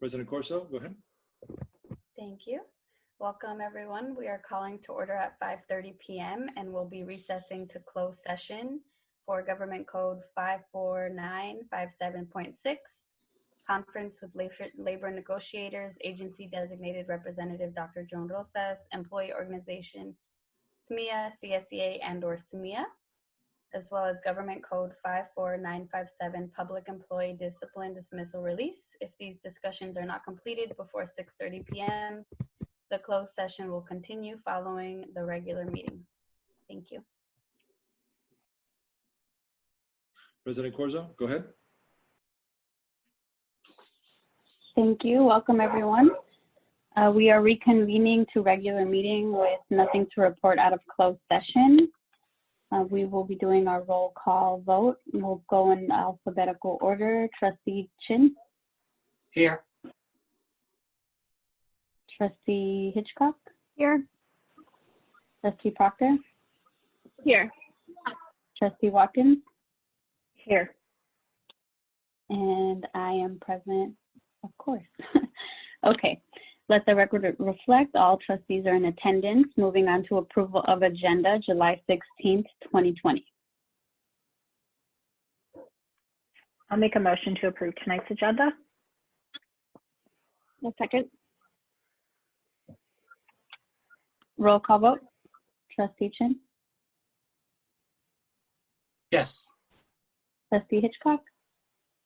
President Corso, go ahead. Thank you. Welcome, everyone. We are calling to order at 5:30 p.m. and we'll be recessing to closed session for Government Code 54957.6, conference with labor negotiators, agency designated representative Dr. Joan Rosas, employee organization SMEA, CSEA, and/or SMEA, as well as Government Code 54957, Public Employee Discipline Dismissal Release. If these discussions are not completed before 6:30 p.m., the closed session will continue following the regular meeting. Thank you. President Corso, go ahead. Thank you. Welcome, everyone. We are reconvening to regular meeting with nothing to report out of closed session. We will be doing our roll call vote. We'll go in alphabetical order. Trustee Chin. Here. Trustee Hitchcock. Here. Trustee Proctor. Here. Trustee Watkins. Here. And I am present, of course. Okay. Let the record reflect all trustees are in attendance. Moving on to approval of agenda, July 16th, 2020. I'll make a motion to approve tonight's agenda. A second. Roll call vote. Trustee Chin. Yes. Trustee Hitchcock.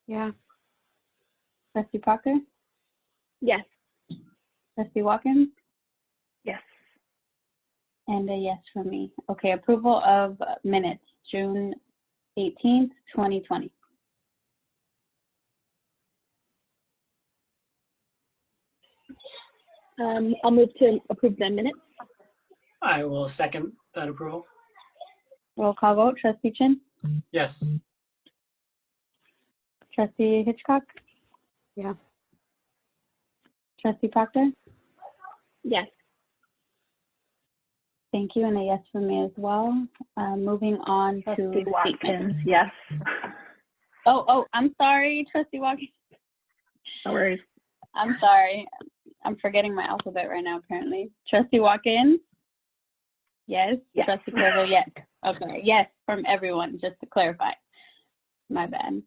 Yeah. Trustee Proctor. Yes. Trustee Watkins. Yes. And a yes for me. Okay, approval of minutes, June 18th, 2020. I'll move to approve the minutes. I will second that approval. Roll call vote. Trustee Chin. Yes. Trustee Hitchcock. Yeah. Trustee Proctor. Yes. Thank you, and a yes for me as well. Moving on to Trustee Watkins. statements. Yes. Oh, I'm sorry, Trustee Watkins. No worries. I'm sorry. I'm forgetting my alphabet right now, apparently. Trustee Watkins? Yes. Yes. Trustee Corvo, yes. Okay, yes from everyone, just to clarify. My bad.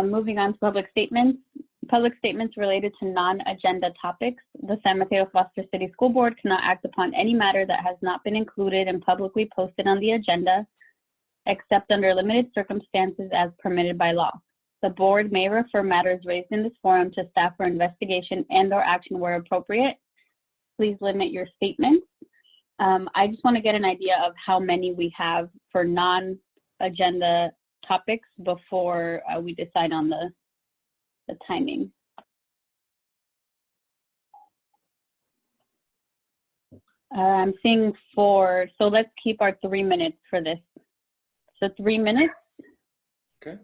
Moving on to public statements. Public statements related to non-agenda topics. The San Mateo Foster City School Board cannot act upon any matter that has not been included and publicly posted on the agenda, except under limited circumstances as permitted by law. The board may refer matters raised in this forum to staff for investigation and/or action where appropriate. Please limit your statements. I just want to get an idea of how many we have for non-agenda topics before we decide on the timing. I'm seeing 4, so let's keep our 3 minutes for this. So 3 minutes. Okay.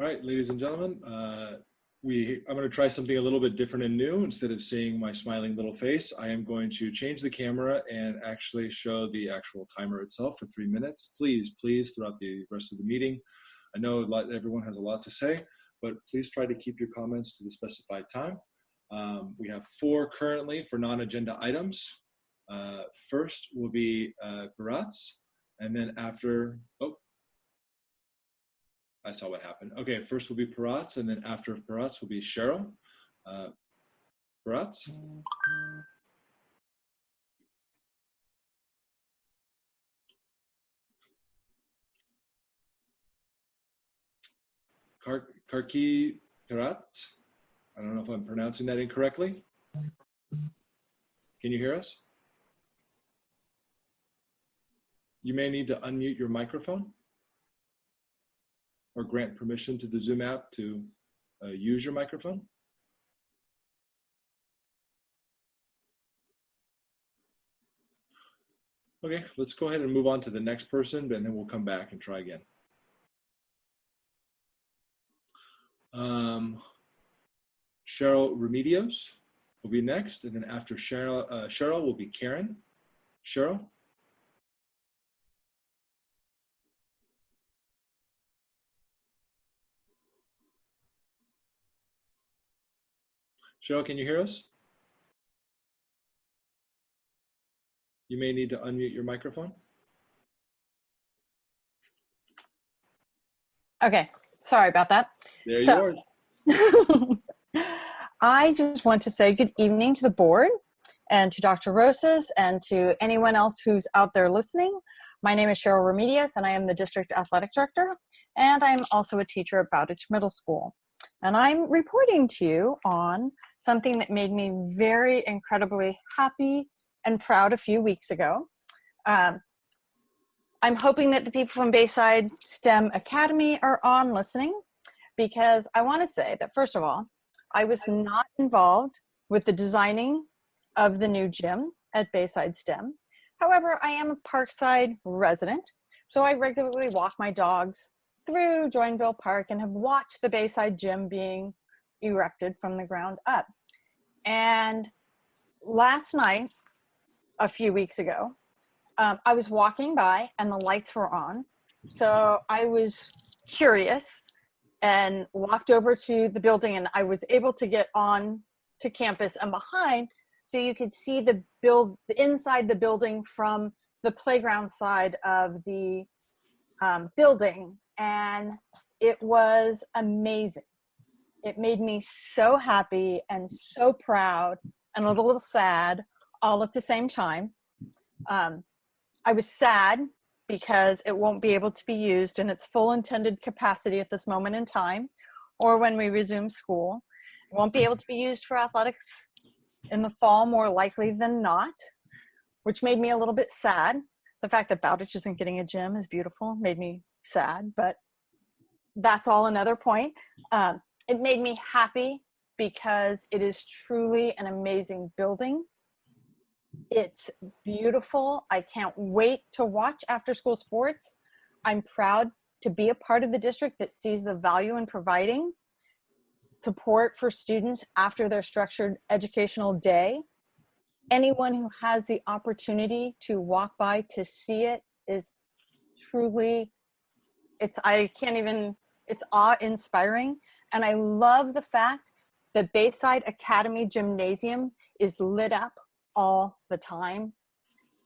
All right, ladies and gentlemen, I'm going to try something a little bit different and new. Instead of seeing my smiling little face, I am going to change the camera and actually show the actual timer itself for 3 minutes. Please, throughout the rest of the meeting, I know everyone has a lot to say, but please try to keep your comments to the specified time. We have 4 currently for non-agenda items. First will be Baratz, and then after, I saw what happened. Okay, first will be Baratz, and then after Baratz will be Cheryl. Baratz. Karki Pirat. I don't know if I'm pronouncing that incorrectly. Can you hear us? You may need to unmute your microphone or grant permission to the Zoom app to use your microphone. Okay, let's go ahead and move on to the next person, and then we'll come back and try again. Cheryl Remedios will be next, and then after Cheryl will be Karen. Cheryl? Cheryl, can you hear us? You may need to unmute your microphone. Okay, sorry about that. There you are. I just want to say good evening to the board and to Dr. Rosas and to anyone else who's out there listening. My name is Cheryl Remedios and I am the District Athletic Director, and I'm also a teacher at Bowditch Middle School. And I'm reporting to you on something that made me very incredibly happy and proud a few weeks ago. I'm hoping that the people from Bayside STEM Academy are on listening, because I want to say that, first of all, I was not involved with the designing of the new gym at Bayside STEM. However, I am a Parkside resident, so I regularly walk my dogs through Joinville Park and have watched the Bayside gym being erected from the ground up. And last night, a few weeks ago, I was walking by and the lights were on. So I was curious and walked over to the building, and I was able to get on to campus and behind, so you could see the inside the building from the playground side of the building. And it was amazing. It made me so happy and so proud and a little sad all at the same time. I was sad because it won't be able to be used in its full intended capacity at this moment in time, or when we resume school. It won't be able to be used for athletics in the fall, more likely than not, which made me a little bit sad. The fact that Bowditch isn't getting a gym is beautiful, made me sad, but that's all another point. It made me happy because it is truly an amazing building. It's beautiful. I can't wait to watch after school sports. I'm proud to be a part of the district that sees the value in providing support for students after their structured educational day. Anyone who has the opportunity to walk by to see it is truly, it's awe-inspiring. And I love the fact that Bayside Academy Gymnasium is lit up all the time,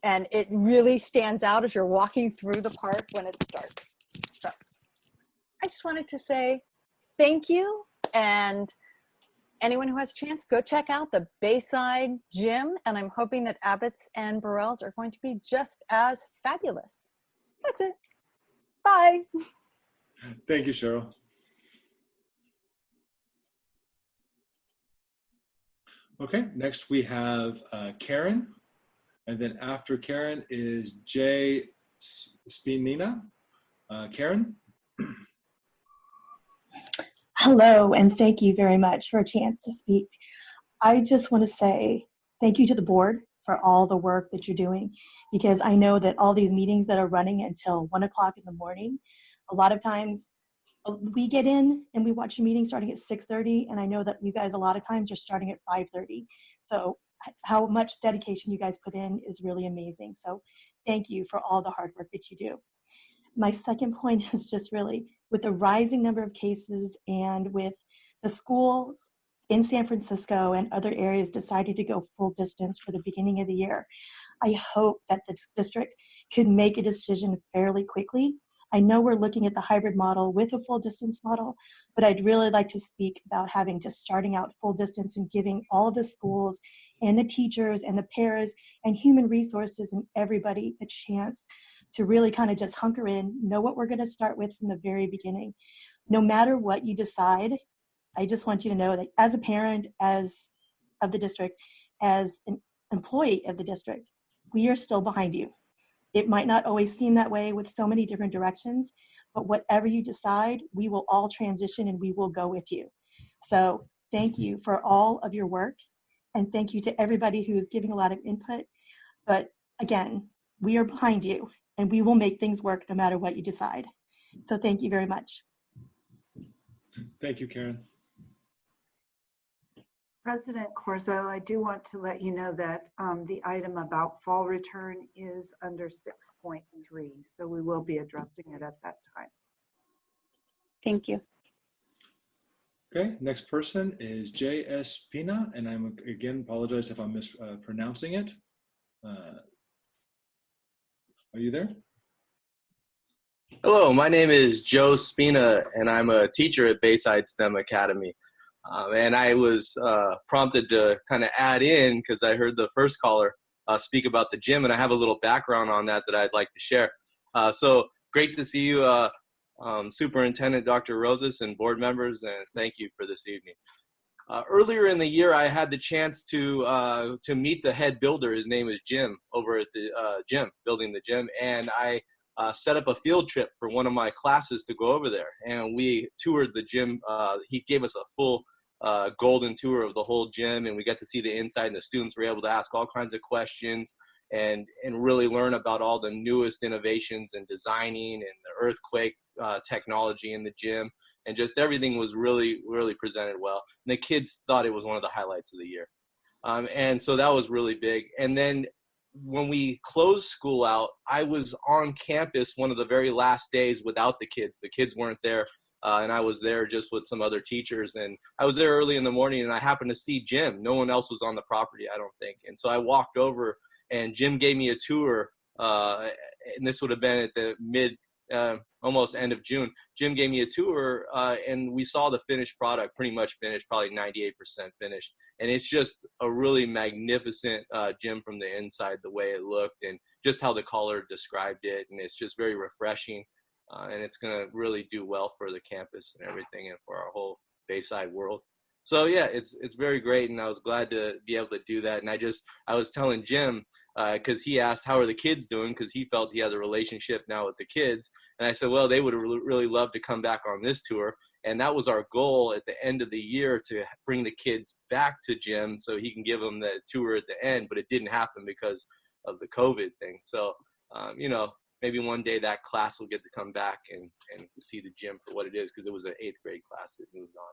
and it really stands out as you're walking through the park when it's dark. So I just wanted to say thank you, and anyone who has a chance, go check out the Bayside Gym, and I'm hoping that Abbott's and Burrell's are going to be just as fabulous. That's it. Bye. Thank you, Cheryl. Okay, next we have Karen, and then after Karen is Jay Spinina. Karen? Hello, and thank you very much for a chance to speak. I just want to say thank you to the board for all the work that you're doing, because I know that all these meetings that are running until 1 o'clock in the morning, a lot of times we get in and we watch a meeting starting at 6:30, and I know that you guys a lot of times are starting at 5:30. So how much dedication you guys put in is really amazing. So thank you for all the hard work that you do. My second point is just really, with the rising number of cases and with the schools in San Francisco and other areas deciding to go full distance for the beginning of the year, I hope that the district could make a decision fairly quickly. I know we're looking at the hybrid model with a full distance model, but I'd really like to speak about having just starting out full distance and giving all the schools and the teachers and the paras and human resources and everybody a chance to really kind of just hunker in, know what we're going to start with from the very beginning. No matter what you decide, I just want you to know that as a parent, as of the district, as an employee of the district, we are still behind you. It might not always seem that way with so many different directions, but whatever you decide, we will all transition and we will go with you. So thank you for all of your work, and thank you to everybody who is giving a lot of input. But again, we are behind you, and we will make things work no matter what you decide. So thank you very much. Thank you, Karen. President Corso, I do want to let you know that the item about fall return is under 6.3, so we will be addressing it at that time. Thank you. Okay, next person is J.S. Pina, and I'm again apologize if I'm mispronouncing it. Are you there? Hello, my name is Joe Spina, and I'm a teacher at Bayside STEM Academy. And I was prompted to kind of add in because I heard the first caller speak about the gym, and I have a little background on that I'd like to share. So great to see you, Superintendent Dr. Rosas and board members, and thank you for this evening. Earlier in the year, I had the chance to meet the head builder. His name is Jim, over at the gym, building the gym, and I set up a field trip for one of my classes to go over there, and we toured the gym. He gave us a full golden tour of the whole gym, and we got to see the inside, and the students were able to ask all kinds of questions and really learn about all the newest innovations in designing and the earthquake technology in the gym, and just everything was really presented well. And the kids thought it was one of the highlights of the year. And so that was really big. And then when we closed school out, I was on campus one of the very last days without the kids. The kids weren't there, and I was there just with some other teachers. And I was there early in the morning, and I happened to see Jim. No one else was on the property, I don't think. And so I walked over, and Jim gave me a tour, and this would have been at the almost end of June. Jim gave me a tour, and we saw the finished product, pretty much finished, probably 98% finished. And it's just a really magnificent gym from the inside, the way it looked and just how the caller described it. And it's just very refreshing, and it's going to really do well for the campus and everything and for our whole Bayside world. So yeah, it's very great, and I was glad to be able to do that. And I was telling Jim, because he asked, how are the kids doing? Because he felt he had a relationship now with the kids. And I said, well, they would really love to come back on this tour. And that was our goal at the end of the year, to bring the kids back to Jim so he can give them the tour at the end. But it didn't happen because of the COVID thing. So, maybe one day that class will get to come back and see the gym for what it is, because it was an 8th grade class that moved on.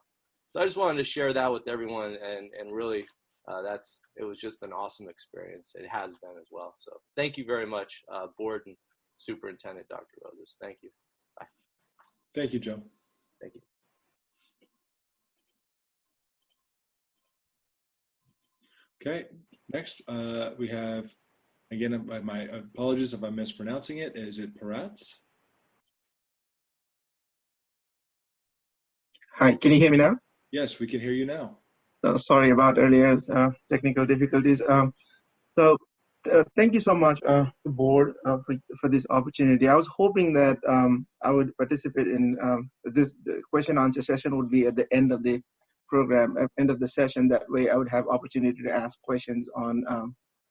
So I just wanted to share that with everyone, and really, it was just an awesome experience. It has been as well. So thank you very much, board and Superintendent Dr. Rosas. Thank you. Bye. Thank you, Joe. Thank you. Okay, next we have, again, my apologies if I'm mispronouncing it. Is it Peretz? Hi, can you hear me now? Yes, we can hear you now. Sorry about earlier technical difficulties. Thank you so much, the board, for this opportunity. I was hoping that I would participate in this question answer session would be at the end of the program, at the end of the session. That way I would have opportunity to ask questions on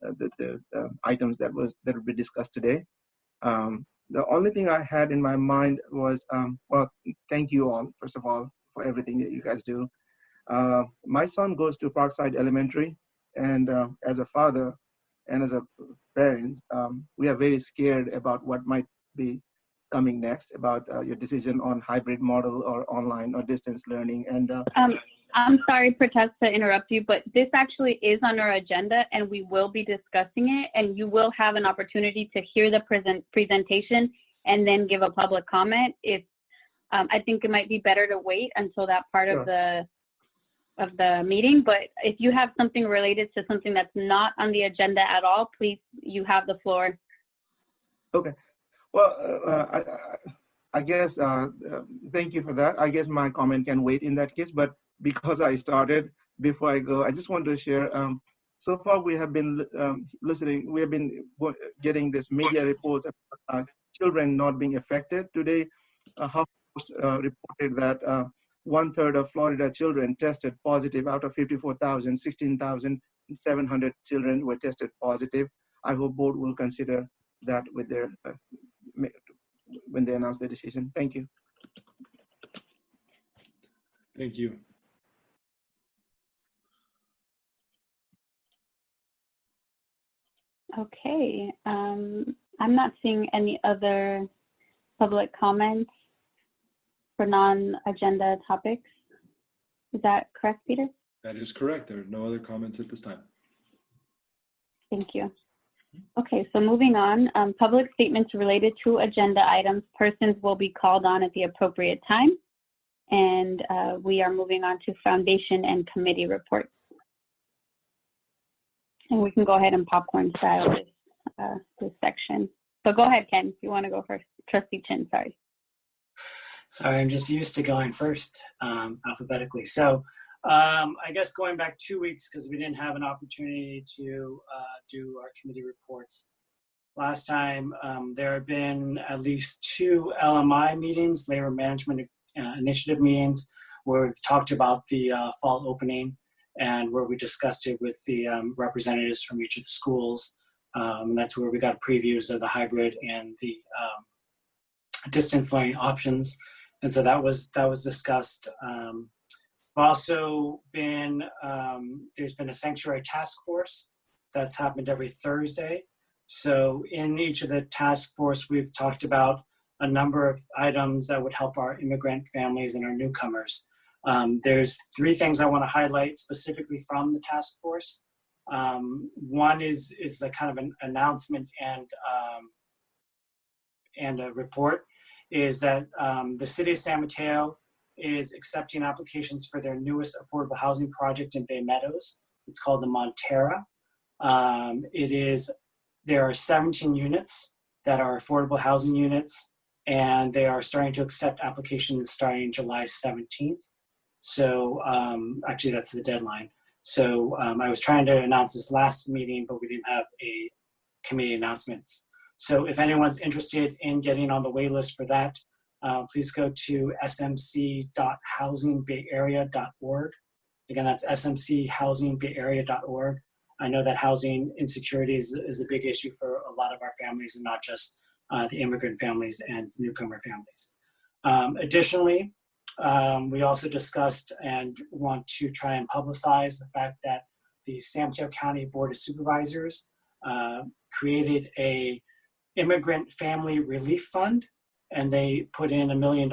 the items that would be discussed today. The only thing I had in my mind was, well, thank you all, first of all, for everything that you guys do. My son goes to Parkside Elementary, and as a father and as a parent, we are very scared about what might be coming next, about your decision on hybrid model or online or distance learning. And I'm sorry, Pratesh, to interrupt you, but this actually is on our agenda, and we will be discussing it, and you will have an opportunity to hear the presentation and then give a public comment. If I think it might be better to wait until that part of the meeting, but if you have something related to something that's not on the agenda at all, please, you have the floor. Okay. Well, I guess, thank you for that. I guess my comment can wait in that case, but because I started, before I go, I just want to share, so far we have been we have been getting this media reports about children not being affected. Today, Huffpost reported that 1/3 of Florida children tested positive. Out of 54,000, 16,700 children were tested positive. I hope board will consider that with their when they announce their decision. Thank you. Thank you. Okay, I'm not seeing any other public comments for non-agenda topics. Is that correct, Peter? That is correct. There are no other comments at this time. Thank you. Okay, so moving on, public statements related to agenda items, persons will be called on at the appropriate time. And we are moving on to foundation and committee reports. And we can go ahead and popcorn style this section. So go ahead, Ken, if you want to go first. Trustee Chin, sorry. Sorry, I'm just used to going first alphabetically. So I guess going back 2 weeks, because we didn't have an opportunity to do our committee reports. Last time, there have been at least 2 LMI meetings, Labor Management Initiative meetings, where we've talked about the fall opening and where we discussed it with the representatives from each of the schools. That's where we got previews of the hybrid and the distance learning options. And so that was discussed. Also been, there's been a sanctuary task force that's happened every Thursday. So in each of the task force, we've talked about a number of items that would help our immigrant families and our newcomers. There's 3 things I want to highlight specifically from the task force. One is the kind of an announcement and a report, is that the city of San Mateo is accepting applications for their newest affordable housing project in Bay Meadows. It's called the Montera. There are 17 units that are affordable housing units, and they are starting to accept applications starting July 17th. So actually that's the deadline. So I was trying to announce this last meeting, but we didn't have a committee announcements. So if anyone's interested in getting on the wait list for that, please go to smc.housingbayarea.org. Again, that's smchousingbayarea.org. I know that housing insecurity is a big issue for a lot of our families, and not just the immigrant families and newcomer families. Additionally, we also discussed and want to try and publicize the fact that the San Mateo County Board of Supervisors created a immigrant family relief fund, and they put in $1 million,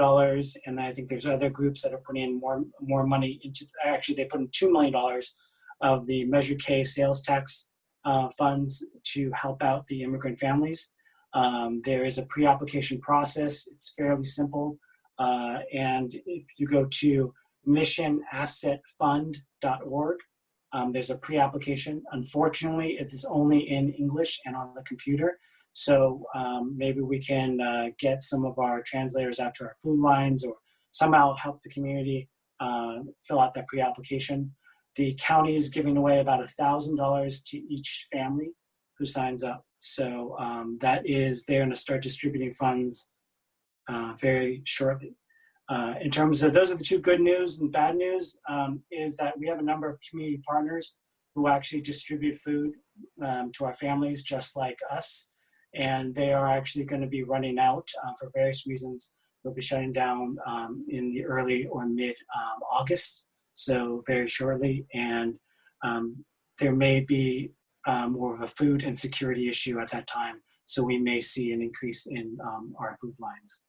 and I think there's other groups that are putting in more money into, actually they put in $2 million of the Measure K sales tax funds to help out the immigrant families. There is a pre-application process. It's fairly simple. And if you go to missionassetfund.org, there's a pre-application. Unfortunately, it is only in English and on the computer. So maybe we can get some of our translators out to our food lines, or somehow help the community fill out that pre-application. The county is giving away about $1,000 to each family who signs up. So that is, they're going to start distributing funds very shortly. In terms of, those are the 2 good news, and bad news is that we have a number of community partners who actually distribute food to our families just like us. And they are actually going to be running out for various reasons. They'll be shutting down in the early or mid August, so very shortly. And there may be more of a food insecurity issue at that time. So we may see an increase in our food lines.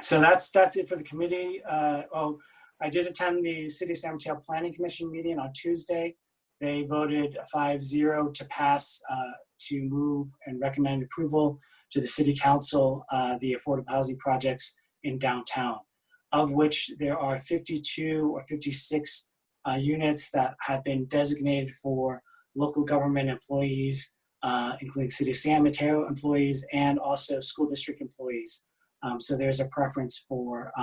So that's it for the committee. I did attend the City of San Mateo Planning Commission meeting on Tuesday. They voted 5-0 to pass to move and recommend approval to the City Council the affordable housing projects in downtown, of which there are 52 or 56 units that have been designated for local government employees, including City of San Mateo employees and also school district employees. So there's a preference for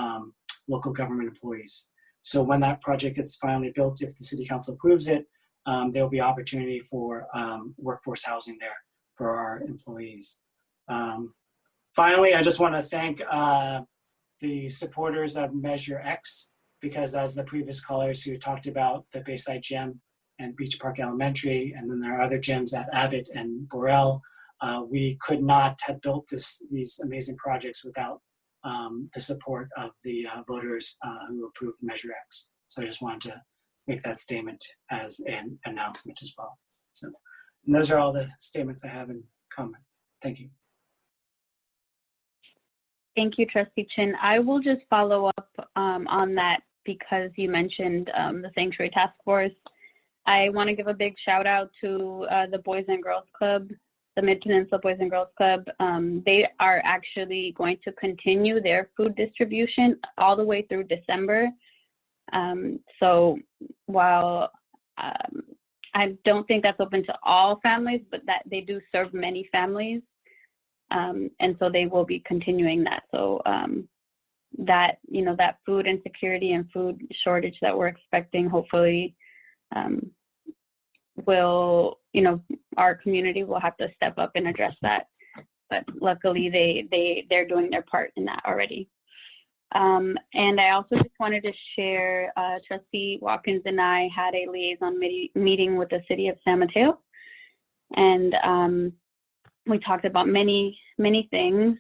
local government employees. So when that project gets finally built, if the City Council approves it, there'll be opportunity for workforce housing there for our employees. Finally, I just want to thank the supporters of Measure X, because as the previous callers who talked about the Bayside Gym and Beach Park Elementary, and then there are other gyms at Abbott and Borel, we could not have built these amazing projects without the support of the voters who approved Measure X. So I just wanted to make that statement as an announcement as well. So, and those are all the statements I have in comments. Thank you. Thank you, Trustee Chin. I will just follow up on that because you mentioned the Sanctuary Task Force. I want to give a big shout out to the Boys and Girls Club the Mid-Peninsula Boys and Girls Club, they are actually going to continue their food distribution all the way through December. So while I don't think that's open to all families, but that they do serve many families. And so they will be continuing that. So that, you know, that food insecurity and food shortage that we're expecting, hopefully will, you know, our community will have to step up and address that. But luckily they're doing their part in that already. And I also just wanted to share, Trustee Watkins and I had a liaison meeting with the city of San Mateo. And we talked about many things.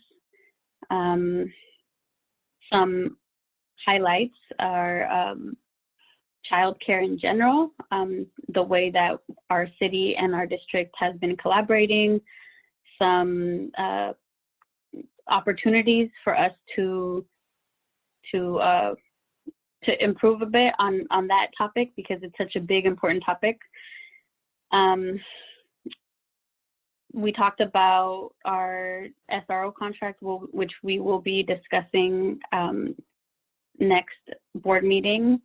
Some highlights are childcare in general, the way that our city and our district has been collaborating, some opportunities for us to improve a bit on that topic because it's such a big, important topic. We talked about our SRO contract, which we will be discussing next board meeting.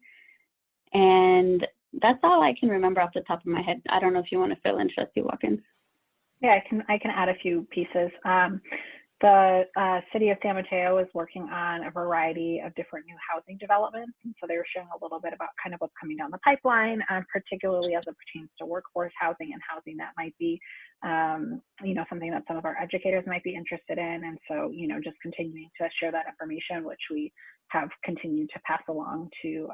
And that's all I can remember off the top of my head. I don't know if you want to fill in, Trustee Watkins. Yeah, I can add a few pieces. The city of San Mateo is working on a variety of different new housing developments. And so they were sharing a little bit about kind of what's coming down the pipeline, particularly as it pertains to workforce housing and housing that might be, you know, something that some of our educators might be interested in. And so, you know, just continuing to share that information, which we have continued to pass along to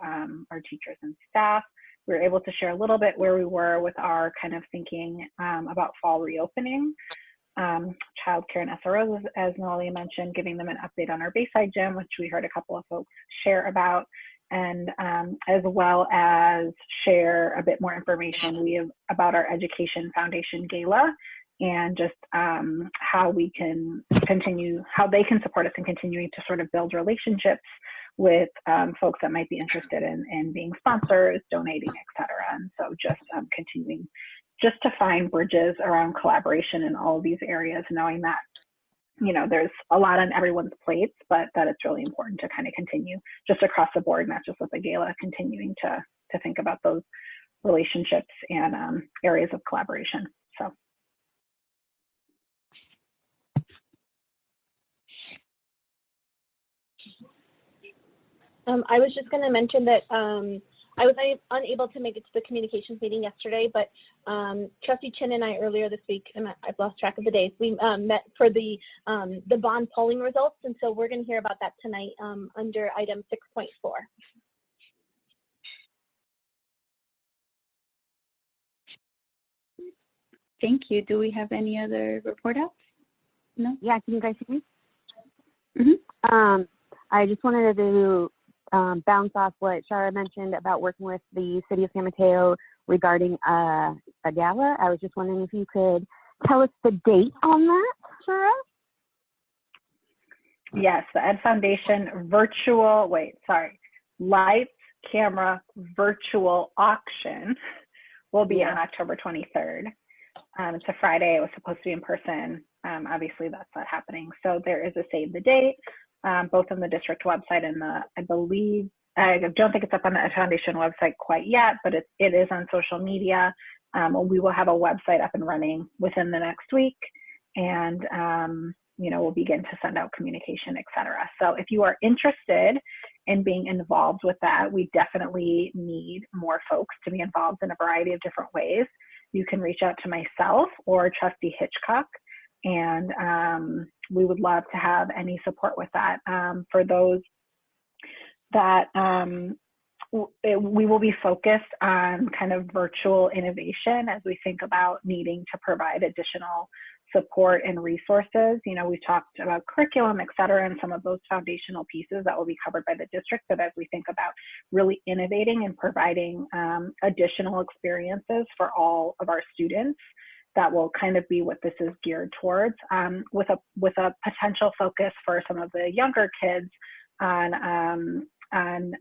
our teachers and staff. We were able to share a little bit where we were with our kind of thinking about fall reopening. Childcare and SROs, as Noelia mentioned, giving them an update on our Bayside Gym, which we heard a couple of folks share about, and as well as share a bit more information about our Education Foundation Gala and just how we can continue, how they can support us in continuing to sort of build relationships with folks that might be interested in being sponsors, donating, et cetera. And so just continuing just to find bridges around collaboration in all of these areas, knowing that, you know, there's a lot on everyone's plates, but that it's really important to kind of continue just across the board, not just with the gala, continuing to think about those relationships and areas of collaboration. So. I was just going to mention that I was unable to make it to the communications meeting yesterday, but Trustee Chin and I earlier this week, and I've lost track of the days, we met for the bond polling results, and so we're going to hear about that tonight under item 6.4. Thank you. Do we have any other report outs? No? Yeah, can you guys hear me? Mm-hmm. I just wanted to bounce off what Shara mentioned about working with the city of San Mateo regarding a gala. I was just wondering if you could tell us the date on that, Shara? Yes, the Ed Foundation lights, camera, virtual auction will be on October 23rd. It's a Friday. It was supposed to be in person. Obviously, that's not happening. So there is a save the date. Both on the district website and I don't think it's up on the Ed Foundation website quite yet, but it is on social media. We will have a website up and running within the next week, and you know, we'll begin to send out communication, et cetera. So if you are interested in being involved with that, we definitely need more folks to be involved in a variety of different ways. You can reach out to myself or Trustee Hitchcock, and we would love to have any support with that. For those that we will be focused on kind of virtual innovation as we think about needing to provide additional support and resources. You know, we've talked about curriculum, et cetera, and some of those foundational pieces that will be covered by the district. But as we think about really innovating and providing additional experiences for all of our students, that will kind of be what this is geared towards, with a potential focus for some of the younger kids on on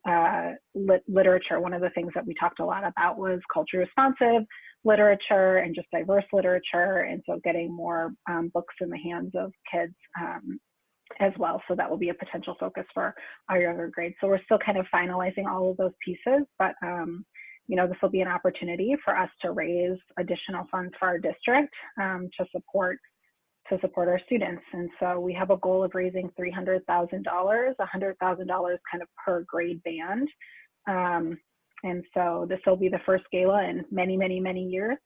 literature. One of the things that we talked a lot about was culture responsive literature and just diverse literature. And so getting more books in the hands of kids as well. So that will be a potential focus for our younger grades. So we're still kind of finalizing all of those pieces, but you know, this will be an opportunity for us to raise additional funds for our district to support our students. And so we have a goal of raising $300,000, $100,000 kind of per grade band. And so this will be the first gala in many, many, many years.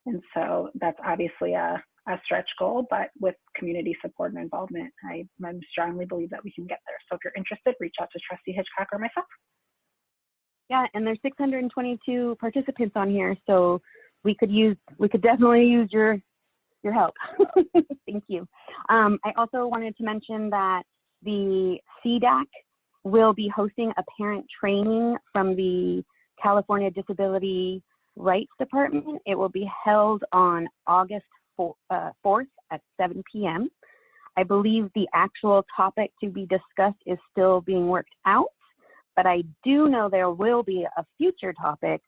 And so that's obviously a stretch goal, but with community support and involvement, I strongly believe that we can get there. So if you're interested, reach out to Trustee Hitchcock or myself. Yeah, and there's 622 participants on here, so we could definitely use your help. Thank you. I also wanted to mention that the CDAC will be hosting a parent training from the California Disability Rights Department. It will be held on August 4th at 7 p.m. I believe the actual topic to be discussed is still being worked out, but I do know there will be a future topic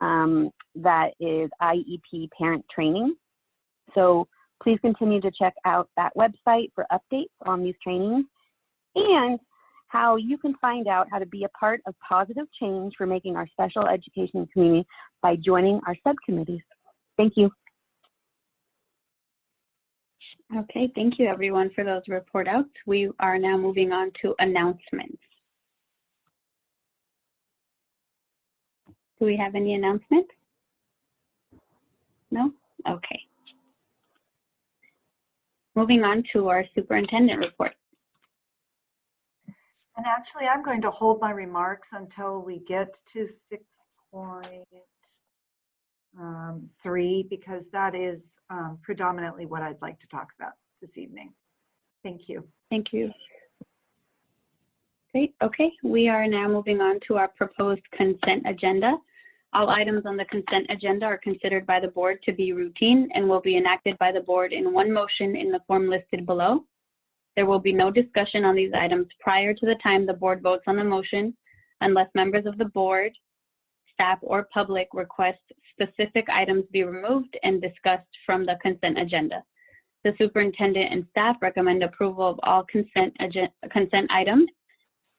that is IEP parent training. So please continue to check out that website for updates on these trainings and how you can find out how to be a part of positive change for making our special education community by joining our subcommittees. Thank you. Okay, thank you everyone for those report outs. We are now moving on to announcements. Do we have any announcements? No? Okay. Moving on to our superintendent report. And actually, I'm going to hold my remarks until we get to 6.3 because that is predominantly what I'd like to talk about this evening. Thank you. Thank you. Great. Okay, we are now moving on to our proposed consent agenda. All items on the consent agenda are considered by the board to be routine and will be enacted by the board in one motion in the form listed below. There will be no discussion on these items prior to the time the board votes on the motion unless members of the board, staff, or public request specific items be removed and discussed from the consent agenda. The superintendent and staff recommend approval of all consent items.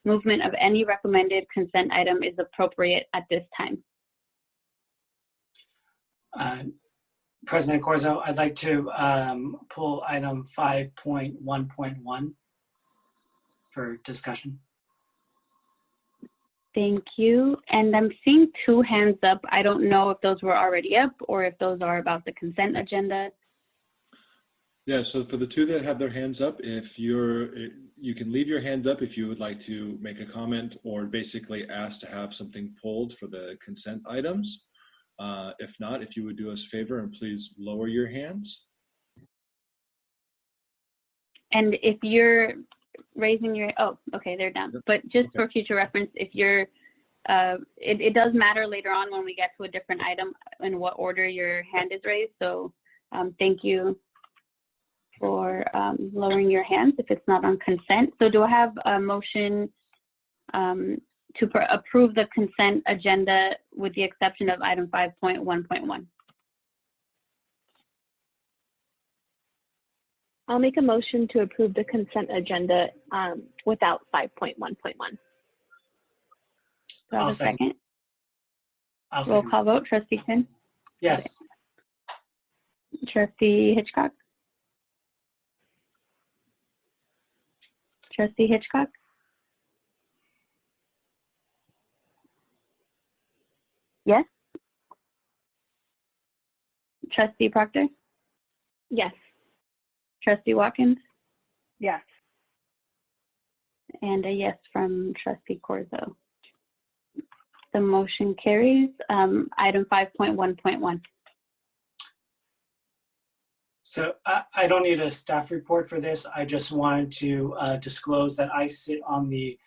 Movement of any recommended consent item is appropriate at this time. President Corzo, I'd like to pull item 5.1.1 for discussion. Thank you. And I'm seeing 2 hands up. I don't know if those were already up or if those are about the consent agenda. Yeah, so for the 2 that have their hands up, you can leave your hands up if you would like to make a comment or basically ask to have something pulled for the consent items. If not, if you would do us a favor and please lower your hands. And if you're raising your, oh, okay, they're down. But just okay. For future reference, if you're, it does matter later on when we get to a different item in what order your hand is raised. So thank you for lowering your hands if it's not on consent. So do I have a motion to approve the consent agenda with the exception of item 5.1.1? I'll make a motion to approve the consent agenda without 5.1.1. Do I have a second? I'll Roll second. call vote, Trustee Finn? Yes. Okay. Trustee Hitchcock? Trustee Hitchcock? Yes? Trustee Proctor? Yes. Trustee Watkins? Yes. And a yes from Trustee Corzo. The motion carries. Item 5.1.1. So I don't need a staff report for this. I just wanted to disclose that I sit on the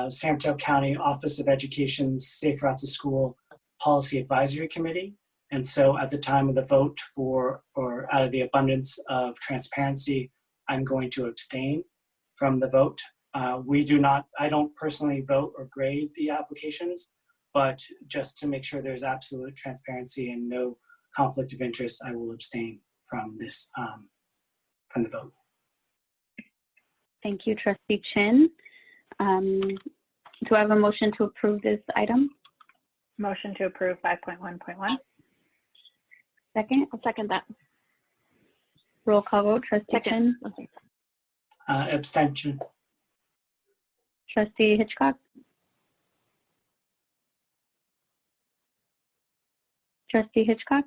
San Mateo County Office of Education's Safe Routes to School Policy Advisory Committee. And so at the time of the vote or out of the abundance of transparency, I'm going to abstain from the vote I don't personally vote or grade the applications, but just to make sure there's absolute transparency and no conflict of interest, I will abstain from this, from the vote. Thank you, Trustee Chin. Do I have a motion to approve this item? Motion to approve 5.1.1. Second? I'll second that. Roll call vote. Trustee Second. Chin? Abstention. Trustee Hitchcock? Trustee Hitchcock?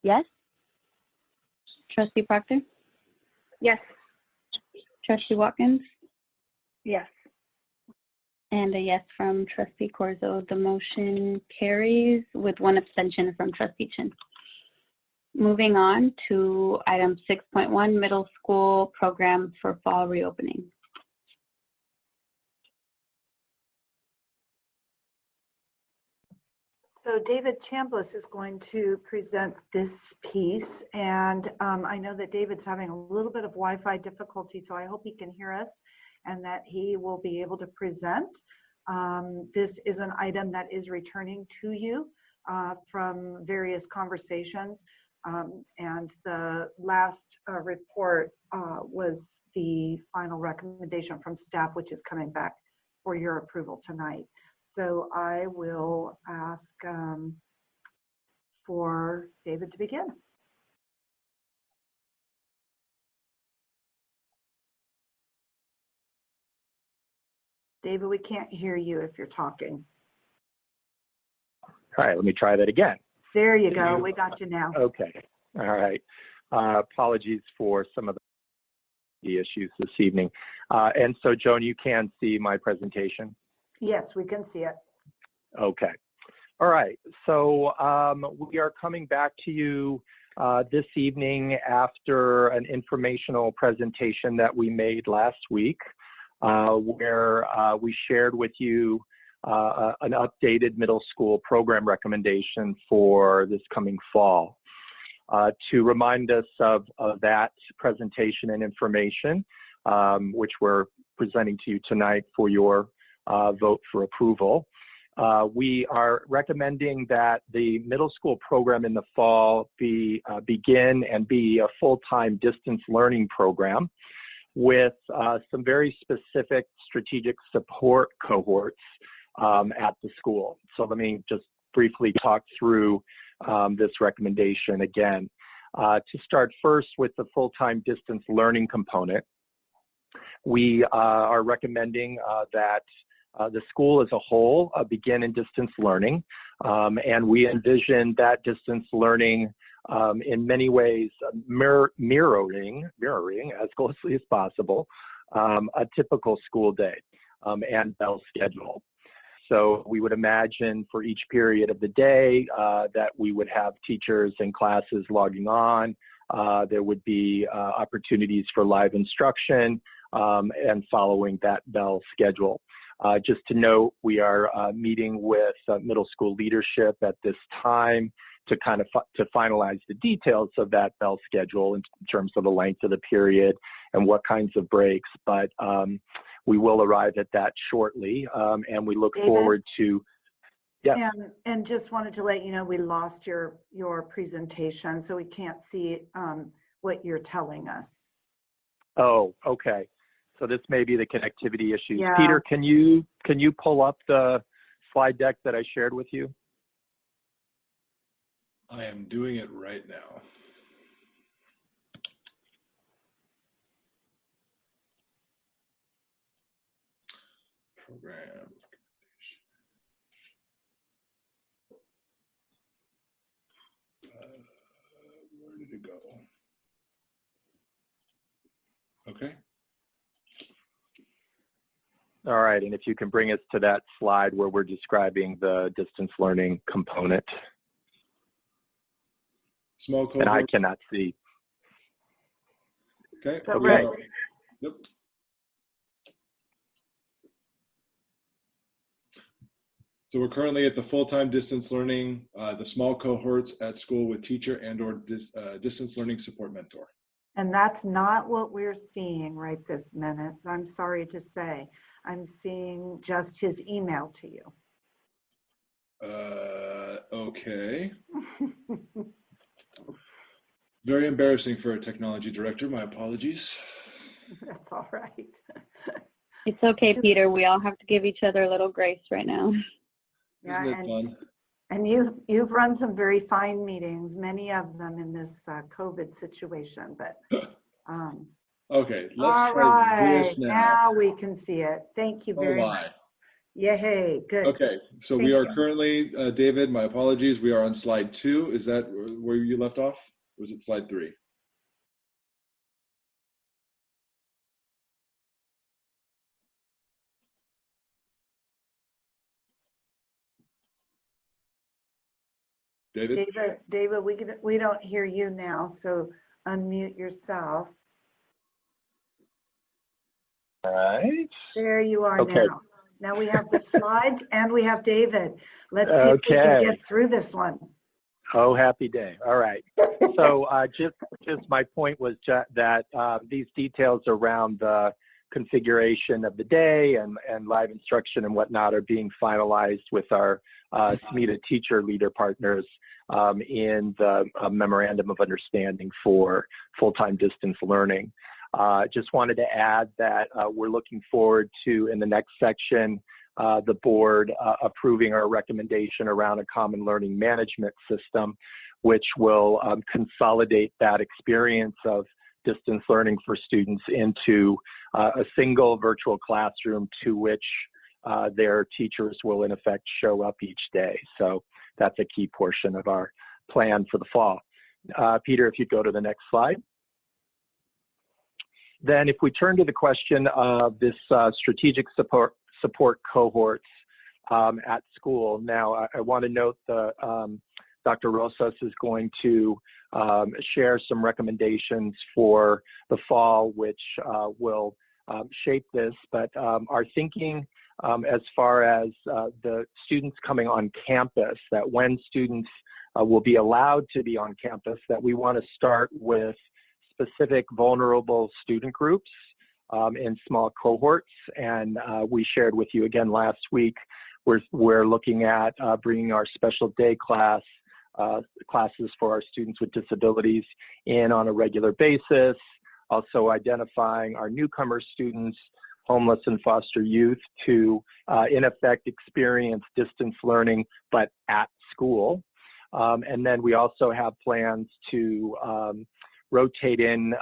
Yes? Trustee Proctor? Yes. Trustee Watkins? Yes. And a yes from Trustee Corzo. The motion carries with one abstention from Trustee Chin. Moving on to item 6.1, middle school program for fall reopening. So David Chambliss is going to present this piece, and I know that David's having a little bit of Wi-Fi difficulty, so I hope he can hear us and that he will be able to present. This is an item that is returning to you from various conversations, and the last report was the final recommendation from staff, which is coming back for your approval tonight. So I will ask for David to begin. David, we can't hear you if you're talking. All right, let me try that again. There you go. We got you now. Okay. All right. Apologies for some of the issues this evening. And so, Joan, you can see my presentation? Yes, we can see it. Okay. All right. So we are coming back to you this evening after an informational presentation that we made last week, where we shared with you an updated middle school program recommendation for this coming fall. To remind us of that presentation and information, which we're presenting to you tonight for your vote for approval. We are recommending that the middle school program in the fall begin and be a full-time distance learning program with some very specific strategic support cohorts at the school. So let me just briefly talk through this recommendation again. To start first with the full-time distance learning component, we are recommending that the school as a whole begin in distance learning, and we envision that distance learning in many ways mirroring as closely as possible a typical school day and bell schedule. So we would imagine for each period of the day that we would have teachers and classes logging on. There would be opportunities for live instruction and following that bell schedule. Just to note, we are meeting with middle school leadership at this time to kind of to finalize the details of that bell schedule in terms of the length of the period and what kinds of breaks. But we will arrive at that shortly, and we look David, forward to. Yeah. And just wanted to let you know we lost your presentation, so we can't see what you're telling us. Oh, okay. So this may be the connectivity issues. Yeah. Peter, can you pull up the slide deck that I shared with you? I am doing it right now. Program. Where did it go? Okay. All right, and if you can bring us to that slide where we're describing the distance learning component. Small cohort. And I cannot see. Okay. So okay. Yep. So we're currently at the full-time distance learning, the small cohorts at school with teacher and/or distance learning support mentor. And that's not what we're seeing right this minute. I'm sorry to say. I'm seeing just his email to you. Okay. Very embarrassing for a technology director. My apologies. That's all right. It's okay, Peter. We all have to give each other a little grace right now. Yeah, Isn't it fun? and you've run some very fine meetings, many of them in this COVID situation. But okay, let's all try right, this now. now we can see it. Thank you very much. Yay, good. Okay, so Thank we are you. currently, David, my apologies, we are on slide 2. Is that where you left off? Or was it slide 3? David? David, we don't hear you now, so unmute yourself. All right. There you are Okay. now. Now we have the slides and we have David. Let's see if we can get through this one. Oh, happy day. All right. So just my point was that these details around the configuration of the day and live instruction and whatnot are being finalized with our SMETA teacher leader partners in the memorandum of understanding for full-time distance learning. Just wanted to add that we're looking forward to, in the next section, the board approving our recommendation around a common learning management system, which will consolidate that experience of distance learning for students into a single virtual classroom to which their teachers will in effect show up each day. So that's a key portion of our plan for the fall. Peter, if you go to the next slide. Then if we turn to the question of this strategic support cohorts at school. Now, I want to note that Dr. Rosas is going to share some recommendations for the fall, which will shape this, but our thinking as far as the students coming on campus, that when students will be allowed to be on campus, that we want to start with specific vulnerable student groups in small cohorts. And we shared with you again last week, we're looking at bringing our special day classes for our students with disabilities in on a regular basis, also identifying our newcomer students, homeless and foster youth, to in effect experience distance learning, but at school. And then we also have plans to rotate in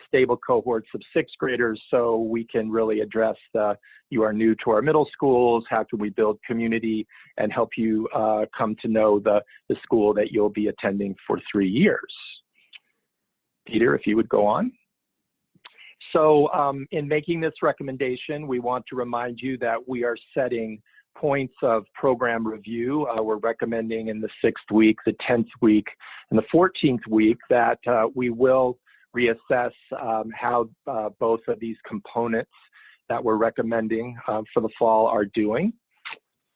stable cohorts of 6th graders so we can really address you are new to our middle schools, how can we build community and help you come to know the school that you'll be attending for 3 years. Peter, if you would go on. So in making this recommendation, we want to remind you that we are setting points of program review. We're recommending in the 6th week, the 10th week, and the 14th week that we will reassess how both of these components that we're recommending for the fall are doing.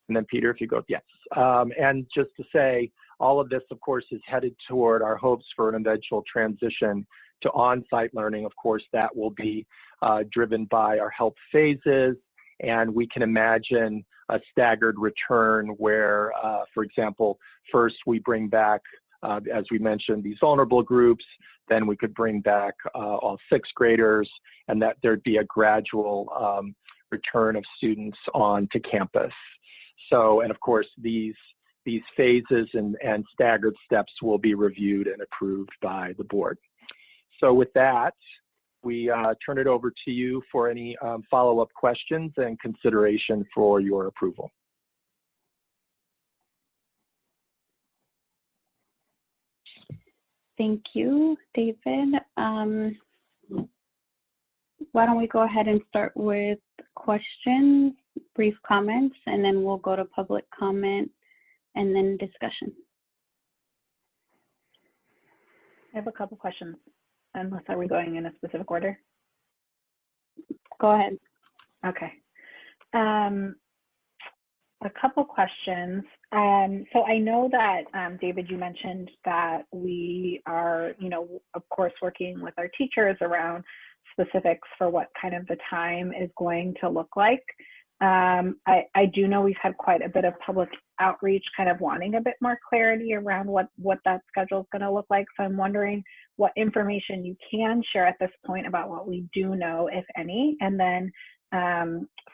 And then Peter, if you go, yes. And just to say, all of this, of course, is headed toward our hopes for an eventual transition to on-site learning. Of course, that will be driven by our health phases, and we can imagine a staggered return where, for example, first we bring back, as we mentioned, these vulnerable groups, then we could bring back all 6th graders, and that there'd be a gradual return of students onto campus. So, and of course, these phases and staggered steps will be reviewed and approved by the board. So with that, we turn it over to you for any follow-up questions and consideration for your approval. Thank you, David. Why don't we go ahead and start with questions, brief comments, and then we'll go to public comment and then discussion. I have a couple questions, unless are we going in a specific order? Go ahead. Okay. A couple questions. So I know that, David, you mentioned that we are, of course, working with our teachers around specifics for what kind of the time is going to look like. I do know we've had quite a bit of public outreach kind of wanting a bit more clarity around what that schedule is going to look like. So I'm wondering what information you can share at this point about what we do know, if any, and then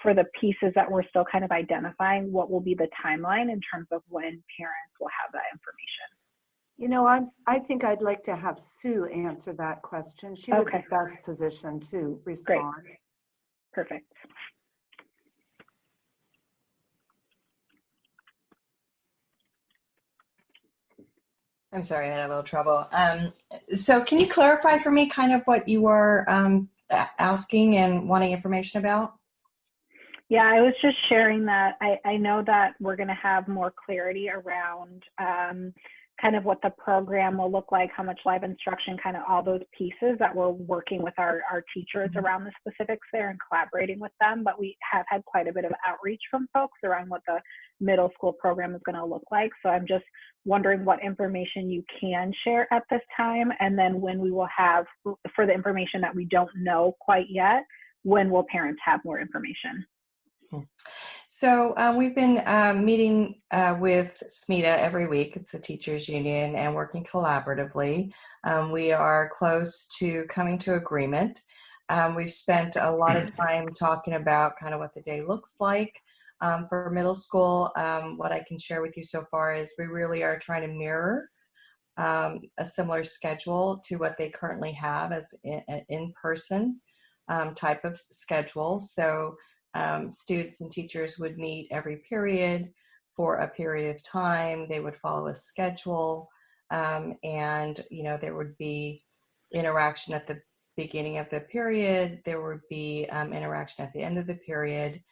for the pieces that we're still kind of identifying, what will be the timeline in terms of when parents will have that information? I think I'd like to have Sue answer that question. She would be best positioned to respond. Great. Perfect. I'm sorry, I had a little trouble. So can you clarify for me kind of what you were asking and wanting information about? Yeah, I was just sharing that I know that we're going to have more clarity around kind of what the program will look like, how much live instruction, kind of all those pieces that we're working with our teachers around the specifics there and collaborating with them. But we have had quite a bit of outreach from folks around what the middle school program is going to look like. So I'm just wondering what information you can share at this time, and then when we will have, for the information that we don't know quite yet, when will parents have more information? So we've been meeting with SMETA every week. It's the teachers union, and working collaboratively. We are close to coming to agreement. We've spent a lot of time talking about kind of what the day looks like for middle school. What I can share with you so far is we really are trying to mirror a similar schedule to what they currently have as an in-person type of schedule. So students and teachers would meet every period for a period of time. They would follow a schedule, and there would be interaction at the beginning of the period. There would be interaction at the end of the period,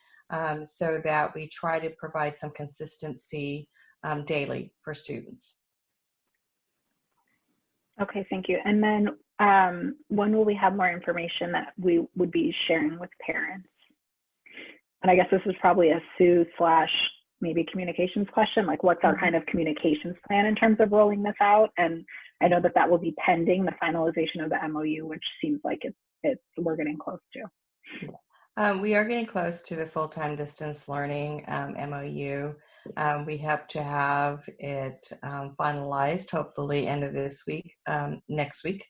so that we try to provide some consistency daily for students. Okay, thank you. And then when will we have more information that we would be sharing with parents? And I guess this is probably a Sue / maybe communications question, like what's our kind of communications plan in terms of rolling this out? And I know that will be pending the finalization of the MOU, which seems like we're getting close to. We are getting close to the full-time distance learning MOU. We hope to have it finalized, hopefully end of this week, next week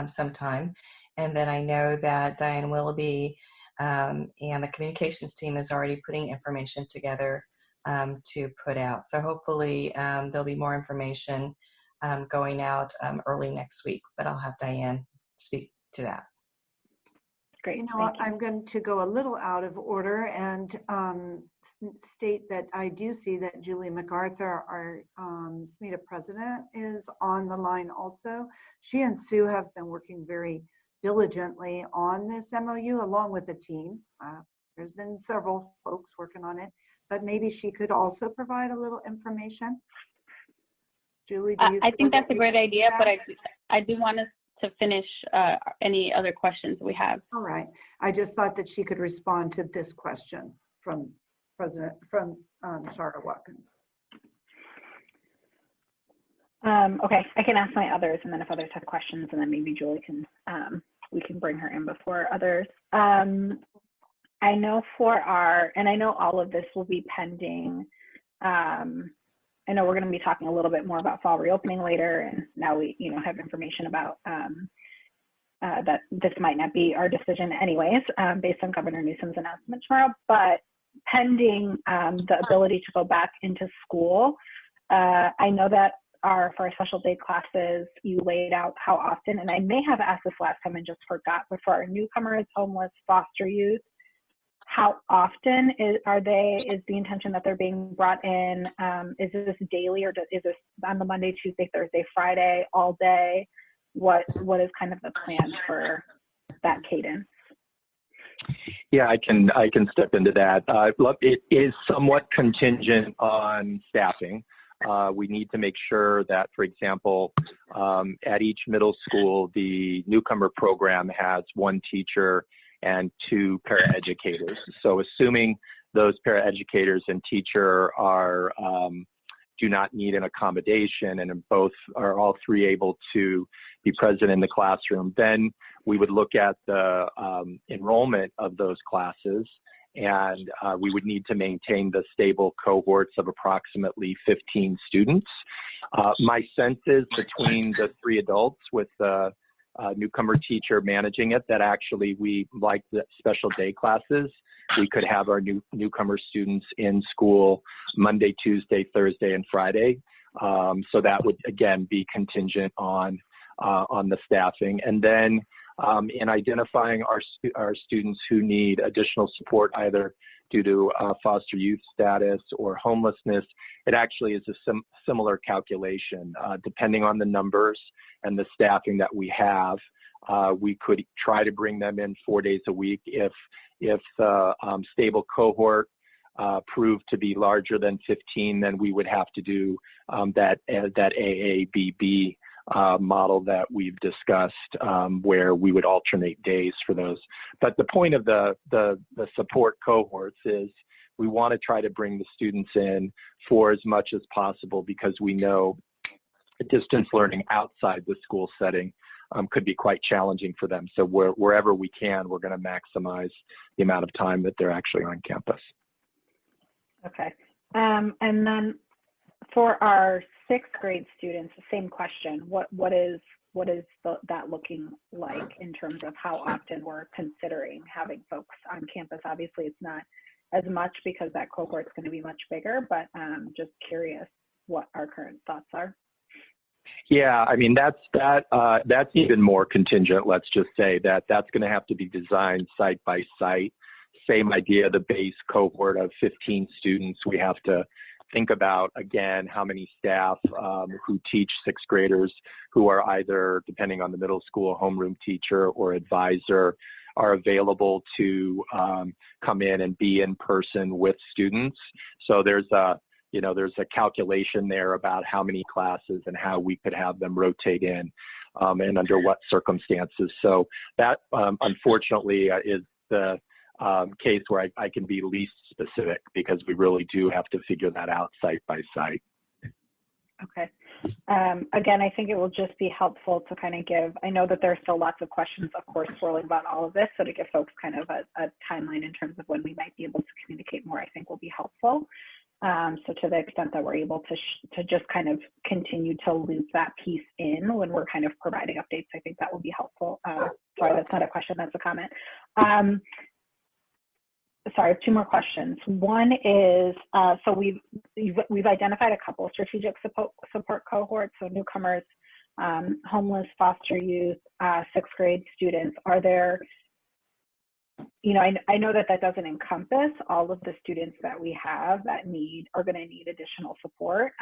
sometime. And then I know that Diane Willoughby and the communications team is already putting information together to put out. So hopefully there'll be more information going out early next week, but I'll have Diane speak to that. Great. I'm going to go a little out of order and state that I do see that Julie MacArthur, our SMETA president, is on the line also. She and Sue have been working very diligently on this MOU along with the team. There's been several folks working on it, but maybe she could also provide a little information. Julie, do you I think that's a great idea, but I do want us to finish any other questions we have. All right. I just thought that she could respond to this question from Shara Watkins. Okay, I can ask my others, and then if others have questions, and then maybe Julie can, we can bring her in before others. I know and I know all of this will be pending. I know we're going to be talking a little bit more about fall reopening later, and now we, have information about that this might not be our decision anyways, based on Governor Newsom's announcement tomorrow, but pending the ability to go back into school. I know that for our special day classes, you laid out how often, and I may have asked this last time and just forgot, but for our newcomers, homeless, foster youth, how often is the intention that they're being brought in? Is this daily, or is this on the Monday, Tuesday, Thursday, Friday, all day? What is kind of the plan for that cadence? Yeah, I can step into that. It is somewhat contingent on staffing. We need to make sure that, for example, at each middle school, the newcomer program has one teacher and 2 paraeducators. So assuming those paraeducators and teacher are do not need an accommodation and both are all three able to be present in the classroom, then we would look at the enrollment of those classes, and we would need to maintain the stable cohorts of approximately 15 students. My sense is between the 3 adults with the newcomer teacher managing it, that actually we like the special day classes. We could have our newcomer students in school Monday, Tuesday, Thursday, and Friday. So that would again be contingent on the staffing. And then in identifying our students who need additional support, either due to foster youth status or homelessness, it actually is a similar calculation. Depending on the numbers and the staffing that we have, we could try to bring them in 4 days a week. If the stable cohort proved to be larger than 15, then we would have to do that AABB model that we've discussed, where we would alternate days for those. But the point of the support cohorts is we want to try to bring the students in for as much as possible, because we know distance learning outside the school setting could be quite challenging for them. So wherever we can, we're going to maximize the amount of time that they're actually on campus. Okay. And then for our 6th grade students, the same question. What is that looking like in terms of how often we're considering having folks on campus? Obviously, it's not as much because that cohort's going to be much bigger, but just curious what our current thoughts are. Yeah, I mean, that's even more contingent. Let's just say that's going to have to be designed site by site. Same idea, the base cohort of 15 students. We have to think about, again, how many staff who teach 6th graders who are either, depending on the middle school, homeroom teacher or advisor, are available to come in and be in person with students. So there's a calculation there about how many classes and how we could have them rotate in and under what circumstances. So that, unfortunately, is the case where I can be least specific, because we really do have to figure that out site by site. Okay. Again, I think it will just be helpful to kind of give, I know that there's still lots of questions, of course, swirling about all of this. So to give folks kind of a timeline in terms of when we might be able to communicate more, I think will be helpful. So to the extent that we're able to just kind of continue to loop that piece in when we're kind of providing updates, I think that will be helpful. Sorry, that's not a question, that's a comment. Sorry, I have 2 more questions. One is, so we've identified a couple of strategic support cohorts, so newcomers, homeless, foster youth, 6th grade students. Are there, I know that doesn't encompass all of the students that we have that are going to need additional support.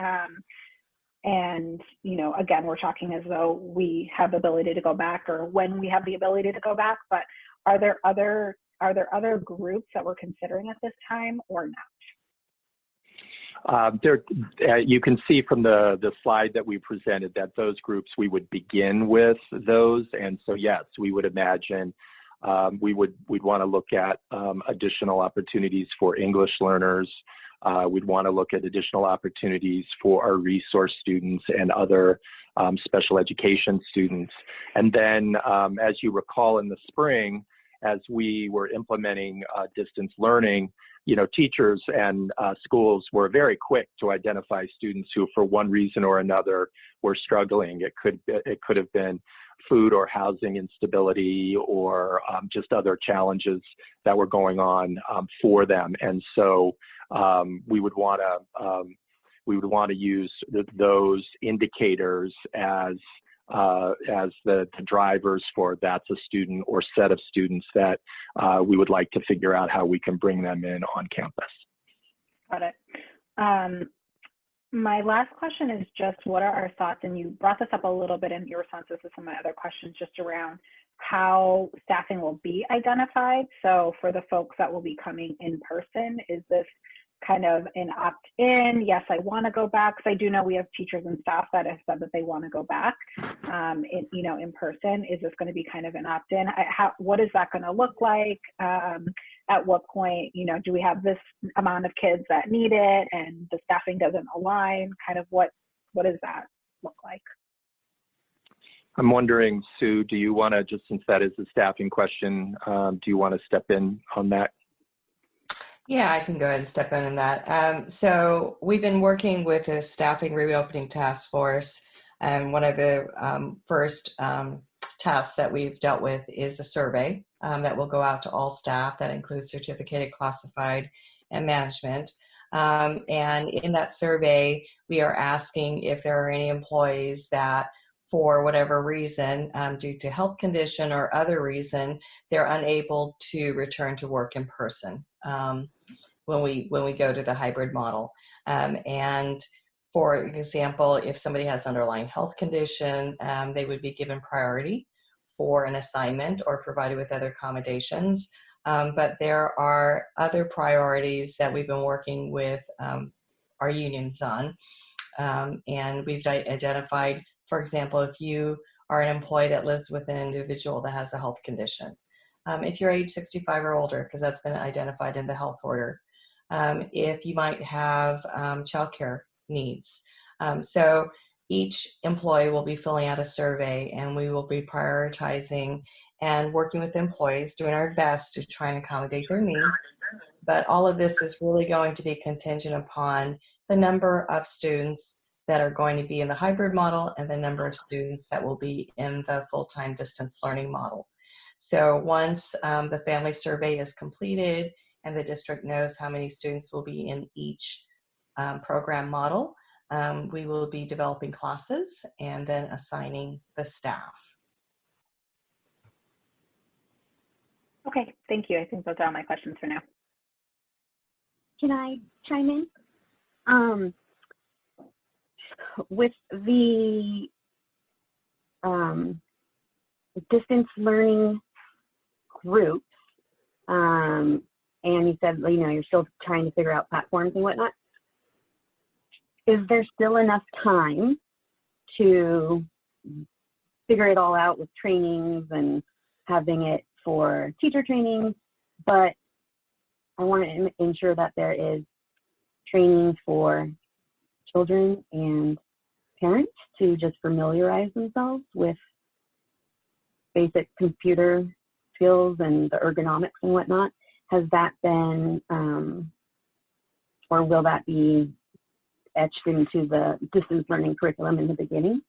And, again, we're talking as though we have the ability to go back, or when we have the ability to go back, but are there other groups that we're considering at this time or not? You can see from the slide that we presented that those groups, we would begin with those. And so, yes, we would imagine we'd want to look at additional opportunities for English learners. We'd want to look at additional opportunities for our resource students and other special education students. And then, as you recall, in the spring, as we were implementing distance learning, teachers and schools were very quick to identify students who, for one reason or another, were struggling. It could have been food or housing instability, or just other challenges that were going on for them. And so we would want to use those indicators as the drivers for that's a student or set of students that we would like to figure out how we can bring them in on campus. Got it. My last question is just, what are our thoughts, and you brought this up a little bit in your responses to some of my other questions, just around how staffing will be identified. So for the folks that will be coming in person, is this kind of an opt-in, yes, I want to go back, because I do know we have teachers and staff that have said that they want to go back, in person. Is this going to be kind of an opt-in? What is that going to look like? At what point, do we have this amount of kids that need it and the staffing doesn't align? Kind of what does that look like? I'm wondering, Sue, do you want to, just since that is a staffing question, do you want to step in on that? Yeah, I can go ahead and step in on that. So we've been working with a staffing reopening task force, and one of the first tasks that we've dealt with is a survey that will go out to all staff. That includes certificated, classified, and management. And in that survey, we are asking if there are any employees that, for whatever reason, due to health condition or other reason, they're unable to return to work in person when we go to the hybrid model. And for example, if somebody has underlying health condition, they would be given priority for an assignment or provided with other accommodations. But there are other priorities that we've been working with our unions on. And we've identified, for example, if you are an employee that lives with an individual that has a health condition, if you're age 65 or older, because that's been identified in the health order, if you might have childcare needs. So each employee will be filling out a survey, and we will be prioritizing and working with employees, doing our best to try and accommodate their needs. But all of this is really going to be contingent upon the number of students that are going to be in the hybrid model and the number of students that will be in the full-time distance learning model. So once the family survey is completed and the district knows how many students will be in each program model, we will be developing classes and then assigning the staff. Okay, thank you. I think those are all my questions for now. Can I chime in? With the distance learning groups, and you said, you're still trying to figure out platforms and whatnot. Is there still enough time to figure it all out with trainings and having it for teacher trainings? But I want to ensure that there is training for children and parents to just familiarize themselves with basic computer skills and the ergonomics and whatnot. Has that been, or will that be etched into the distance learning curriculum in the beginning?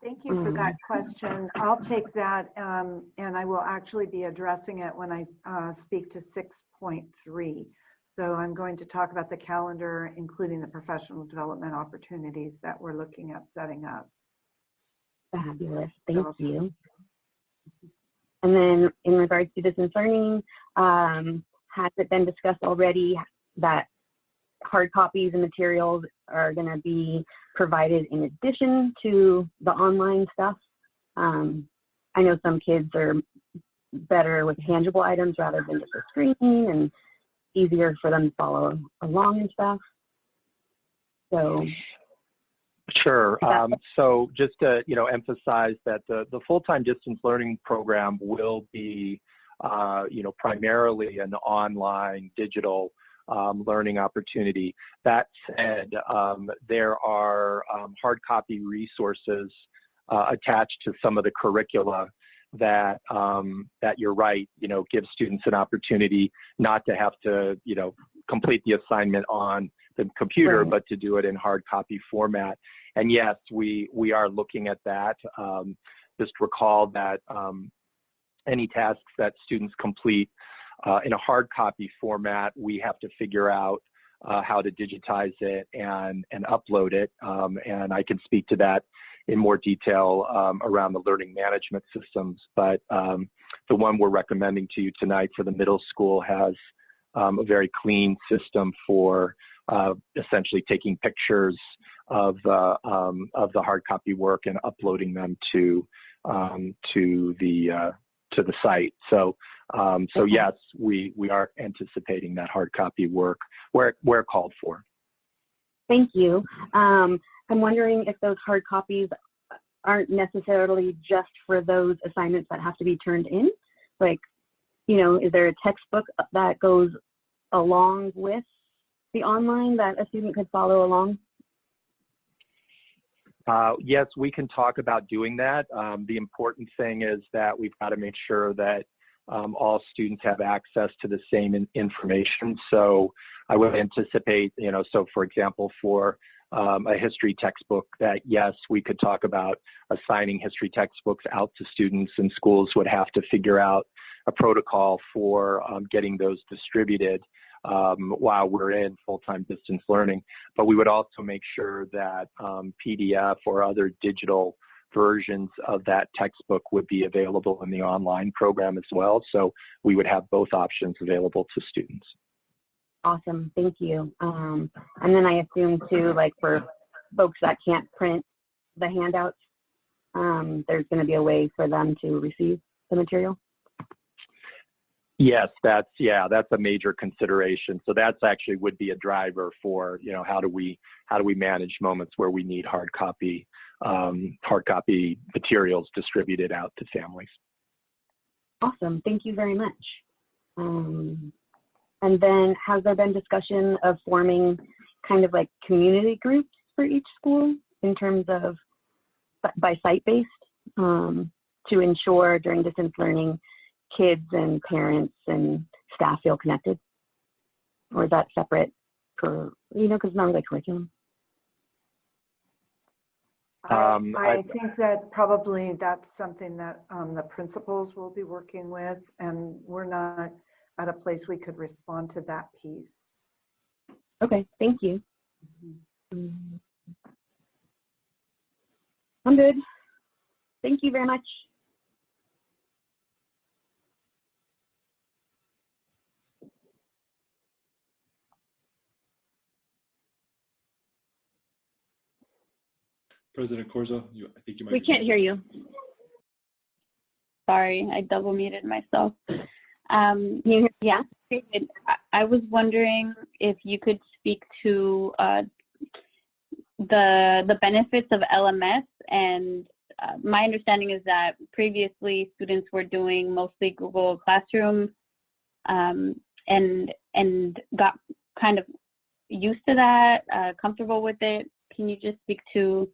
Thank you for that question. I'll take that, and I will actually be addressing it when I speak to 6.3. So I'm going to talk about the calendar, including the professional development opportunities that we're looking at setting up. Fabulous, thank you. And then in regards to distance learning, has it been discussed already that hard copies and materials are going to be provided in addition to the online stuff? I know some kids are better with tangible items rather than just a screen, and easier for them to follow along and stuff. So sure. So just to emphasize that the full-time distance learning program will be primarily an online digital learning opportunity. That said, there are hard copy resources attached to some of the curricula that you're right, give students an opportunity not to have to, complete the assignment on the computer, right, but to do it in hard copy format. And yes, we are looking at that. Just recall that any tasks that students complete in a hard copy format, we have to figure out how to digitize it and upload it. And I can speak to that in more detail around the learning management systems. But the one we're recommending to you tonight for the middle school has a very clean system for essentially taking pictures of the hard copy work and uploading them to the site. So So yes, we are anticipating that hard copy work where called for. Thank you. I'm wondering if those hard copies aren't necessarily just for those assignments that have to be turned in. Like, you know, is there a textbook that goes along with the online that a student could follow along? Yes, we can talk about doing that. The important thing is that we've got to make sure that all students have access to the same information. So I would anticipate, you know, so for example, for a history textbook, that yes, we could talk about assigning history textbooks out to students, and schools would have to figure out a protocol for getting those distributed while we're in full-time distance learning. But we would also make sure that PDF or other digital versions of that textbook would be available in the online program as well. So we would have both options available to students. Awesome, thank you. And then I assume too, like for folks that can't print the handouts, there's going to be a way for them to receive the material? Yes, that's a major consideration. So that's actually would be a driver for, you know, how do we manage moments where we need hard copy materials distributed out to families. Awesome, thank you very much. And then has there been discussion of forming kind of like community groups for each school in terms of by site-based to ensure during distance learning kids and parents and staff feel connected? Or is that separate for, you know, because it's not really curriculum? I think that probably that's something that the principals will be working with, and we're not at a place we could respond to that piece. Okay, thank you. I'm good. Thank you very much. President Corzo, I think you might. We can't hear you. Sorry, I double muted myself. Yeah, I was wondering if you could speak to the benefits of LMS. And my understanding is that previously students were doing mostly Google Classroom and got kind of used to that, comfortable with it. Can you just speak to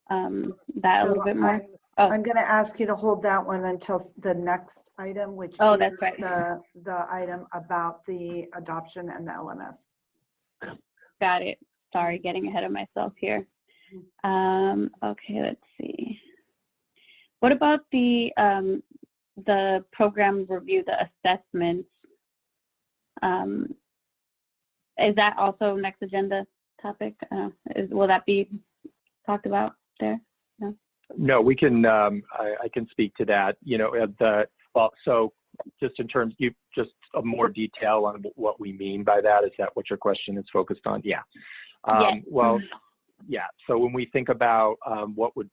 that a little bit more? I'm going to ask you to hold that one until the next item, which is that's right. the item about the adoption and the LMS. Got it. Sorry, getting ahead of myself here. Okay, let's see. What about the program review, the assessments? Is that also next agenda topic? Will that be talked about there? No. No, we can. I can speak to that. You know, so just in terms, just a more detail on what we mean by that. Is that what your question is focused on? Yeah. Well, yeah. So when we think about what would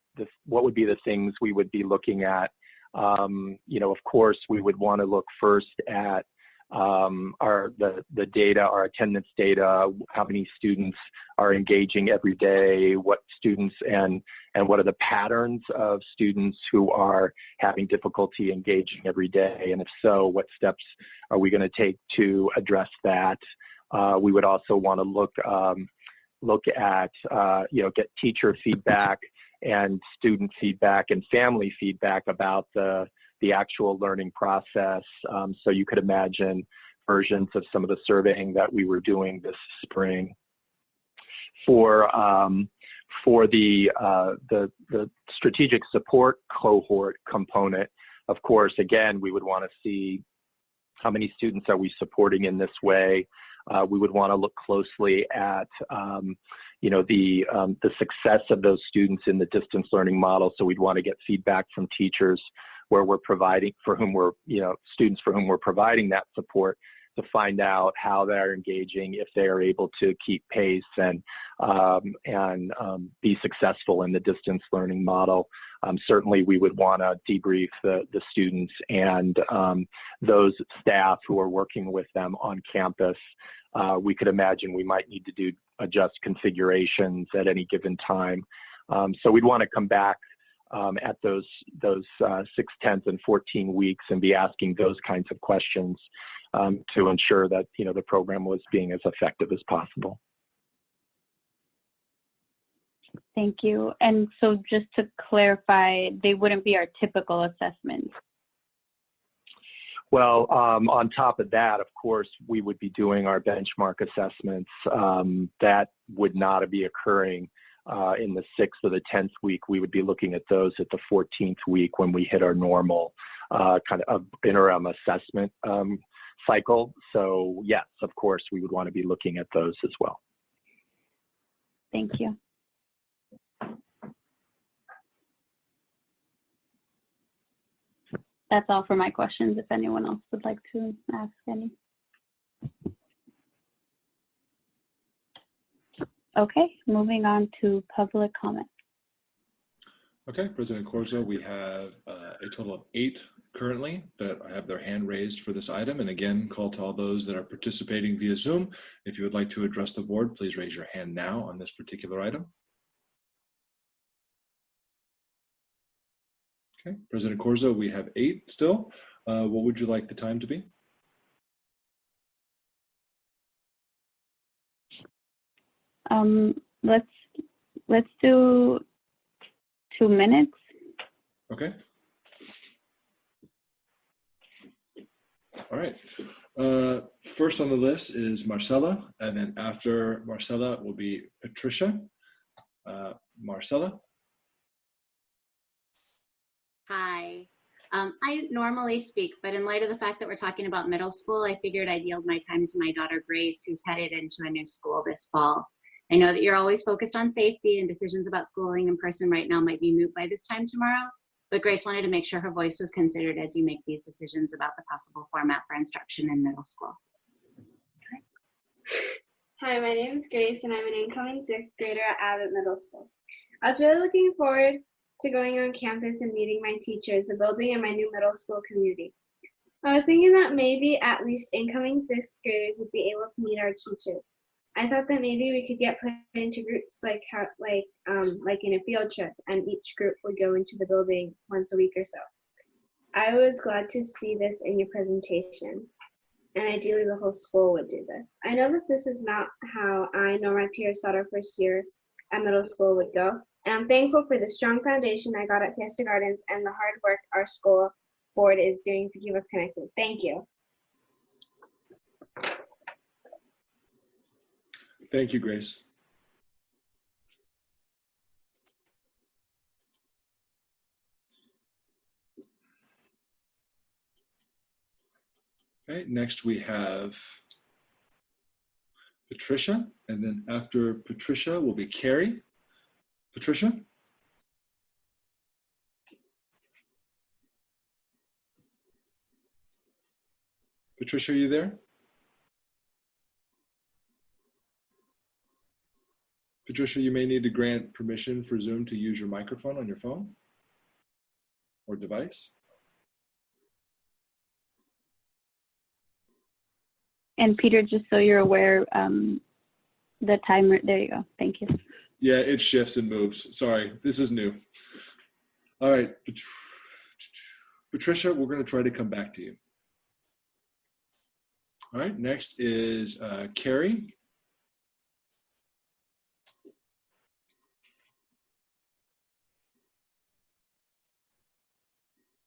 be the things we would be looking at, you know, of course, we would want to look first at the data, our attendance data, how many students are engaging every day, what students and what are the patterns of students who are having difficulty engaging every day, and if so, what steps are we going to take to address that? We would also want to look at you know, get teacher feedback and student feedback and family feedback about the actual learning process. So you could imagine versions of some of the surveying that we were doing this spring. For the strategic support cohort component, of course, again, we would want to see how many students are we supporting in this way. We would want to look closely at you know, the success of those students in the distance learning model. So we'd want to get feedback from teachers where we're providing, for whom we're, you know, students for whom we're providing that support, to find out how they're engaging, if they are able to keep pace and be successful in the distance learning model. Certainly, we would want to debrief the students and those staff who are working with them on campus. We could imagine we might need to adjust configurations at any given time. So we'd want to come back at those 6, 10, and 14 weeks and be asking those kinds of questions to ensure that the program was being as effective as possible. Thank you. And so just to clarify, they wouldn't be our typical assessments. Well, on top of that, of course, we would be doing our benchmark assessments. That would not be occurring in the 6th or the 10th week. We would be looking at those at the 14th week when we hit our normal kind of interim assessment cycle. So yes, of course, we would want to be looking at those as well. Thank you. That's all for my questions. If anyone else would like to ask any. Okay, moving on to public comment. Okay, President Corzo, we have a total of 8 currently that have their hand raised for this item. And again, call to all those that are participating via Zoom. If you would like to address the board, please raise your hand now on this particular item. Okay, President Corzo, we have 8 still. What would you like the time to be? Let's do 2 minutes. Okay. All right. First on the list is Marcella, and then after Marcella will be Patricia. Marcella. Hi. I normally speak, but in light of the fact that we're talking about middle school, I figured I'd yield my time to my daughter Grace, who's headed into a new school this fall. I know that you're always focused on safety, and decisions about schooling in person right now might be moot by this time tomorrow, but Grace wanted to make sure her voice was considered as you make these decisions about the possible format for instruction in middle school. Hi, my name is Grace, and I'm an incoming 6th grader at Abbott Middle School. I was really looking forward to going on campus and meeting my teachers, the building, and my new middle school community. I was thinking that maybe at least incoming 6th graders would be able to meet our teachers. I thought that maybe we could get put into groups like in a field trip, and each group would go into the building once a week or so. I was glad to see this in your presentation, and ideally the whole school would do this. I know that this is not how I nor my peers thought our first year at middle school would go, and I'm thankful for the strong foundation I got at Fiesta Gardens and the hard work our school board is doing to keep us connected. Thank you. Thank you, Grace. Okay, next we have Patricia, and then after Patricia will be Carrie. Patricia? Patricia, are you there? Patricia, you may need to grant permission for Zoom to use your microphone on your phone or device. And Peter, just so you're aware, the timer, there you go. Thank you. Yeah, it shifts and moves. Sorry, this is new. All right, Patricia, we're going to try to come back to you. All right, next is Carrie.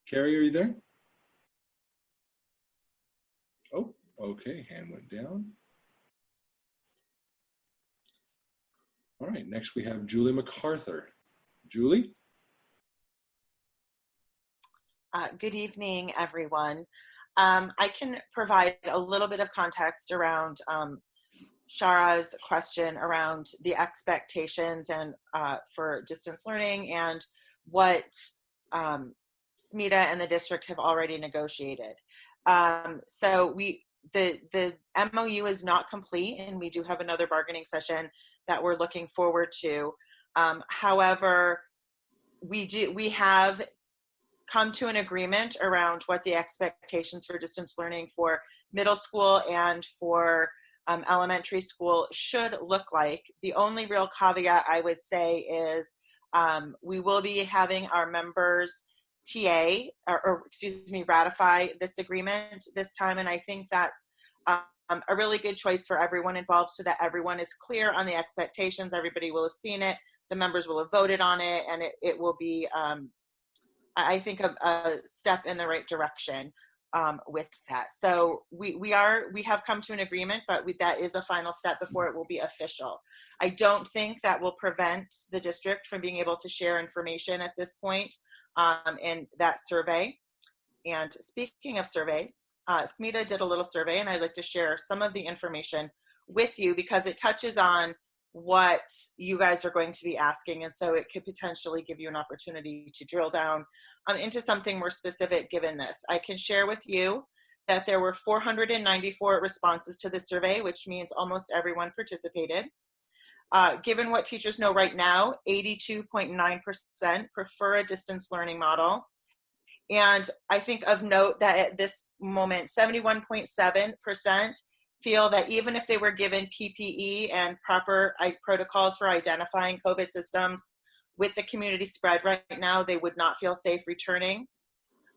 Carrie, are you there? Oh, okay, hand went down. All right, next we have Julie MacArthur. Julie? Good evening, everyone. I can provide a little bit of context around Shara's question around the expectations and for distance learning and what SMFCSD and the district have already negotiated. So we the MOU is not complete, and we do have another bargaining session that we're looking forward to. However, we have come to an agreement around what the expectations for distance learning for middle school and for elementary school should look like. The only real caveat I would say is we will be having our members ratify this agreement this time, and I think that's a really good choice for everyone involved, so that everyone is clear on the expectations. Everybody will have seen it, the members will have voted on it, and it will be I think a step in the right direction with that. So we have come to an agreement, but that is a final step before it will be official. I don't think that will prevent the district from being able to share information at this point in that survey. And speaking of surveys, SMETA did a little survey, and I'd like to share some of the information with you because it touches on what you guys are going to be asking, and so it could potentially give you an opportunity to drill down into something more specific given this. I can share with you that there were 494 responses to the survey, which means almost everyone participated. Given what teachers know right now, 82.9% prefer a distance learning model. And I think of note that at this moment, 71.7% feel that even if they were given PPE and proper protocols for identifying COVID systems with the community spread right now, they would not feel safe returning.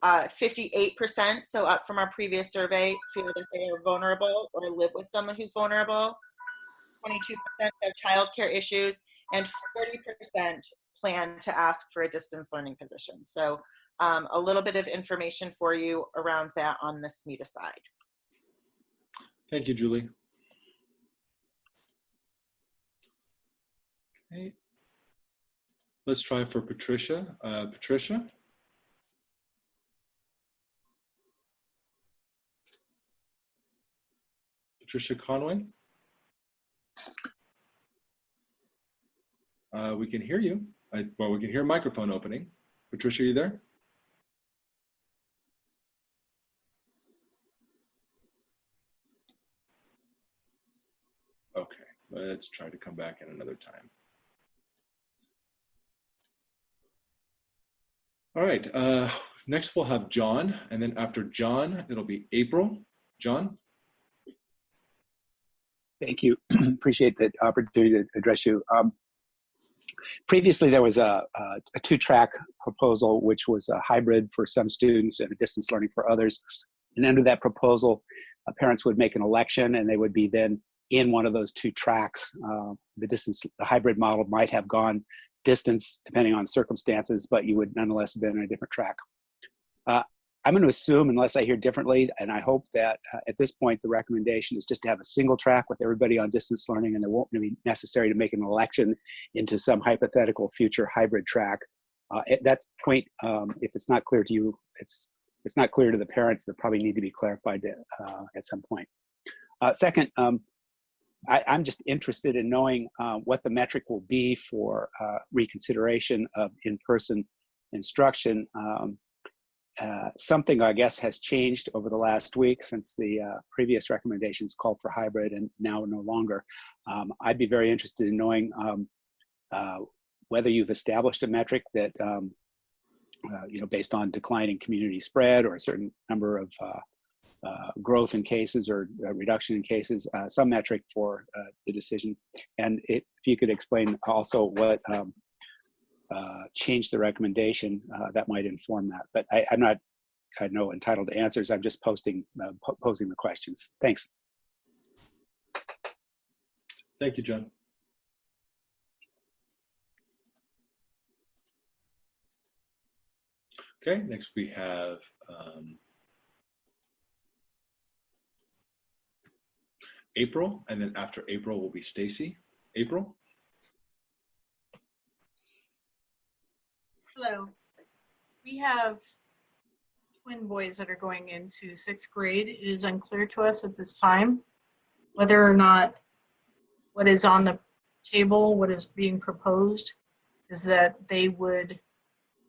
58%, so up from our previous survey, feel that they are vulnerable or live with someone who's vulnerable. 22% have childcare issues, and 40% plan to ask for a distance learning position. So a little bit of information for you around that on the SMETA side. Thank you, Julie. Okay. Let's try for Patricia. Patricia? Patricia Conway? We can hear you. Well, we can hear microphone opening. Patricia, are you there? Okay, let's try to come back in another time. All right, next we'll have John, and then after John, it'll be April. John? Thank you. Appreciate the opportunity to address you. Previously, there was a two-track proposal, which was a hybrid for some students and a distance learning for others. And under that proposal, parents would make an election, and they would be then in one of those two tracks. The hybrid model might have gone distance depending on circumstances, but you would nonetheless have been in a different track. I'm going to assume, unless I hear differently, and I hope that at this point the recommendation is just to have a single track with everybody on distance learning, and there won't be necessary to make an election into some hypothetical future hybrid track. At that point, if it's not clear to you, it's not clear to the parents, that probably need to be clarified at some point. Second, I'm just interested in knowing what the metric will be for reconsideration of in-person instruction. Something, I guess, has changed over the last week since the previous recommendations called for hybrid and now no longer. I'd be very interested in knowing whether you've established a metric that, based on declining community spread or a certain number of growth in cases or reduction in cases, some metric for the decision. And if you could explain also what change the recommendation that might inform that. But I'm not, entitled to answers. I'm just posing the questions. Thanks. Thank you, John. Okay, next we have April, and then after April will be Stacy. April? Hello. We have twin boys that are going into 6th grade. It is unclear to us at this time whether or not what is on the table, what is being proposed, is that they would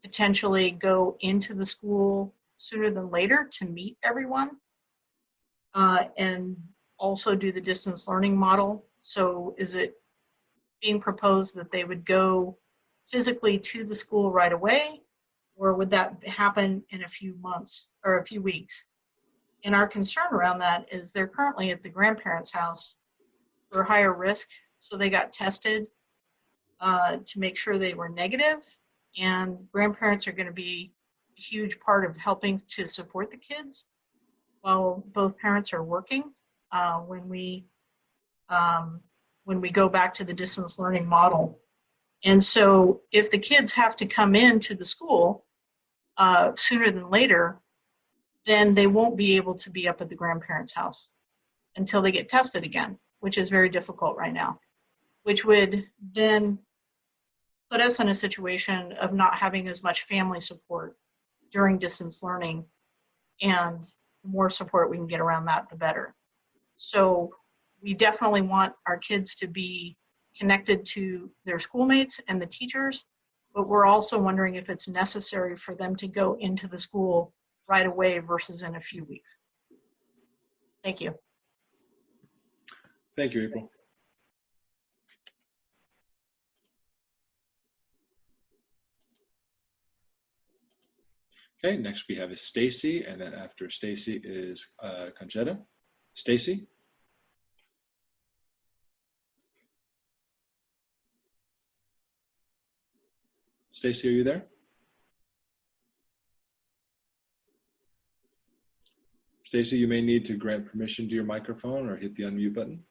potentially go into the school sooner than later to meet everyone. and also do the distance learning model. So is it being proposed that they would go physically to the school right away, or would that happen in a few months or a few weeks? And our concern around that is they're currently at the grandparents' house for higher risk, so they got tested to make sure they were negative, and grandparents are going to be a huge part of helping to support the kids while both parents are working when we go back to the distance learning model. And so if the kids have to come into the school sooner than later, then they won't be able to be up at the grandparents' house until they get tested again, which is very difficult right now, which would then put us in a situation of not having as much family support during distance learning, and the more support we can get around that, the better. So we definitely want our kids to be connected to their schoolmates and the teachers, but we're also wondering if it's necessary for them to go into the school right away versus in a few weeks. Thank you. Thank you, April. Okay, next we have is Stacy, and then after Stacy is Conchetta. Stacy? Stacy, are you there? Stacy, you may need to grant permission to your microphone or hit the unmute button.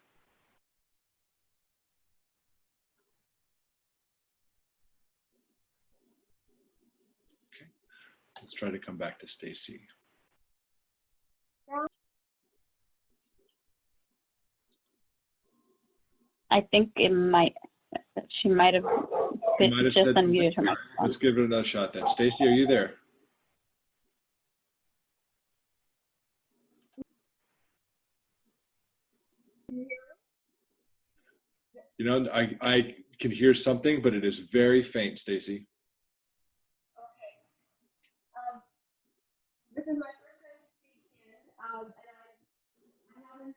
Okay, let's try to come back to Stacy. I think she might have just unmuted her microphone. Let's give it another shot then. Stacy, are you there? You know, I can hear something, but it is very faint, Stacy. This is my first time speaking, and I haven't.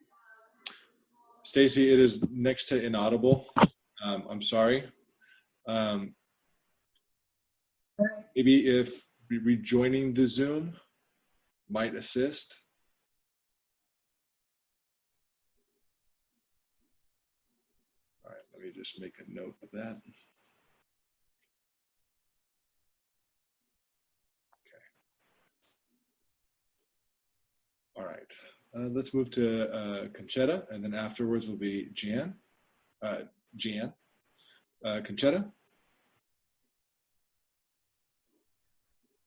Stacy, it is next to inaudible. I'm sorry. Maybe if rejoining the Zoom might assist. All right, let me just make a note of that. All right, let's move to Conchetta, and then afterwards will be Jan. Conchetta?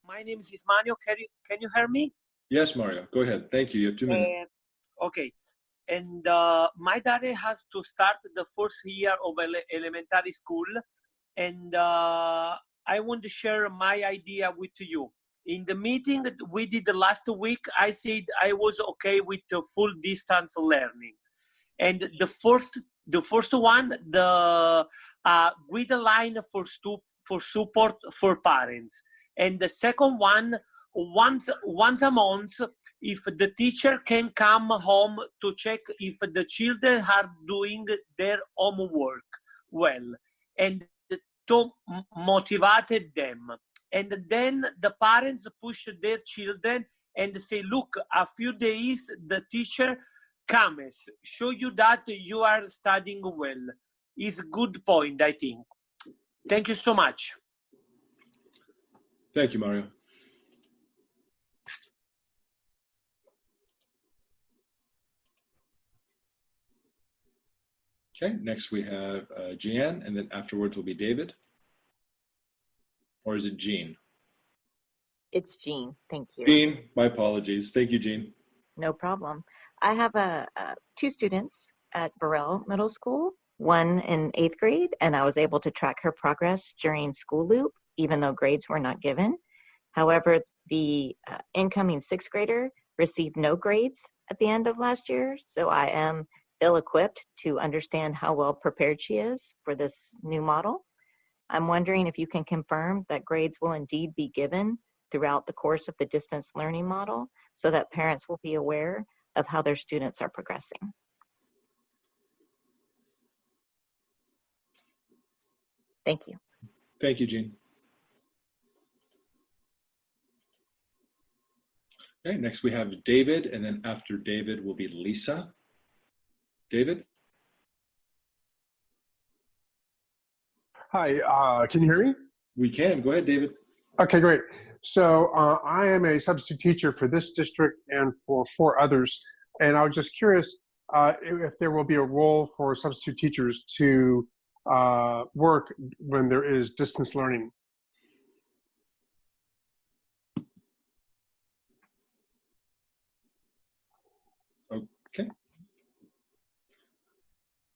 My name is Mario. Can you hear me? Yes, Mario, go ahead. Thank you. You have 2 minutes. Okay. And my daughter has to start the first year of elementary school, and I want to share my idea with you. In the meeting we did last week, I said I was okay with the full distance learning. And the first one, the guideline for support for parents. And the second one, once a month, if the teacher can come home to check if the children are doing their homework well, and to motivate them. And then the parents push their children and say, look, a few days the teacher comes, show you that you are studying well. Is a good point, I think. Thank you so much. Thank you, Mario. Okay, next we have Jan, and then afterwards will be David. Or is it Jean? It's Jean. Thank you. Jean, my apologies. Thank you, Jean. No problem. I have two students at Burrell Middle School, one in 8th grade, and I was able to track her progress during school loop, even though grades were not given. However, the incoming 6th grader received no grades at the end of last year, so I am ill-equipped to understand how well prepared she is for this new model. I'm wondering if you can confirm that grades will indeed be given throughout the course of the distance learning model so that parents will be aware of how their students are progressing. Thank you. Thank you, Jean. Okay, next we have David, and then after David will be Lisa. David? Hi, can you hear me? We can. Go ahead, David. Okay, great. So I am a substitute teacher for this district and for 4 others. And I was just curious if there will be a role for substitute teachers to work when there is distance learning. Okay.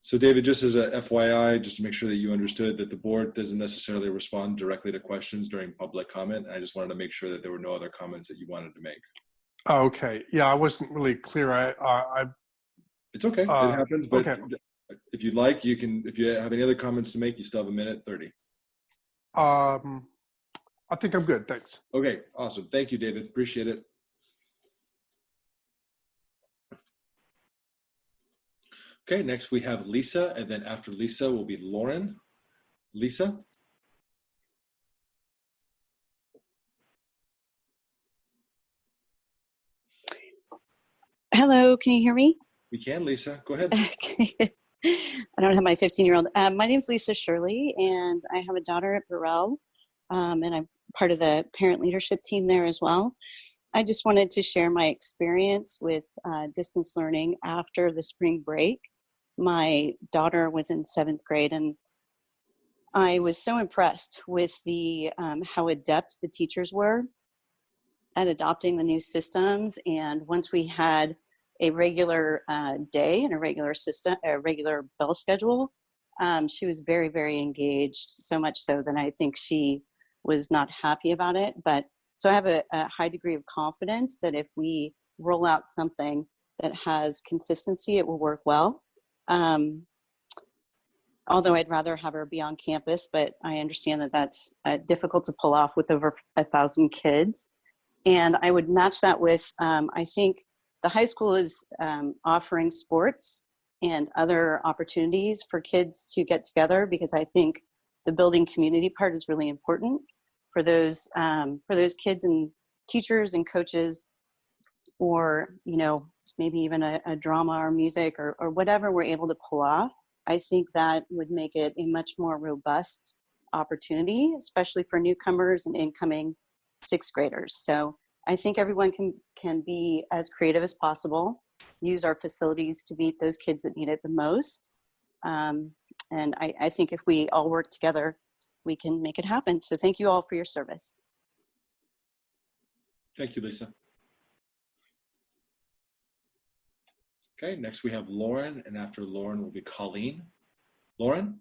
So David, just as a FYI, just to make sure that you understood that the board doesn't necessarily respond directly to questions during public comment. I just wanted to make sure that there were no other comments that you wanted to make. Okay. Yeah, I wasn't really clear. It's okay. It happens. But okay. if you'd like, you can. If you have any other comments to make, you still have 1:30. I think I'm good. Thanks. Okay. Awesome. Thank you, David. Appreciate it. Okay, next we have Lisa, and then after Lisa will be Lauren. Lisa? Hello, can you hear me? We can, Lisa. Go ahead. Okay. I don't have my 15-year-old. My name's Lisa Shirley, and I have a daughter at Burrell, and I'm part of the parent leadership team there as well. I just wanted to share my experience with distance learning after the spring break. My daughter was in 7th grade, and I was so impressed with the how adept the teachers were at adopting the new systems. And once we had a regular day and a regular bell schedule, she was very, very engaged, so much so that I think she was not happy about it. But so I have a high degree of confidence that if we roll out something that has consistency, it will work well. Although I'd rather have her be on campus, but I understand that that's difficult to pull off with over 1,000 kids. And I would match that with, I think the high school is offering sports and other opportunities for kids to get together, because I think the building community part is really important for those kids and teachers and coaches, or, you know, maybe even a drama or music or whatever we're able to pull off. I think that would make it a much more robust opportunity, especially for newcomers and incoming 6th graders. So I think everyone can be as creative as possible, use our facilities to meet those kids that need it the most. And I think if we all work together, we can make it happen. So thank you all for your service. Thank you, Lisa. Okay, next we have Lauren, and after Lauren will be Colleen. Lauren?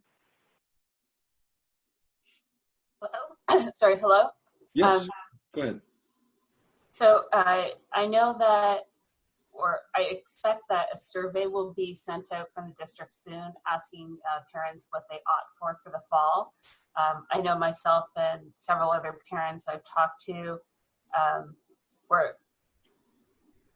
Hello? Sorry, hello? Yes, go ahead. So I know that, or I expect that a survey will be sent out from the district soon asking parents what they opt for the fall. I know myself and several other parents I've talked to, where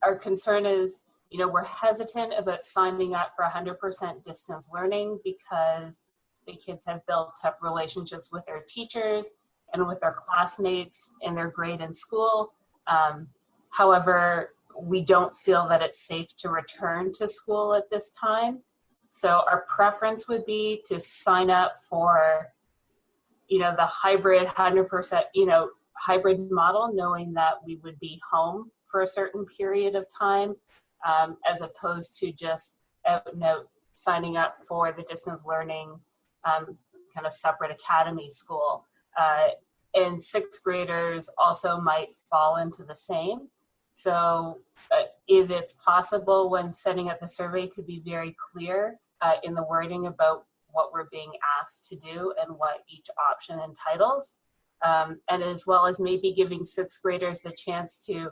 our concern is, you know, we're hesitant about signing up for 100% distance learning because the kids have built up relationships with their teachers and with their classmates in their grade in school. However, we don't feel that it's safe to return to school at this time. So our preference would be to sign up for, you know, the hybrid 100%, you know, hybrid model, knowing that we would be home for a certain period of time, as opposed to just signing up for the distance learning kind of separate academy school. And 6th graders also might fall into the same. So if it's possible when setting up the survey to be very clear in the wording about what we're being asked to do and what each option entitles, and as well as maybe giving 6th graders the chance to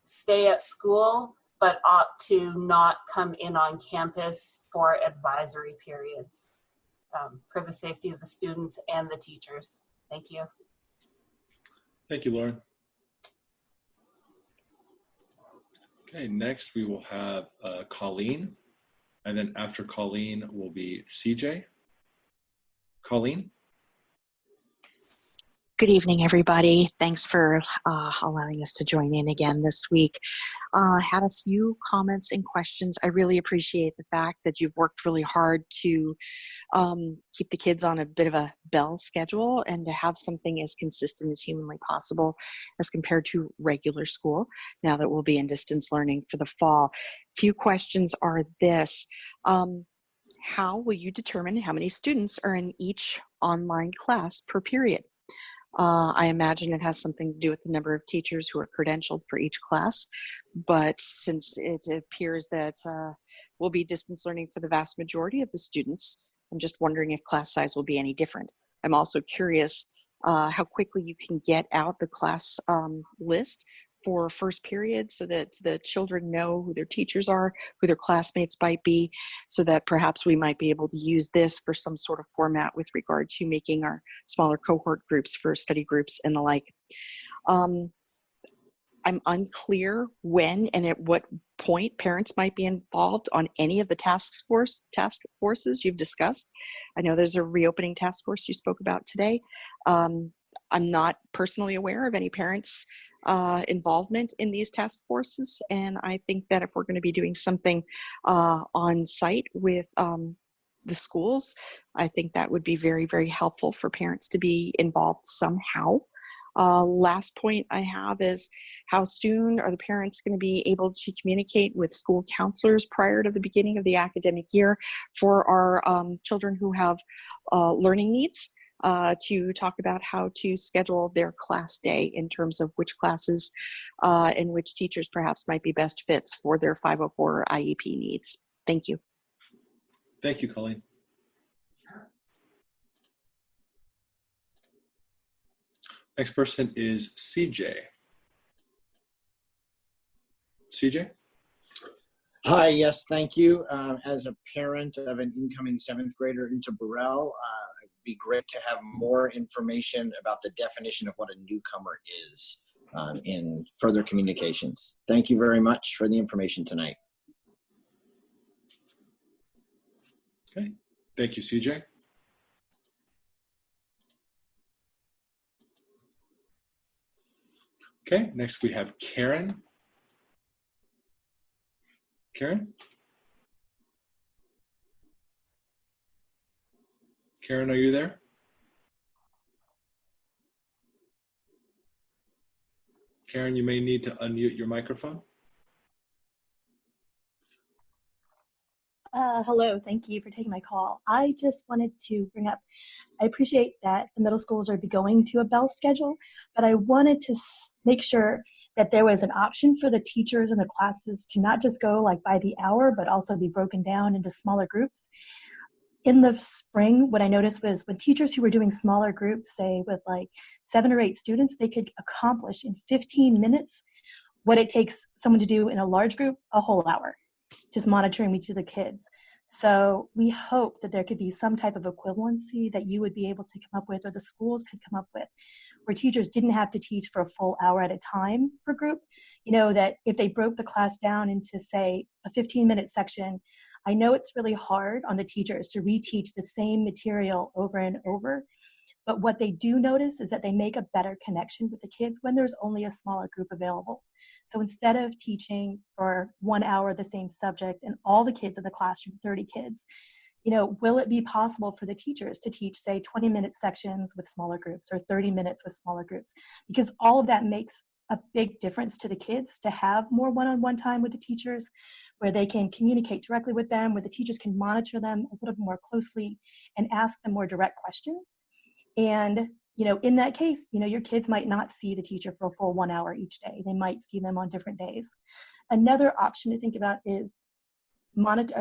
stay at school, but opt to not come in on campus for advisory periods for the safety of the students and the teachers. Thank you. Thank you, Lauren. Okay, next we will have Colleen, and then after Colleen will be CJ. Colleen? Good evening, everybody. Thanks for allowing us to join in again this week. Had a few comments and questions. I really appreciate the fact that you've worked really hard to keep the kids on a bit of a bell schedule and to have something as consistent as humanly possible as compared to regular school, now that we'll be in distance learning for the fall. Few questions are this. How will you determine how many students are in each online class per period? I imagine it has something to do with the number of teachers who are credentialed for each class, but since it appears that we'll be distance learning for the vast majority of the students, I'm just wondering if class size will be any different. I'm also curious how quickly you can get out the class list for first period so that the children know who their teachers are, who their classmates might be, so that perhaps we might be able to use this for some sort of format with regard to making our smaller cohort groups for study groups and the like. I'm unclear when and at what point parents might be involved on any of the task forces you've discussed. I know there's a reopening task force you spoke about today. I'm not personally aware of any parents' involvement in these task forces, and I think that if we're going to be doing something on site with the schools, I think that would be very, very helpful for parents to be involved somehow. Last point I have is, how soon are the parents going to be able to communicate with school counselors prior to the beginning of the academic year for our children who have learning needs, to talk about how to schedule their class day in terms of which classes and which teachers perhaps might be best fits for their 504 IEP needs? Thank you. Thank you, Colleen. Next person is CJ. CJ? Hi, yes, thank you. As a parent of an incoming 7th grader into Burrell, it would be great to have more information about the definition of what a newcomer is in further communications. Thank you very much for the information tonight. Okay, thank you, CJ. Okay, next we have Karen. Karen? Karen, are you there? Karen, you may need to unmute your microphone. Hello, thank you for taking my call. I just wanted to bring up, I appreciate that the middle schools are going to a bell schedule, but I wanted to make sure that there was an option for the teachers and the classes to not just go like by the hour, but also be broken down into smaller groups. In the spring, what I noticed was when teachers who were doing smaller groups, say with like 7 or 8 students, they could accomplish in 15 minutes what it takes someone to do in a large group a whole hour, just monitoring each of the kids. So we hope that there could be some type of equivalency that you would be able to come up with, or the schools could come up with, where teachers didn't have to teach for a full hour at a time per group. You know, that if they broke the class down into, say, a 15-minute section, I know it's really hard on the teachers to reteach the same material over and over, but what they do notice is that they make a better connection with the kids when there's only a smaller group available. So instead of teaching for 1 hour the same subject and all the kids in the classroom, 30 kids, you know, will it be possible for the teachers to teach, say, 20-minute sections with smaller groups or 30 minutes with smaller groups? Because all of that makes a big difference to the kids, to have more one-on-one time with the teachers, where they can communicate directly with them, where the teachers can monitor them a little more closely and ask them more direct questions. And, you know, in that case, you know, your kids might not see the teacher for a full 1 hour each day. They might see them on different days. Another option to think about is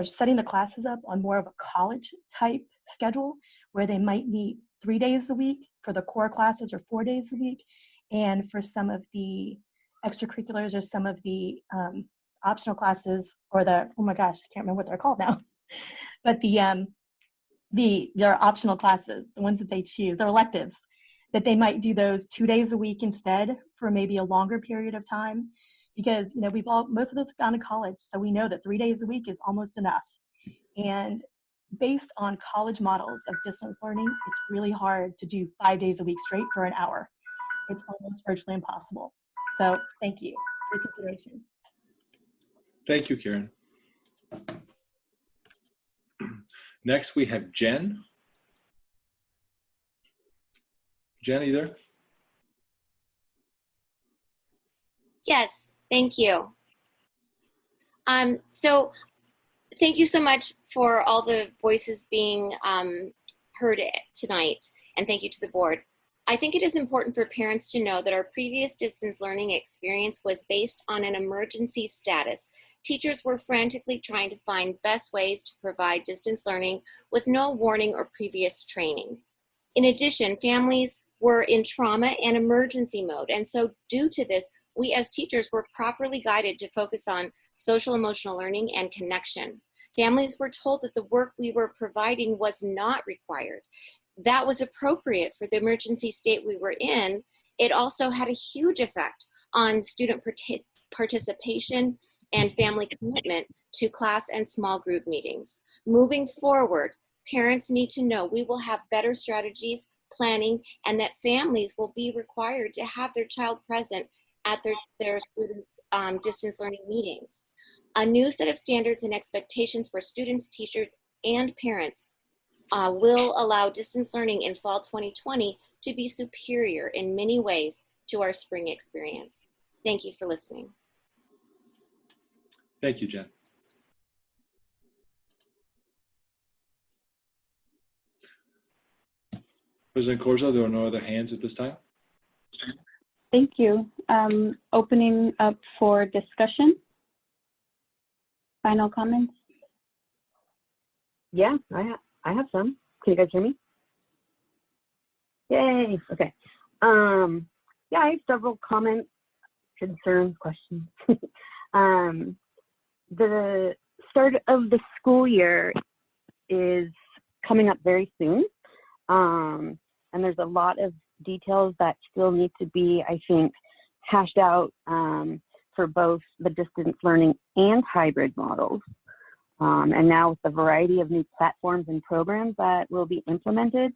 setting the classes up on more of a college type schedule, where they might meet 3 days a week for the core classes or 4 days a week. And for some of the extracurriculars or some of the optional classes, or the, oh my gosh, I can't remember what they're called now, but their optional classes, the ones that they choose, their electives, that they might do those 2 days a week instead for maybe a longer period of time. because most of us have gone to college, so we know that 3 days a week is almost enough. And based on college models of distance learning, it's really hard to do 5 days a week straight for an hour. It's almost virtually impossible. So thank you for your consideration. Thank you, Karen. Next, we have Jen. Jen, are you there? Yes, thank you. So thank you so much for all the voices being heard tonight, and thank you to the board. I think it is important for parents to know that our previous distance learning experience was based on an emergency status. Teachers were frantically trying to find best ways to provide distance learning with no warning or previous training. In addition, families were in trauma and emergency mode, and so due to this, we as teachers were properly guided to focus on social emotional learning and connection. Families were told that the work we were providing was not required. That was appropriate for the emergency state we were in. It also had a huge effect on student participation and family commitment to class and small group meetings. Moving forward, parents need to know we will have better strategies, planning, and that families will be required to have their child present at their students' distance learning meetings. A new set of standards and expectations for students, teachers, and parents will allow distance learning in fall 2020 to be superior in many ways to our spring experience. Thank you for listening. Thank you, Jen. President Corzo, there are no other hands at this time. Thank you. Opening up for discussion. Final comments? Yeah, I have some. Can you guys hear me? Yay, okay. Yeah, I have several comments, concerns, questions. The start of the school year is coming up very soon. And there's a lot of details that still need to be, I think, hashed out for both the distance learning and hybrid models. And now with the variety of new platforms and programs that will be implemented,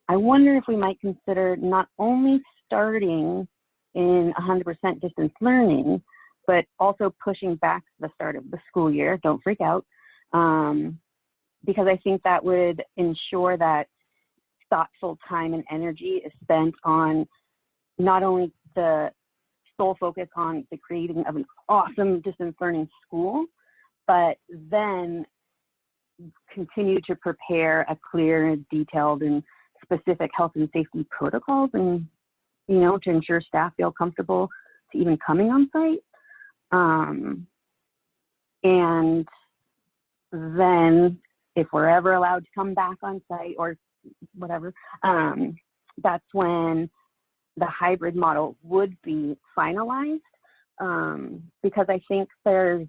I wonder if we might consider not only starting in 100% distance learning, but also pushing back the start of the school year. Don't freak out, because I think that would ensure that thoughtful time and energy is spent on not only the sole focus on the creating of an awesome distance learning school, but then continue to prepare a clear, detailed, and specific health and safety protocols, and to ensure staff feel comfortable to even coming on site. And then if we're ever allowed to come back on site or whatever, that's when the hybrid model would be finalized, because I think there's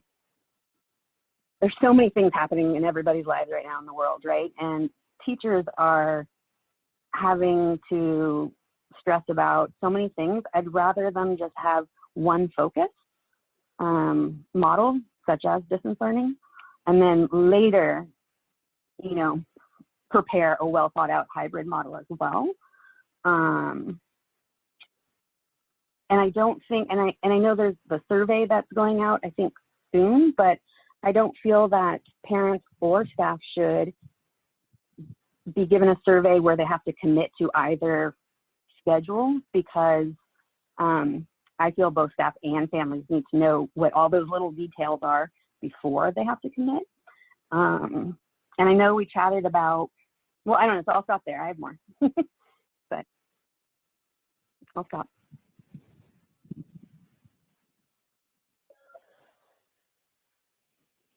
so many things happening in everybody's lives right now in the world, right? And teachers are having to stress about so many things. I'd rather them just have one focus model, such as distance learning, and then later, prepare a well thought out hybrid model as well. And I don't think, and I know there's the survey that's going out, I think soon, but I don't feel that parents or staff should be given a survey where they have to commit to either schedule, because I feel both staff and families need to know what all those little details are before they have to commit. And I know we chatted about, well, I don't know, so I'll stop there. I have more, but I'll stop.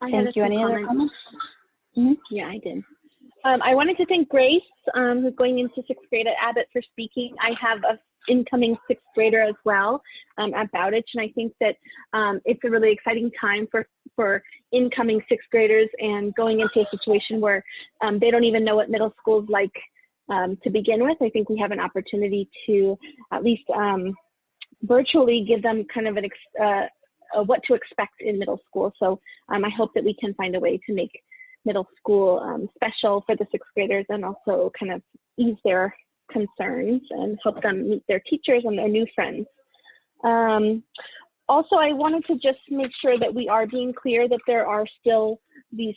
Thank you. Any other comments? Mm-hmm. Yeah, I did. I wanted to thank Grace, who's going into 6th grade at Abbott, for speaking. I have an incoming 6th grader as well at Bowditch, and I think that it's a really exciting time for incoming 6th graders and going into a situation where they don't even know what middle school is like to begin with. I think we have an opportunity to at least virtually give them kind of what to expect in middle school. So I hope that we can find a way to make middle school special for the sixth graders and also kind of ease their concerns and help them meet their teachers and their new friends. Also, I wanted to just make sure that we are being clear that there are still this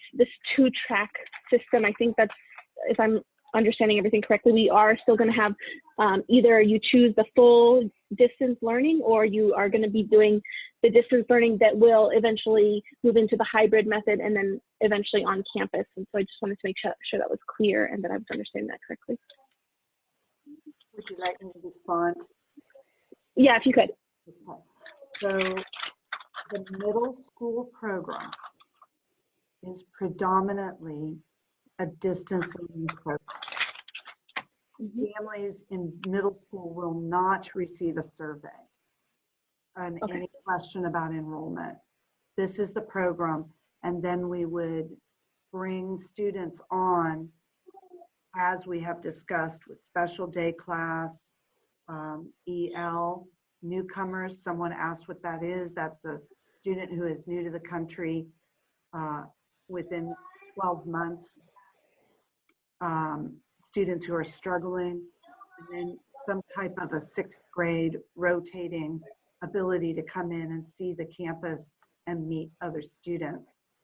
two-track system. I think that's, if I'm understanding everything correctly, we are still going to have either you choose the full distance learning or you are going to be doing the distance learning that will eventually move into the hybrid method and then eventually on campus. And so I just wanted to make sure that was clear and that I was understanding that correctly. Would you like me to respond? Yeah, if you could. Okay. So the middle school program is predominantly a distance learning program. Families in middle school will not receive a survey and any question about enrollment. This is the program, and then we would bring students on as we have discussed with special day class, EL, newcomers. Someone asked what that is. That's a student who is new to the country within 12 months. Students who are struggling, and then some type of a sixth grade rotating ability to come in and see the campus and meet other students.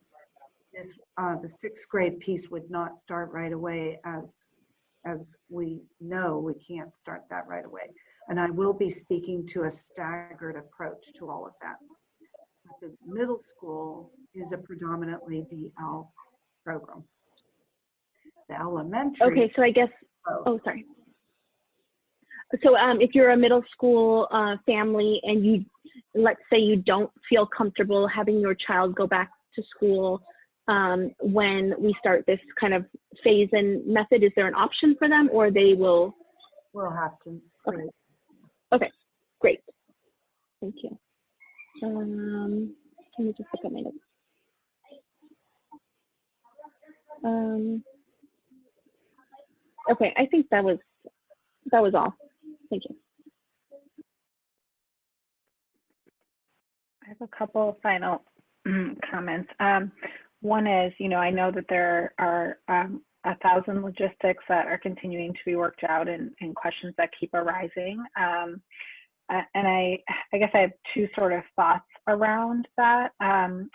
This, the sixth grade piece would not start right away, as we know we can't start that right away. And I will be speaking to a staggered approach to all of that. But the middle school is a predominantly DL program. The elementary. Okay, so I guess, oh, sorry. So if you're a middle school family and you, let's say you don't feel comfortable having your child go back to school when we start this kind of phase-in method, is there an option for them, or they will? We'll have to. Okay, okay, great. Thank you. Let me just look at my notes. Okay, I think that was all. Thank you. I have a couple of final comments. One is, I know that there are 1,000 logistics that are continuing to be worked out and questions that keep arising. And I guess I have two sort of thoughts around that.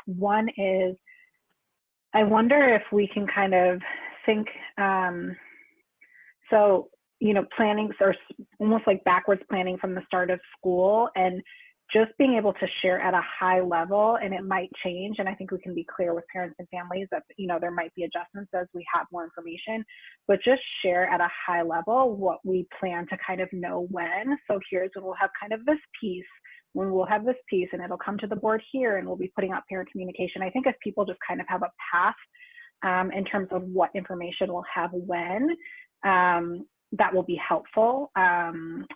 One is, I wonder if we can kind of think, so, planning, or almost like backwards planning from the start of school, and just being able to share at a high level, and it might change. And I think we can be clear with parents and families that, there might be adjustments as we have more information, but just share at a high level what we plan to kind of know when. So here's when we'll have kind of this piece, when we'll have this piece, and it'll come to the board here, and we'll be putting out parent communication. I think if people just kind of have a path in terms of what information we'll have when, that will be helpful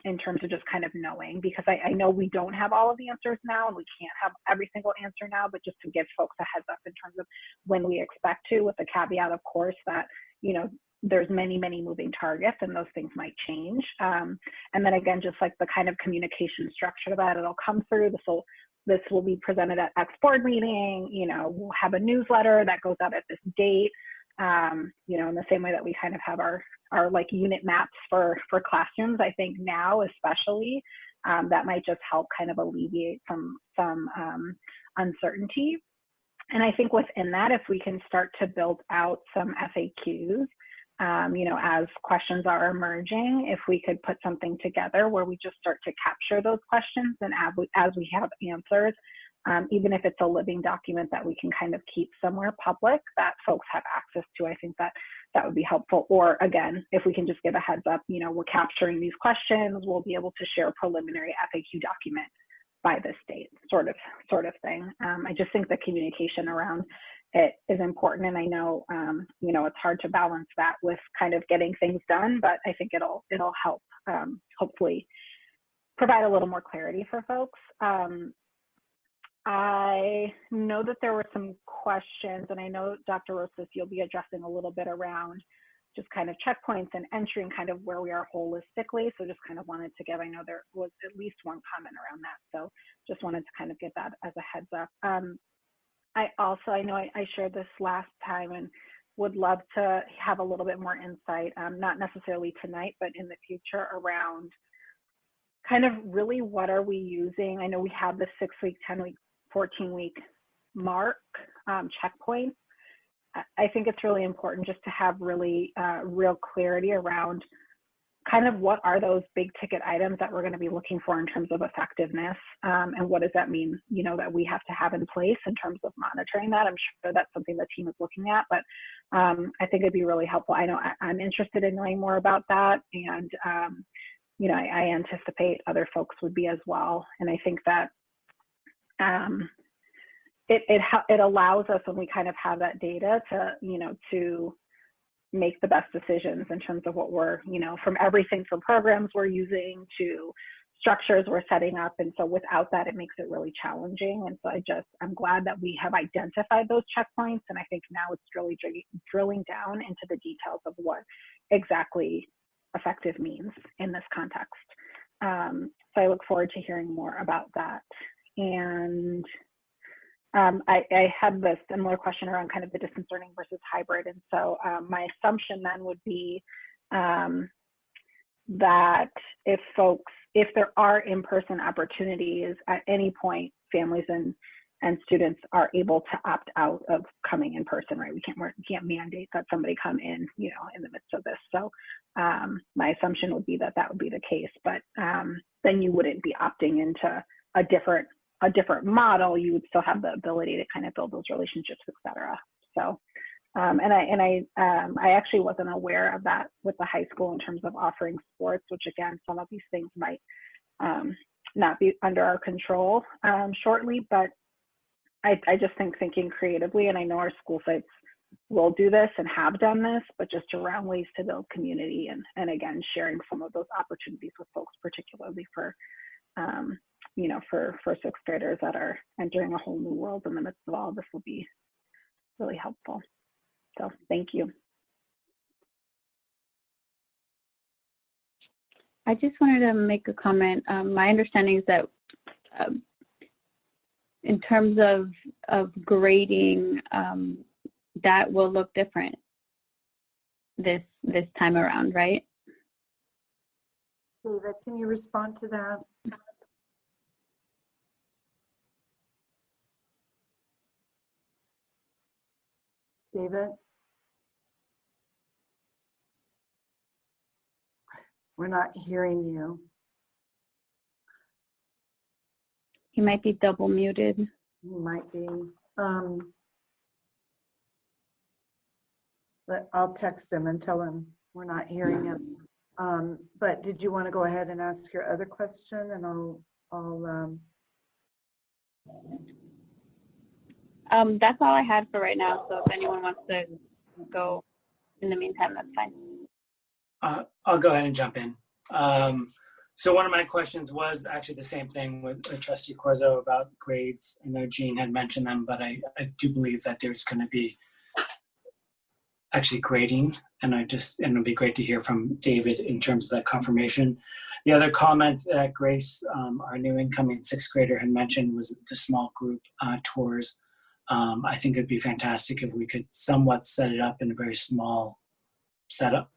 in terms of just kind of knowing, because I know we don't have all of the answers now, and we can't have every single answer now, but just to give folks a heads up in terms of when we expect to, with the caveat, of course, that, there's many, many moving targets and those things might change. And then again, just like the kind of communication structure that it'll come through, this will be presented at X board meeting, we'll have a newsletter that goes out at this date. In the same way that we kind of have our like unit maps for classrooms, I think now especially, that might just help kind of alleviate some uncertainty. And I think within that, if we can start to build out some FAQs, as questions are emerging, if we could put something together where we just start to capture those questions, and as we have answers, even if it's a living document that we can kind of keep somewhere public that folks have access to, I think that would be helpful. Or again, if we can just give a heads up, we're capturing these questions, we'll be able to share a preliminary FAQ document by this date, sort of thing. I just think the communication around it is important, and I know it's hard to balance that with kind of getting things done, but I think it'll help hopefully provide a little more clarity for folks. I know that there were some questions, and I know, Dr. Rosas, you'll be addressing a little bit around just kind of checkpoints and entering kind of where we are holistically. So just kind of wanted to give, I know there was at least one comment around that. So just wanted to kind of give that as a heads up. I know I shared this last time and would love to have a little bit more insight, not necessarily tonight, but in the future around kind of really what are we using? I know we have the 6-week, 10-week, 14-week mark checkpoints. I think it's really important just to have really real clarity around kind of what are those big ticket items that we're going to be looking for in terms of effectiveness, and what does that mean, you know, that we have to have in place in terms of monitoring that. I'm sure that's something the team is looking at, but I think it'd be really helpful. I know I'm interested in knowing more about that, and you know, I anticipate other folks would be as well. And I think that it allows us, when we kind of have that data, to, you know, to make the best decisions in terms of what we're, you know, from everything from programs we're using to structures we're setting up. And so without that, it makes it really challenging. And so I'm glad that we have identified those checkpoints. And I think now it's really drilling down into the details of what exactly effective means in this context. So I look forward to hearing more about that. And I had this similar question around kind of the distance learning versus hybrid. And so my assumption then would be that if there are in-person opportunities at any point, families and students are able to opt out of coming in person, right? We can't mandate that somebody come in, you know, in the midst of this. So my assumption would be that would be the case, but then you wouldn't be opting into a different model. You would still have the ability to kind of build those relationships, et cetera. So, and I actually wasn't aware of that with the high school in terms of offering sports, which again, some of these things might not be under our control shortly, but I just think thinking creatively, and I know our school sites will do this and have done this, but just around ways to build community and again, sharing some of those opportunities with folks, particularly for, you know, for 6th graders that are entering a whole new world in the midst of all this will be really helpful. So thank you. I just wanted to make a comment. My understanding is that in terms of grading, that will look different this time around, right? David, can you respond to that? David? We're not hearing you. He might be double muted. He might be. But I'll text him and tell him we're not hearing him. But did you want to go ahead and ask your other question, and I'll that's all I had for right now. So if anyone wants to go in the meantime, that's fine. I'll go ahead and jump in. So one of my questions was actually the same thing with Trustee Corzo about grades. I know Jean had mentioned them, but I do believe that there's going to be actually grading, and it'll be great to hear from David in terms of that confirmation. The other comment that Grace, our new incoming 6th grader, had mentioned was the small group tours. I think it'd be fantastic if we could somewhat set it up in a very small setup,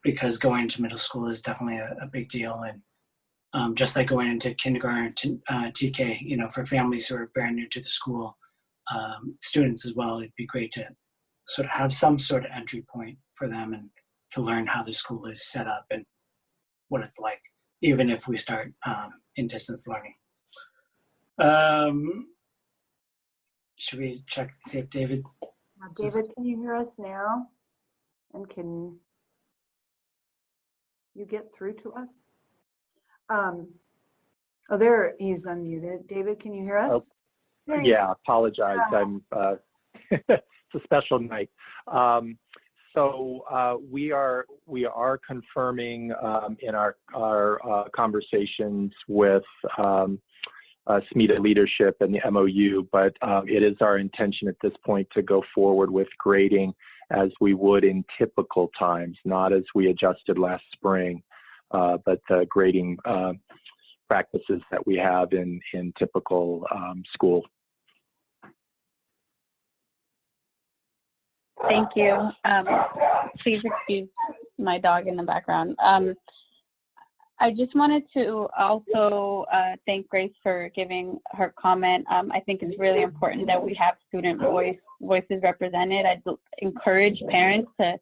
because going into middle school is definitely a big deal. And just like going into kindergarten, TK, you know, for families who are brand new to the school, students as well, it'd be great to sort of have some sort of entry point for them and to learn how the school is set up and what it's like, even if we start in distance learning. Should we check to see if David? David, can you hear us now? And can you get through to us? Oh, there, he's unmuted. David, can you hear us? Oh, yeah, apologize. I'm it's a special night. So we are confirming in our conversations with SMETA leadership and the MOU, but it is our intention at this point to go forward with grading as we would in typical times, not as we adjusted last spring, but the grading practices that we have in typical school. Thank you. Please excuse my dog in the background. I just wanted to also thank Grace for giving her comment. I think it's really important that we have student voices represented. I'd encourage parents to,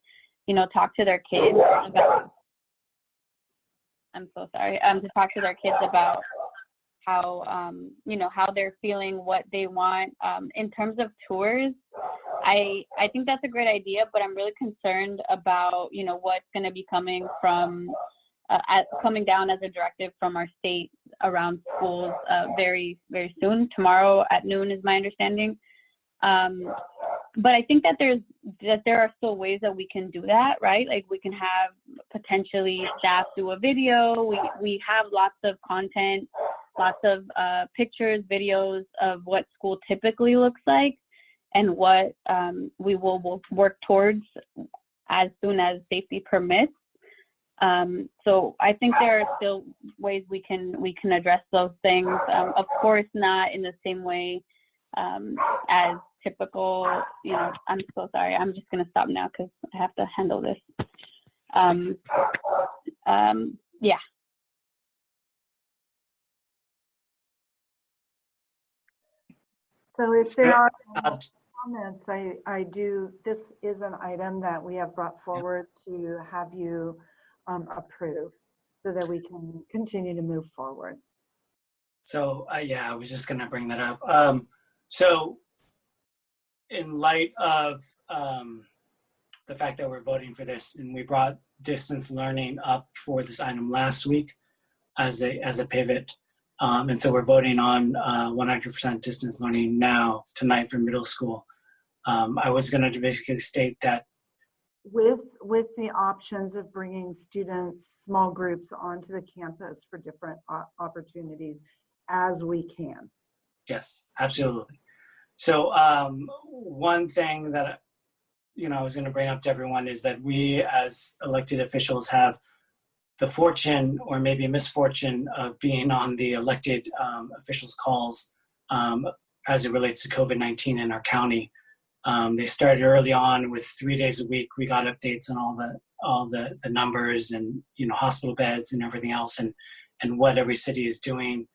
talk to their kids about, I'm so sorry, to talk to their kids about how, how they're feeling, what they want. In terms of tours, I think that's a great idea, but I'm really concerned about, what's going to be coming from, coming down as a directive from our state around schools very, very soon. Tomorrow at noon is my understanding. But I think that there are still ways that we can do that, right? Like we can have potentially staff do a video. We have lots of content, lots of pictures, videos of what school typically looks like and what we will work towards as soon as safety permits. So I think there are still ways we can address those things. Of course, not in the same way as typical. I'm so sorry. I'm just gonna stop now because I have to handle this. Yeah. So if there are comments, this is an item that we have brought forward to have you approve so that we can continue to move forward. So yeah, I was just going to bring that up. So in light of the fact that we're voting for this, and we brought distance learning up for this item last week as a pivot, and so we're voting on 100% distance learning tonight for middle school. I was going to basically state that with the options of bringing students, small groups onto the campus for different opportunities as we can. Yes, absolutely. So one thing that I was going to bring up to everyone is that we as elected officials have the fortune or maybe misfortune of being on the elected officials' calls as it relates to COVID-19 in our county. They started early on with 3 days a week. We got updates on all the numbers and hospital beds and everything else and what every city is doing.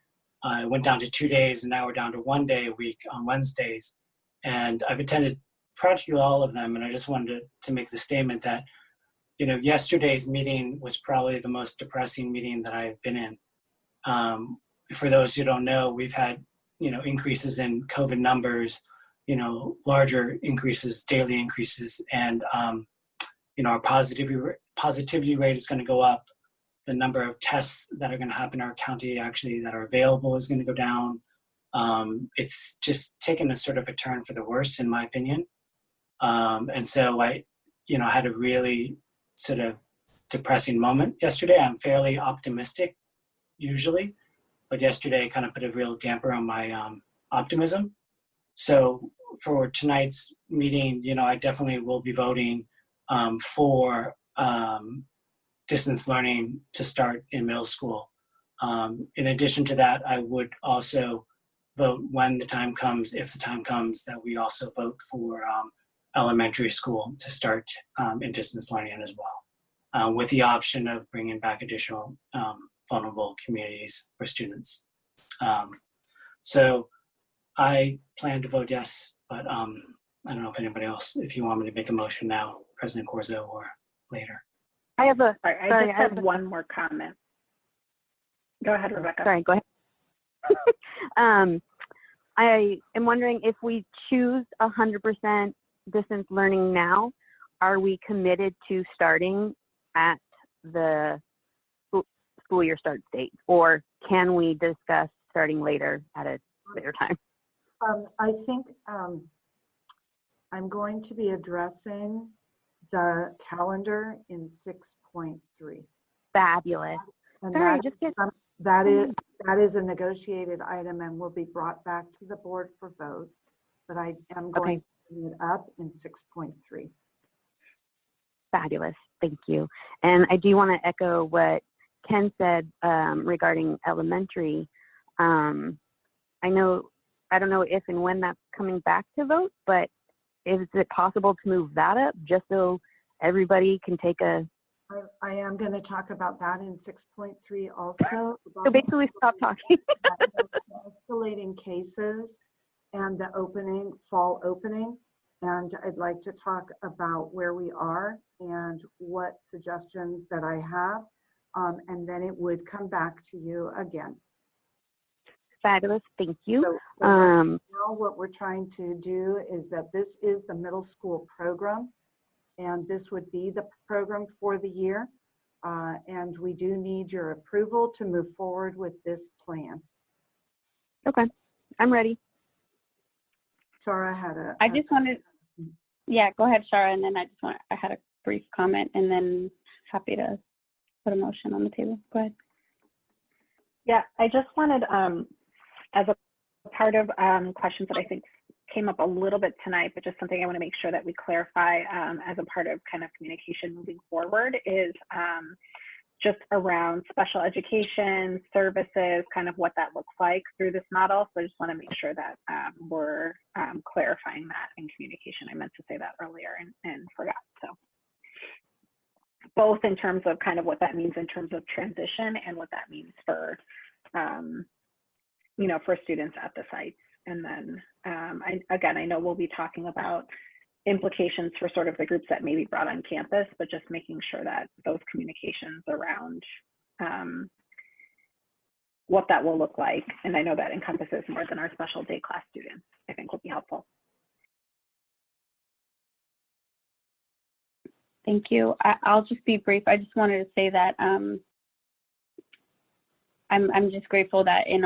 It went down to 2 days, and now we're down to 1 day a week on Wednesdays. And I've attended practically all of them, and I just wanted to make the statement that yesterday's meeting was probably the most depressing meeting that I've been in. For those who don't know, we've had increases in COVID numbers, larger increases, daily increases, and our positivity rate is going to go up. The number of tests that are going to happen in our county actually that are available is going to go down. It's just taken a sort of a turn for the worse, in my opinion. And so I had a really sort of depressing moment yesterday. I'm fairly optimistic usually, but yesterday kind of put a real damper on my optimism. So for tonight's meeting, I definitely will be voting for distance learning to start in middle school. In addition to that, I would also vote when the time comes, if the time comes, that we also vote for elementary school to start in distance learning as well, with the option of bringing back additional vulnerable communities for students. So I plan to vote yes, but I don't know if anybody else, if you want me to make a motion now, President Corzo, or later. I just have one more comment. Go ahead, Rebecca. Sorry, go ahead. I am wondering if we choose 100% distance learning now, are we committed to starting at the school year start date, or can we discuss starting later at a later time? I think I'm going to be addressing the calendar in 6.3. Fabulous. And Sorry, that is a negotiated item and will be brought back to the board for vote, but I am going to bring it up in 6.3. Fabulous. Thank you. And I do want to echo what Ken said regarding elementary. I don't know if and when that's coming back to vote, but is it possible to move that up just so everybody can take a... I am going to talk about that in 6.3 also. So basically stop talking. Escalating cases and the fall opening. And I'd like to talk about where we are and what suggestions that I have. And then it would come back to you again. Fabulous, thank you. So right now what we're trying to do is that this is the middle school program, and this would be the program for the year. And we do need your approval to move forward with this plan. Okay, I'm ready. Shara had a... I just wanted, yeah, go ahead, Shara, and then I had a brief comment, and then happy to put a motion on the table. Go ahead. Yeah, I just wanted, as a part of questions that I think came up a little bit tonight, but just something I want to make sure that we clarify as a part of kind of communication moving forward is just around special education services, kind of what that looks like through this model. So I just want to make sure that we're clarifying that in communication. I meant to say that earlier and forgot. So both in terms of kind of what that means in terms of transition and what that means for, you know, for students at the sites. And then I know we'll be talking about implications for sort of the groups that may be brought on campus, but just making sure that those communications around what that will look like, and I know that encompasses more than our special day class students, I think will be helpful. Thank you. I'll just be brief. I just wanted to say that I'm just grateful that in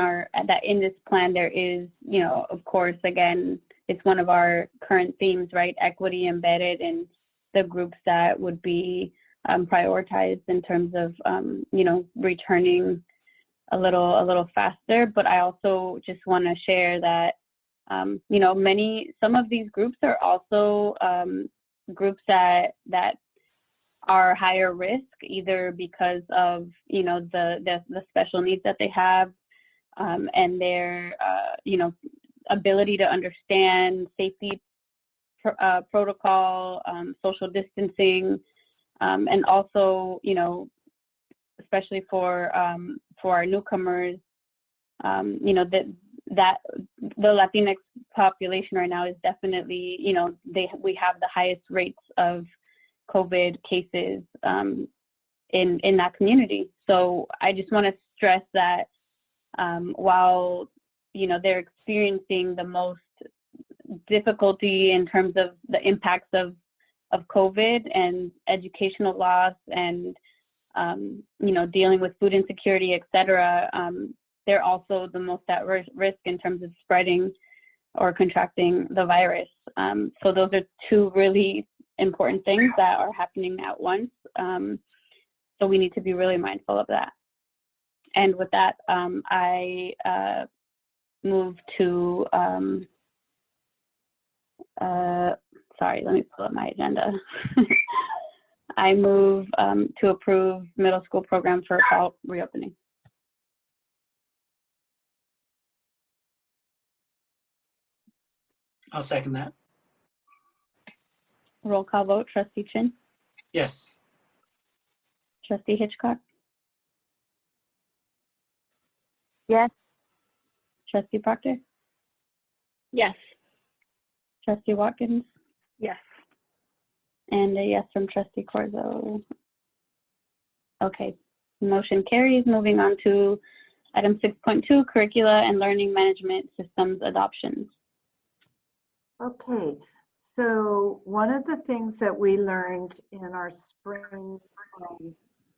this plan there is, you know, of course, again, it's one of our current themes, right? Equity embedded in the groups that would be prioritized in terms of, you know, returning a little faster. But I also just want to share that, you know, some of these groups are also groups that are higher risk, either because of, you know, the special needs that they have and their, you know, ability to understand safety protocol, social distancing, and also, you know, especially for our newcomers, you know, that the Latinx population right now is definitely, you know, we have the highest rates of COVID cases in that community. So I just want to stress that while, you know, they're experiencing the most difficulty in terms of the impacts of COVID and educational loss and, you know, dealing with food insecurity, et cetera, they're also the most at risk in terms of spreading or contracting the virus. So those are two really important things that are happening at once. So we need to be really mindful of that. And with that, I move to, sorry, let me pull up my agenda. I move to approve middle school program for fall reopening. I'll second that. Roll call vote, Trustee Chin? Yes. Trustee Hitchcock? Yes. Trustee Proctor? Yes. Trustee Watkins? Yes. And a yes from Trustee Corzo. Okay, motion carries. Moving on to item 6.2, curricula and learning management systems adoptions. Okay, so one of the things that we learned in our spring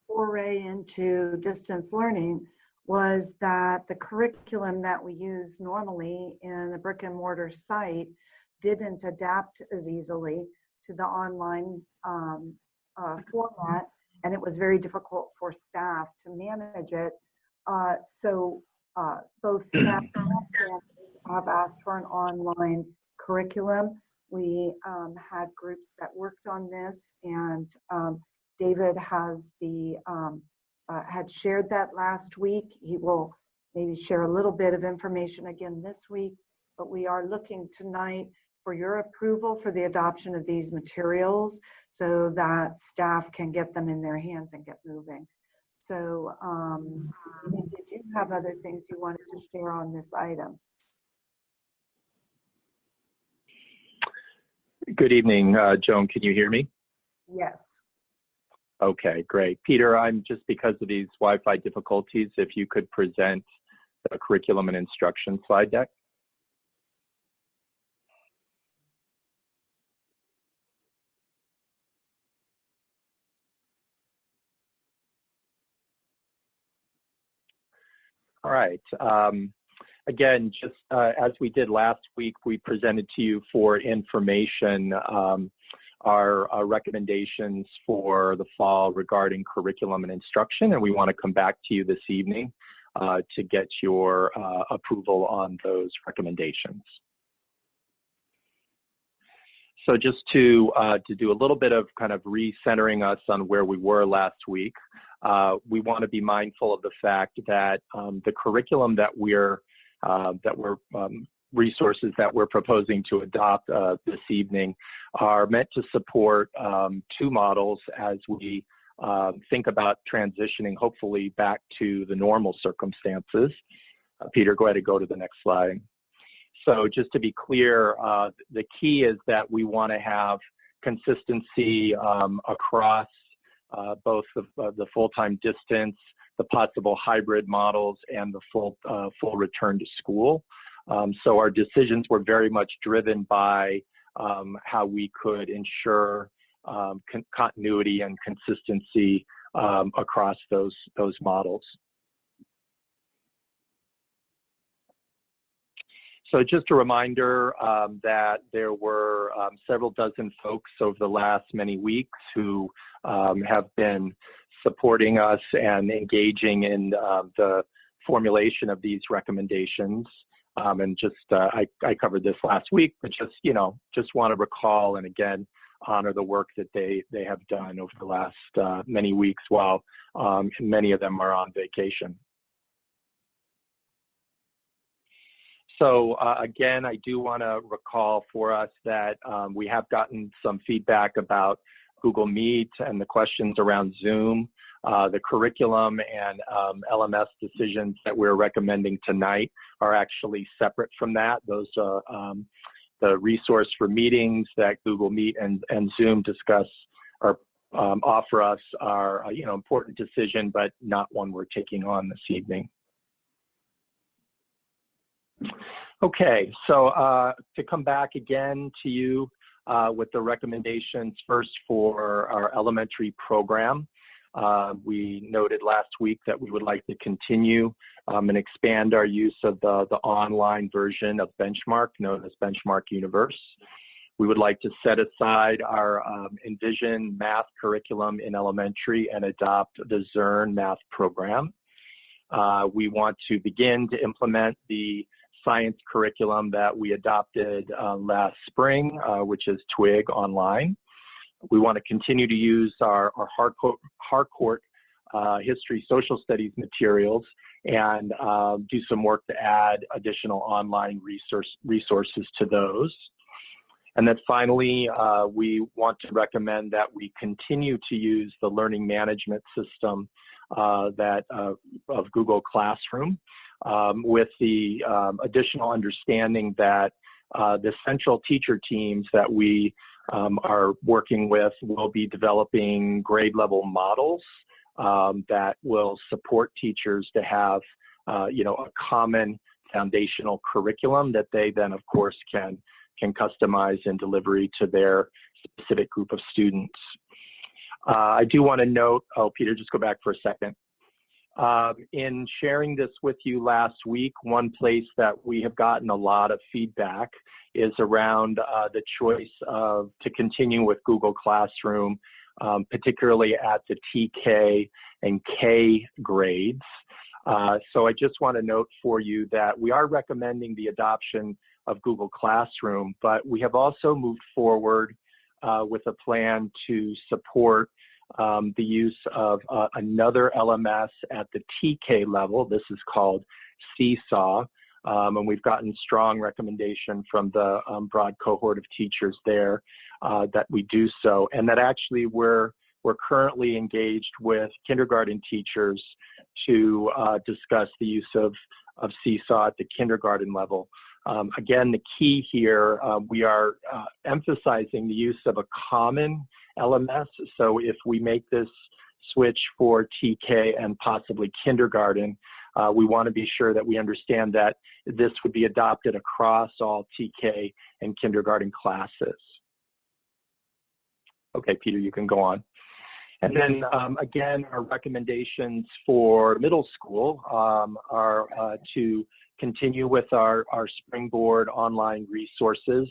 foray into distance learning was that the curriculum that we use normally in a brick and mortar site didn't adapt as easily to the online format, and it was very difficult for staff to manage it. So both staff and families have asked for an online curriculum. We had groups that worked on this, and David has had shared that last week. He will maybe share a little bit of information again this week, but we are looking tonight for your approval for the adoption of these materials so that staff can get them in their hands and get moving. So did you have other things you wanted to share on this item? Good evening, Joan, can you hear me? Yes. Okay, great. Peter, I'm just because of these Wi-Fi difficulties, if you could present the curriculum and instruction slide deck. All right. Again, just as we did last week, we presented to you for information our recommendations for the fall regarding curriculum and instruction, and we want to come back to you this evening to get your approval on those recommendations. So just to do a little bit of kind of recentering us on where we were last week, we want to be mindful of the fact that the curriculum that resources that we're proposing to adopt this evening are meant to support two models as we think about transitioning hopefully back to the normal circumstances. Peter, go ahead and go to the next slide. So just to be clear, the key is that we want to have consistency across both the full-time distance, the possible hybrid models, and the full return to school. So our decisions were very much driven by how we could ensure continuity and consistency across those models. So just a reminder that there were several dozen folks over the last many weeks who have been supporting us and engaging in the formulation of these recommendations. And just, I covered this last week, but just want to recall and again, honor the work that they have done over the last many weeks while many of them are on vacation. So again, I do want to recall for us that we have gotten some feedback about Google Meet and the questions around Zoom. The curriculum and LMS decisions that we're recommending tonight are actually separate from that. Those are the resource for meetings that Google Meet and Zoom discuss or offer us are important decision, but not one we're taking on this evening. Okay, so to come back again to you with the recommendations first for our elementary program. We noted last week that we would like to continue and expand our use of the online version of Benchmark, known as Benchmark Universe. We would like to set aside our Envision math curriculum in elementary and adopt the Zern math program. We want to begin to implement the science curriculum that we adopted last spring, which is TWIG online. We want to continue to use our Harcourt history social studies materials and do some work to add additional online resources to those. And then finally, we want to recommend that we continue to use the learning management system of Google Classroom with the additional understanding that the central teacher teams that we are working with will be developing grade level models that will support teachers to have a common foundational curriculum that they then of course can customize in delivery to their specific group of students. I do want to note, Peter, just go back for a second. In sharing this with you last week, one place that we have gotten a lot of feedback is around the choice to continue with Google Classroom, particularly at the TK and K grades. So I just want to note for you that we are recommending the adoption Google Classroom, but we have also moved forward with a plan to support the use of another LMS at the TK level. This is called Seesaw, and we've gotten strong recommendation from the broad cohort of teachers there that we do so, and that actually we're currently engaged with kindergarten teachers to discuss the use of Seesaw at the kindergarten level. Again, the key here, we are emphasizing the use of a common LMS. So if we make this switch for TK and possibly kindergarten, we want to be sure that we understand that this would be adopted across all TK and kindergarten classes. Okay, Peter, you can go on. And then again, our recommendations for middle school are to continue with our Springboard online resources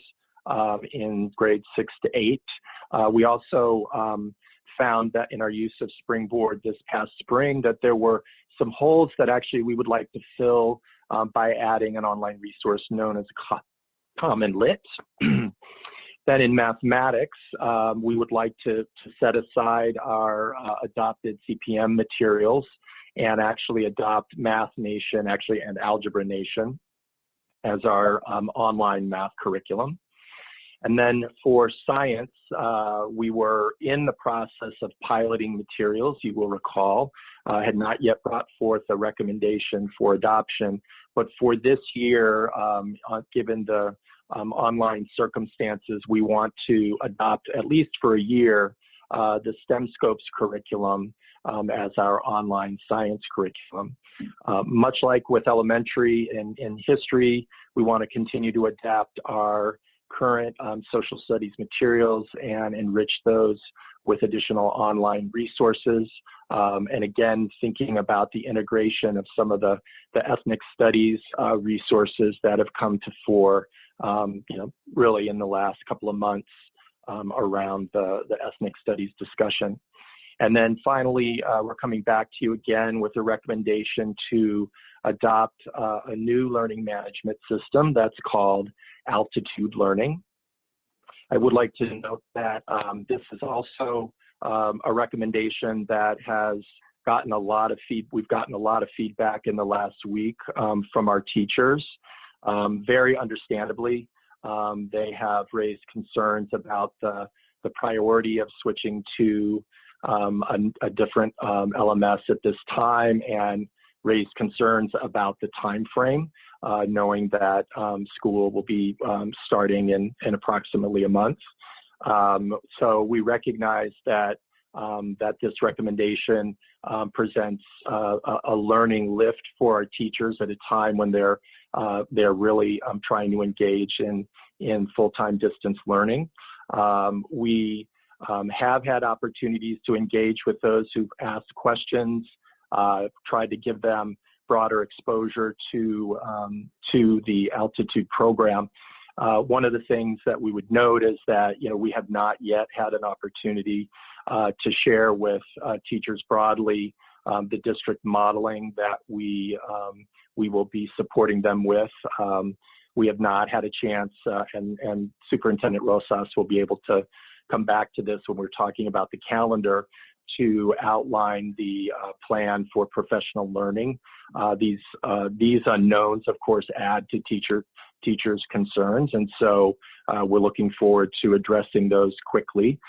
in grades 6 to 8. We also found that in our use of Springboard this past spring that there were some holes that actually we would like to fill by adding an online resource known as Common Lit. Then in mathematics, we would like to set aside our adopted CPM materials and actually adopt Math Nation and Algebra Nation as our online math curriculum. And then for science, we were in the process of piloting materials, you will recall, had not yet brought forth a recommendation for adoption. But for this year, given the online circumstances, we want to adopt, at least for a year, the STEM Scopes curriculum as our online science curriculum. Much like with elementary and in history, we want to continue to adapt our current social studies materials and enrich those with additional online resources. And again, thinking about the integration of some of the ethnic studies resources that have come to fore, really in the last couple of months around the ethnic studies discussion. And then finally, we're coming back to you again with a recommendation to adopt a new learning management system that's called Altitude Learning. I would like to note that this is also a recommendation that has gotten a lot of we've gotten a lot of feedback in the last week from our teachers. Very understandably, they have raised concerns about the priority of switching to a different LMS at this time, and raised concerns about the time frame, knowing that school will be starting in approximately a month. So we recognize that that this recommendation presents a learning lift for our teachers at a time when they're really trying to engage in full-time distance learning. We have had opportunities to engage with those who've asked questions, tried to give them broader exposure to the Altitude program. One of the things that we would note is that we have not yet had an opportunity to share with teachers broadly the district modeling that we will be supporting them with. We have not had a chance, and Superintendent Rosas will be able to come back to this when we're talking about the calendar, to outline the plan for professional learning. These unknowns, of course, add to teachers' concerns, and so we're looking forward to addressing those quickly.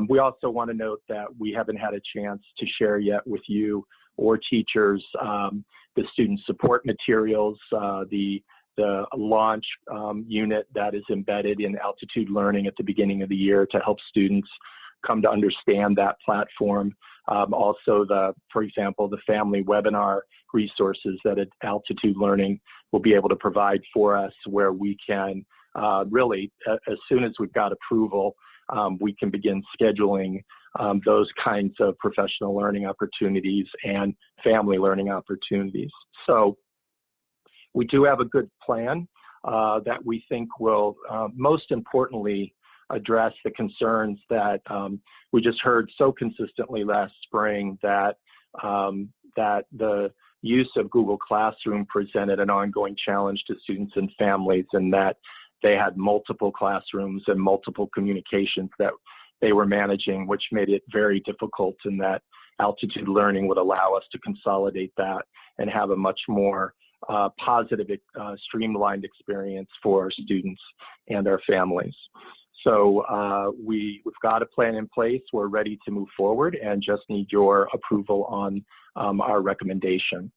We also want to note that we haven't had a chance to share yet with you or teachers the student support materials, the launch unit that is embedded in Altitude Learning at the beginning of the year to help students come to understand that platform. Also, for example, the family webinar resources that Altitude Learning will be able to provide for us, where we can really, as soon as we've got approval, we can begin scheduling those kinds of professional learning opportunities and family learning opportunities. So we do have a good plan that we think will most importantly address the concerns that we just heard so consistently last spring, that that the use of Google Classroom presented an ongoing challenge to students and families, in that they had multiple classrooms and multiple communications that they were managing, which made it very difficult, and that altitude learning would allow us to consolidate that and have a much more positive, streamlined experience for our students and our families. So we've got a plan in place. We're ready to move forward and just need your approval on our recommendation.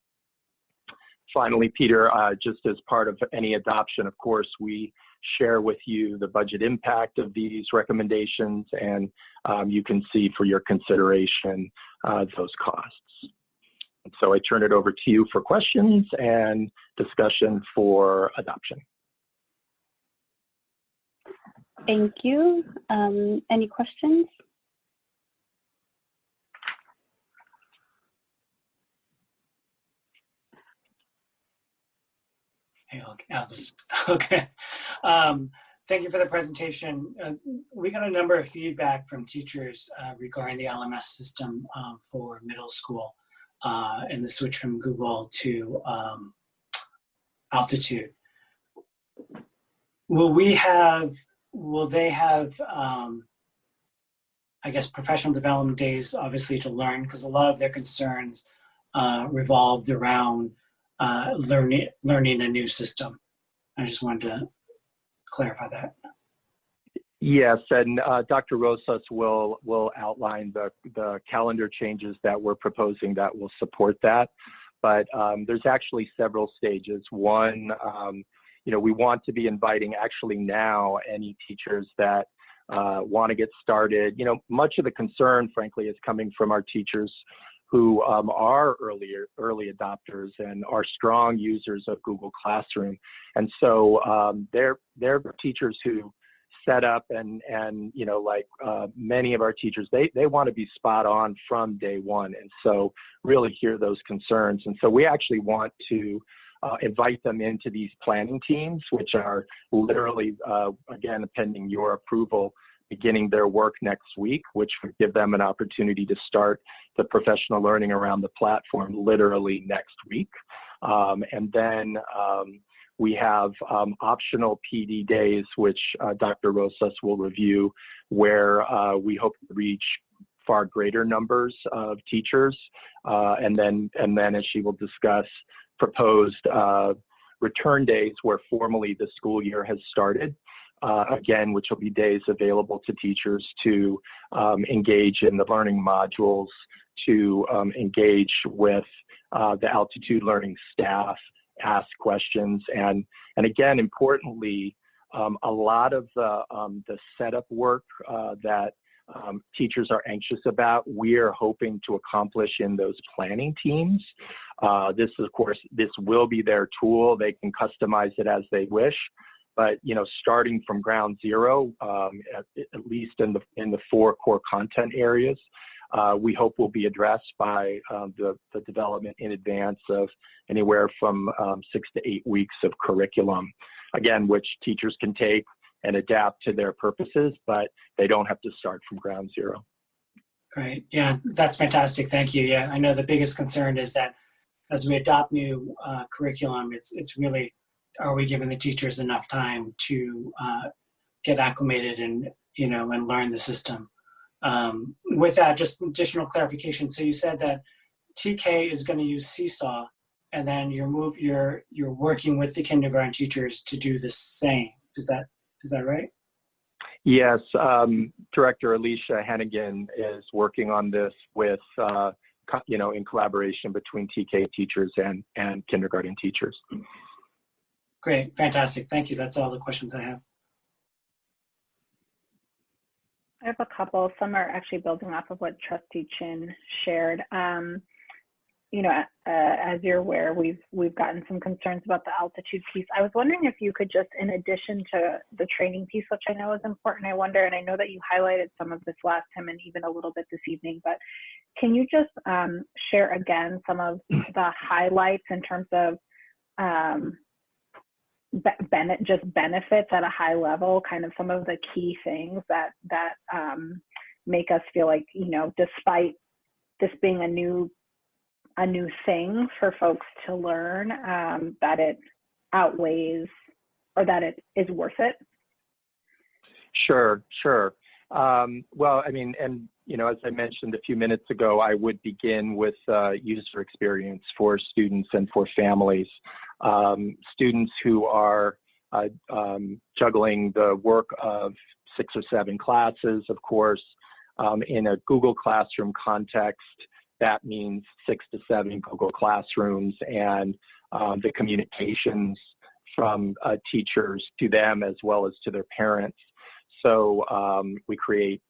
Finally, Peter, just as part of any adoption, of course, we share with you the budget impact of these recommendations, and you can see for your consideration those costs. So I turn it over to you for questions and discussion for adoption. Thank you. Any questions? Okay. Thank you for the presentation. We got a number of feedback from teachers regarding the LMS system for middle school and the switch from Google to Altitude. Will they have, I guess, professional development days, obviously, to learn? Because a lot of their concerns revolved around learning a new system. I just wanted to clarify that. Yes, and Dr. Rosas will outline the calendar changes that we're proposing that will support that. But there's actually several stages. One, we want to be inviting actually now any teachers that want to get started. Much of the concern, frankly, is coming from our teachers who are early adopters and are strong users of Google Classroom. And so they're teachers who set up and many of our teachers, they want to be spot on from day one. And so really hear those concerns. And so we actually want to invite them into these planning teams, which are literally, again, pending your approval, beginning their work next week, which would give them an opportunity to start the professional learning around the platform literally next week. And then we have optional PD days, which Dr. Rosas will review, where we hope to reach far greater numbers of teachers. And then, as she will discuss, proposed return days where formally the school year has started. Again, which will be days available to teachers to engage in the learning modules, to engage with the Altitude Learning staff, ask questions, and again, importantly, a lot of the setup work that teachers are anxious about, we're hoping to accomplish in those planning teams. This, of course, this will be their tool. They can customize it as they wish. But starting from ground zero, at least in the 4 core content areas, we hope will be addressed by the development in advance of anywhere from 6 to 8 weeks of curriculum, again, which teachers can take and adapt to their purposes, but they don't have to start from ground zero. Great. Yeah, that's fantastic. Thank you. Yeah, I know the biggest concern is that as we adopt new curriculum, it's really, are we giving the teachers enough time to get acclimated and and learn the system? With that, just additional clarification. So you said that TK is going to use Seesaw, and then you're working with the kindergarten teachers to do the same. Is that right? Yes, Director Alicia Hennigan is working on this with in collaboration between TK teachers and kindergarten teachers. Great, fantastic. Thank you. That's all the questions I have. I have a couple. Some are actually building off of what Trustee Chin shared. As you're aware, we've gotten some concerns about the altitude piece. I was wondering if you could just, in addition to the training piece, which I know is important, and I know that you highlighted some of this last time and even a little bit this evening, but can you just share again some of the highlights in terms of just benefits at a high level, kind of some of the key things that make us feel like, despite this being a new a new thing for folks to learn, that it outweighs or that it is worth it? Sure. Well, I mean, and as I mentioned a few minutes ago, I would begin with user experience for students and for families. Students who are juggling the work of 6 or 7 classes, of course, in a Google Classroom context, that means 6 to 7 Google Classrooms, and the communications from teachers to them as well as to their parents. So we create,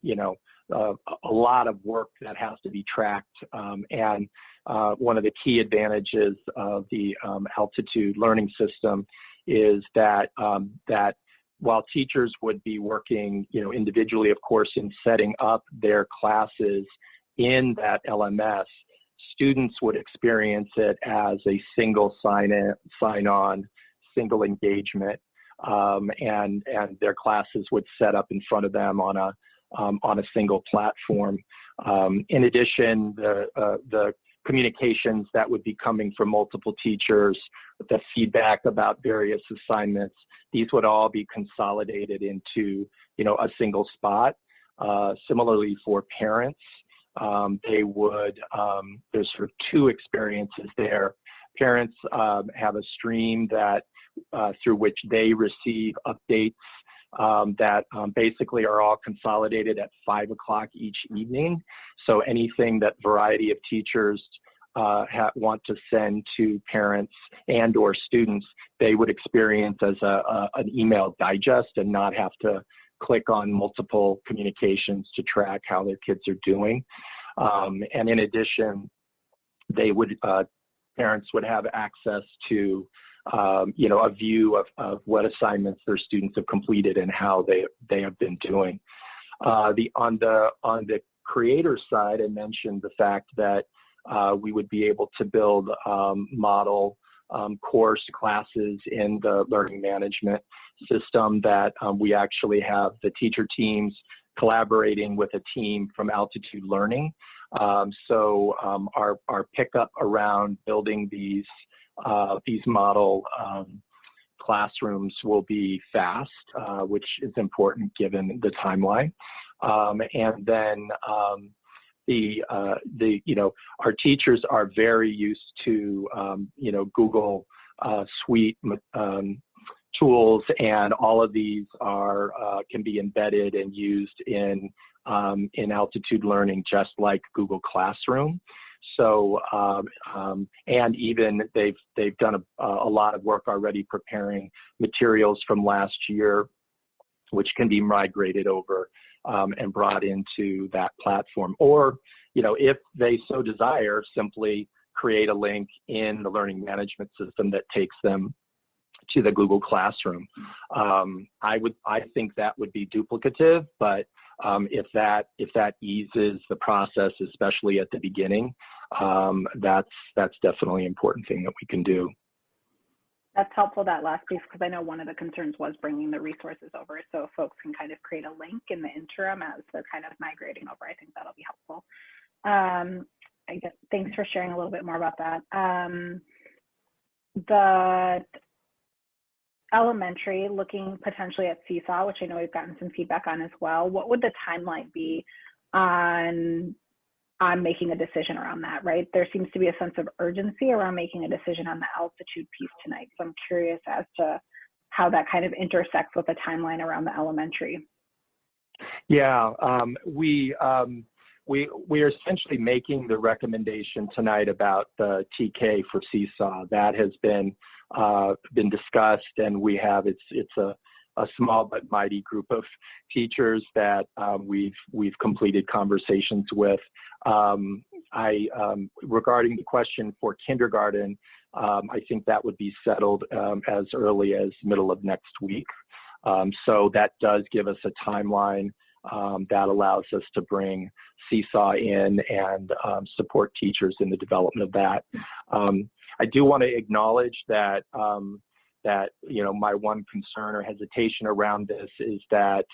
a lot of work that has to be tracked. And one of the key advantages of the Altitude learning system is that while teachers would be working, individually, of course, in setting up their classes in that LMS, students would experience it as a single sign-on, single engagement, and their classes would set up in front of them on a single platform. In addition, the communications that would be coming from multiple teachers, the feedback about various assignments, these would all be consolidated into, a single spot. Similarly for parents, they would, there's sort of 2 experiences there. Parents have a stream that through which they receive updates that basically are all consolidated at 5 o'clock each evening. So anything that variety of teachers want to send to parents and or students, they would experience as an email digest and not have to click on multiple communications to track how their kids are doing. And in addition, they would parents would have access to a view of what assignments their students have completed and how they have been doing. On the creator side, I mentioned the fact that we would be able to build model course classes in the learning management system that we actually have the teacher teams collaborating with a team from Altitude Learning. So our pickup around building these model classrooms will be fast, which is important given the timeline. And then our teachers are very used to Google Suite tools, and all of these can be embedded and used in Altitude Learning, just like Google Classroom. So, and even they've done a lot of work already preparing materials from last year, which can be migrated over and brought into that platform. Or, if they so desire, simply create a link in the learning management system that takes them to the Google Classroom. I think that would be duplicative, but if that eases the process, especially at the beginning, that's definitely an important thing that we can do. That's helpful, that last piece, because I know one of the concerns was bringing the resources over, so folks can kind of create a link in the interim as they're kind of migrating over. I think that'll be helpful. I guess thanks for sharing a little bit more about that. The elementary, looking potentially at Seesaw, which I know we've gotten some feedback on as well. What would the timeline be on making a decision around that, right? There seems to be a sense of urgency around making a decision on the Altitude piece tonight. So I'm curious as to how that kind of intersects with the timeline around the elementary. Yeah, we are essentially making the recommendation tonight about the TK for Seesaw. That has been discussed, and we have it's a small but mighty group of teachers that we've completed conversations with. Regarding the question for kindergarten, I think that would be settled as early as middle of next week. So that does give us a timeline that allows us to bring Seesaw in and support teachers in the development of that. I do want to acknowledge that my one concern or hesitation around this is that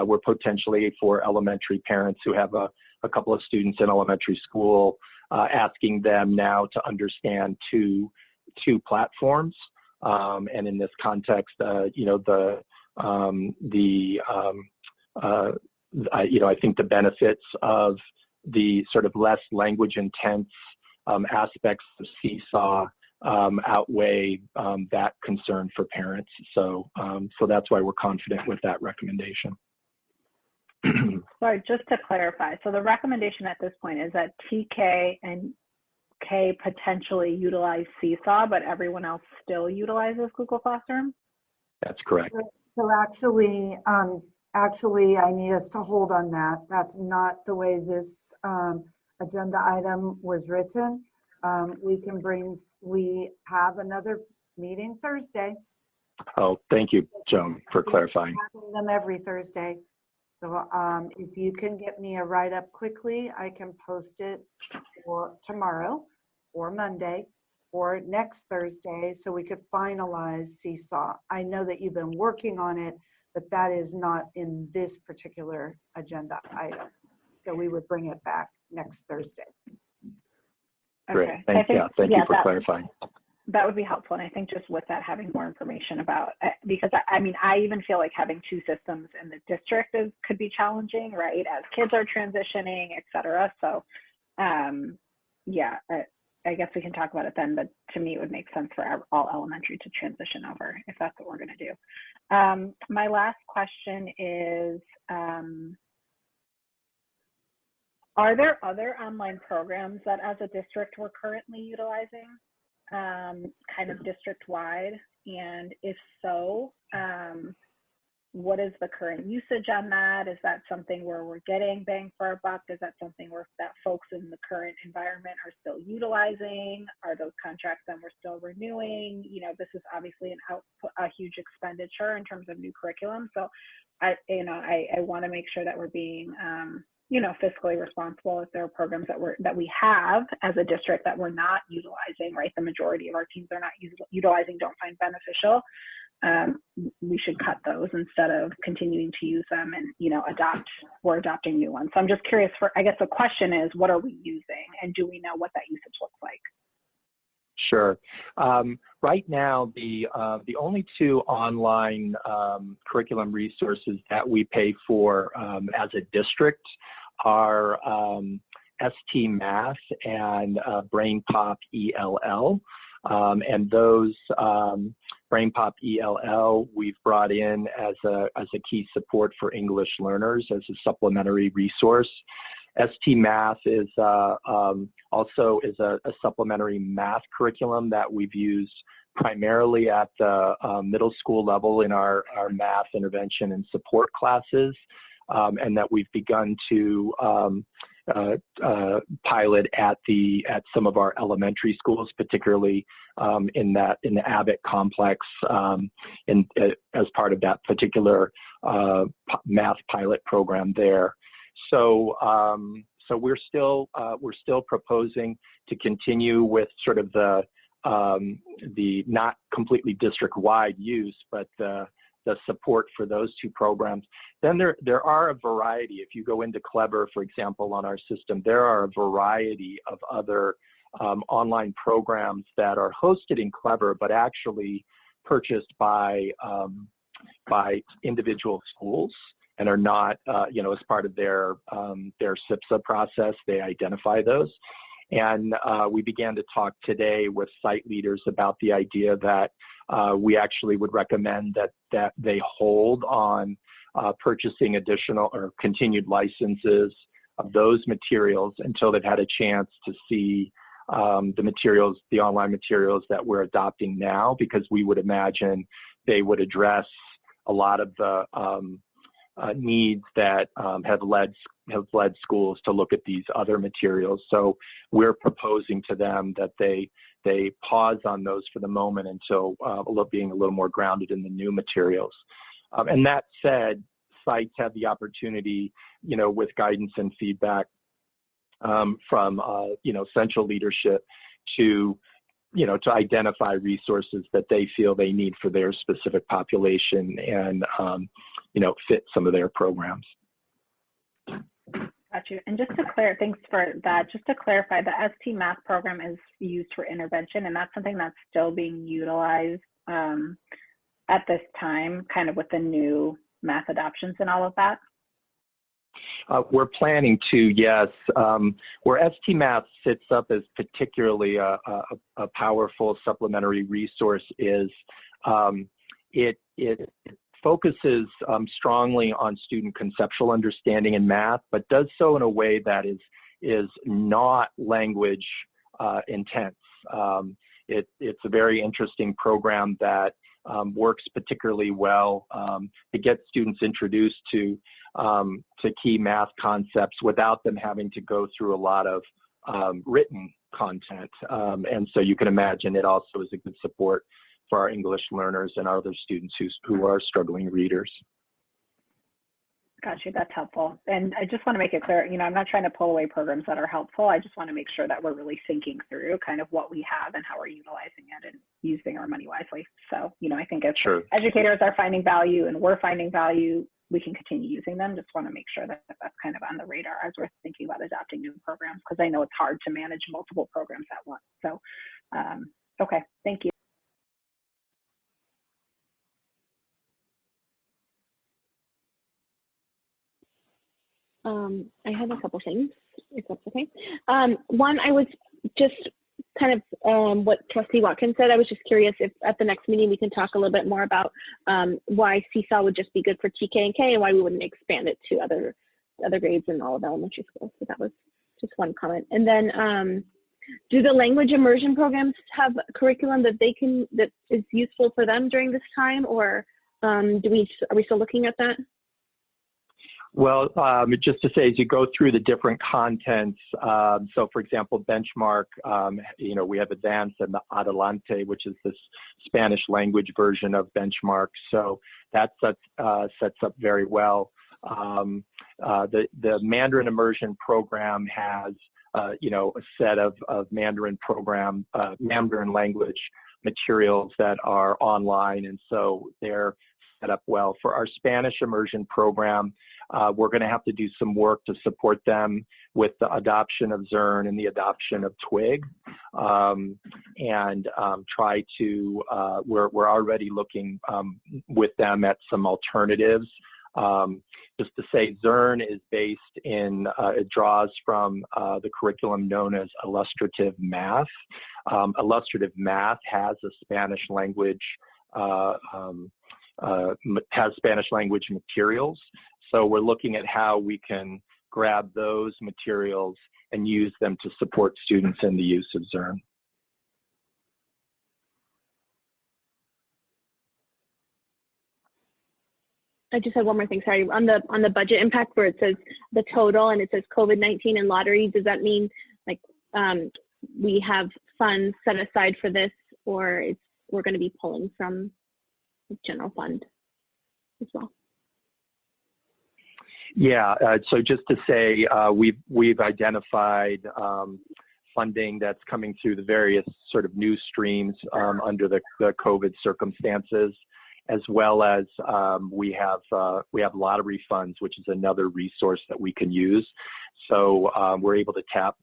we're potentially, for elementary parents who have a couple of students in elementary school, asking them now to understand two platforms. And in this context, you know, I think the benefits of the sort of less language intense aspects of Seesaw outweigh that concern for parents. So that's why we're confident with that recommendation. Sorry, just to clarify, so the recommendation at this point is that TK and K potentially utilize Seesaw, but everyone else still utilizes Google Classroom? That's correct. So actually, I need us to hold on that. That's not the way this agenda item was written. We have another meeting Thursday. Oh, thank you, Joan, for clarifying. Having them every Thursday. So if you can get me a write-up quickly, I can post it for tomorrow or Monday or next Thursday so we could finalize Seesaw. I know that you've been working on it, but that is not in this particular agenda item. So we would bring it back next Thursday. Great. Okay. Thank you for clarifying. That would be helpful. And I think just with that, having more information about, because I mean, I even feel like having two systems in the district could be challenging, right? As kids are transitioning, et cetera. So yeah, I guess we can talk about it then, but to me, it would make sense for all elementary to transition over if that's what we're going to do. My last question is, are there other online programs that as a district we're currently utilizing, kind of district-wide? And if so, what is the current usage on that? Is that something where we're getting bang for our buck? Is that something that folks in the current environment are still utilizing? Are those contracts that we're still renewing? You know, this is obviously a huge expenditure in terms of new curriculum. So I want to make sure that we're being, you know, fiscally responsible if there are programs that we have as a district that we're not utilizing, right? The majority of our teams are not utilizing, don't find beneficial. We should cut those instead of continuing to use them and, you know, we're adopting new ones. So I'm just curious I guess the question is, what are we using and do we know what that usage looks like? Sure. Right now, the only two online curriculum resources that we pay for as a district are ST Math and BrainPop ELL. And those BrainPop ELL we've brought in as a key support for English learners as a supplementary resource. ST Math is also a supplementary math curriculum that we've used primarily at the middle school level in our math intervention and support classes, and that we've begun to pilot at some of our elementary schools, particularly in the Abbott complex, as part of that particular math pilot program there. So we're still proposing to continue with sort of the not completely district-wide use, but the support for those two programs. Then there are a variety. If you go into Clever, for example, on our system, there are a variety of other online programs that are hosted in Clever, but actually purchased by individual schools and are not, you know, as part of their SIPSA process. They identify those. And we began to talk today with site leaders about the idea that we actually would recommend that they hold on purchasing additional or continued licenses of those materials until they've had a chance to see the online materials that we're adopting now, because we would imagine they would address a lot of the needs that have led schools to look at these other materials. So we're proposing to them that they pause on those for the moment until being a little more grounded in the new materials. And that said, sites have the opportunity, you know, with guidance and feedback from you know, central leadership to identify resources that they feel they need for their specific population and, you know, fit some of their programs. Got you. And just to clarify, thanks for that. Just to clarify, the ST Math program is used for intervention, and that's something that's still being utilized at this time, kind of with the new math adoptions and all of that. We're planning to, yes. Where ST Math sits up as particularly a powerful supplementary resource is it focuses strongly on student conceptual understanding in math, but does so in a way that is not language intense. It's a very interesting program that works particularly well to get students introduced to key math concepts without them having to go through a lot of written content. And so you can imagine it also is a good support for our English learners and our other students who are struggling readers. Got you, that's helpful. And I just want to make it clear, I'm not trying to pull away programs that are helpful. I just want to make sure that we're really thinking through kind of what we have and how we're utilizing it and using our money wisely. So, I think if educators are finding value and we're finding value, we can continue using them. Just want to make sure that that's kind of on the radar as we're thinking about adopting new programs, because I know it's hard to manage multiple programs at once. So, okay, thank you. I have a couple things, if that's okay. One, I was just kind of what Trustee Watkins said. I was just curious if at the next meeting we can talk a little bit more about why Seesaw would just be good for TK and K and why we wouldn't expand it to other grades in all of elementary schools. So that was just one comment. And then do the language immersion programs have a curriculum that is useful for them during this time, or are we still looking at that? Well, just to say, as you go through the different contents, so for example, Benchmark, we have Advanced and the Adelante, which is this Spanish language version of Benchmark. So that sets up very well. The Mandarin Immersion program has, a set of Mandarin language materials that are online, and so they're set up well. For our Spanish Immersion program, we're going to have to do some work to support them with the adoption of Zern and the adoption of Twig, and try to, we're already looking with them at some alternatives. Just to say, Zern is based in, it draws from the curriculum known as illustrative math. Illustrative math has a Spanish language, has Spanish language materials. So we're looking at how we can grab those materials and use them to support students in the use of Zern. I just had one more thing, sorry. On the budget impact where it says the total and it says COVID-19 and lottery, does that mean like we have funds set aside for this, or we're going to be pulling from the general fund as well? Yeah, so just to say, we've identified funding that's coming through the various sort of new streams under the COVID circumstances, as well as we have lottery funds, which is another resource that we can use. So we're able to tap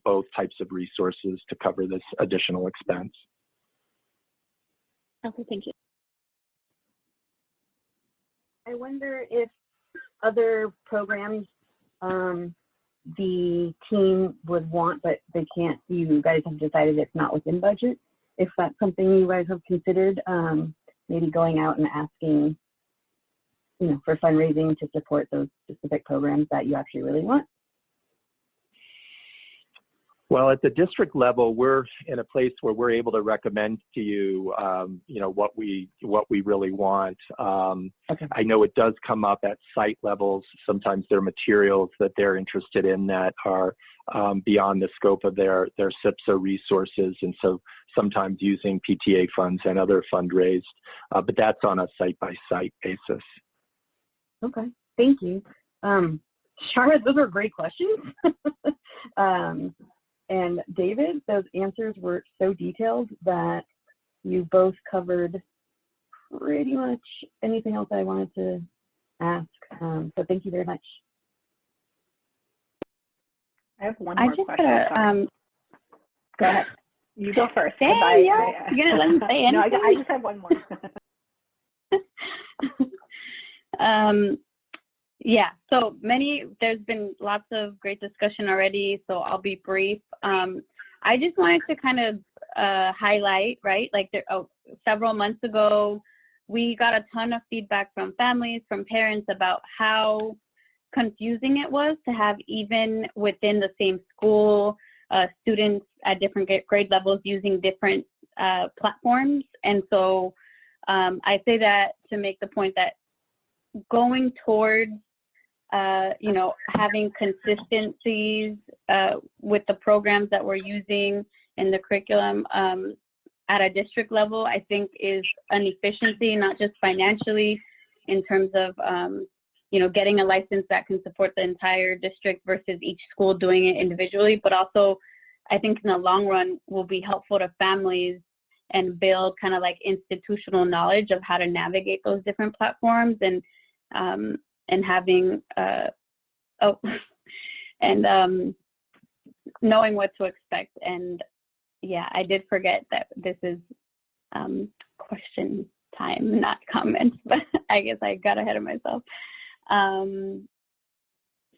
both types of resources to cover this additional expense. Okay, thank you. I wonder if other programs the team would want, but they can't, you guys have decided it's not within budget. If that's something you guys have considered, maybe going out and asking, for fundraising to support those specific programs that you actually really want. Well, at the district level, we're in a place where we're able to recommend to you, what we really want. Okay. I know it does come up at site levels. Sometimes there are materials that they're interested in that are beyond the scope of their SIPSA resources, and so sometimes using PTA funds and other fundraised, but that's on a site-by-site basis. Okay, thank you. Charlotte, those are great questions. And David, those answers were so detailed that you both covered pretty much anything else I wanted to ask. So thank you very much. I have one I more just question. gotta, go ahead. You go first. Say, yeah, you're gonna let me say No, anything? I just have one more. Yeah, so there's been lots of great discussion already, so I'll be brief. I just wanted to kind of highlight, right, like several months ago, we got a ton of feedback from families, from parents about how confusing it was to have, even within the same school, students at different grade levels using different platforms. And so I say that to make the point that going towards having consistencies with the programs that we're using in the curriculum at a district level, I think is an efficiency, not just financially in terms of, getting a license that can support the entire district versus each school doing it individually, but also I think in the long run will be helpful to families and build kind of like institutional knowledge of how to navigate those different platforms and having knowing what to expect. And yeah, I did forget that this is question time, not comments, but I guess I got ahead of myself. So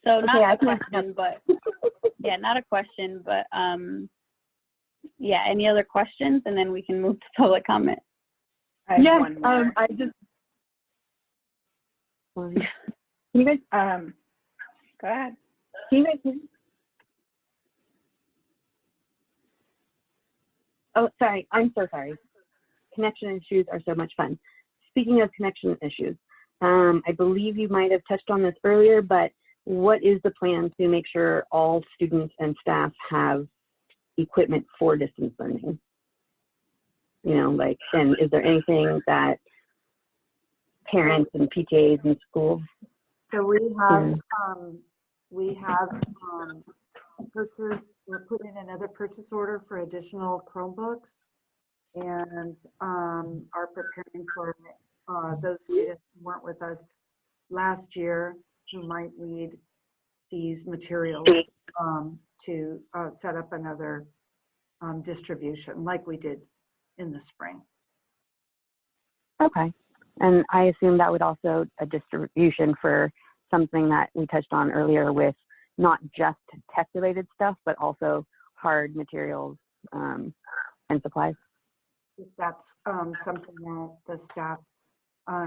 Okay, not a question, but yeah, not a question, but yeah, any other questions? And then we can move to public comment. Yes, I just. Can you guys? Go ahead. Can you guys? Oh, sorry. I'm so sorry. Connection issues are so much fun. Speaking of connection issues, I believe you might have touched on this earlier, but what is the plan to make sure all students and staff have equipment for distance learning? And is there anything that parents and PTAs and schools? So we have put in another purchase order for additional Chromebooks, and are preparing for those students who weren't with us last year who might need these materials to set up another distribution like we did in the spring. Okay. And I assume that would also a distribution for something that we touched on earlier with not just tech-related stuff, but also hard materials and supplies. If that's something that the staff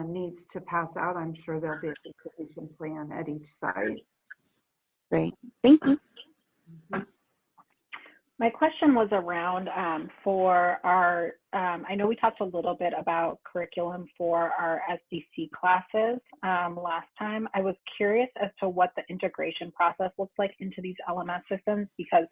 needs to pass out, I'm sure there'll be a distribution plan at each site. Great, thank you. My question was around for our, I know we talked a little bit about curriculum for our SDC classes last time. I was curious as to what the integration process looks like into these LMS systems, because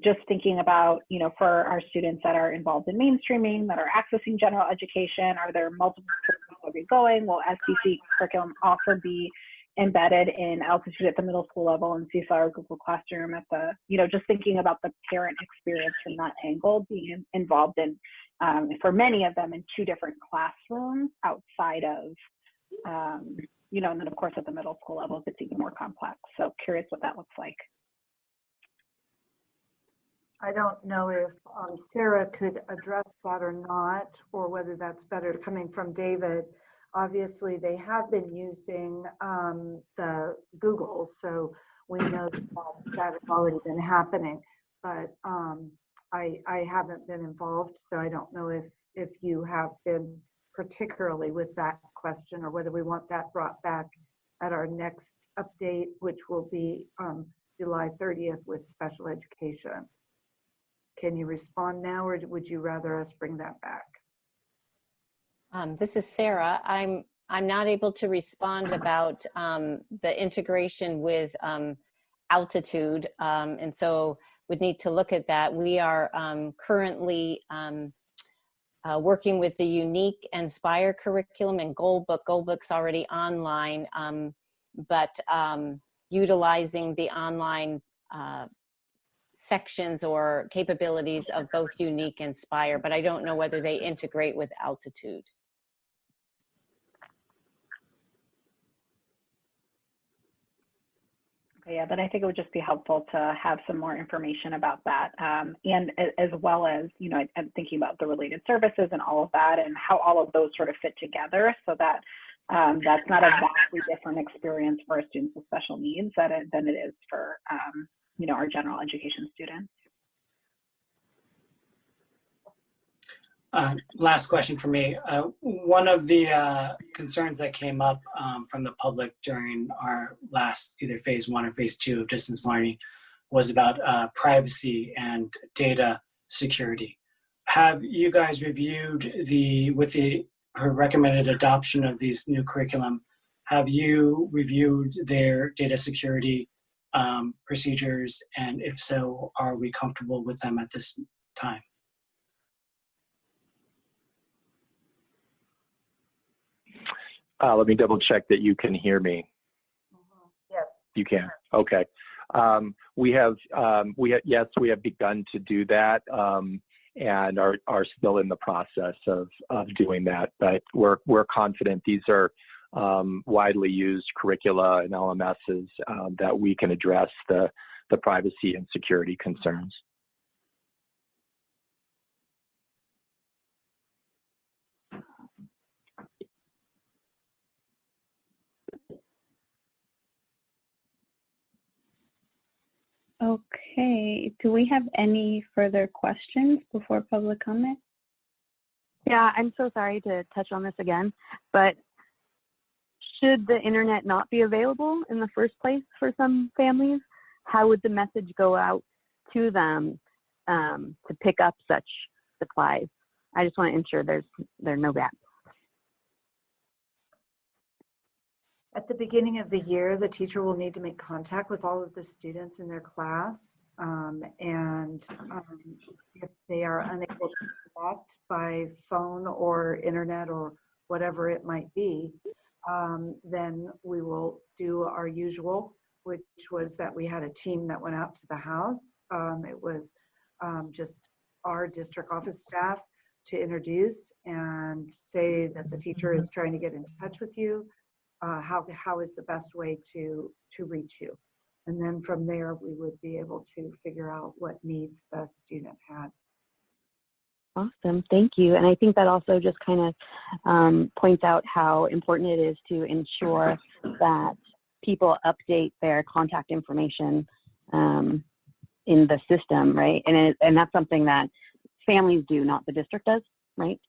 just thinking about, for our students that are involved in mainstreaming, that are accessing general education, are there multiple places where we're going? Will SDC curriculum also be embedded in Altitude at the middle school level and CSR Google Classroom at the, just thinking about the parent experience from that angle, being involved in, for many of them, in 2 different classrooms outside of, and then of course at the middle school level, it's even more complex. So curious what that looks like. I don't know if Sarah could address that or not, or whether that's better coming from David. Obviously, they have been using the Google, so we know that has already been happening. But I haven't been involved, so I don't know if you have been particularly with that question, or whether we want that brought back at our next update, which will be July 30th with special education. Can you respond now, or would you rather us bring that back? This is Sarah. I'm not able to respond about the integration with Altitude, and so would need to look at that. We are currently working with the Unique and Inspire curriculum and Goldbook. Goldbook's already online, but utilizing the online sections or capabilities of both Unique and Inspire, but I don't know whether they integrate with Altitude. Yeah, then I think it would just be helpful to have some more information about that. And as well as, you know, I'm thinking about the related services and all of that and how all of those sort of fit together so that that's not a vastly different experience for our students with special needs than it is for, you know, our general education students. Last question for me. One of the concerns that came up from the public during our last either phase 1 or phase 2 of distance learning was about privacy and data security. Have you guys reviewed with the recommended adoption of these new curriculum, have you reviewed their data security procedures? And if so, are we comfortable with them at this time? Let me double check that you can hear me. Yes. You can. Okay. Yes, we have begun to do that and are still in the process of doing that. But we're confident these are widely used curricula and LMSs that we can address the privacy and security concerns. Okay, do we have any further questions before public comment? Yeah, I'm so sorry to touch on this again, but should the internet not be available in the first place for some families, how would the message go out to them to pick up such supplies? I just want to ensure there are no gaps. At the beginning of the year, the teacher will need to make contact with all of the students in their class. If they are unable to connect by phone or internet or whatever it might be, then we will do our usual, which was that we had a team that went out to the house. It was just our district office staff to introduce and say that the teacher is trying to get in touch with you. How is the best way to reach you? And then from there, we would be able to figure out what needs the student had. Awesome, thank you. And I think that also just kind of points out how important it is to ensure that people update their contact information in the system, right? And that's something that families do, not the district does, right?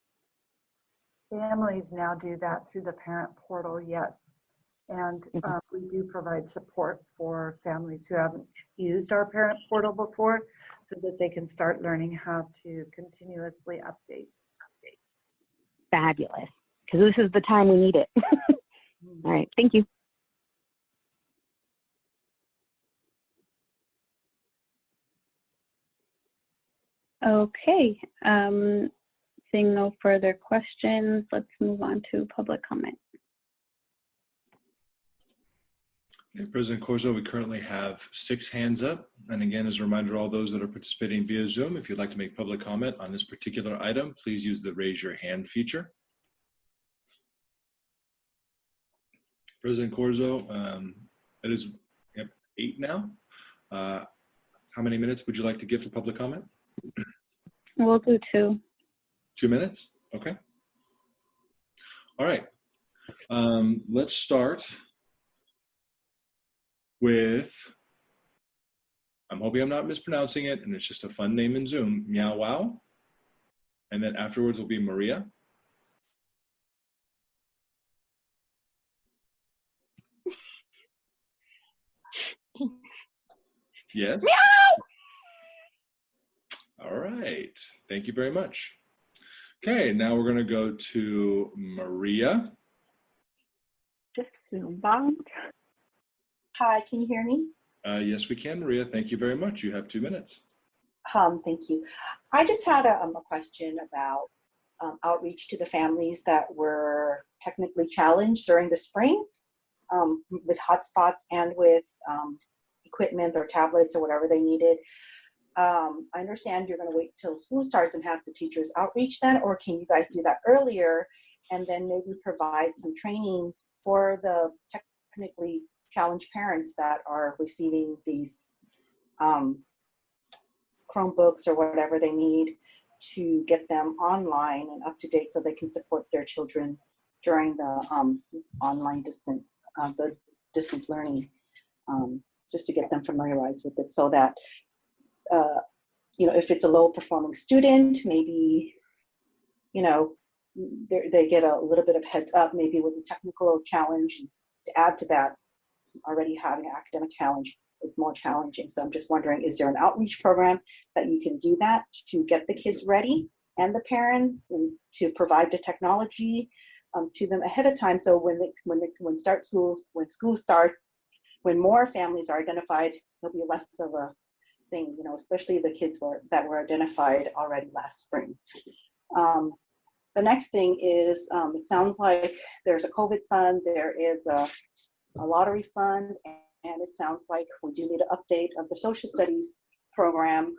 Families now do that through the parent portal, yes. And we do provide support for families who haven't used our parent portal before so that they can start learning how to continuously update. Fabulous, because this is the time we need it. All right, thank you. Okay, seeing no further questions, let's move on to public comment. Okay, President Corzo, we currently have 6 hands up. And again, as a reminder to all those that are participating via Zoom, if you'd like to make public comment on this particular item, please use the raise your hand feature. President Corzo, it is 8 now. How many minutes would you like to give for public comment? We'll do 2. 2 minutes? Okay. All right. Let's start with, I'm hoping I'm not mispronouncing it, and it's just a fun name in Zoom, Meow Wow. And then afterwards will be Maria. Yes? Meow! All right. Thank you very much. Okay, now we're going to go to Maria. Just Zoom bombed. Hi, can you hear me? Yes, we can, Maria. Thank you very much. You have 2 minutes. Thank you. I just had a question about outreach to the families that were technically challenged during the spring with hotspots and with equipment or tablets or whatever they needed. I understand you're going to wait till school starts and have the teachers outreach then, or can you guys do that earlier and then maybe provide some training for the technically challenged parents that are receiving these Chromebooks or whatever they need to get them online and up to date so they can support their children during the online the distance learning, just to get them familiarized with it so that, if it's a low performing student, maybe, they get a little bit of heads up, maybe it was a technical challenge. To add to that, already having an academic challenge is more challenging. So I'm just wondering, is there an outreach program that you can do that to get the kids ready and the parents, and to provide the technology to them ahead of time? So when schools start, when more families are identified, there'll be less of a thing, especially the kids that were identified already last spring. The next thing is, it sounds like there's a COVID fund, there is a lottery fund, and it sounds like we do need an update of the social studies program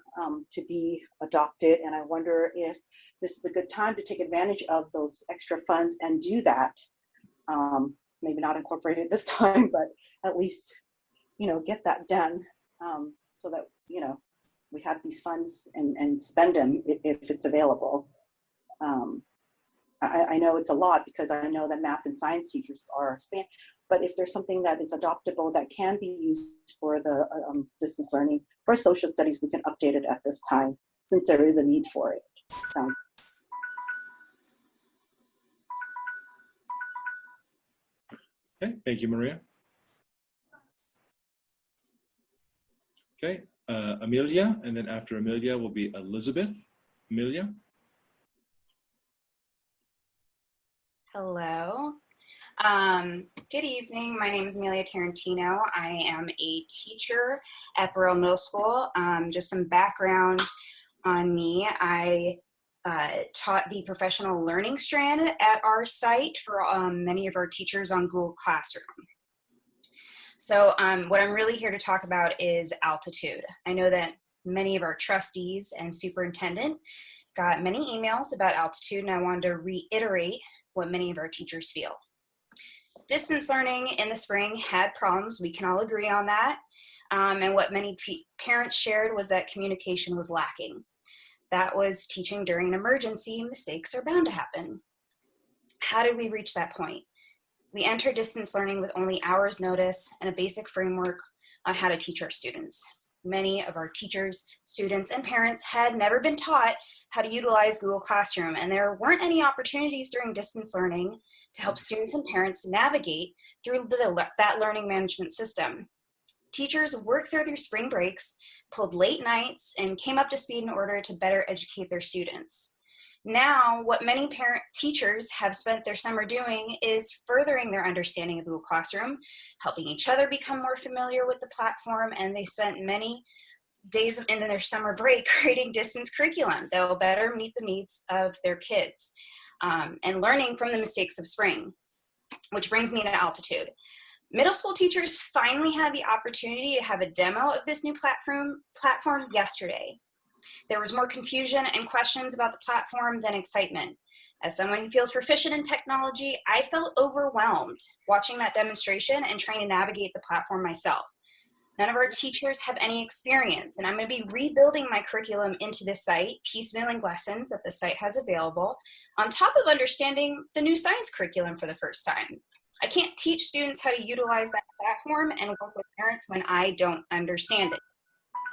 to be adopted. And I wonder if this is a good time to take advantage of those extra funds and do that. Maybe not incorporated this time, but at least, get that done so that, we have these funds and spend them if it's available. I know it's a lot because I know that math and science teachers are saying, but if there's something that is adoptable that can be used for the distance learning for social studies, we can update it at this time since there is a need for it. Sounds. Okay, thank you, Maria. Okay, Amelia, and then after Amelia will be Elizabeth. Amelia. Hello. Good evening. My name is Amelia Tarantino. I am a teacher at Burrell Middle School. Just some background on me. I taught the professional learning strand at our site for many of our teachers on Google Classroom. So what I'm really here to talk about is altitude. I know that many of our trustees and superintendent got many emails about altitude, and I wanted to reiterate what many of our teachers feel. Distance learning in the spring had problems. We can all agree on that. And what many parents shared was that communication was lacking. That was teaching during an emergency. Mistakes are bound to happen. How did we reach that point? We entered distance learning with only hours notice and a basic framework on how to teach our students. Many of our teachers, students, and parents had never been taught how to utilize Google Classroom, and there weren't any opportunities during distance learning to help students and parents navigate through that learning management system. Teachers worked through their spring breaks, pulled late nights, and came up to speed in order to better educate their students. Now, what many teachers have spent their summer doing is furthering their understanding of Google Classroom, helping each other become more familiar with the platform, and they spent many days in their summer break creating distance curriculum that will better meet the needs of their kids and learning from the mistakes of spring, which brings me to altitude. Middle school teachers finally had the opportunity to have a demo of this new platform yesterday. There was more confusion and questions about the platform than excitement. As someone who feels proficient in technology, I felt overwhelmed watching that demonstration and trying to navigate the platform myself. None of our teachers have any experience, and I'm going to be rebuilding my curriculum into this site, piecemealing lessons that the site has available, on top of understanding the new science curriculum for the first time. I can't teach students how to utilize that platform and work with parents when I don't understand it.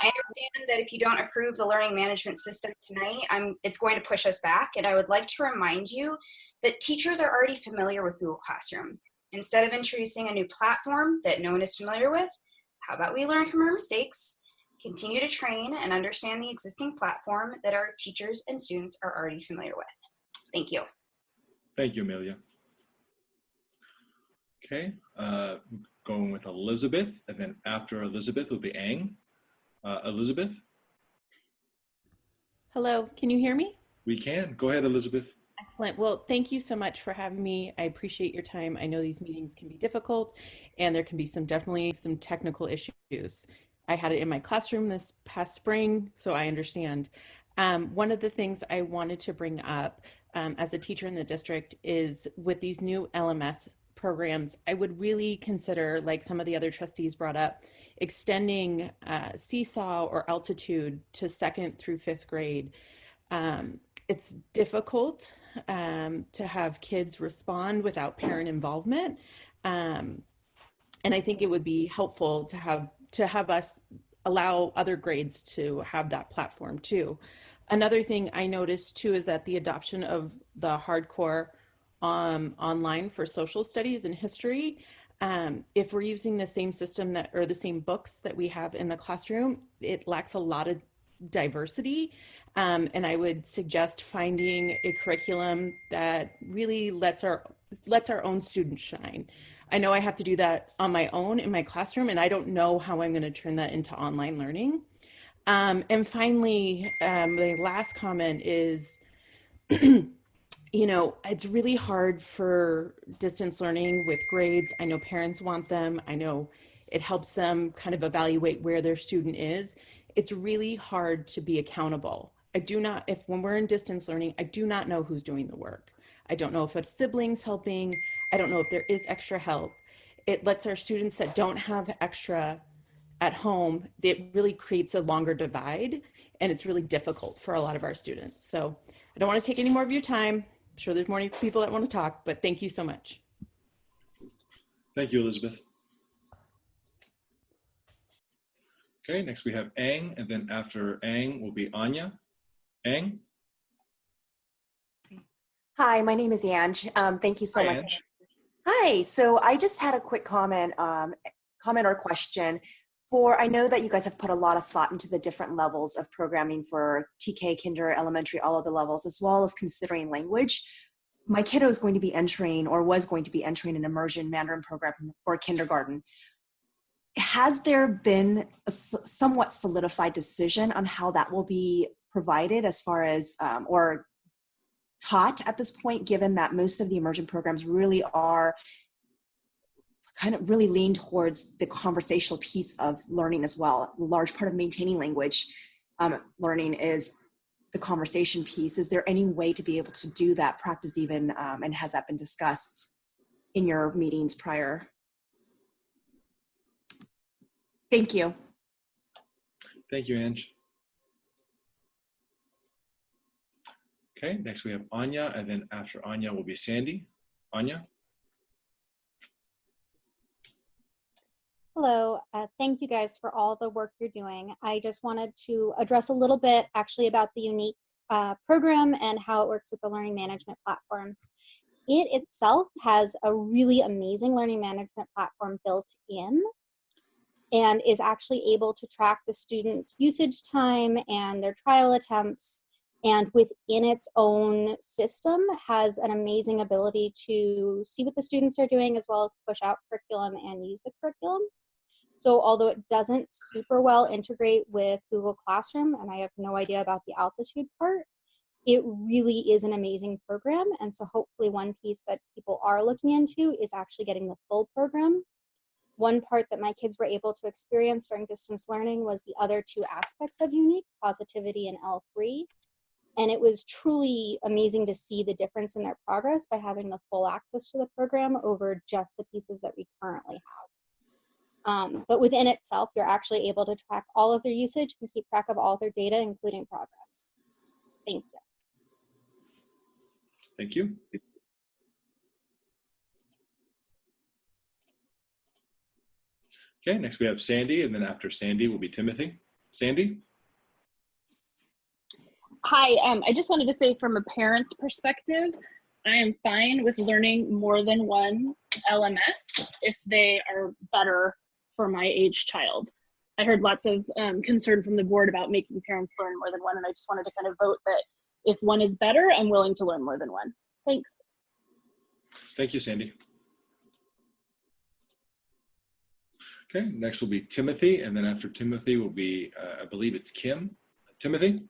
I understand that if you don't approve the learning management system tonight, it's going to push us back, and I would like to remind you that teachers are already familiar with Google Classroom. Instead of introducing a new platform that no one is familiar with, how about we learn from our mistakes, continue to train and understand the existing platform that our teachers and students are already familiar with. Thank you. Thank you, Amelia. Okay, going with Elizabeth, and then after Elizabeth will be Ang. Elizabeth? Hello, can you hear me? We can. Go ahead, Elizabeth. Excellent. Well, thank you so much for having me. I appreciate your time. I know these meetings can be difficult and there can be definitely some technical issues. I had it in my classroom this past spring, so I understand. One of the things I wanted to bring up as a teacher in the district is with these new LMS programs, I would really consider, like some of the other trustees brought up, extending Seesaw or Altitude to 2nd through 5th grade. It's difficult to have kids respond without parent involvement. And I think it would be helpful to have us allow other grades to have that platform too. Another thing I noticed too is that the adoption of the hardcore online for social studies and history, if we're using the same system or the same books that we have in the classroom, it lacks a lot of diversity. And I would suggest finding a curriculum that really lets our own students shine. I know I have to do that on my own in my classroom, and I don't know how I'm going to turn that into online learning. And finally, the last comment is, you know, it's really hard for distance learning with grades. I know parents want them. I know it helps them kind of evaluate where their student is. It's really hard to be accountable. When we're in distance learning, I do not know who's doing the work. I don't know if it's siblings helping. I don't know if there is extra help. It lets our students that don't have extra at home, it really creates a longer divide, and it's really difficult for a lot of our students. So I don't want to take any more of your time. I'm sure there's more people that want to talk, but thank you so much. Thank you, Elizabeth. Okay, next we have Ang, and then after Ang will be Anya. Ang? Hi, my name is Ange. Thank you so Hi, much. Ange. Hi, so I just had a quick comment or question. I know that you guys have put a lot of thought into the different levels of programming for TK, kinder, elementary, all of the levels, as well as considering language. My kiddo is going to be entering, or was going to be entering, an immersion Mandarin program for kindergarten. Has there been a somewhat solidified decision on how that will be provided as far as, or taught at this point, given that most of the immersion programs really are kind of really lean towards the conversational piece of learning as well. A large part of maintaining language learning is the conversation piece. Is there any way to be able to do that practice even, and has that been discussed in your meetings prior? Thank you. Thank you, Ange. Okay, next we have Anya, and then after Anya will be Sandy. Anya? Hello, thank you guys for all the work you're doing. I just wanted to address a little bit actually about the unique program and how it works with the learning management platforms. It itself has a really amazing learning management platform built in, and is actually able to track the students' usage time and their trial attempts, and within its own system has an amazing ability to see what the students are doing, as well as push out curriculum and use the curriculum. So although it doesn't super well integrate with Google Classroom, and I have no idea about the Altitude part, it really is an amazing program. And so hopefully one piece that people are looking into is actually getting the full program. One part that my kids were able to experience during distance learning was the other two aspects of Unique, Positivity and L3. And it was truly amazing to see the difference in their progress by having the full access to the program over just the pieces that we currently have. But within itself, you're actually able to track all of their usage and keep track of all their data, including progress. Thank you. Thank you. Okay, next we have Sandy, and then after Sandy will be Timothy. Sandy? Hi, I just wanted to say from a parent's perspective, I am fine with learning more than one LMS if they are better for my age child. I heard lots of concern from the board about making parents learn more than one, and I just wanted to kind of vote that if one is better, I'm willing to learn more than one. Thanks. Thank you, Sandy. Okay, next will be Timothy, and then after Timothy will be, I believe it's Kim. Timothy?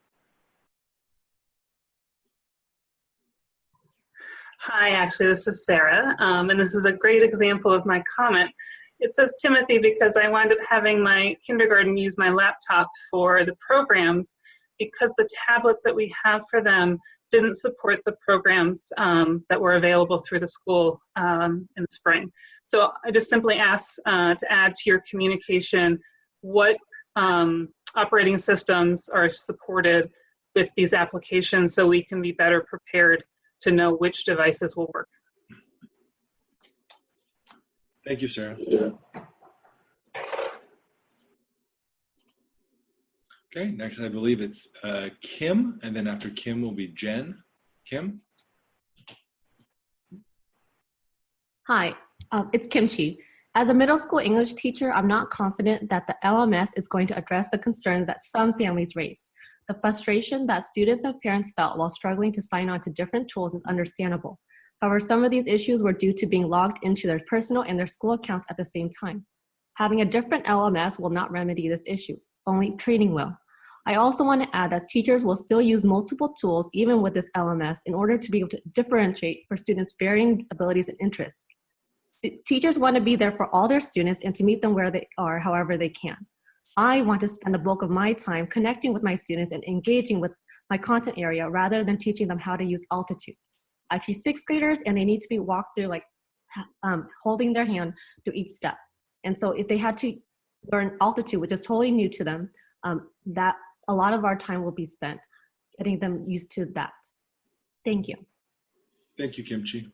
Hi, actually, this is Sarah, and this is a great example of my comment. It says Timothy because I wound up having my kindergarten use my laptop for the programs, because the tablets that we have for them didn't support the programs that were available through the school in the spring. So I just simply ask to add to your communication what operating systems are supported with these applications so we can be better prepared to know which devices will work. Thank you, Sarah. Okay, next I believe it's Kim, and then after Kim will be Jen. Kim? Hi, it's Kimchi. As a middle school English teacher, I'm not confident that the LMS is going to address the concerns that some families raised. The frustration that students and parents felt while struggling to sign on to different tools is understandable. However, some of these issues were due to being logged into their personal and their school accounts at the same time. Having a different LMS will not remedy this issue, only training will. I also want to add that teachers will still use multiple tools even with this LMS in order to be able to differentiate for students' varying abilities and interests. Teachers want to be there for all their students and to meet them where they are however they can. I want to spend the bulk of my time connecting with my students and engaging with my content area rather than teaching them how to use Altitude. I teach 6th graders and they need to be walked through like holding their hand through each step. And so if they had to learn Altitude, which is totally new to them, that a lot of our time will be spent getting them used to that. Thank you. Thank you, Kimchi.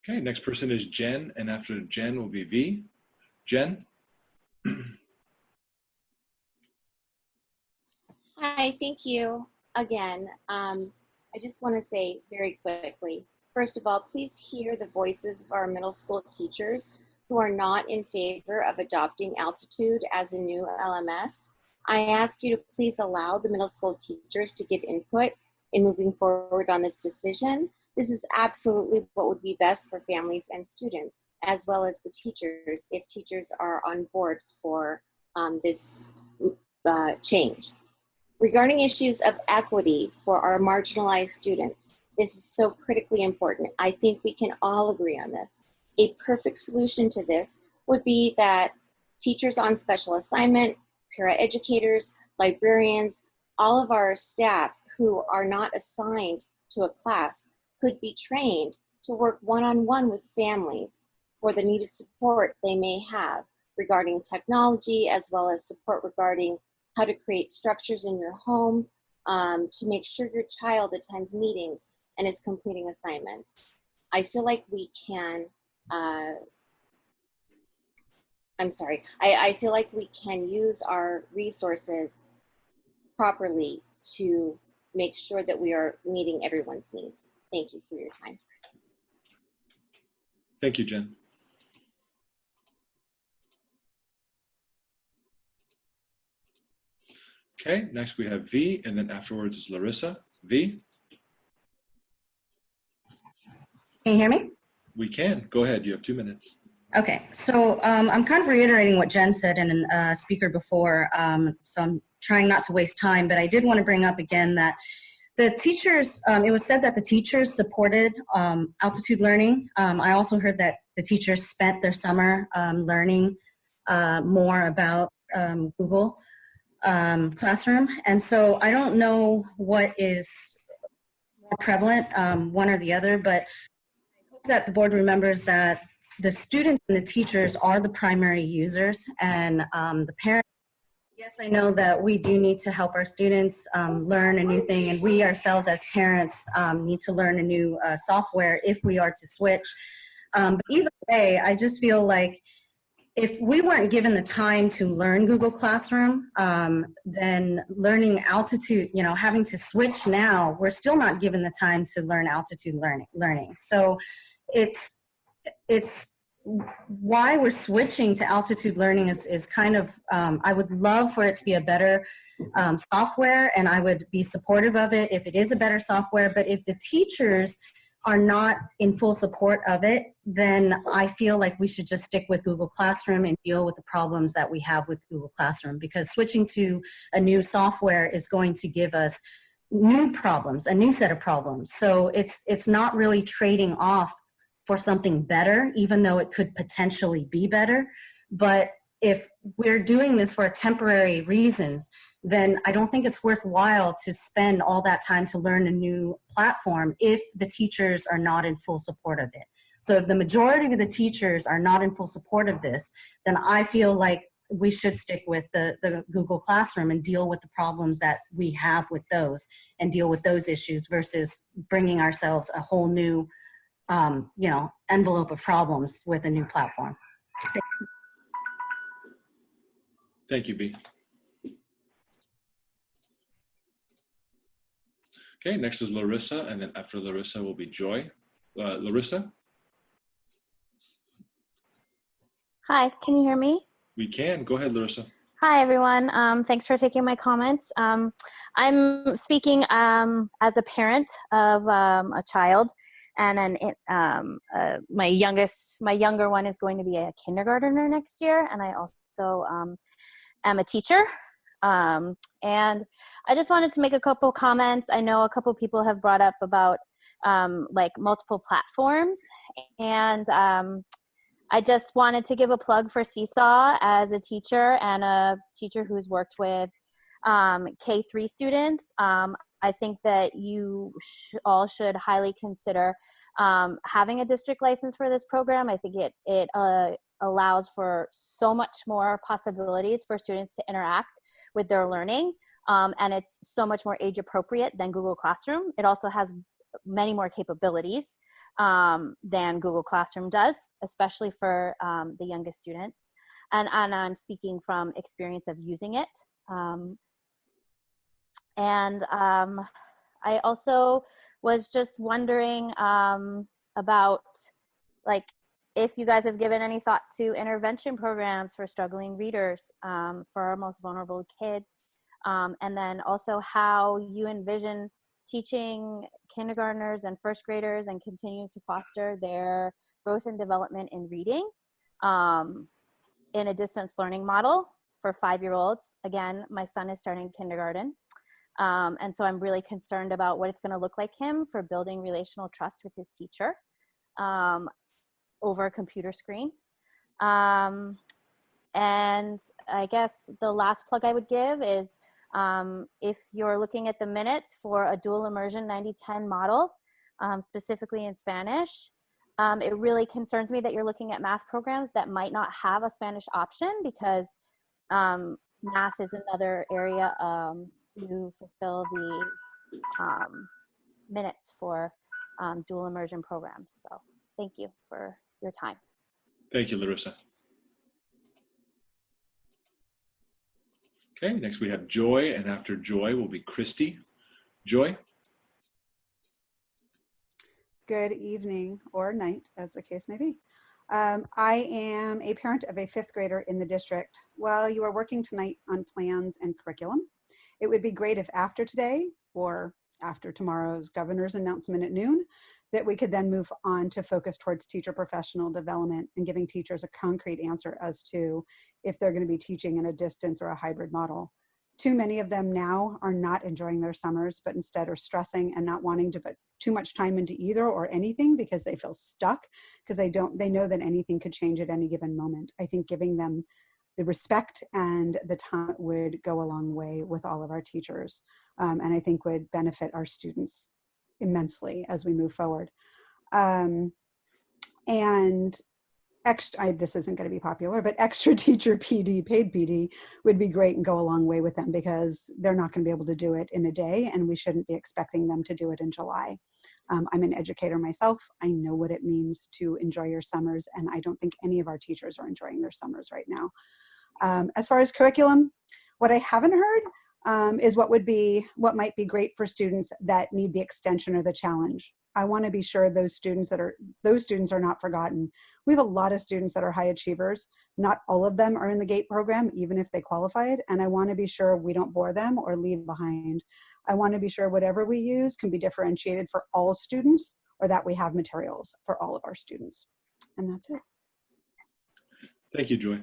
Okay, next person is Jen, and after Jen will be V. Jen? Hi, thank you again. I just want to say very quickly, first of all, please hear the voices of our middle school teachers who are not in favor of adopting Altitude as a new LMS. I ask you to please allow the middle school teachers to give input in moving forward on this decision. This is absolutely what would be best for families and students, as well as the teachers, if teachers are on board for this change. Regarding issues of equity for our marginalized students, this is so critically important. I think we can all agree on this. A perfect solution to this would be that teachers on special assignment, paraeducators, librarians, all of our staff who are not assigned to a class could be trained to work one-on-one with families for the needed support they may have regarding technology, as well as support regarding how to create structures in your home to make sure your child attends meetings and is completing assignments. I feel like we can, I feel like we can use our resources properly to make sure that we are meeting everyone's needs. Thank you for your time. Thank you, Jen. Okay, next we have V, and then afterwards is Larissa. V? Can you hear me? We can. Go ahead. You have 2 minutes. Okay, so I'm kind of reiterating what Jen said in a speaker before, so I'm trying not to waste time, but I did want to bring up again that the teachers, it was said that the teachers supported Altitude Learning. I also heard that the teachers spent their summer learning more about Google Classroom. And so I don't know what is more prevalent, one or the other, but I hope that the board remembers that the students and the teachers are the primary users, and the parents. Yes, I know that we do need to help our students learn a new thing, and we ourselves as parents need to learn a new software if we are to switch. But either way, I just feel like if we weren't given the time to learn Google Classroom, then learning Altitude, you know, having to switch now, we're still not given the time to learn Altitude learning. So it's why we're switching to Altitude Learning is kind of, I would love for it to be a better software, and I would be supportive of it if it is a better software. But if the teachers are not in full support of it, then I feel like we should just stick with Google Classroom and deal with the problems that we have with Google Classroom, because switching to a new software is going to give us new problems, a new set of problems. So it's not really trading off for something better, even though it could potentially be better. But if we're doing this for temporary reasons, then I don't think it's worthwhile to spend all that time to learn a new platform if the teachers are not in full support of it. So if the majority of the teachers are not in full support of this, then I feel like we should stick with the Google Classroom and deal with the problems that we have with those and deal with those issues versus bringing ourselves a whole new envelope of problems with a new platform. Thank you, B. Okay, next is Larissa, and then after Larissa will be Joy. Larissa? Hi, can you hear me? We can. Go ahead, Larissa. Hi, everyone. Thanks for taking my comments. I'm speaking as a parent of a child, and my younger one is going to be a kindergartner next year, and I also am a teacher. And I just wanted to make a couple comments. I know a couple people have brought up about like multiple platforms, and I just wanted to give a plug for Seesaw as a teacher and a teacher who's worked with K-3 students. I think that you all should highly consider having a district license for this program. I think it allows for so much more possibilities for students to interact with their learning, and it's so much more age appropriate than Google Classroom. It also has many more capabilities than Google Classroom does, especially for the youngest students. And I'm speaking from experience of using it. I also was just wondering about, like, if you guys have given any thought to intervention programs for struggling readers, for our most vulnerable kids, and then also how you envision teaching kindergartners and first graders and continuing to foster their growth and development in reading in a distance learning model for 5-year-olds. Again, my son is starting kindergarten. And so I'm really concerned about what it's going to look like him for building relational trust with his teacher over a computer screen. And I guess the last plug I would give is if you're looking at the minutes for a dual immersion 90-10 model, specifically in Spanish, it really concerns me that you're looking at math programs that might not have a Spanish option, because math is another area to fulfill the minutes for dual immersion programs. So thank you for your time. Thank you, Larissa. Okay, next we have Joy, and after Joy will be Christy. Joy? Good evening or night, as the case may be. I am a parent of a 5th grader in the district. While you are working tonight on plans and curriculum, it would be great if after today or after tomorrow's governor's announcement at noon, that we could then move on to focus towards teacher professional development and giving teachers a concrete answer as to if they're going to be teaching in a distance or a hybrid model. Too many of them now are not enjoying their summers, but instead are stressing and not wanting to put too much time into either or anything because they feel stuck, because they know that anything could change at any given moment. I think giving them the respect and the time would go a long way with all of our teachers, and I think would benefit our students immensely as we move forward. And this isn't going to be popular, but extra teacher PD, paid PD, would be great and go a long way with them, because they're not going to be able to do it in a day, and we shouldn't be expecting them to do it in July. I'm an educator myself. I know what it means to enjoy your summers, and I don't think any of our teachers are enjoying their summers right now. As far as curriculum, what I haven't heard is what might be great for students that need the extension or the challenge. I want to be sure those students are not forgotten. We have a lot of students that are high achievers. Not all of them are in the GATE program, even if they qualified. And I want to be sure we don't bore them or leave behind. I want to be sure whatever we use can be differentiated for all students, or that we have materials for all of our students. And that's it. Thank you, Joy.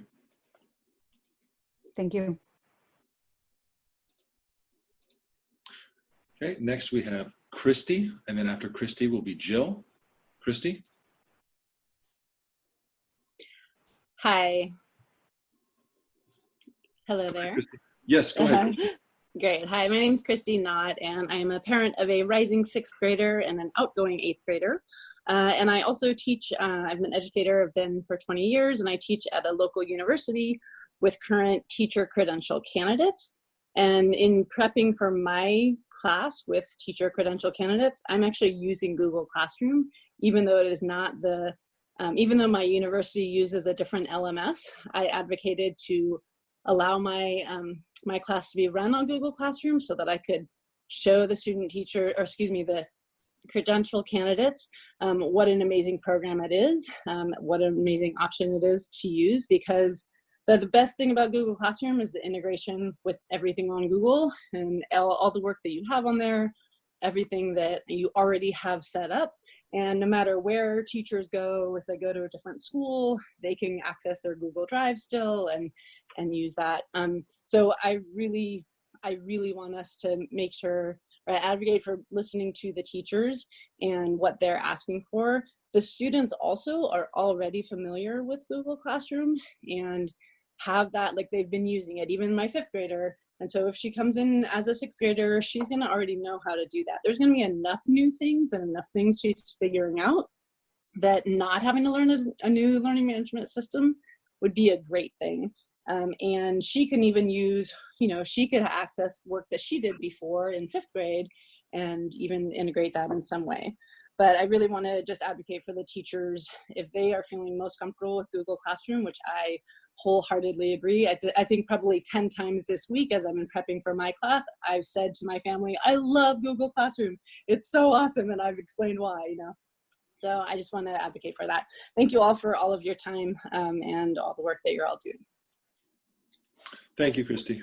Thank you. Okay, next we have Christy, and then after Christy will be Jill. Christy? Hi. Hello Hi, there. Christy. Yes, go ahead, Christy. Great. Hi, my name is Christy Knott, and I am a parent of a rising 6th grader and an outgoing 8th grader. And I also teach, I'm an educator, I've been for 20 years, and I teach at a local university with current teacher credential candidates. And in prepping for my class with teacher credential candidates, I'm actually using Google Classroom, even though it is not the, even though my university uses a different LMS. I advocated to allow my my class to be run on Google Classroom so that I could show the student teacher, or excuse me, the credential candidates what an amazing program it is, what an amazing option it is to use, because the best thing about Google Classroom is the integration with everything on Google and all the work that you have on there, everything that you already have set up. And no matter where teachers go, if they go to a different school, they can access their Google Drive still and use that. So I really want us to make sure, or advocate for listening to the teachers and what they're asking for. The students also are already familiar with Google Classroom and have that, like they've been using it, even my 5th grader. And so if she comes in as a 6th grader, she's gonna already know how to do that. There's gonna be enough new things and enough things she's figuring out that not having to learn a new learning management system would be a great thing. And she can even use, you know, she could access work that she did before in 5th grade and even integrate that in some way. But I really want to just advocate for the teachers, if they are feeling most comfortable with Google Classroom, which I wholeheartedly agree. I think probably 10 times this week as I've been prepping for my class, I've said to my family, I love Google Classroom. It's so awesome, and I've explained why, you know. So I just want to advocate for that. Thank you all for all of your time and all the work that you're all doing. Thank you, Christy.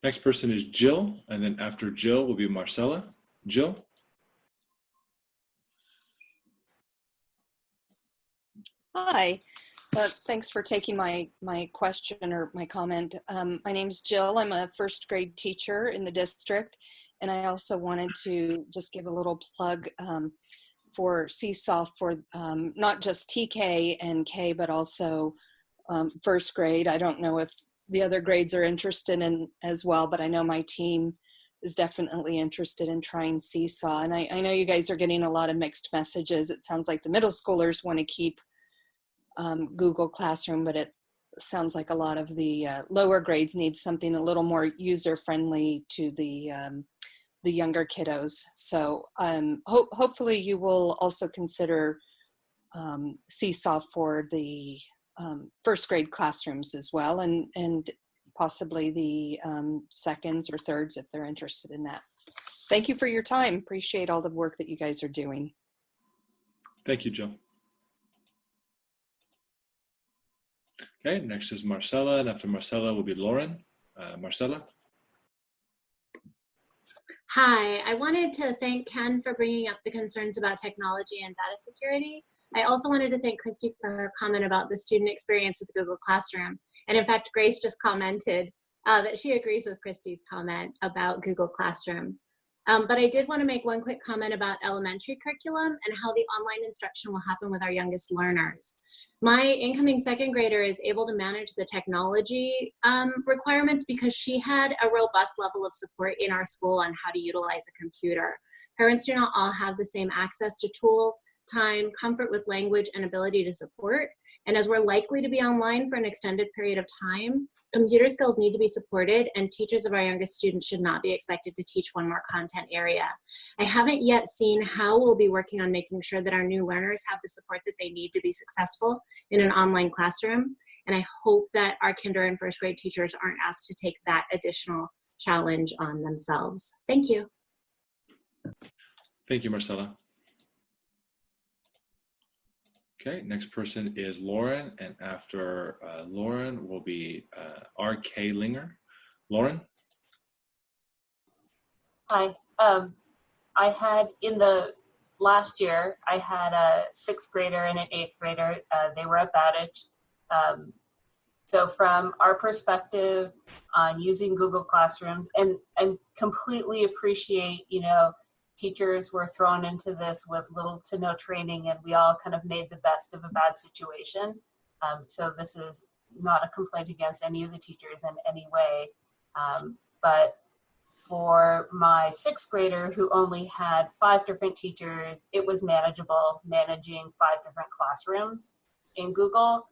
Next person is Jill, and then after Jill will be Marcella. Jill? Hi, thanks for taking my question or my comment. My name's Jill. I'm a 1st grade teacher in the district, and I also wanted to just give a little plug for Seesaw for not just TK and K, but also 1st grade. I don't know if the other grades are interested in as well, but I know my team is definitely interested in trying Seesaw. And I know you guys are getting a lot of mixed messages. It sounds like the middle schoolers want to keep Google Classroom, but it sounds like a lot of the lower grades need something a little more user-friendly to the younger kiddos. So hopefully you will also consider Seesaw for the 1st grade classrooms as well, and possibly the 2nds or 3rds if they're interested in that. Thank you for your time. Appreciate all the work that you guys are doing. Thank you, Jill. Okay, next is Marcella, and after Marcella will be Lauren. Marcella? Hi, I wanted to thank Ken for bringing up the concerns about technology and data security. I also wanted to thank Christy for her comment about the student experience with Google Classroom. And in fact, Grace just commented that she agrees with Christy's comment about Google Classroom. But I did want to make one quick comment about elementary curriculum and how the online instruction will happen with our youngest learners. My incoming 2nd grader is able to manage the technology requirements because she had a robust level of support in our school on how to utilize a computer. Parents do not all have the same access to tools, time, comfort with language, and ability to support. And as we're likely to be online for an extended period of time, computer skills need to be supported, and teachers of our youngest students should not be expected to teach one more content area. I haven't yet seen how we'll be working on making sure that our new learners have the support that they need to be successful in an online classroom. And I hope that our kinder and 1st grade teachers aren't asked to take that additional challenge on themselves. Thank you. Thank you, Marcella. Okay, next person is Lauren, and after Lauren will be R.K. Linger. Lauren? Hi. I had, in the last year, I had a 6th grader and an 8th grader. They were at Babbage. So from our perspective on using Google Classrooms, and completely appreciate, you know, teachers were thrown into this with little to no training, and we all kind of made the best of a bad situation. So this is not a complaint against any of the teachers in any way. But for my sixth grader who only had 5 different teachers, it was manageable managing 5 different classrooms in Google.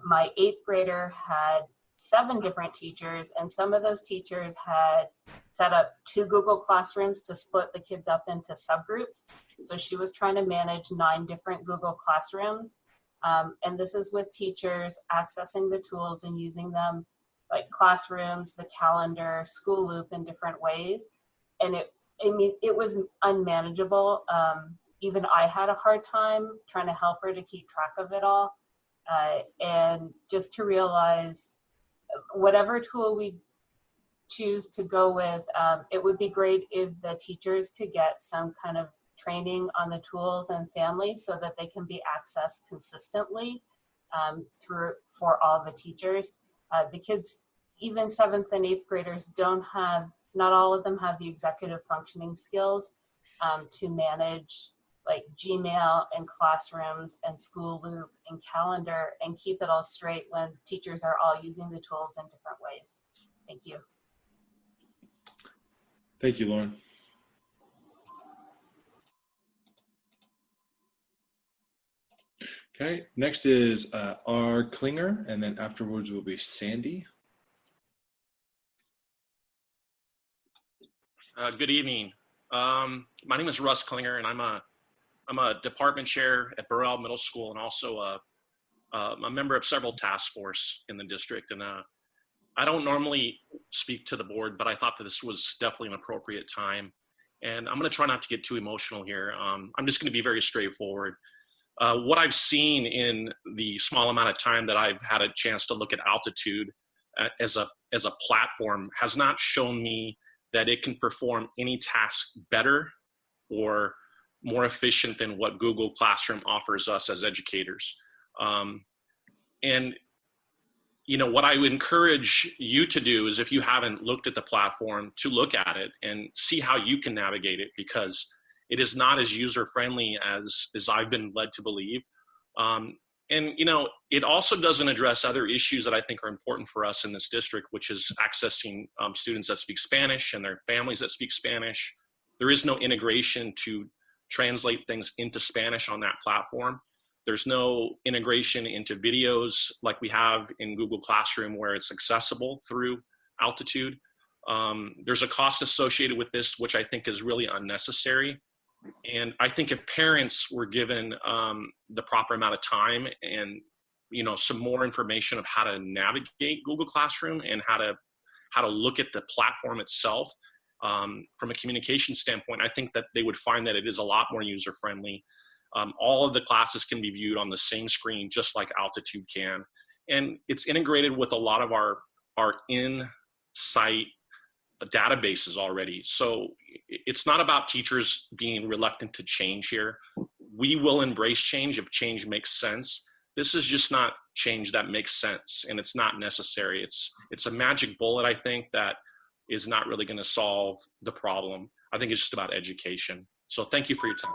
My 8th grader had 7 different teachers, and some of those teachers had set up 2 Google Classrooms to split the kids up into subgroups. So she was trying to manage 9 different Google Classrooms. And this is with teachers accessing the tools and using them, like Classrooms, the calendar, School Loop in different ways. And it was unmanageable. Even I had a hard time trying to help her to keep track of it all. And just to realize whatever tool we choose to go with, it would be great if the teachers could get some kind of training on the tools and families so that they can be accessed consistently for all the teachers. The kids, even 7th and 8th graders, not all of them have the executive functioning skills to manage like Gmail and Classrooms and School Loop and Calendar and keep it all straight when teachers are all using the tools in different ways. Thank you. Thank you, Lauren. Okay, next is R. Klinger, and then afterwards will be Sandy. Good evening. My name is Russ Klinger, and I'm a department chair at Burrell Middle School, and also a member of several task force in the district. And I don't normally speak to the board, but I thought that this was definitely an appropriate time. And I'm going to try not to get too emotional here. I'm just going to be very straightforward. What I've seen in the small amount of time that I've had a chance to look at Altitude as a platform has not shown me that it can perform any task better or more efficient than what Google Classroom offers us as educators. And you know, what I would encourage you to do is, if you haven't looked at the platform, to look at it and see how you can navigate it, because it is not as user-friendly as I've been led to believe. And you know, it also doesn't address other issues that I think are important for us in this district, which is accessing students that speak Spanish and their families that speak Spanish. There is no integration to translate things into Spanish on that platform. There's no integration into videos like we have in Google Classroom where it's accessible through Altitude. There's a cost associated with this, which I think is really unnecessary. And I think if parents were given the proper amount of time and, you know, some more information of how to navigate Google Classroom and how to look at the platform itself from a communication standpoint, I think that they would find that it is a lot more user-friendly. All of the classes can be viewed on the same screen, just like Altitude can. And it's integrated with a lot of our in-site databases already. So it's not about teachers being reluctant to change here. We will embrace change if change makes sense. This is just not change that makes sense, and it's not necessary. It's a magic bullet, I think, that is not really going to solve the problem. I think it's just about education. So thank you for your time.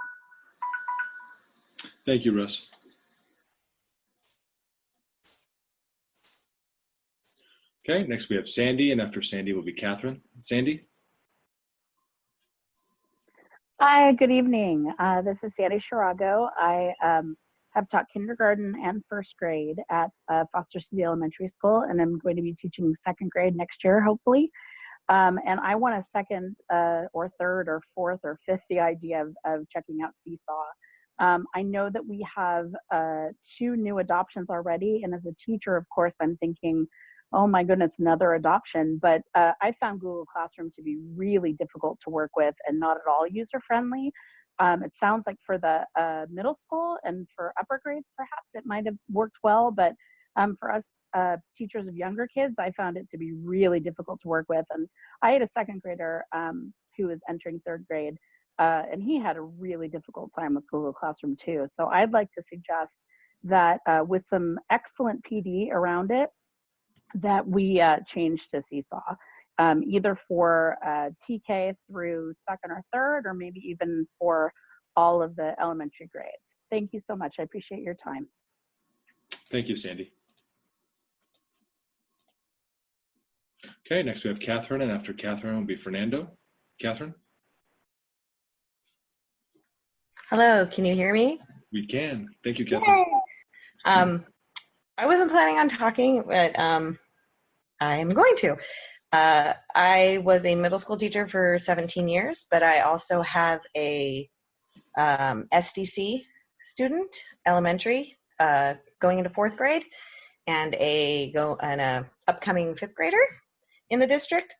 Thank you, Russ. Okay, next we have Sandy, and after Sandy will be Catherine. Sandy? Hi, good evening. This is Sandy Shirago. I have taught kindergarten and first grade at Foster City Elementary School, and I'm going to be teaching second grade next year, hopefully. And I want to second or third or fourth or fifth the idea of checking out Seesaw. I know that we have 2 new adoptions already, and as a teacher, of course, I'm thinking, oh my goodness, another adoption. But I found Google Classroom to be really difficult to work with and not at all user-friendly. It sounds like for the middle school and for upper grades, perhaps it might have worked well, but for us teachers of younger kids, I found it to be really difficult to work with. And I had a second grader who was entering third grade, and he had a really difficult time with Google Classroom too. So I'd like to suggest that with some excellent PD around it, that we change to Seesaw. either for TK through second or third, or maybe even for all of the elementary grades. Thank you so much. I appreciate your time. Thank you, Sandy. Okay, next we have Catherine, and after Catherine will be Fernando. Catherine? Hello, can you hear me? We can. Thank you, Catherine. Yay! I wasn't planning on talking, but I am going to. I was a middle school teacher for 17 years, but I also have a SDC student, elementary, going into 4th grade, and an upcoming 5th grader in the district.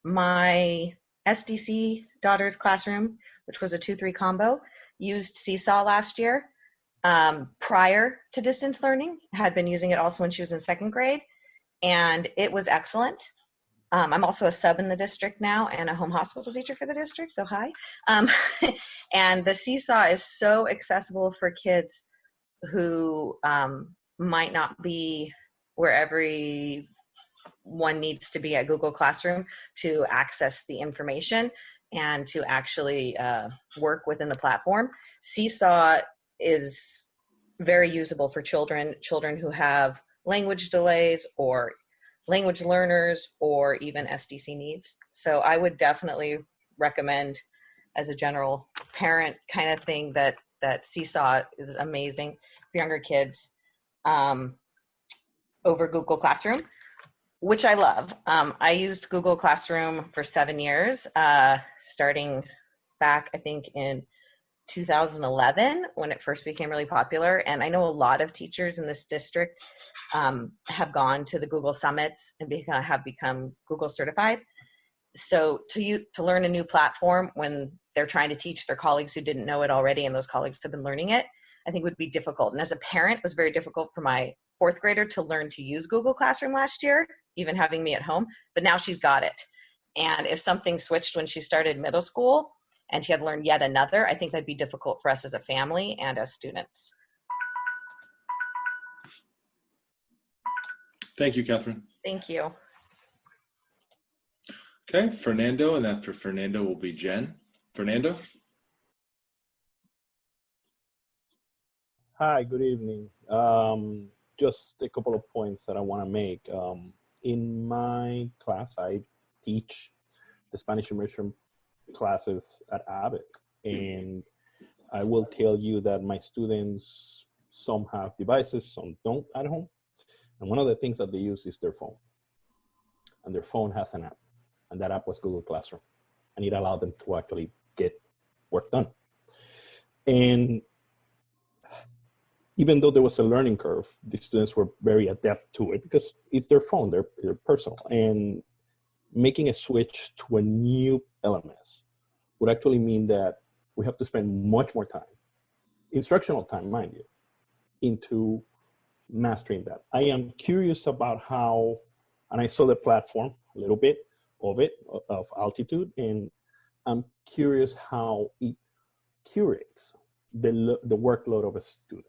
My SDC daughter's classroom, which was a 2-3 combo, used Seesaw last year. Prior to distance learning, had been using it also when she was in 2nd grade, and it was excellent. I'm also a sub in the district now and a home hospital teacher for the district, so hi. And the Seesaw is so accessible for kids who might not be where everyone needs to be at Google Classroom to access the information and to actually work within the platform. Seesaw is very usable for children who have language delays or language learners or even SDC needs. So I would definitely recommend, as a general parent kind of thing, that Seesaw is amazing for younger kids over Google Classroom, which I love. I used Google Classroom for 7 years, starting back, I think, in 2011 when it first became really popular. And I know a lot of teachers in this district have gone to the Google Summits and have become Google certified. So to learn a new platform when they're trying to teach their colleagues who didn't know it already and those colleagues have been learning it, I think would be difficult. And as a parent, it was very difficult for my 4th grader to learn to use Google Classroom last year, even having me at home, but now she's got it. And if something switched when she started middle school and she had to learn yet another, I think that'd be difficult for us as a family and as students. Thank you, Catherine. Thank you. Okay, Fernando, and after Fernando will be Jen. Fernando? Hi, good evening. Just a couple of points that I want to make. In my class, I teach the Spanish immersion classes at Abbott, and I will tell you that my students, some have devices, some don't at home, and one of the things that they use is their phone, and their phone has an app, and that app was Google Classroom, and it allowed them to actually get work done. And even though there was a learning curve, the students were very adept to it because it's their phone, they're personal. And making a switch to a new LMS would actually mean that we have to spend much more time, instructional time, mind you, into mastering that. I am curious about how, and I saw the platform, a little bit of it, of Altitude, and I'm curious how it curates the workload of a student.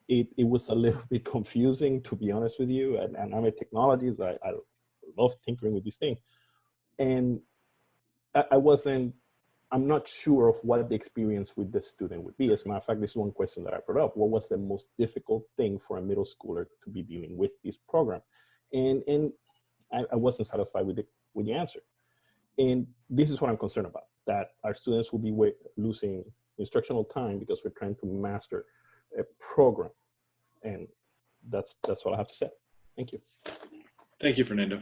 It was a little bit confusing, to be honest with you, and I'm a technologist. I love tinkering with this thing. And I'm not sure of what the experience with the student would be. As a matter of fact, this is one question that I brought up. What was the most difficult thing for a middle schooler to be dealing with this program? And I wasn't satisfied with the answer. And this is what I'm concerned about, that our students will be losing instructional time because we're trying to master a program. And that's all I have to say. Thank you. Thank you, Fernando.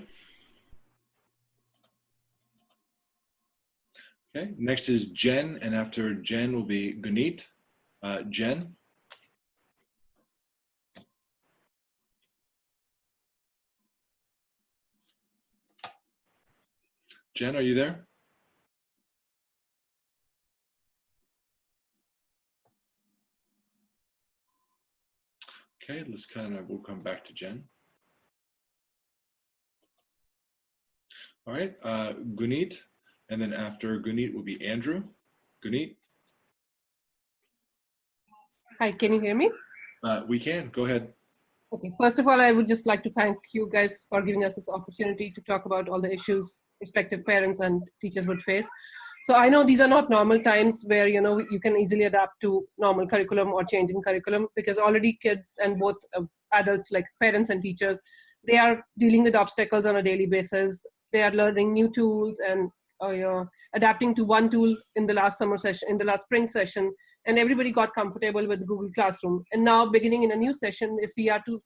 Okay, next is Jen, and after Jen will be Gunit. Jen? Jen, are you there? Okay, we'll come back to Jen. All right, Gunit, and then after Gunit will be Andrew. Gunit? Hi, can you hear me? We can, go ahead. Okay, first of all, I would just like to thank you guys for giving us this opportunity to talk about all the issues prospective parents and teachers would face. So I know these are not normal times where, you know, you can easily adapt to normal curriculum or change in curriculum, because already kids and both adults, like parents and teachers, they are dealing with obstacles on a daily basis. They are learning new tools and you know, adapting to one tool in the last summer session, in the last spring session, and everybody got comfortable with Google Classroom. And now beginning in a new session, if we are to,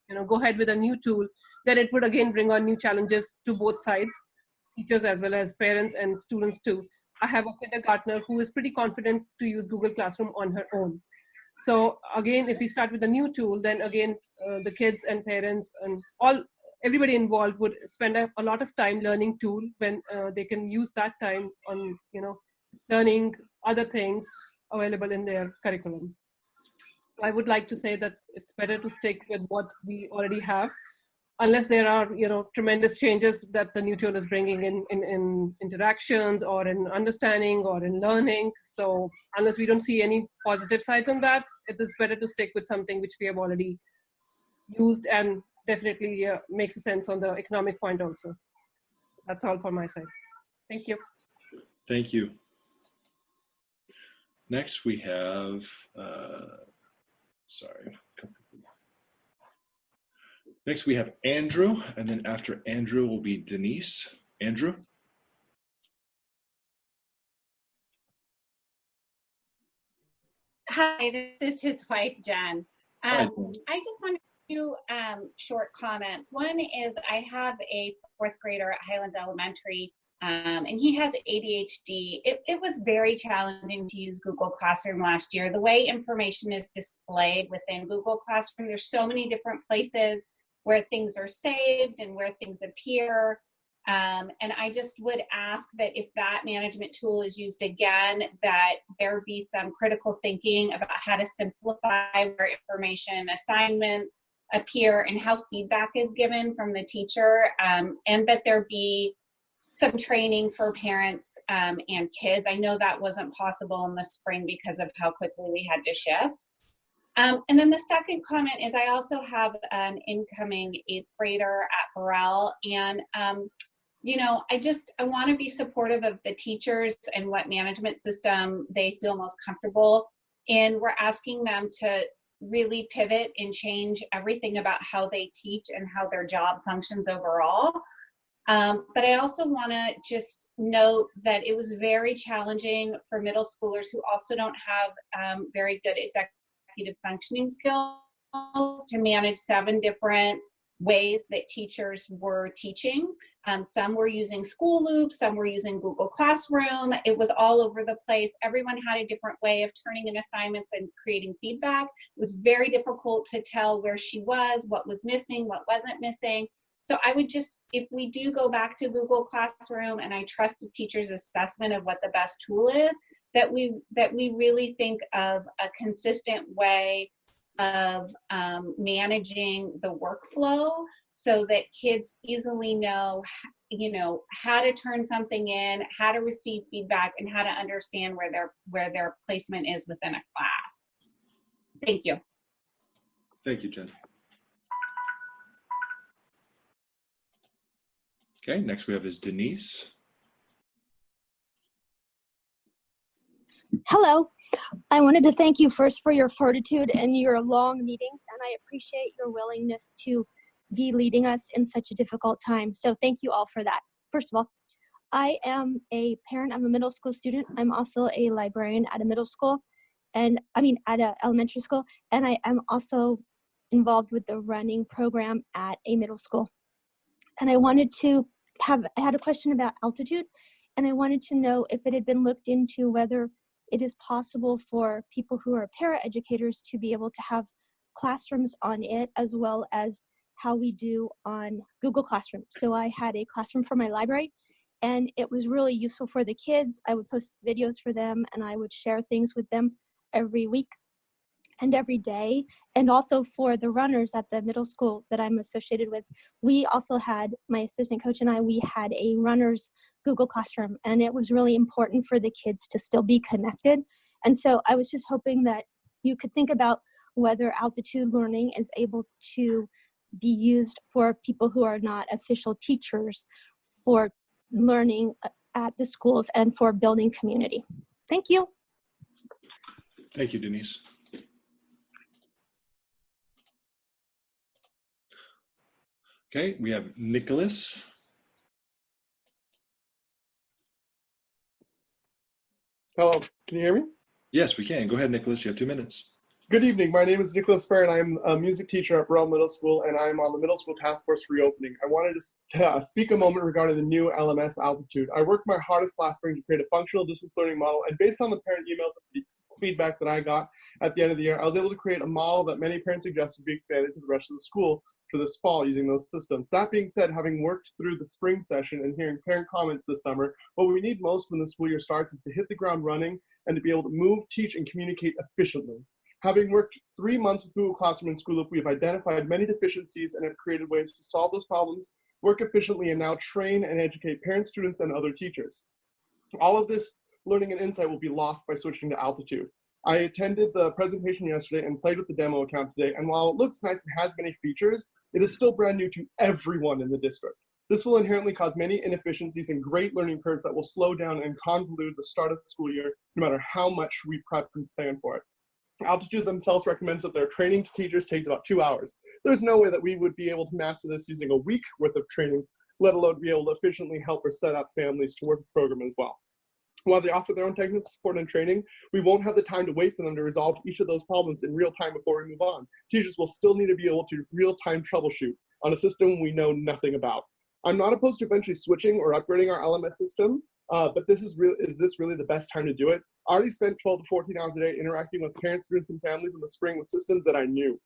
you know, go ahead with a new tool, then it would again bring on new challenges to both sides, teachers as well as parents and students too. I have a kindergartner who is pretty confident to use Google Classroom on her own. So again, if we start with a new tool, then again, the kids and parents and everybody involved would spend a lot of time learning tool when they can use that time on, you know, learning other things available in their curriculum. I would like to say that it's better to stick with what we already have, unless there are, you know, tremendous changes that the new tool is bringing in interactions or in understanding or in learning. So unless we don't see any positive sides on that, it is better to stick with something which we have already used and definitely makes a sense on the economic point also. That's all for my side. Thank you. Thank you. Next we have, sorry. Next we have Andrew, and then after Andrew will be Denise. Andrew? Hi, this is his wife, Jen. Hi, I just wanted to short comments. One is I have a fourth grader at Highlands Elementary, and he has ADHD. It was very challenging to use Google Classroom last year. The way information is displayed within Google Classroom, there's so many different places where things are saved and where things appear. And I just would ask that if that management tool is used again, that there be some critical thinking about how to simplify where information assignments appear and how feedback is given from the teacher, and that there be some training for parents and kids. I know that wasn't possible in the spring because of how quickly we had to shift. And then the second comment is I also have an incoming 8th grader at Burrell, and you know, I want to be supportive of the teachers and what management system they feel most comfortable in. We're asking them to really pivot and change everything about how they teach and how their job functions overall. But I also want to just note that it was very challenging for middle schoolers who also don't have very good executive functioning skills to manage 7 different ways that teachers were teaching. Some were using school loops, some were using Google Classroom. It was all over the place. Everyone had a different way of turning in assignments and creating feedback. It was very difficult to tell where she was, what was missing, what wasn't missing. So I would just, if we do go back to Google Classroom, and I trust a teacher's assessment of what the best tool is, that we really think of a consistent way of managing the workflow so that kids easily know, you know, how to turn something in, how to receive feedback, and how to understand where their placement is within a class. Thank you. Thank you, Jen. Okay, next we have is Denise. Hello. I wanted to thank you first for your fortitude and your long meetings, and I appreciate your willingness to be leading us in such a difficult time. So thank you all for that. First of all, I am a parent. I'm a middle school student. I'm also a librarian at a middle school, at an elementary school, and I am also involved with the running program at a middle school. And I had a question about altitude, and I wanted to know if it had been looked into whether it is possible for people who are paraeducators to be able to have classrooms on it, as well as how we do on Google Classroom. So I had a classroom for my library, and it was really useful for the kids. I would post videos for them, and I would share things with them every week and every day. And also for the runners at the middle school that I'm associated with, we also had, my assistant coach and I, we had a runners Google Classroom, and it was really important for the kids to still be connected. And so I was just hoping that you could think about whether altitude learning is able to be used for people who are not official teachers for learning at the schools and for building community. Thank you. Thank you, Denise. Okay, we have Nicholas. Hello, can you hear me? Yes, we can. Go ahead, Nicholas. You have 2 minutes. Good evening. My name is Nicholas Fair, and I'm a music teacher at Burrell Middle School, and I'm on the Middle School Task Force reopening. I wanted to speak a moment regarding the new LMS Altitude. I worked my hardest last spring to create a functional distance learning model, and based on the parent email feedback that I got at the end of the year, I was able to create a model that many parents suggested be expanded to the rest of the school for this fall using those systems. That being said, having worked through the spring session and hearing parent comments this summer, what we need most when the school year starts is to hit the ground running and to be able to move, teach, and communicate efficiently. Having worked 3 months with Google Classroom and School Loop, we have identified many deficiencies and have created ways to solve those problems, work efficiently, and now train and educate parents, students, and other teachers. All of this learning and insight will be lost by switching to Altitude. I attended the presentation yesterday and played with the demo account today, and while it looks nice and has many features, it is still brand new to everyone in the district. This will inherently cause many inefficiencies and great learning curves that will slow down and convolute the start of the school year, no matter how much we prep and plan for it. Altitude themselves recommends that their training to teachers takes about 2 hours. There's no way that we would be able to master this using a week worth of training, let alone be able to efficiently help or set up families to work the program as well. While they offer their own technical support and training, we won't have the time to wait for them to resolve each of those problems in real time before we move on. Teachers will still need to be able to real-time troubleshoot on a system we know nothing about. I'm not opposed to eventually switching or upgrading our LMS system, but is this really the best time to do it? I already spent 12 to 14 hours a day interacting with parents, students, and families in the spring with systems that I knew.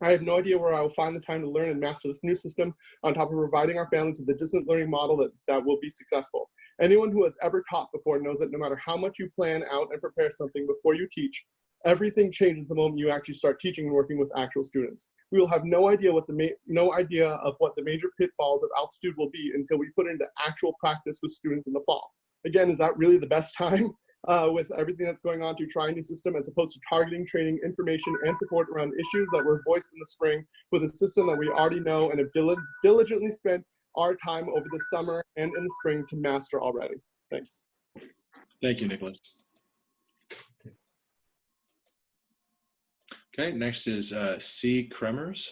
I have no idea where I will find the time to learn and master this new system on top of providing our families with a distant learning model that will be successful. Anyone who has ever taught before knows that no matter how much you plan out and prepare something before you teach, everything changes the moment you actually start teaching and working with actual students. We will have no idea of what the major pitfalls of Altitude will be until we put it into actual practice with students in the fall. Again, is that really the best time with everything that's going on to try a new system as opposed to targeting training, information, and support around issues that were voiced in the spring with a system that we already know and have diligently spent our time over the summer and in the spring to master already? Thanks. Thank you, Nicholas. Okay, next is C. Kremers.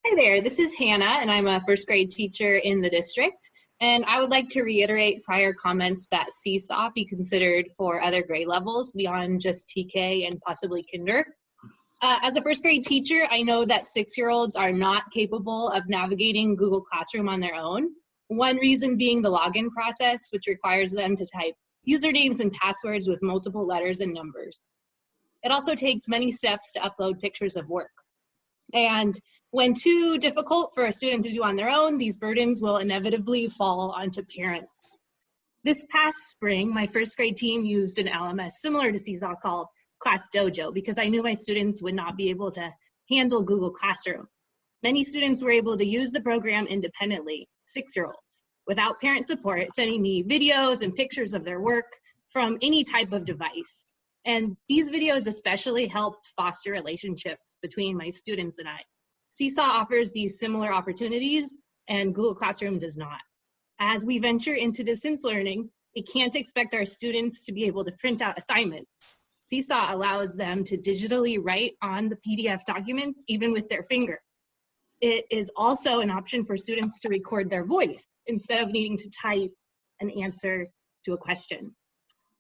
Hi there, this is Hannah, and I'm a first grade teacher in the district. And I would like to reiterate prior comments that Seesaw be considered for other grade levels beyond just TK and possibly kinder. As a first grade teacher, I know that 6-year-olds are not capable of navigating Google Classroom on their own. One reason being the login process, which requires them to type usernames and passwords with multiple letters and numbers. It also takes many steps to upload pictures of work. And when too difficult for a student to do on their own, these burdens will inevitably fall onto parents. This past spring, my first grade team used an LMS similar to Seesaw called Class Dojo because I knew my students would not be able to handle Google Classroom. Many students were able to use the program independently, 6-year-olds, without parent support, sending me videos and pictures of their work from any type of device. And these videos especially helped foster relationships between my students and I. Seesaw offers these similar opportunities, and Google Classroom does not. As we venture into distance learning, we can't expect our students to be able to print out assignments. Seesaw allows them to digitally write on the PDF documents, even with their finger. It is also an option for students to record their voice instead of needing to type an answer to a question.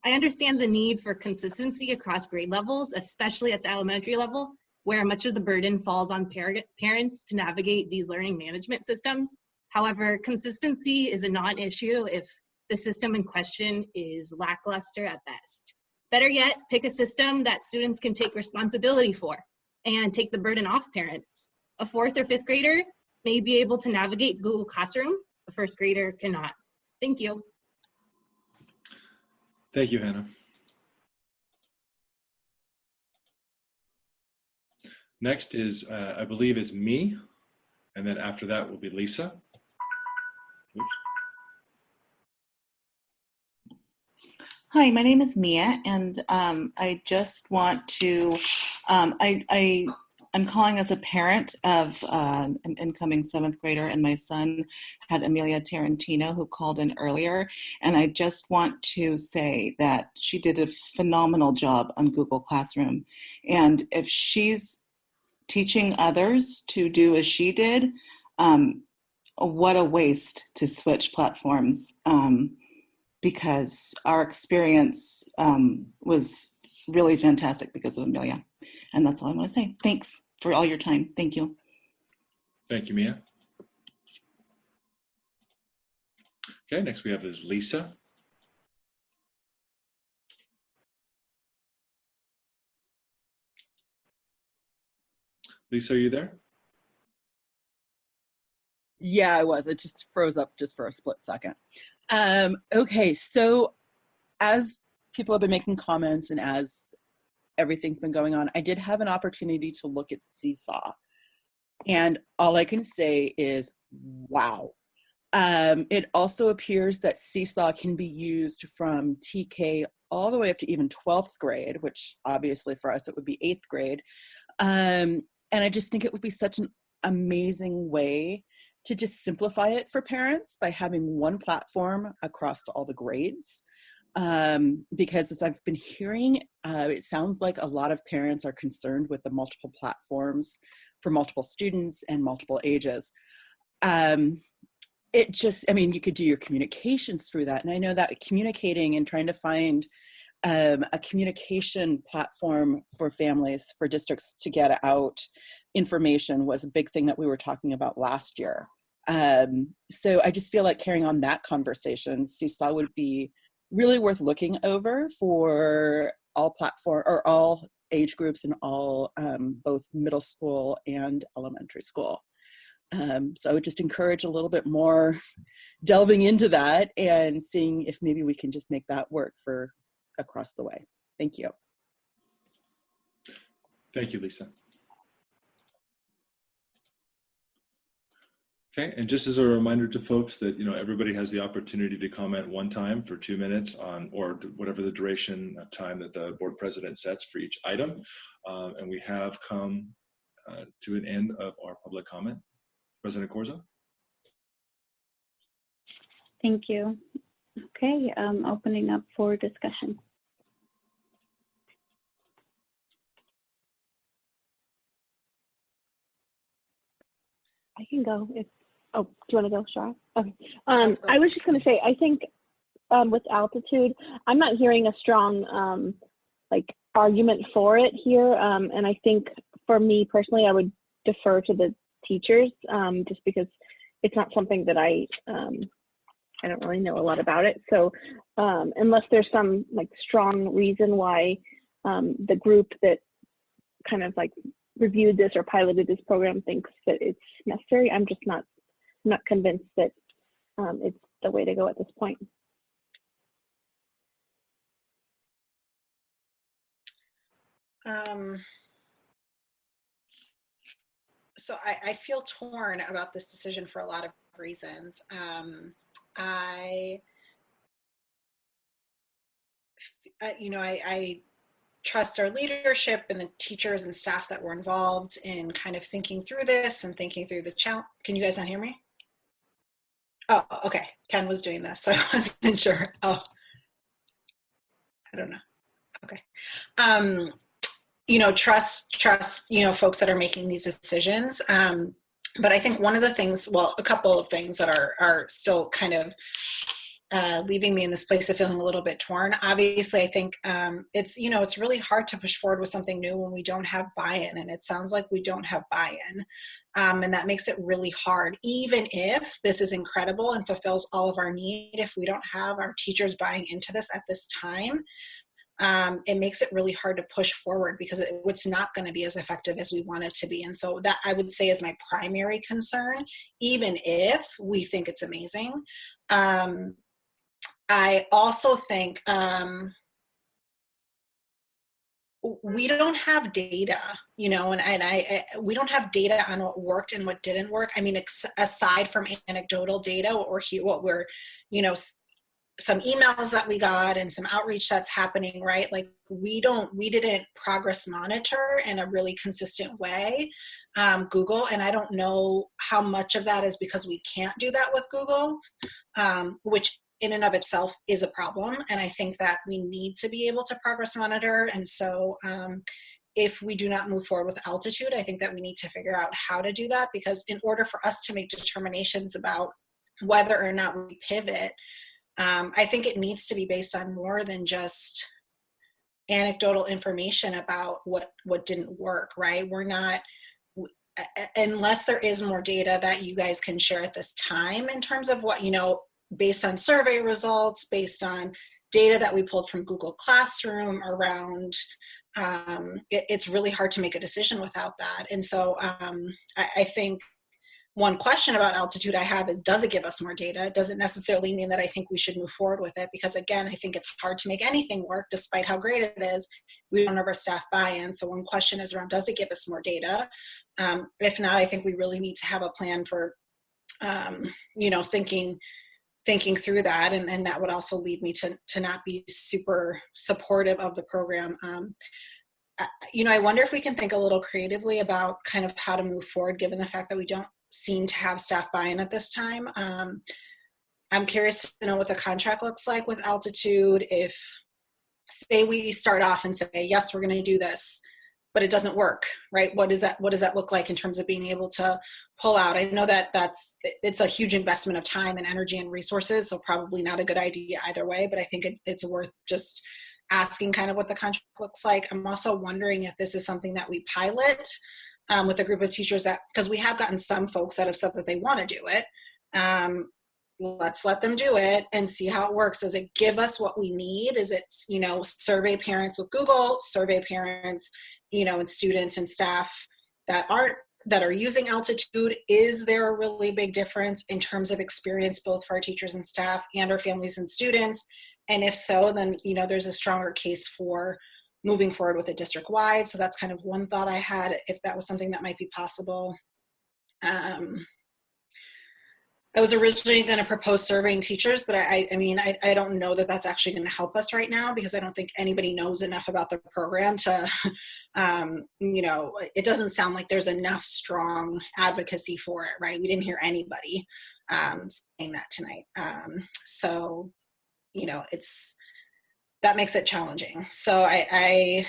I understand the need for consistency across grade levels, especially at the elementary level, where much of the burden falls on parents to navigate these learning management systems. However, consistency is a non-issue if the system in question is lackluster at best. Better yet, pick a system that students can take responsibility for and take the burden off parents. A 4th or 5th grader may be able to navigate Google Classroom, a 1st grader cannot. Thank you. Thank you, Hannah. Next is, I believe is me, and then after that will be Lisa. Oops. Hi, my name is Mia, and I just want to, I'm calling as a parent of an incoming 7th grader, and my son had Amelia Tarantino, who called in earlier, and I just want to say that she did a phenomenal job on Google Classroom, and if she's teaching others to do as she did, what a waste to switch platforms. Because our experience was really fantastic because of Amelia. And that's all I want to say. Thanks for all your time. Thank you. Thank you, Mia. Okay, next we have is Lisa. Lisa, are you there? Yeah, I was. It just froze up just for a split second. Okay, so as people have been making comments and as everything's been going on, I did have an opportunity to look at Seesaw. And all I can say is, wow. It also appears that Seesaw can be used from TK all the way up to even 12th grade, which obviously for us it would be 8th grade. And I just think it would be such an amazing way to just simplify it for parents by having one platform across to all the grades. Because as I've been hearing, it sounds like a lot of parents are concerned with the multiple platforms for multiple students and multiple ages. It just, I mean, you could do your communications through that. And I know that communicating and trying to find a communication platform for families, for districts to get out information was a big thing that we were talking about last year. So I just feel like carrying on that conversation, Seesaw would be really worth looking over for all platform or all age groups and all both middle school and elementary school. So I would just encourage a little bit more delving into that and seeing if maybe we can just make that work for across the way. Thank you. Thank you, Lisa. Okay, and just as a reminder to folks that, you know, everybody has the opportunity to comment one time for 2 minutes on, or whatever the duration of time that the board president sets for each item. And we have come to an end of our public comment. President Corzo. Thank you. Okay, opening up for discussion. I can go if, oh, do you want to go, Shara? Okay. I was just going to say, I think with altitude, I'm not hearing a strong like argument for it here. And I think for me personally, I would defer to the teachers just because it's not something that I don't really know a lot about it. So unless there's some like strong reason why the group that kind of like reviewed this or piloted this program thinks that it's necessary, I'm just not convinced that it's the way to go at this point. So I feel torn about this decision for a lot of reasons. I trust our leadership and the teachers and staff that were involved in kind of thinking through this and thinking through the challenge. Can you guys not hear me? Oh, okay. Ken was doing this, so I wasn't sure. Oh, I don't know. Okay. You know, trust, you know, folks that are making these decisions. But I think one of the things, well, a couple of things that are still kind of leaving me in this place of feeling a little bit torn. Obviously, I think it's, you know, it's really hard to push forward with something new when we don't have buy-in, and it sounds like we don't have buy-in. And that makes it really hard. Even if this is incredible and fulfills all of our need, if we don't have our teachers buying into this at this time, it makes it really hard to push forward because it's not going to be as effective as we want it to be. And so that I would say is my primary concern, even if we think it's amazing. I also think we don't have data, you know, and we don't have data on what worked and what didn't work. I mean, aside from anecdotal data, what we're, you know, some emails that we got and some outreach that's happening, right? Like we didn't progress monitor in a really consistent way, Google, and I don't know how much of that is because we can't do that with Google, which in and of itself is a problem. And I think that we need to be able to progress monitor. And so if we do not move forward with Altitude, I think that we need to figure out how to do that, because in order for us to make determinations about whether or not we pivot, I think it needs to be based on more than just anecdotal information about what didn't work, right? We're not, unless there is more data that you guys can share at this time in terms of what, based on survey results, based on data that we pulled from Google Classroom around, it's really hard to make a decision without that. And so I think one question about Altitude I have is, does it give us more data? It doesn't necessarily mean that I think we should move forward with it, because again, I think it's hard to make anything work despite how great it is. We don't have our staff buy-in. So one question is around, does it give us more data? If not, I think we really need to have a plan for, thinking through that. And that would also lead me to not be super supportive of the program. I wonder if we can think a little creatively about kind of how to move forward, given the fact that we don't seem to have staff buy-in at this time. I'm curious to know what the contract looks like with Altitude. If, say, we start off and say, yes, we're going to do this, but it doesn't work, right? What does that look like in terms of being able to pull out? I know that it's a huge investment of time and energy and resources, so probably not a good idea either way, but I think it's worth just asking kind of what the contract looks like. I'm also wondering if this is something that we pilot with a group of teachers, that, because we have gotten some folks that have said that they want to do it. Let's let them do it and see how it works. Does it give us what we need? Is it, survey parents with Google, survey parents, and students and staff that are using Altitude? Is there a really big difference in terms of experience, both for our teachers and staff and our families and students? And if so, then, there's a stronger case for moving forward with it district-wide. So that's kind of one thought I had, if that was something that might be possible. I was originally going to propose surveying teachers, but I don't know that that's actually going to help us right now, because I don't think anybody knows enough about the program to, it doesn't sound like there's enough strong advocacy for it, right? We didn't hear anybody saying that tonight. So, that makes it challenging. So I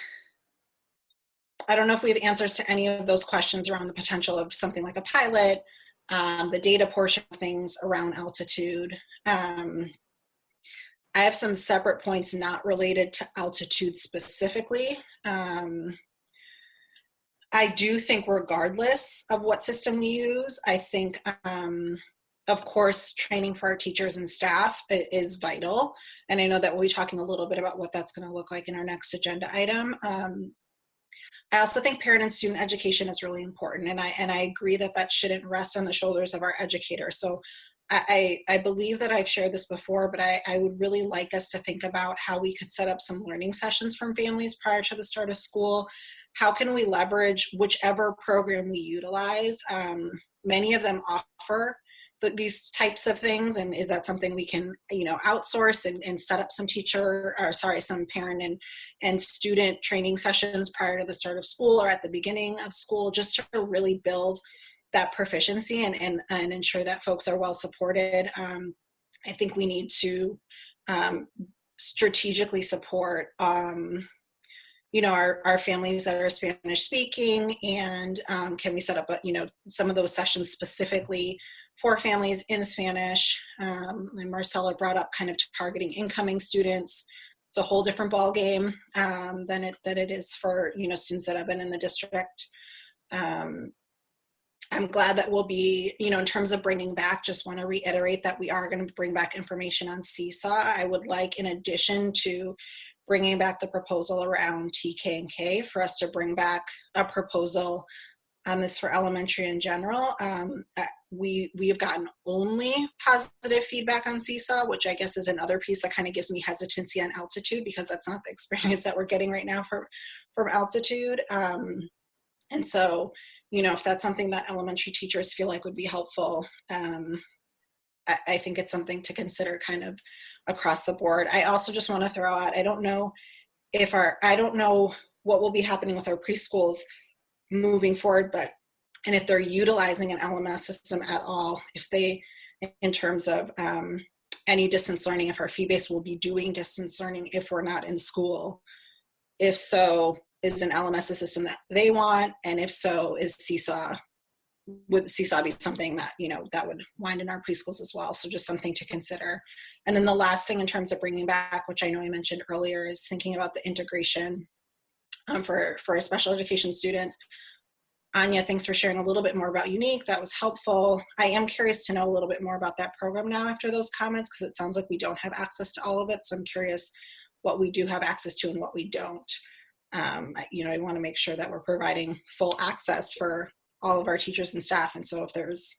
don't know if we have answers to any of those questions around the potential of something like a pilot, the data portion of things around Altitude. I have some separate points not related to Altitude specifically. I do think, regardless of what system we use, I think, of course, training for our teachers and staff is vital. And I know that we'll be talking a little bit about what that's going to look like in our next agenda item. I also think parent and student education is really important, and I agree that that shouldn't rest on the shoulders of our educators. So I believe that I've shared this before, but I would really like us to think about how we could set up some learning sessions from families prior to the start of school. How can we leverage whichever program we utilize? Many of them offer these types of things, and is that something we can outsource and set up some some parent and student training sessions prior to the start of school or at the beginning of school, just to really build that proficiency and ensure that folks are well supported. I think we need to strategically support our families that are Spanish speaking, and can we set up some of those sessions specifically for families in Spanish. And Marcella brought up kind of targeting incoming students. It's a whole different ballgame than it is for students that have been in the district. I'm glad that we'll be, in terms of bringing back, just want to reiterate that we are going to bring back information on Seesaw. I would like, in addition to bringing back the proposal around TK and K, for us to bring back a proposal on this for elementary in general. We have gotten only positive feedback on Seesaw, which I guess is another piece that kind of gives me hesitancy on Altitude, because that's not the experience that we're getting right now from Altitude. And so, if that's something that elementary teachers feel like would be helpful, I think it's something to consider kind of across the board. I also just want to throw out, I don't know what will be happening with our preschools moving forward, and if they're utilizing an LMS system at all, if they, in terms of any distance learning, if our fee-based will be doing distance learning if we're not in school. If so, is an LMS a system that they want? And if so, would Seesaw be something that, that would wind in our preschools as well? So just something to consider. And then the last thing in terms of bringing back, which I know I mentioned earlier, is thinking about the integration for our special education students. Anya, thanks for sharing a little bit more about Unique. That was helpful. I am curious to know a little bit more about that program now after those comments, because it sounds like we don't have access to all of it. So I'm curious what we do have access to and what we don't. I want to make sure that we're providing full access for all of our teachers and staff. And so if there's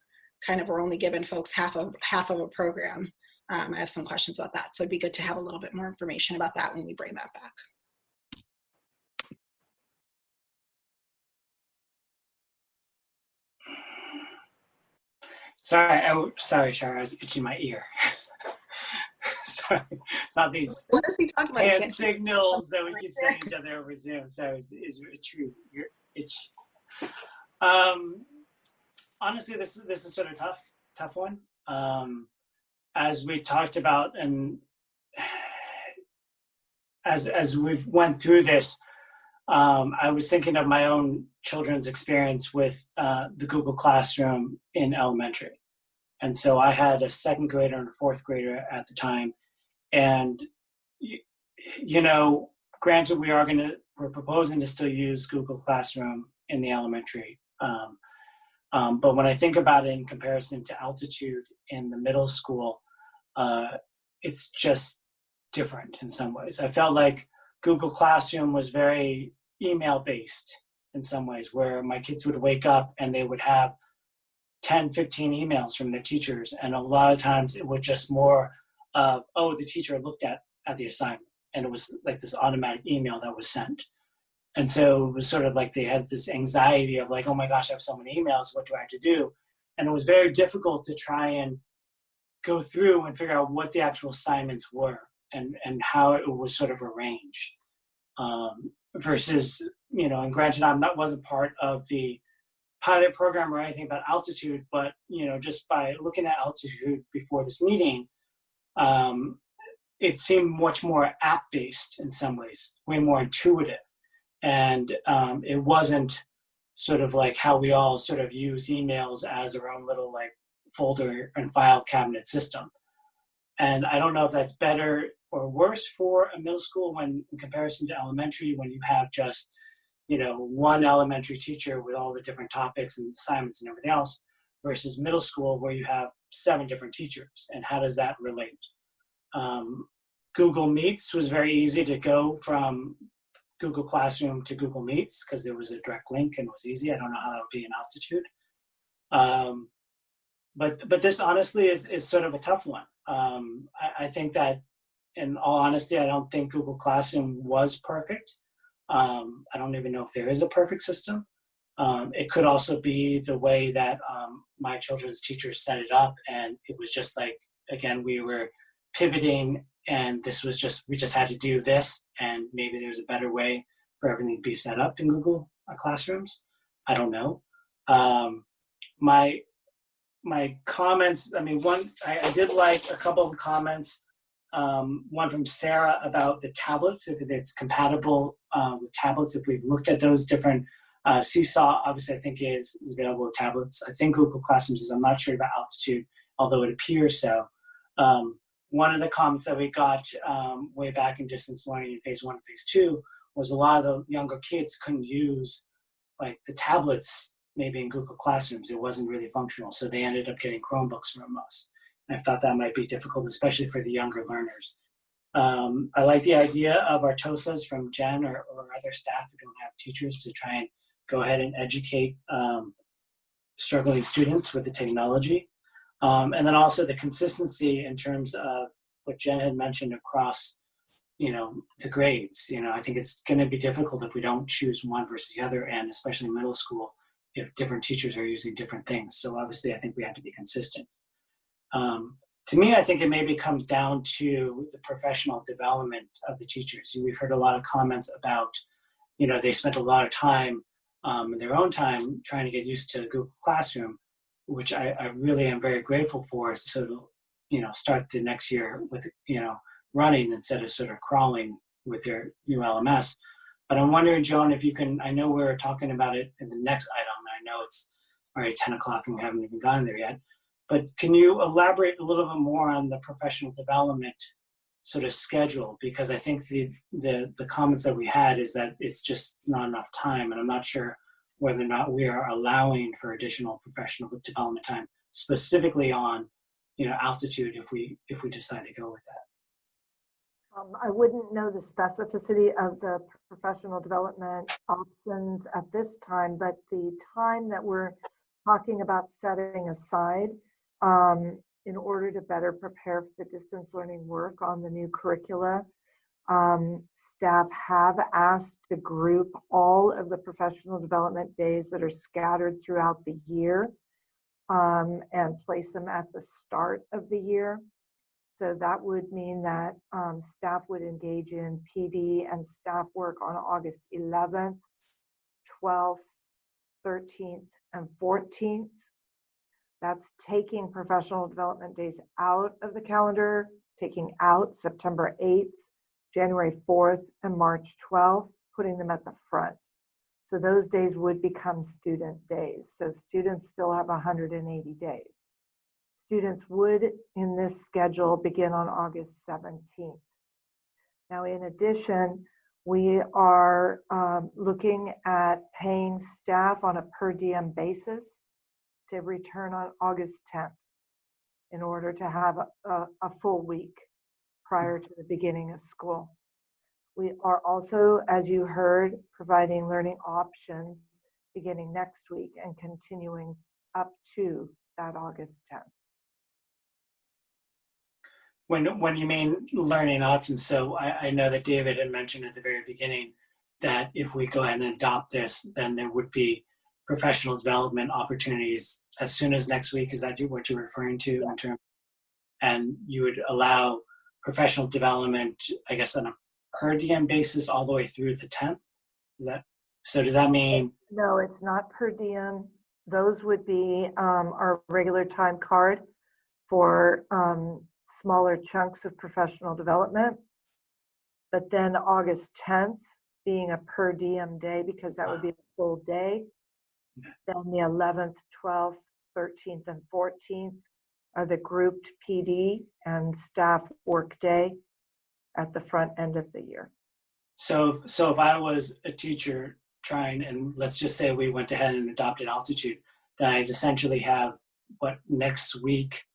we're only giving folks half of a program, I have some questions about that. So it'd be good to have a little bit more information about that when we bring that back. Sorry, Shara, I was itching my ear. Sorry, it's not these what is he talking about? hand signals that we keep sending each other over Zoom. Sorry, it's true. Your itch. Honestly, this is sort of tough one. As we talked about, and as we've went through this, I was thinking of my own children's experience with the Google Classroom in elementary. And so I had a second grader and a fourth grader at the time. And, granted, we're proposing to still use Google Classroom in the elementary. But when I think about it in comparison to Altitude in the middle school, it's just different in some ways. I felt like Google Classroom was very email-based in some ways, where my kids would wake up and they would have 10, 15 emails from their teachers. And a lot of times it was just more of, the teacher looked at the assignment. And it was like this automatic email that was sent. And so it was sort of like they had this anxiety of like, oh my gosh, I have so many emails, what do I have to do? And it was very difficult to try and go through and figure out what the actual assignments were and how it was sort of arranged. Versus, and granted, wasn't part of the pilot program or anything about Altitude, but, just by looking at Altitude before this meeting, it seemed much more app-based in some ways, way more intuitive. And it wasn't sort of like how we all sort of use emails as our own little like folder and file cabinet system. And I don't know if that's better or worse for a middle school when in comparison to elementary, when you have just, one elementary teacher with all the different topics and assignments and everything else, versus middle school where you have 7 different teachers. And how does that relate? Google Meets was very easy to go from Google Classroom to Google Meets because there was a direct link and it was easy. I don't know how that would be in Altitude. But this honestly is sort of a tough one. I think that, in all honesty, I don't think Google Classroom was perfect. I don't even know if there is a perfect system. It could also be the way that my children's teachers set it up, and it was just like, again, we were pivoting, and we just had to do this, and maybe there's a better way for everything to be set up in Google Classrooms. I don't know. My comments, I did like a couple of the comments. One from Sarah about the tablets, if it's compatible with tablets, if we've looked at those different. Seesaw, obviously, I think is available with tablets. I think Google Classrooms is. I'm not sure about Altitude, although it appears so. One of the comments that we got way back in distance learning in phase 1 and phase 2 was a lot of the younger kids couldn't use like the tablets maybe in Google Classrooms. It wasn't really functional, so they ended up getting Chromebooks from us. And I thought that might be difficult, especially for the younger learners. I like the idea of our TOSAs from Jen or other staff who don't have teachers to try and go ahead and educate struggling students with the technology. And then also the consistency in terms of what Jen had mentioned across, the grades. I think it's going to be difficult if we don't choose one versus the other, and especially middle school, if different teachers are using different things. So obviously, I think we have to be consistent. To me, I think it maybe comes down to the professional development of the teachers. We've heard a lot of comments about, they spent a lot of time, in their own time, trying to get used to Google Classroom, which I really am very grateful for. So to, start the next year with, running instead of sort of crawling with their new LMS. But I'm wondering, Joan, if you can, I know we're talking about it in the next item. I know it's already 10 o'clock and we haven't even gotten there yet. But can you elaborate a little bit more on the professional development sort of schedule? Because I think the comments that we had is that it's just not enough time, and I'm not sure whether or not we are allowing for additional professional development time, specifically on, altitude, if we decide to go with that. I wouldn't know the specificity of the professional development options at this time, but the time that we're talking about setting aside in order to better prepare for the distance learning work on the new curricula, staff have asked to group all of the professional development days that are scattered throughout the year and place them at the start of the year. So that would mean that staff would engage in PD and staff work on August 11th, 12th, 13th, and 14th. That's taking professional development days out of the calendar, taking out September 8th, January 4th, and March 12th, putting them at the front. So those days would become student days. So students still have 180 days. Students would, in this schedule, begin on August 17th. Now, in addition, we are looking at paying staff on a per diem basis to return on August 10th in order to have a full week prior to the beginning of school. We are also, as you heard, providing learning options beginning next week and continuing up to that August 10th. When you mean learning options, so I know that David had mentioned at the very beginning that if we go ahead and adopt this, then there would be professional development opportunities as soon as next week. Is that what you're referring to? Yeah. In terms, and you would allow professional development, I guess, on a per diem basis all the way through the 10th? Is that, so does that mean? No, it's not per diem. Those would be our regular time card for smaller chunks of professional development. But then August 10th being a per diem day, because that would be a full day. Then the 11th, 12th, 13th, and 14th are the grouped PD and staff work day at the front end of the year. So if I was a teacher trying, and let's just say we went ahead and adopted altitude, then I'd essentially have what, next week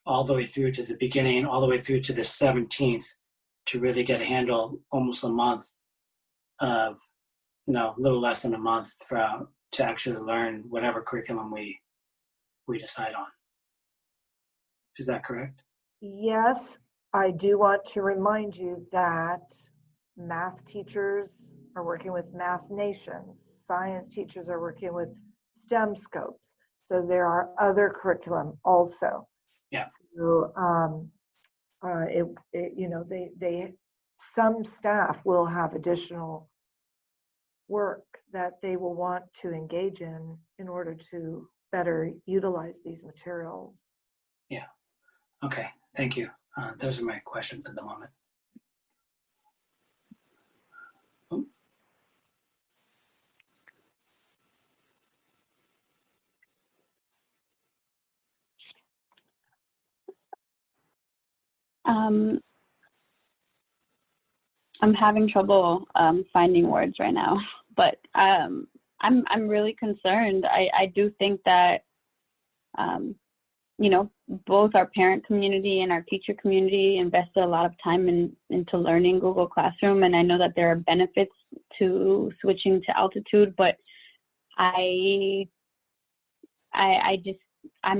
all the way through to the beginning, all the way through to the 17th to really get a handle, almost a month of, a little less than a month to actually learn whatever curriculum we decide on. Is that correct? Yes, I do want to remind you that math teachers are working with Math Nations. Science teachers are working with STEM scopes. So there are other curriculum also. Yeah. So, some staff will have additional work that they will want to engage in order to better utilize these materials. Yeah. Okay. Thank you. Those are my questions at the moment. I'm having trouble finding words right now, but I'm really concerned. I do think that both our parent community and our teacher community invested a lot of time into learning Google Classroom, and I know that there are benefits to switching to altitude, but I'm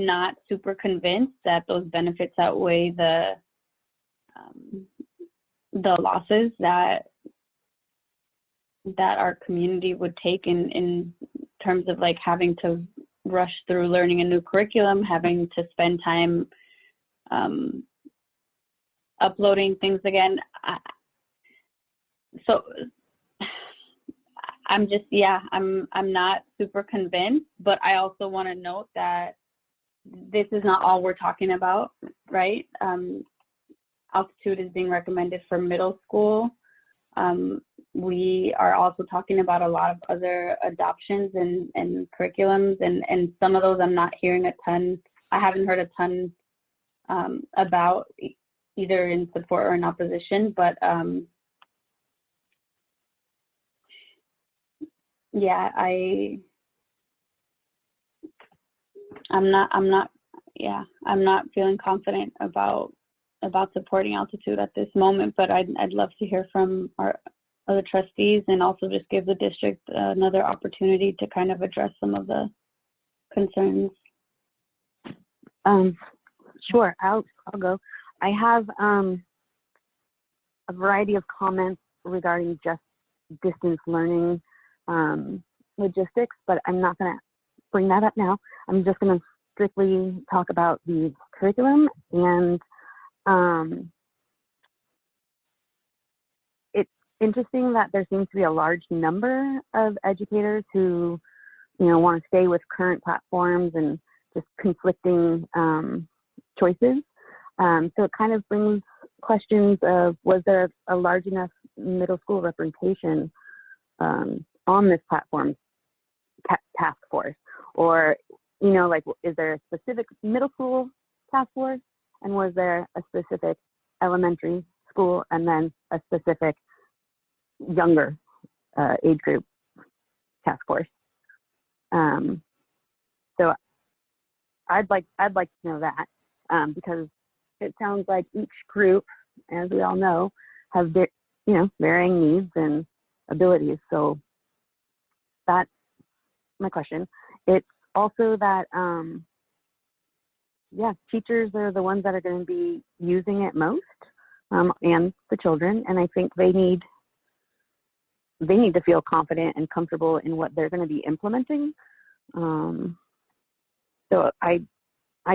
not super convinced that those benefits outweigh the losses that our community would take in terms of like having to rush through learning a new curriculum, having to spend time uploading things again. So I'm just, yeah, I'm not super convinced, but I also want to note that this is not all we're talking about, right? Altitude is being recommended for middle school. We are also talking about a lot of other adoptions and curriculums, and some of those I'm not hearing a ton. I haven't heard a ton about, either in support or in opposition, but yeah, I'm not feeling confident about supporting Altitude at this moment, but I'd love to hear from our other trustees, and also just give the district another opportunity to kind of address some of the concerns. Sure, I'll go. I have a variety of comments regarding just distance learning logistics, but I'm not going to bring that up now. I'm just going to strictly talk about the curriculum, and it's interesting that there seems to be a large number of educators who, want to stay with current platforms and just conflicting choices. So it kind of brings questions of, was there a large enough middle school representation on this platform task force? Or, is there a specific middle school task force, and was there a specific elementary school, and then a specific younger age group task force? So I'd like to know that, because it sounds like each group, as we all know, has varying needs and abilities. So that's my question. It's also that teachers are the ones that are going to be using it most, and the children, and I think they need to feel confident and comfortable in what they're going to be implementing. So I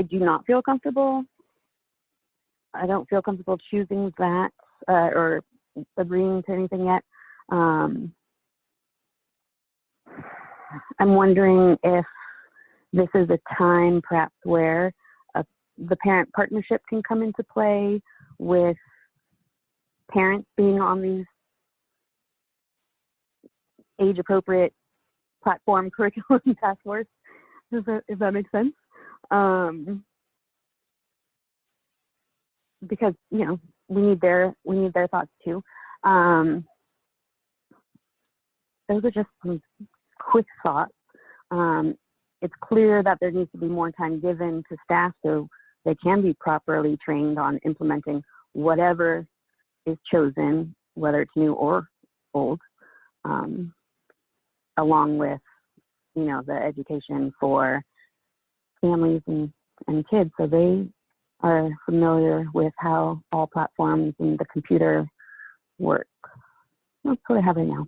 do not feel comfortable. I don't feel comfortable choosing that or agreeing to anything yet. I'm wondering if this is a time perhaps where the parent partnership can come into play, with parents being on these age-appropriate platform curriculum task force, if that makes sense. Because we need their thoughts too. Those are just some quick thoughts. It's clear that there needs to be more time given to staff so they can be properly trained on implementing whatever is chosen, whether it's new or old, along with the education for families and kids, so they are familiar with how all platforms and the computer work. That's what I have right now.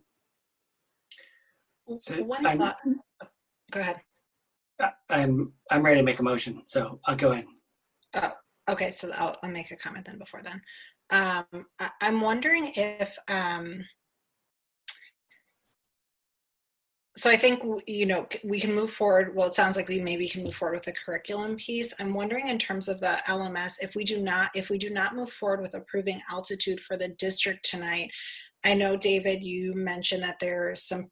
So One thought. Go ahead. I'm ready to make a motion, so I'll go ahead. Okay, so I'll make a comment then before then. I'm wondering if, so I think, we can move forward. Well, it sounds like we maybe can move forward with the curriculum piece. I'm wondering in terms of the LMS, if we do not move forward with approving Altitude for the district tonight. I know, David, you mentioned that there's some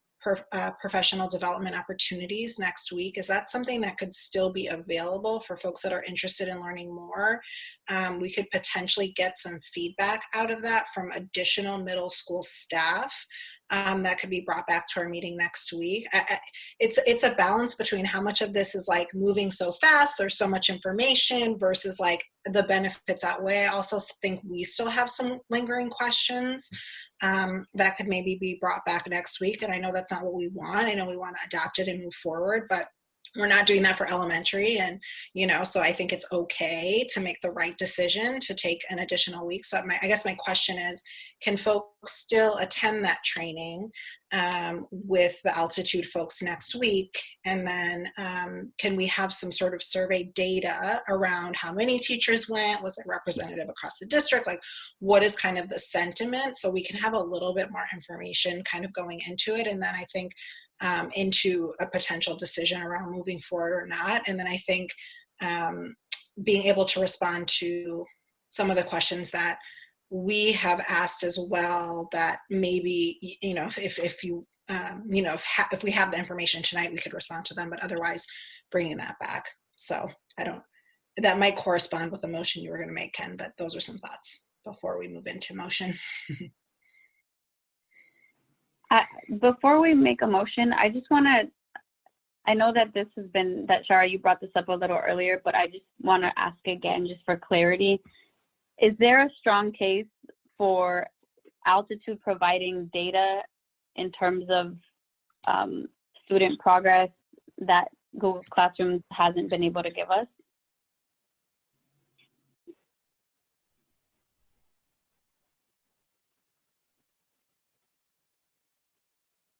professional development opportunities next week. Is that something that could still be available for folks that are interested in learning more? We could potentially get some feedback out of that from additional middle school staff. That could be brought back to our meeting next week. It's a balance between how much of this is like moving so fast, there's so much information, versus like the benefits outweigh. I also think we still have some lingering questions that could maybe be brought back next week. And I know that's not what we want. I know we want to adopt it and move forward, but we're not doing that for elementary. And, so I think it's okay to make the right decision to take an additional week. So I guess my question is, can folks still attend that training with the Altitude folks next week? And then can we have some sort of survey data around how many teachers went? Was it representative across the district? Like, what is kind of the sentiment? So we can have a little bit more information kind of going into it. And then I think into a potential decision around moving forward or not. And then I think being able to respond to some of the questions that we have asked as well, that maybe, you know, if you, you know, if we have the information tonight, we could respond to them, but otherwise bringing that back. So that might correspond with the motion you were going to make, Ken, but those are some thoughts before we move into motion. Before we make a motion, I just want to, I know that this has been, that Shara, you brought this up a little earlier, but I just want to ask again, just for clarity. Is there a strong case for Altitude providing data in terms of student progress that Google Classroom hasn't been able to give us?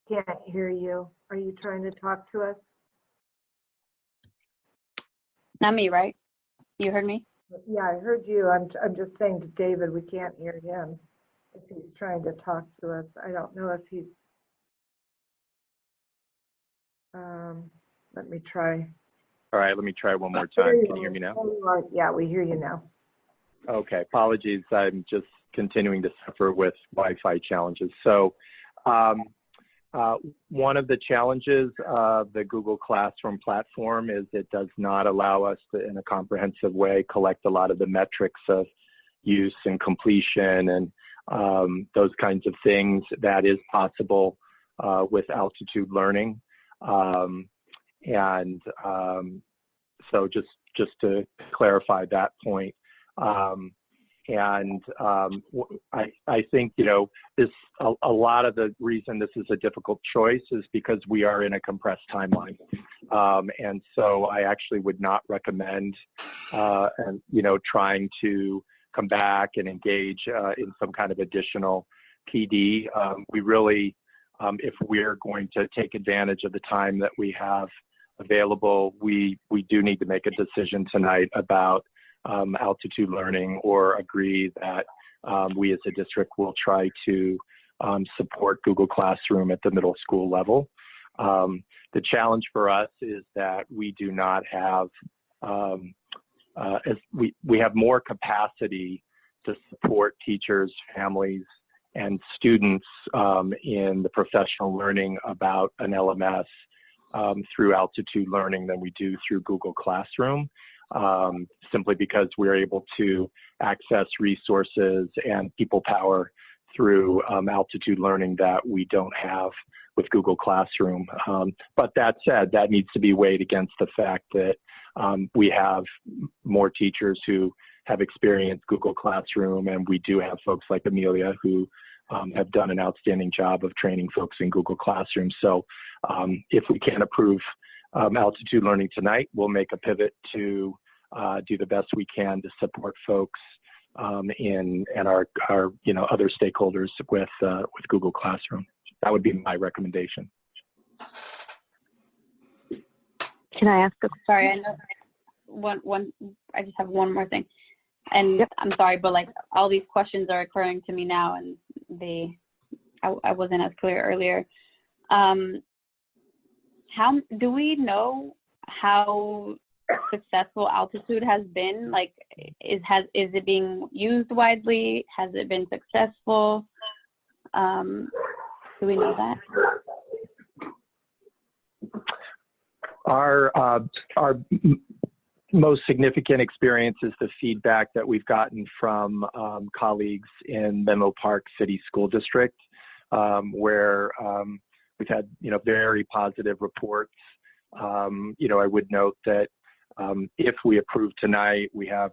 Can't hear you. Are you trying to talk to us? Not me, right? You heard me? Yeah, I heard you. I'm just saying to David, we can't hear him if he's trying to talk to us. I don't know if he's, let me try. All right, let me try one more time. Can you hear me now? Yeah, we hear you now. Okay, apologies. I'm just continuing to suffer with Wi-Fi challenges. So one of the challenges of the Google Classroom platform is it does not allow us to, in a comprehensive way, collect a lot of the metrics of use and completion and those kinds of things. That is possible with Altitude Learning. So just to clarify that point. I think, you know, a lot of the reason this is a difficult choice is because we are in a compressed timeline. And so I actually would not recommend, you know, trying to come back and engage in some kind of additional PD. We really, if we're going to take advantage of the time that we have available, we do need to make a decision tonight about Altitude Learning, or agree that we as a district will try to support Google Classroom at the middle school level. The challenge for us is that we do not have, we have more capacity to support teachers, families, and students in the professional learning about an LMS through Altitude Learning than we do through Google Classroom. Simply because we're able to access resources and people power through Altitude Learning that we don't have with Google Classroom. But that said, that needs to be weighed against the fact that we have more teachers who have experienced Google Classroom, and we do have folks like Amelia who have done an outstanding job of training folks in Google Classroom. So if we can't approve Altitude Learning tonight, we'll make a pivot to do the best we can to support folks and our you know, other stakeholders with Google Classroom. That would be my recommendation. Can I ask sorry, I know I just have one more thing. And yep. I'm sorry, but like all these questions are occurring to me now, and I wasn't as clear earlier. How do we know how successful Altitude has been? Like, is it being used widely? Has it been successful? Do we know that? Our most significant experience is the feedback that we've gotten from colleagues in Menlo Park City School District, where we've had, you know, very positive reports. You know, I would note that if we approve tonight, we have,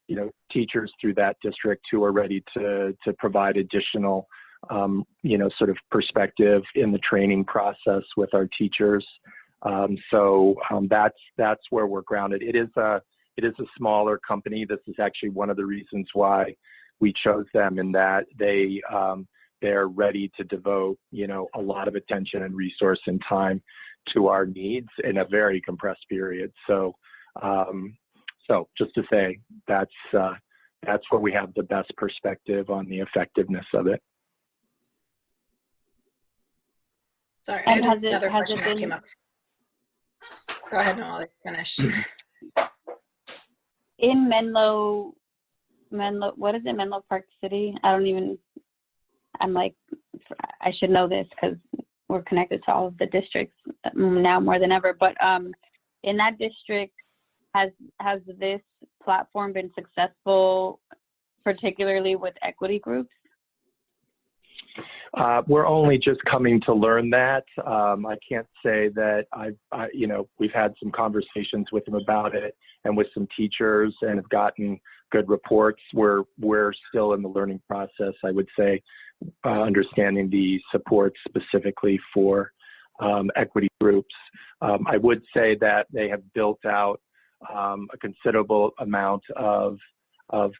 you know, teachers through that district who are ready to provide additional, you know, sort of perspective in the training process with our teachers. So that's where we're grounded. It is a smaller company. This is actually one of the reasons why we chose them, in that they they're ready to devote, a lot of attention and resource and time to our needs in a very compressed period. So, just to say, that's where we have the best perspective on the effectiveness of it. Sorry, I had another question that came up. Go ahead, Molly, finish. In Menlo, what is it, Menlo Park City? I'm like, I should know this because we're connected to all of the districts now more than ever. But in that district, has this platform been successful, particularly with equity groups? We're only just coming to learn that. I can't say that we've had some conversations with them about it and with some teachers and have gotten good reports. We're still in the learning process, I would say, understanding the support specifically for equity groups. I would say that they have built out a considerable amount of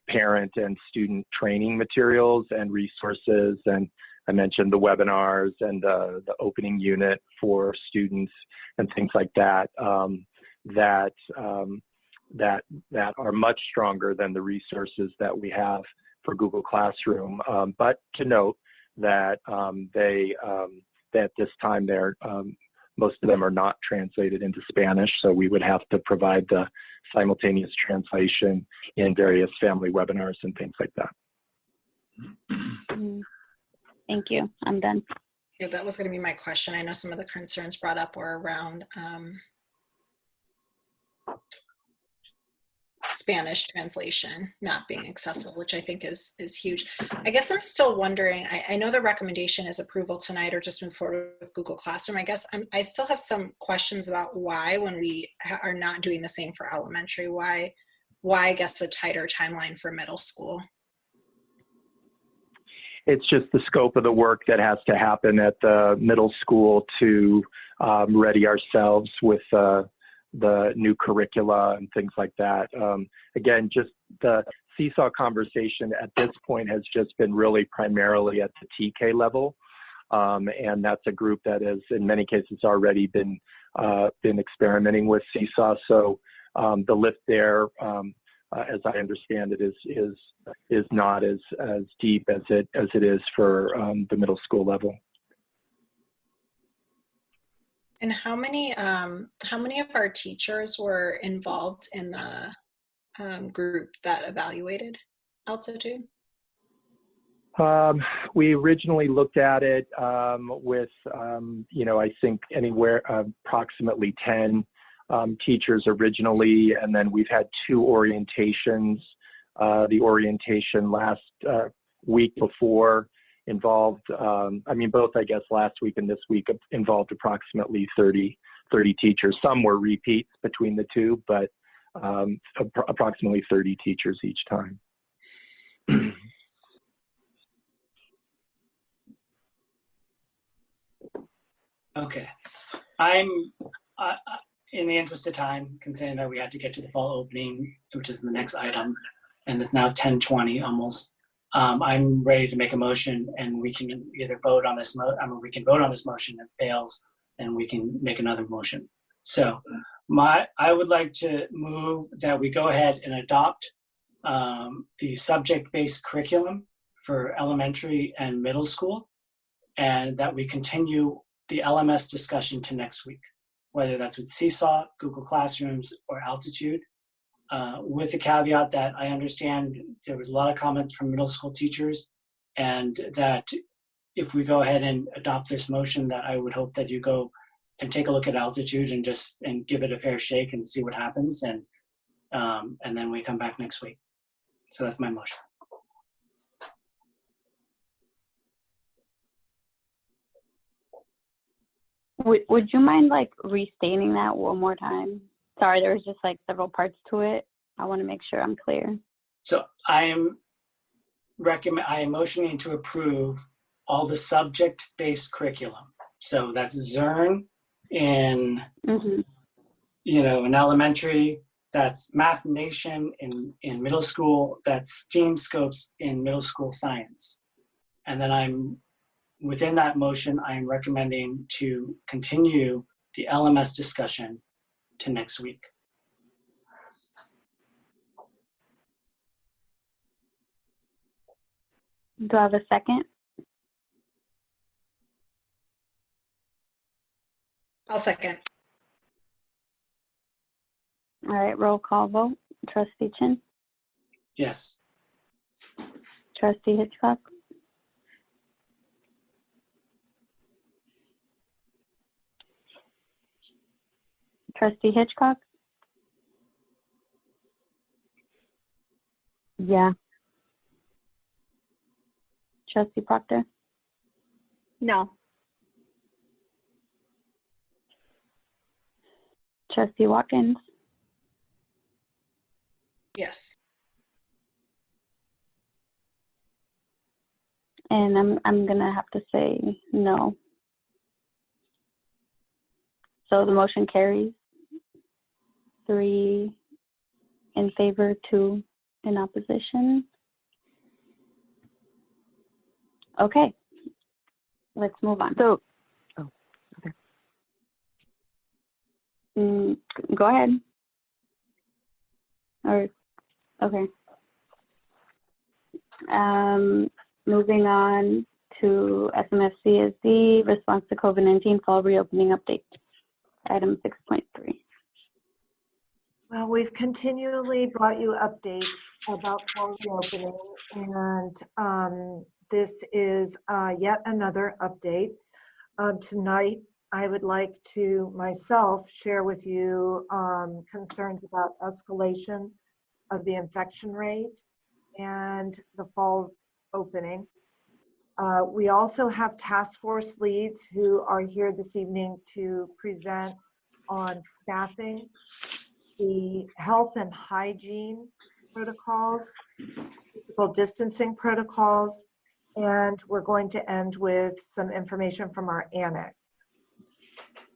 parent and student training materials and resources, and I mentioned the webinars and the opening unit for students and things like that, that are much stronger than the resources that we have for Google Classroom. But to note that at this time most of them are not translated into Spanish, so we would have to provide the simultaneous translation in various family webinars and things like that. Thank you. I'm done. Yeah, that was going to be my question. I know some of the concerns brought up were around Spanish translation not being accessible, which I think is huge. I guess I'm still wondering, I know the recommendation is approval tonight or just move forward with Google Classroom. I guess I still have some questions about why, when we are not doing the same for elementary, why I guess a tighter timeline for middle school. It's just the scope of the work that has to happen at the middle school to ready ourselves with the new curricula and things like that. Again, just the Seesaw conversation at this point has just been really primarily at the TK level. And that's a group that has, in many cases, already been experimenting with Seesaw. So the lift there, as I understand it, is not as deep as it is for the middle school level. And how many of our teachers were involved in the group that evaluated altitude? We originally looked at it with, I think anywhere approximately 10 teachers originally, and then we've had 2 orientations. The orientation last week before involved, both, I guess, last week and this week involved approximately 30 teachers. Some were repeats between the 2, but approximately 30 teachers each time. Okay. I'm, in the interest of time, considering that we had to get to the fall opening, which is the next item, and it's now 10:20 almost, I'm ready to make a motion, and we can either vote on this, we can vote on this motion and fails, and we can make another motion. So I would like to move that we go ahead and adopt the subject-based curriculum for elementary and middle school, and that we continue the LMS discussion to next week, whether that's with Seesaw, Google Classrooms, or Altitude, with the caveat that I understand there was a lot of comments from middle school teachers, and that if we go ahead and adopt this motion, that I would hope that you go and take a look at Altitude and give it a fair shake and see what happens, and then we come back next week. So that's my motion. Would you mind restating that one more time? Sorry, there was just several parts to it. I want to make sure I'm clear. So I am motioning to approve all the subject-based curriculum. So that's Zern in, in elementary, that's Math Nation in middle school, that's STEAM Scopes in middle school science. And then I'm within that motion, I am recommending to continue the LMS discussion to next week. Do I have a second? I'll second. All right, roll call vote. Trustee Chin, Yes. Trustee Hitchcock, Trustee Hitchcock? Yeah. Trustee Proctor? No. Trustee Watkins? Yes. And I'm gonna have to say no. So the motion carries 3 in favor, 2 in opposition. Okay, let's move on. So, go ahead. Or, okay. Moving on to SMFCSD, response to COVID-19 fall reopening update, item 6.3. Well, we've continually brought you updates about fall reopening, and this is yet another update. Tonight, I would like to myself share with you concerns about escalation of the infection rate and the fall opening. We also have task force leads who are here this evening to present on staffing, the health and hygiene protocols, physical distancing protocols, and we're going to end with some information from our annex.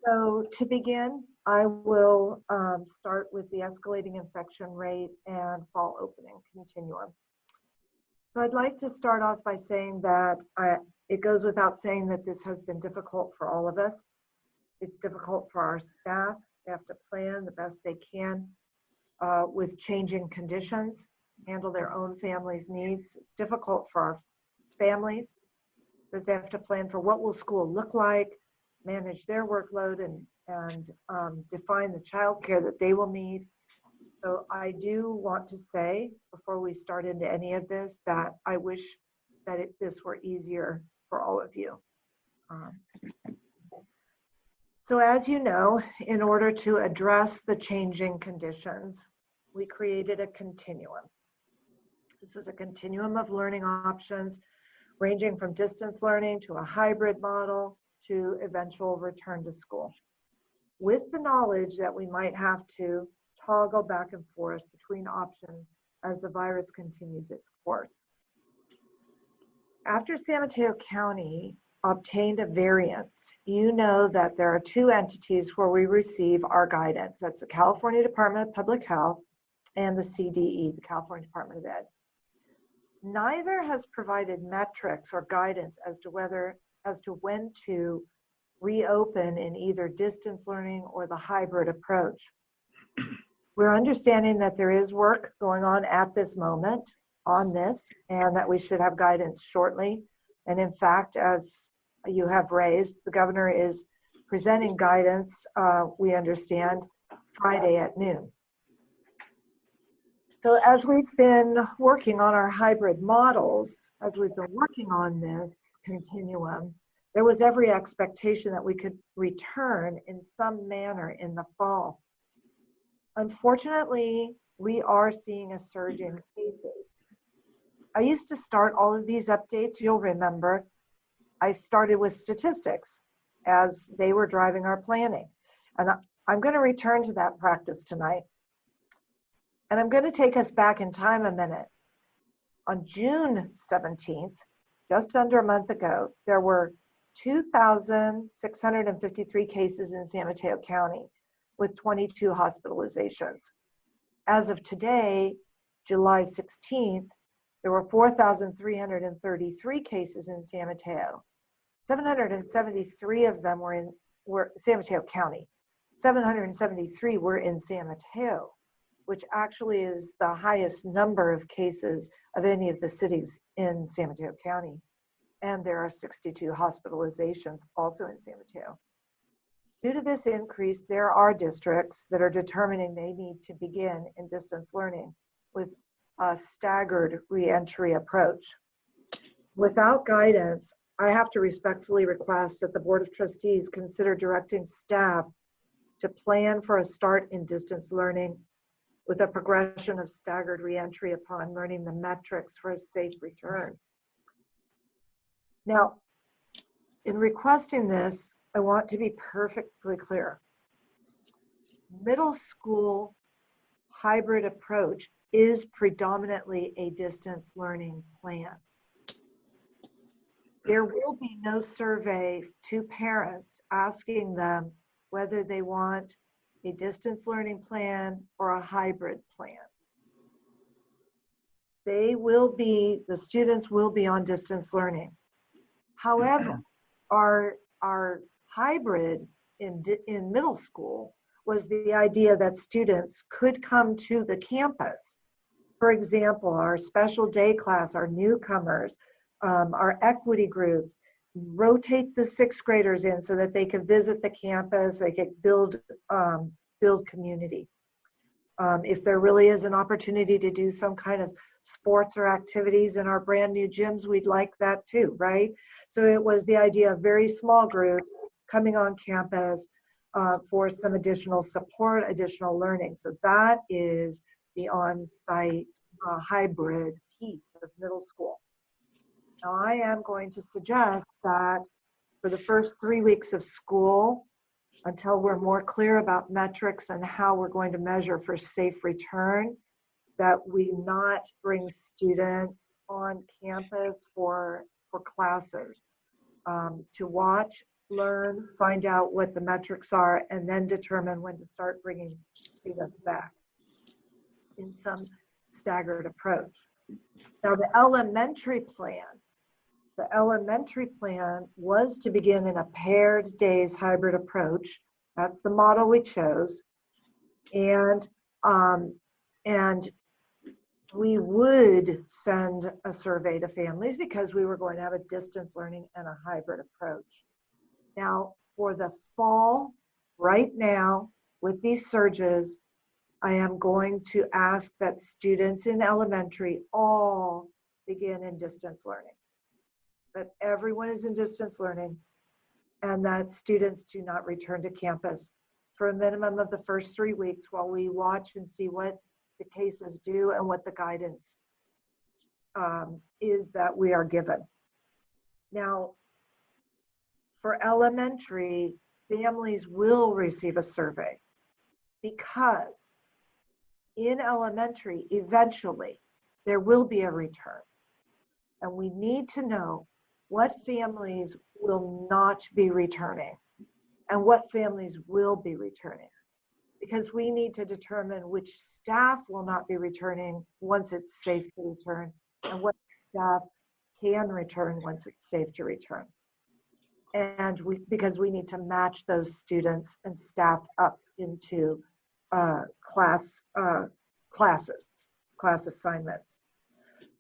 So to begin, I will start with the escalating infection rate and fall opening continuum. So I'd like to start off by saying that it goes without saying that this has been difficult for all of us. It's difficult for our staff. They have to plan the best they can with changing conditions, handle their own family's needs. It's difficult for our families because they have to plan for what will school look like, manage their workload, and define the childcare that they will need. So I do want to say, before we start into any of this, that I wish that this were easier for all of you. So as you know, in order to address the changing conditions, we created a continuum. This was a continuum of learning options, ranging from distance learning to a hybrid model to eventual return to school, with the knowledge that we might have to toggle back and forth between options as the virus continues its course. After San Mateo County obtained a variance, you know that there are 2 entities where we receive our guidance. That's the California Department of Public Health and the CDE, the California Department of Ed. Neither has provided metrics or guidance as to when to reopen in either distance learning or the hybrid approach. We're understanding that there is work going on at this moment on this, and that we should have guidance shortly. And in fact, as you have raised, the governor is presenting guidance, we understand, Friday at noon. So as we've been working on our hybrid models, as we've been working on this continuum, there was every expectation that we could return in some manner in the fall. Unfortunately, we are seeing a surge in cases. I used to start all of these updates, you'll remember, I started with statistics as they were driving our planning. And I'm going to return to that practice tonight. And I'm going to take us back in time a minute. On June 17th, just under a month ago, there were 2,653 cases in San Mateo County with 22 hospitalizations. As of today, July 16th, there were 4,333 cases in San Mateo. 773 of them were San Mateo County. 773 were in San Mateo, which actually is the highest number of cases of any of the cities in San Mateo County. And there are 62 hospitalizations also in San Mateo. Due to this increase, there are districts that are determining they need to begin in distance learning with a staggered reentry approach. Without guidance, I have to respectfully request that the Board of Trustees consider directing staff to plan for a start in distance learning with a progression of staggered reentry upon learning the metrics for a safe return. Now, in requesting this, I want to be perfectly clear. Middle school hybrid approach is predominantly a distance learning plan. There will be no survey to parents asking them whether they want a distance learning plan or a hybrid plan. The students will be on distance learning. However, our hybrid in middle school was the idea that students could come to the campus. For example, our special day class, our newcomers, our equity groups, rotate the sixth graders in so that they could visit the campus, they could build community. If there really is an opportunity to do some kind of sports or activities in our brand new gyms, we'd like that too, right? So it was the idea of very small groups coming on campus for some additional support, additional learning. So that is the on-site hybrid piece of middle school. Now I am going to suggest that for the first 3 weeks of school, until we're more clear about metrics and how we're going to measure for safe return, that we not bring students on campus for classes, to watch, learn, find out what the metrics are, and then determine when to start bringing students back in some staggered approach. Now the elementary plan was to begin in a paired days hybrid approach. That's the model we chose. And we would send a survey to families because we were going to have a distance learning and a hybrid approach. Now for the fall, right now, with these surges, I am going to ask that students in elementary all begin in distance learning. That everyone is in distance learning and that students do not return to campus for a minimum of the first 3 weeks while we watch and see what the cases do and what the guidance is that we are given. Now, for elementary, families will receive a survey because in elementary, eventually, there will be a return. And we need to know what families will not be returning and what families will be returning, because we need to determine which staff will not be returning once it's safe to return and what staff can return once it's safe to return. And because we need to match those students and staff up into class assignments.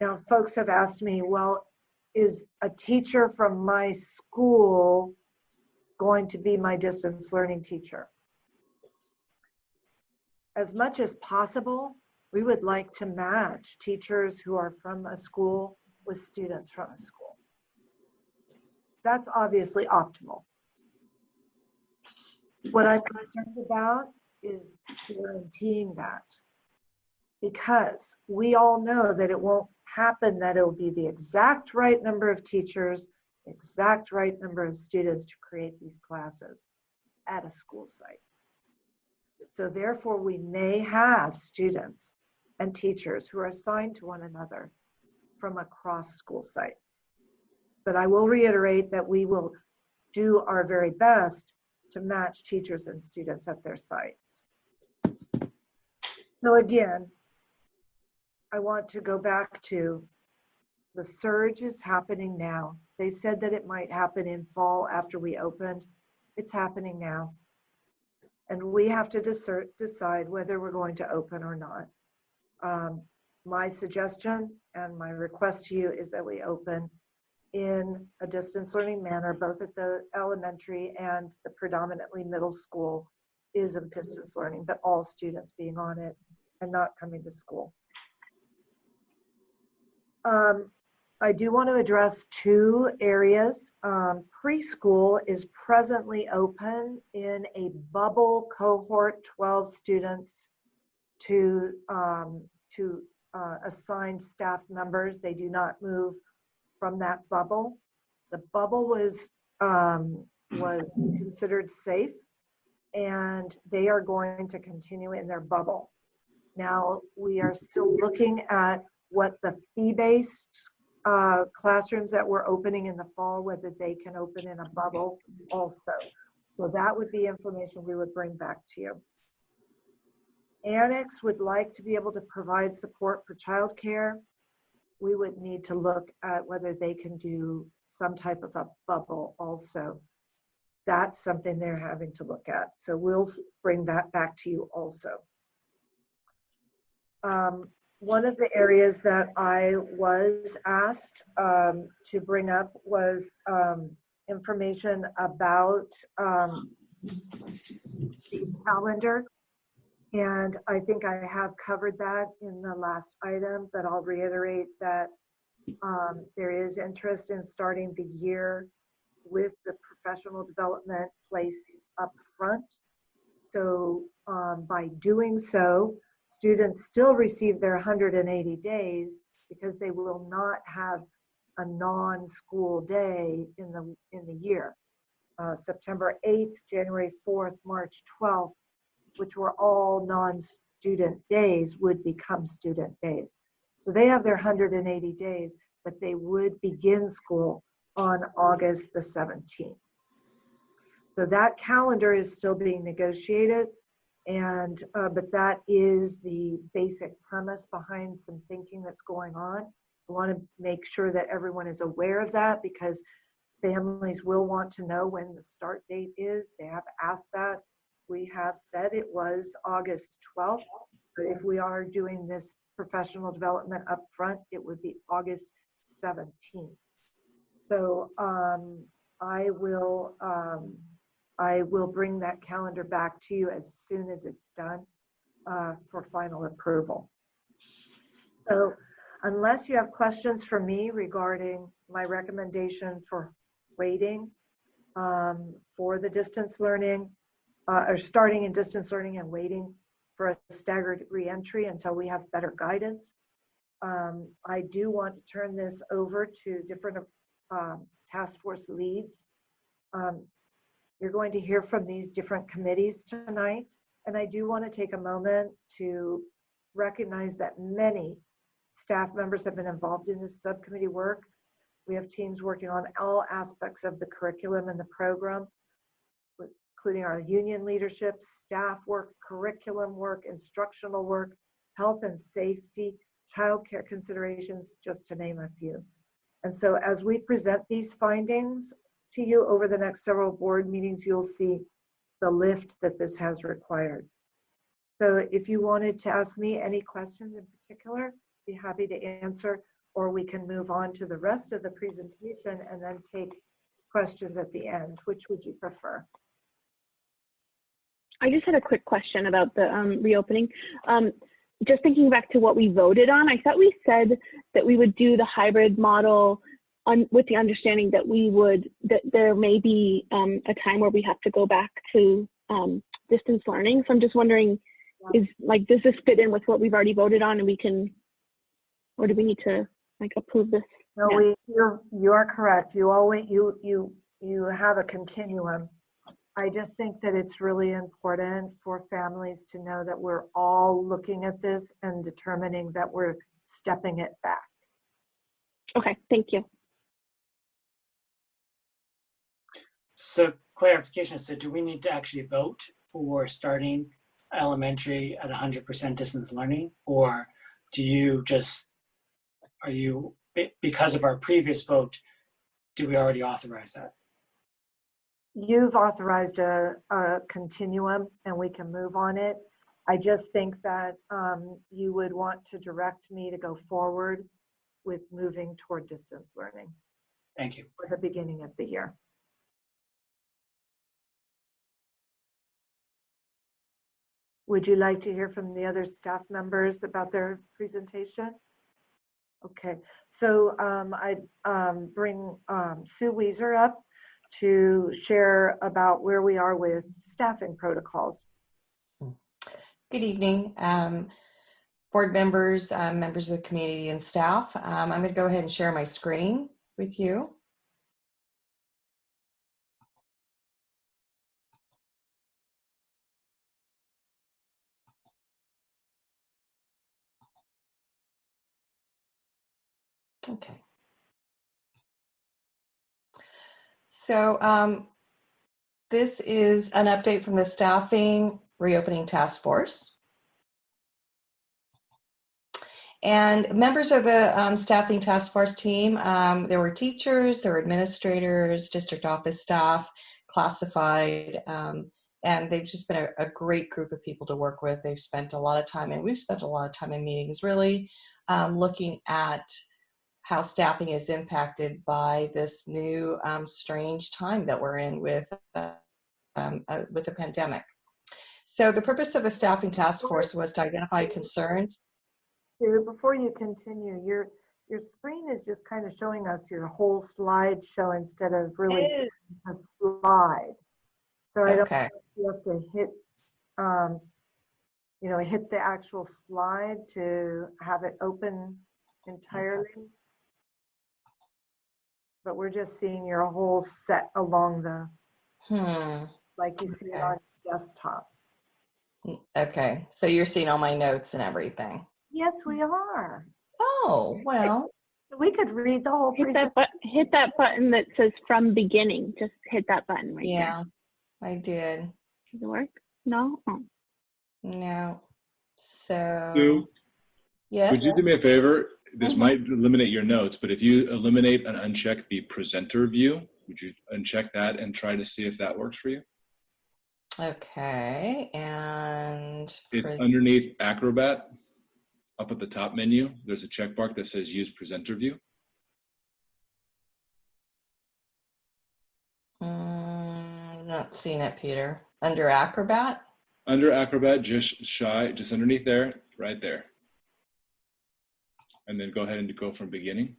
Now, folks have asked me, well, is a teacher from my school going to be my distance learning teacher? As much as possible, we would like to match teachers who are from a school with students from a school. That's obviously optimal. What I'm concerned about is guaranteeing that, because we all know that it won't happen that it will be the exact right number of teachers, exact right number of students to create these classes at a school site. So therefore, we may have students and teachers who are assigned to one another from across school sites. But I will reiterate that we will do our very best to match teachers and students at their sites. So again, I want to go back to the surge is happening now. They said that it might happen in fall after we opened. It's happening now. And we have to decide whether we're going to open or not. My suggestion and my request to you is that we open in a distance learning manner, both at the elementary and the predominantly middle school is of distance learning, but all students being on it and not coming to school. I do want to address two areas. Preschool is presently open in a bubble cohort, 12 students to assigned staff members. They do not move from that bubble. The bubble was considered safe, and they are going to continue in their bubble. Now, we are still looking at what the fee-based classrooms that we're opening in the fall, whether they can open in a bubble also. So that would be information we would bring back to you. Annex would like to be able to provide support for childcare. We would need to look at whether they can do some type of a bubble also. That's something they're having to look at. So we'll bring that back to you also. One of the areas that I was asked to bring up was information about the calendar. And I think I have covered that in the last item, but I'll reiterate that there is interest in starting the year with the professional development placed up front. So by doing so, students still receive their 180 days because they will not have a non-school day in the year. September 8th, January 4th, March 12th, which were all non-student days, would become student days. So they have their 180 days, but they would begin school on August the 17th. So that calendar is still being negotiated, and but that is the basic premise behind some thinking that's going on. I want to make sure that everyone is aware of that, because families will want to know when the start date is. They have asked that. We have said it was August 12th, but if we are doing this professional development up front, it would be August 17th. So I will bring that calendar back to you as soon as it's done for final approval. So unless you have questions for me regarding my recommendation for waiting for the distance learning, or starting in distance learning and waiting for a staggered reentry until we have better guidance, I do want to turn this over to different task force leads. You're going to hear from these different committees tonight, and I do want to take a moment to recognize that many staff members have been involved in this subcommittee work. We have teams working on all aspects of the curriculum and the program, including our union leadership, staff work, curriculum work, instructional work, health and safety, childcare considerations, just to name a few. And so as we present these findings to you over the next several board meetings, you'll see the lift that this has required. So if you wanted to ask me any questions in particular, I'd be happy to answer, or we can move on to the rest of the presentation and then take questions at the end. Which would you prefer? I just had a quick question about the reopening. Just thinking back to what we voted on, I thought we said that we would do the hybrid model with the understanding that that there may be a time where we have to go back to distance learning. So I'm just wondering, does this fit in with what we've already voted on, and we can, or do we need to approve this? No, you are correct. You always you have a continuum. I just think that it's really important for families to know that we're all looking at this and determining that we're stepping it back. Okay, thank you. So clarification, so do we need to actually vote for starting elementary at 100% distance learning? Or do you just, are you, because of our previous vote, do we already authorize that? You've authorized a continuum and we can move on it. I just think that you would want to direct me to go forward with moving toward distance learning. Thank you. For the beginning of the year. Would you like to hear from the other staff members about their presentation? Okay, so I bring Sue Weiser up to share about where we are with staffing protocols. Good evening, board members, members of the community and staff. I'm going to go ahead and share my screen with you. Okay. So this is an update from the Staffing Reopening Task Force. And members of the Staffing Task Force team, there were teachers, there were administrators, district office staff, classified, and they've just been a great group of people to work with. They've spent a lot of time, and we've spent a lot of time in meetings really looking at how staffing is impacted by this new strange time that we're in with the pandemic. So the purpose of the Staffing Task Force was to identify concerns. Before you continue, your screen is just kind of showing us your whole slideshow instead of really a slide. So I don't know if you have to hit, hit the actual slide to have it open entirely. Okay. But we're just seeing your whole set along the, like you see it on desktop. Okay, so you're seeing all my notes and everything. Yes, we are. Oh, well. We could read the whole presentation. Hit that button that says from beginning. Just hit that button right there. Yeah, I did. Does it work? No? Oh. No. So, Sue, yes? would you do me a favor? This might eliminate your notes, but if you eliminate and uncheck the presenter view, would you uncheck that and try to see if that works for you? Okay, and it's underneath Acrobat, up at the top menu. There's a checkmark that says Use Presenter View. Not seeing it, Peter. Under Acrobat? Under Acrobat, just underneath there, right there. And then go ahead and go from beginning.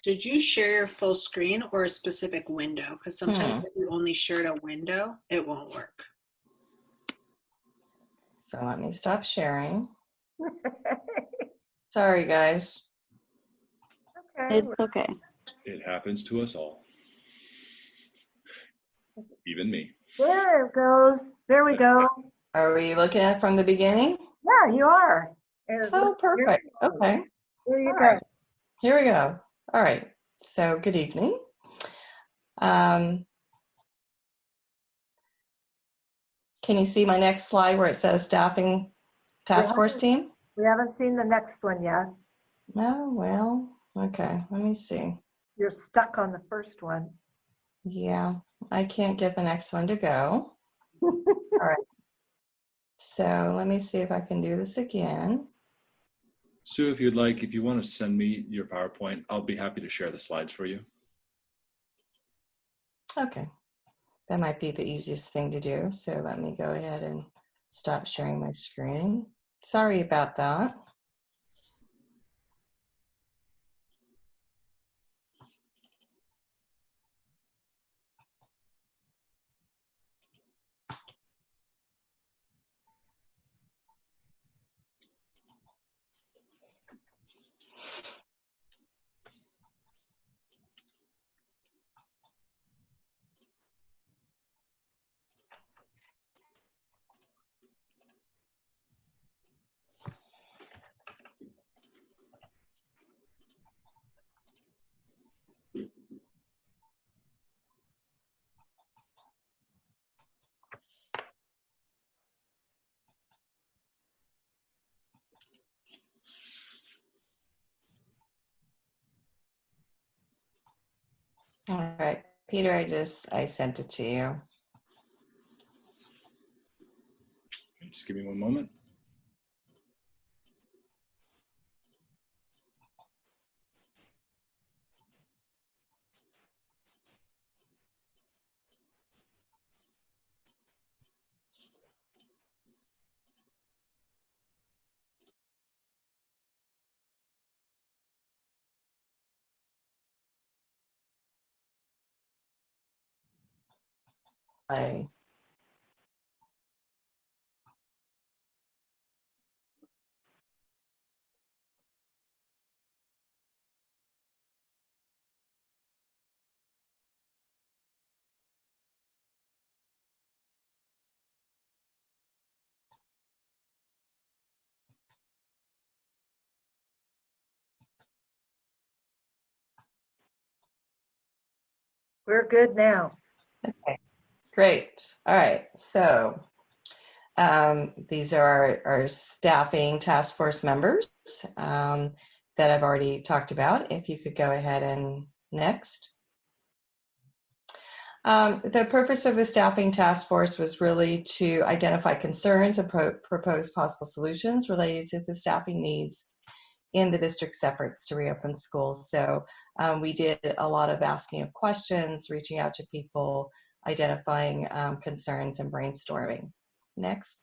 Did you share your full screen or a specific window? Because sometimes if you only shared a window, it won't work. So let me stop sharing. Sorry, guys. Okay. It's okay. It happens to us all. Even me. There it goes. There we go. Are we looking at from the beginning? Yeah, you are. Oh, perfect. Okay. There you all go. Right. Here we go. All right. So good evening. Can you see my next slide where it says Staffing Task Force Team? We haven't seen the next one yet. No, well, okay. Let me see. You're stuck on the first one. Yeah, I can't get the next one to go. All right. So let me see if I can do this again. Sue, if you'd like, if you want to send me your PowerPoint, I'll be happy to share the slides for you. Okay. That might be the easiest thing to do. So let me go ahead and stop sharing my screen. Sorry about that. All right, Peter, I sent it to you. Just give me one moment. We're good now. Okay, great. All right, so these are our staffing task force members that I've already talked about. If you could go ahead and next. The purpose of the staffing task force was really to identify concerns and propose possible solutions related to the staffing needs in the district's efforts to reopen schools. So we did a lot of asking of questions, reaching out to people, identifying concerns, and brainstorming. Next.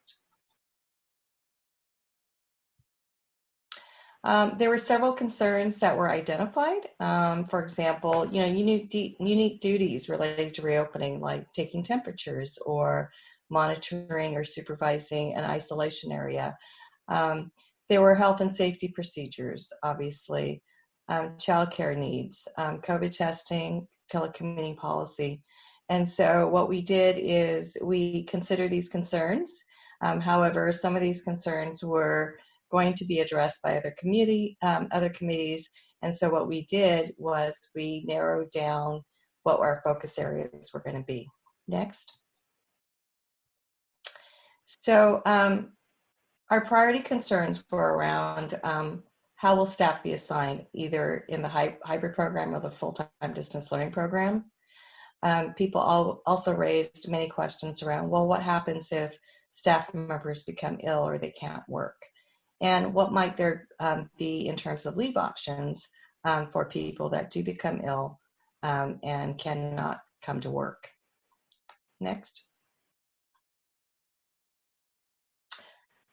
There were several concerns that were identified. For example, unique duties related to reopening, like taking temperatures or monitoring or supervising an isolation area. There were health and safety procedures, obviously, childcare needs, COVID testing, telecommuting policy. And so what we did is we considered these concerns. However, some of these concerns were going to be addressed by other committees. And so what we did was we narrowed down what our focus areas were going to be. Next. So our priority concerns were around how will staff be assigned, either in the hybrid program or the full-time distance learning program. People also raised many questions around, well, what happens if staff members become ill or they can't work? And what might there be in terms of leave options for people that do become ill and cannot come to work? Next.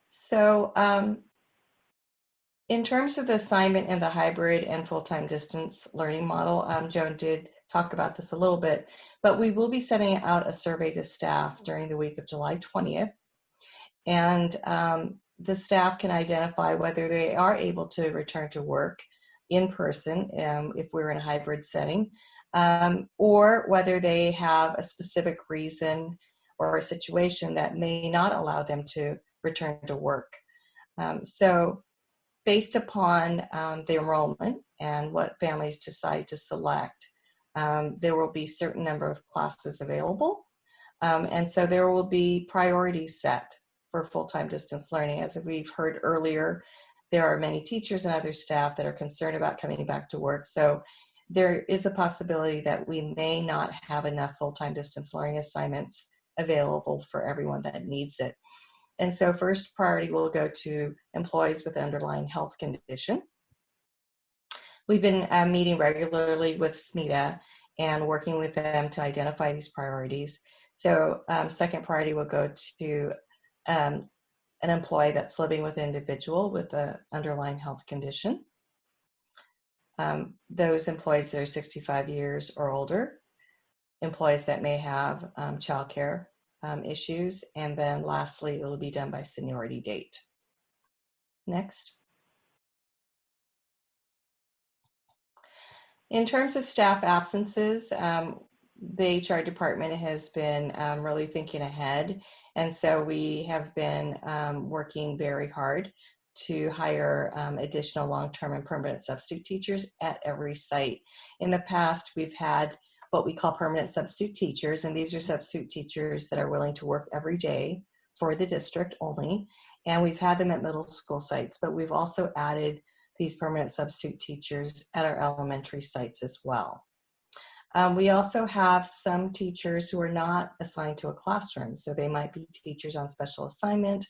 So in terms of the assignment in the hybrid and full-time distance learning model, Joan did talk about this a little bit, but we will be sending out a survey to staff during the week of July 20th. And the staff can identify whether they are able to return to work in person if we're in a hybrid setting, or whether they have a specific reason or a situation that may not allow them to return to work. So based upon the enrollment and what families decide to select, there will be a certain number of classes available. And so there will be priorities set for full-time distance learning. As we've heard earlier, there are many teachers and other staff that are concerned about coming back to work. So there is a possibility that we may not have enough full-time distance learning assignments available for everyone that needs it. And so first priority will go to employees with underlying health condition. We've been meeting regularly with SMETA and working with them to identify these priorities. So second priority will go to an employee that's living with an individual with an underlying health condition. Those employees that are 65 years or older, employees that may have childcare issues, and then lastly, it will be done by seniority date. Next. In terms of staff absences, the HR department has been really thinking ahead. And so we have been working very hard to hire additional long-term and permanent substitute teachers at every site. In the past, we've had what we call permanent substitute teachers, and these are substitute teachers that are willing to work every day for the district only. And we've had them at middle school sites, but we've also added these permanent substitute teachers at our elementary sites as well. We also have some teachers who are not assigned to a classroom, so they might be teachers on special assignment.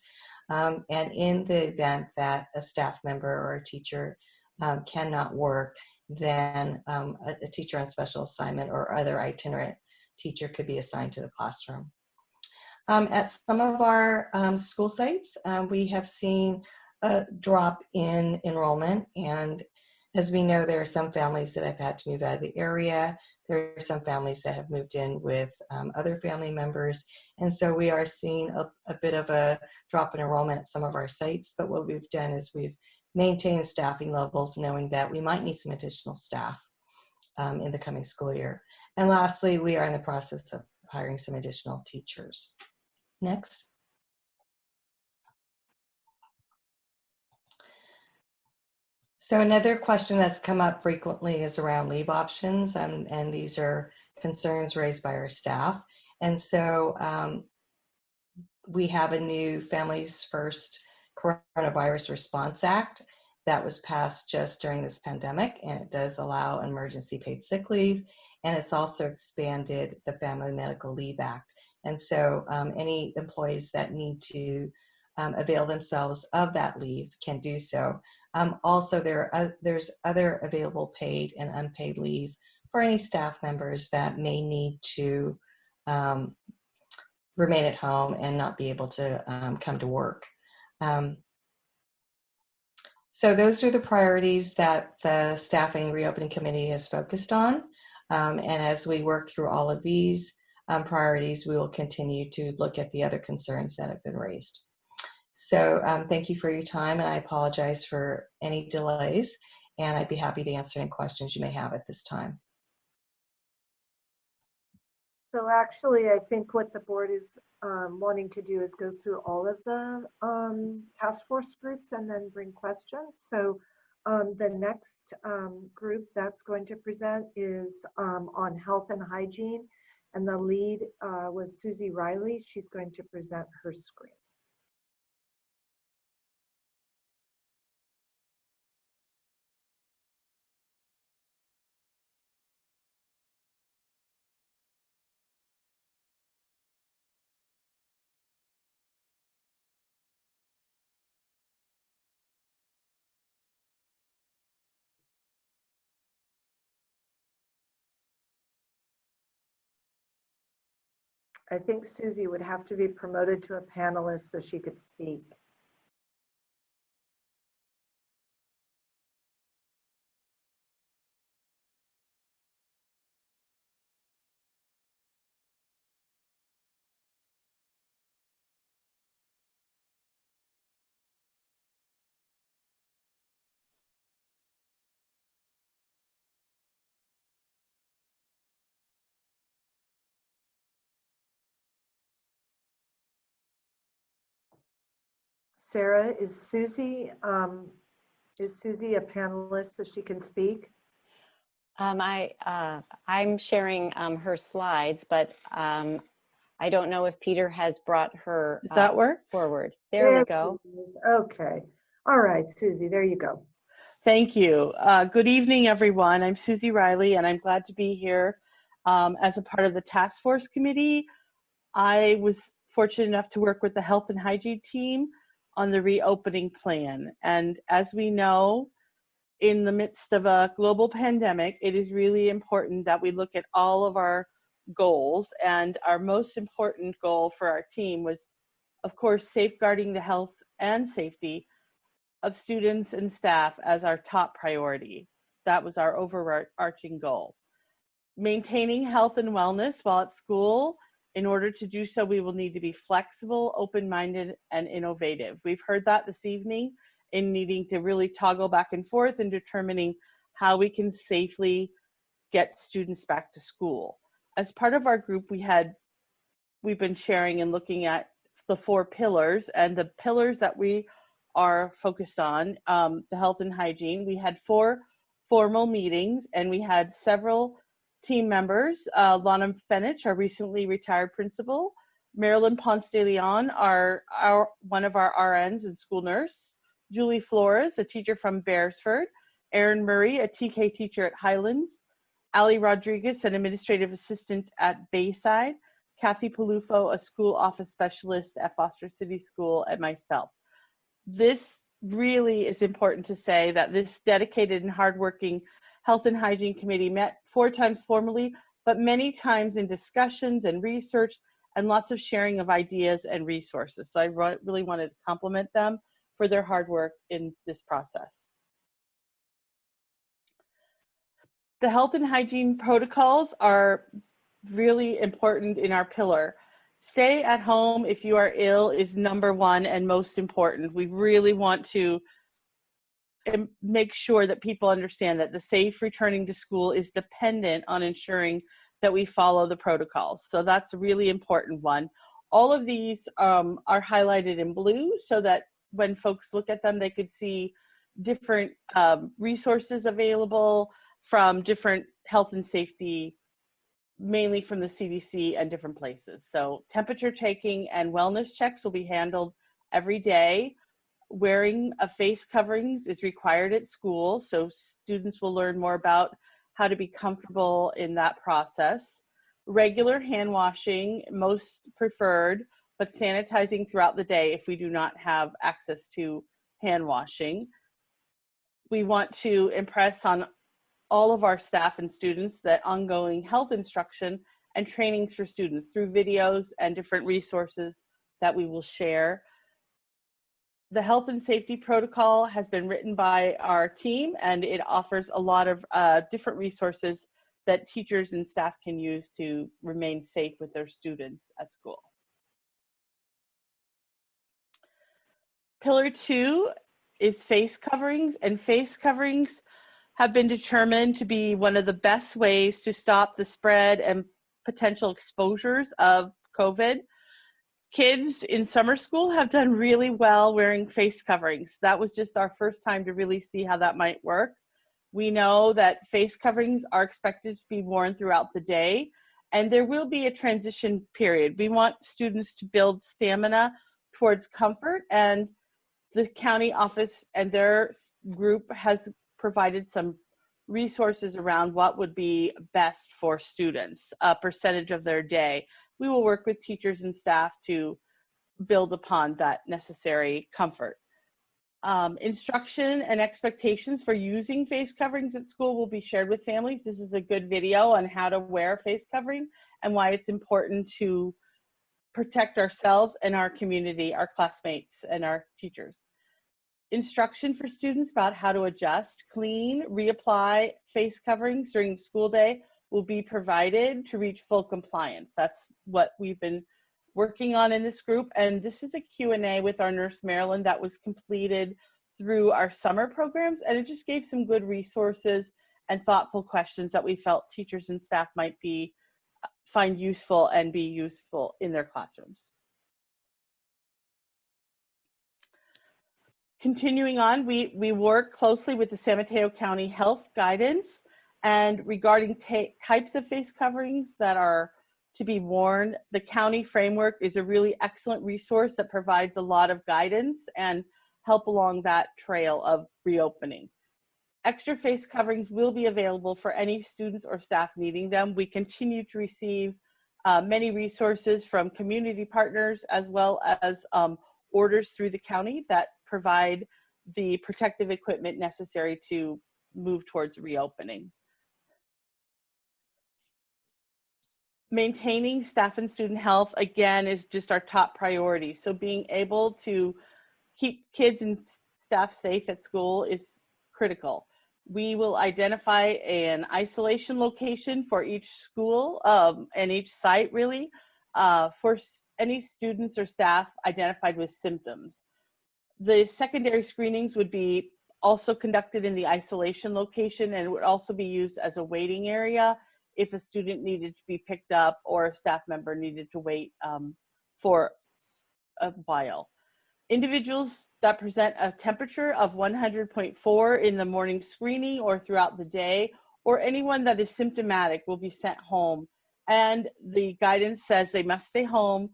And in the event that a staff member or a teacher cannot work, then a teacher on special assignment or other itinerant teacher could be assigned to the classroom. At some of our school sites, we have seen a drop in enrollment, and as we know, there are some families that have had to move out of the area. There are some families that have moved in with other family members, and so we are seeing a bit of a drop in enrollment at some of our sites. But what we've done is we've maintained staffing levels, knowing that we might need some additional staff in the coming school year. And lastly, we are in the process of hiring some additional teachers. Next. So another question that's come up frequently is around leave options, and these are concerns raised by our staff. And so we have a new Families First Coronavirus Response Act that was passed just during this pandemic, and it does allow emergency paid sick leave, and it's also expanded the Family Medical Leave Act. And so any employees that need to avail themselves of that leave can do so. Also, there's other available paid and unpaid leave for any staff members that may need to remain at home and not be able to come to work. So those are the priorities that the Staffing Reopening Committee has focused on. And as we work through all of these priorities, we will continue to look at the other concerns that have been raised. So thank you for your time, and I apologize for any delays, and I'd be happy to answer any questions you may have at this time. So actually, I think what the board is wanting to do is go through all of the task force groups and then bring questions. So the next group that's going to present is on health and hygiene, and the lead was Susie Riley. She's going to present her screen. I think Susie would have to be promoted to a panelist so she could speak. Sarah, is Susie a panelist so she can speak? I'm sharing her slides, but I don't know if Peter has brought her Does that work? Forward. There we go. Okay. All right, Susie, there you go. Thank you. Good evening, everyone. I'm Susie Riley, and I'm glad to be here as a part of the task force committee. I was fortunate enough to work with the health and hygiene team on the reopening plan. And as we know, in the midst of a global pandemic, it is really important that we look at all of our goals. And our most important goal for our team was, of course, safeguarding the health and safety of students and staff as our top priority. That was our overarching goal. Maintaining health and wellness while at school. In order to do so, we will need to be flexible, open-minded, and innovative. We've heard that this evening in needing to really toggle back and forth and determining how we can safely get students back to school. As part of our group, we've been sharing and looking at the 4 pillars, and the pillars that we are focused on, the health and hygiene. We had 4 formal meetings, and we had several team members, Lana Fenich, our recently retired principal, Marilyn Ponce de Leon, one of our RNs and school nurse, Julie Flores, a teacher from Beresford, Erin Murray, a TK teacher at Highlands, Ali Rodriguez, an administrative assistant at Bayside, Kathy Palufo, a school office specialist at Foster City School, and myself. This really is important to say that this dedicated and hardworking Health and Hygiene Committee met 4 times formally, but many times in discussions and research and lots of sharing of ideas and resources. So I really wanted to compliment them for their hard work in this process. The health and hygiene protocols are really important in our pillar. Stay at home if you are ill is number 1 and most important. We really want to make sure that people understand that the safe returning to school is dependent on ensuring that we follow the protocols. So that's a really important one. All of these are highlighted in blue so that when folks look at them, they could see different resources available from different health and safety, mainly from the CDC and different places. So temperature taking and wellness checks will be handled every day. Wearing of face coverings is required at school, so students will learn more about how to be comfortable in that process. Regular hand washing, most preferred, but sanitizing throughout the day if we do not have access to hand washing. We want to impress on all of our staff and students that ongoing health instruction and trainings for students through videos and different resources that we will share. The health and safety protocol has been written by our team, and it offers a lot of different resources that teachers and staff can use to remain safe with their students at school. Pillar 2 is face coverings, and face coverings have been determined to be one of the best ways to stop the spread and potential exposures of COVID. Kids in summer school have done really well wearing face coverings. That was just our first time to really see how that might work. We know that face coverings are expected to be worn throughout the day, and there will be a transition period. We want students to build stamina towards comfort, and the county office and their group has provided some resources around what would be best for students, a percentage of their day. We will work with teachers and staff to build upon that necessary comfort. Instruction and expectations for using face coverings at school will be shared with families. This is a good video on how to wear a face covering and why it's important to protect ourselves and our community, our classmates and our teachers. Instruction for students about how to adjust, clean, reapply face coverings during the school day will be provided to reach full compliance. That's what we've been working on in this group. And this is a Q&A with our nurse Marilyn that was completed through our summer programs. And it just gave some good resources and thoughtful questions that we felt teachers and staff might find useful and be useful in their classrooms. Continuing on, we work closely with the San Mateo County Health Guidance, and regarding types of face coverings that are to be worn, the county framework is a really excellent resource that provides a lot of guidance and help along that trail of reopening. Extra face coverings will be available for any students or staff needing them. We continue to receive many resources from community partners as well as orders through the county that provide the protective equipment necessary to move towards reopening. Maintaining staff and student health, again, is just our top priority. So being able to keep kids and staff safe at school is critical. We will identify an isolation location for each school and each site, really, for any students or staff identified with symptoms. The secondary screenings would be also conducted in the isolation location, and it would also be used as a waiting area if a student needed to be picked up or a staff member needed to wait for a while. Individuals that present a temperature of 100.4 in the morning screening or throughout the day, or anyone that is symptomatic, will be sent home. And the guidance says they must stay home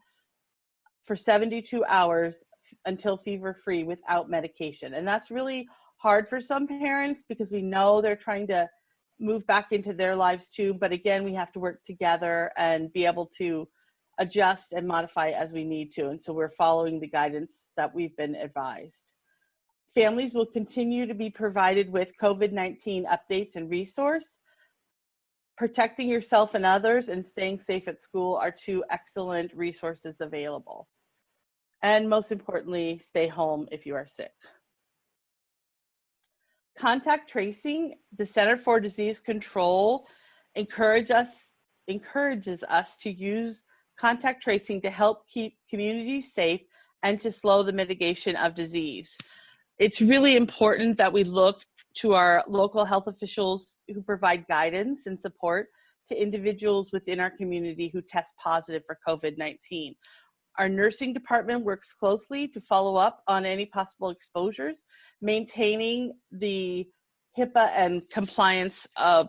for 72 hours until fever-free without medication. And that's really hard for some parents because we know they're trying to move back into their lives too. But again, we have to work together and be able to adjust and modify as we need to. And so we're following the guidance that we've been advised. Families will continue to be provided with COVID-19 updates and resource. Protecting yourself and others and staying safe at school are two excellent resources available. And most importantly, stay home if you are sick. Contact tracing, the Center for Disease Control encourages us to use contact tracing to help keep communities safe and to slow the mitigation of disease. It's really important that we look to our local health officials who provide guidance and support to individuals within our community who test positive for COVID-19. Our nursing department works closely to follow up on any possible exposures, maintaining the HIPAA and compliance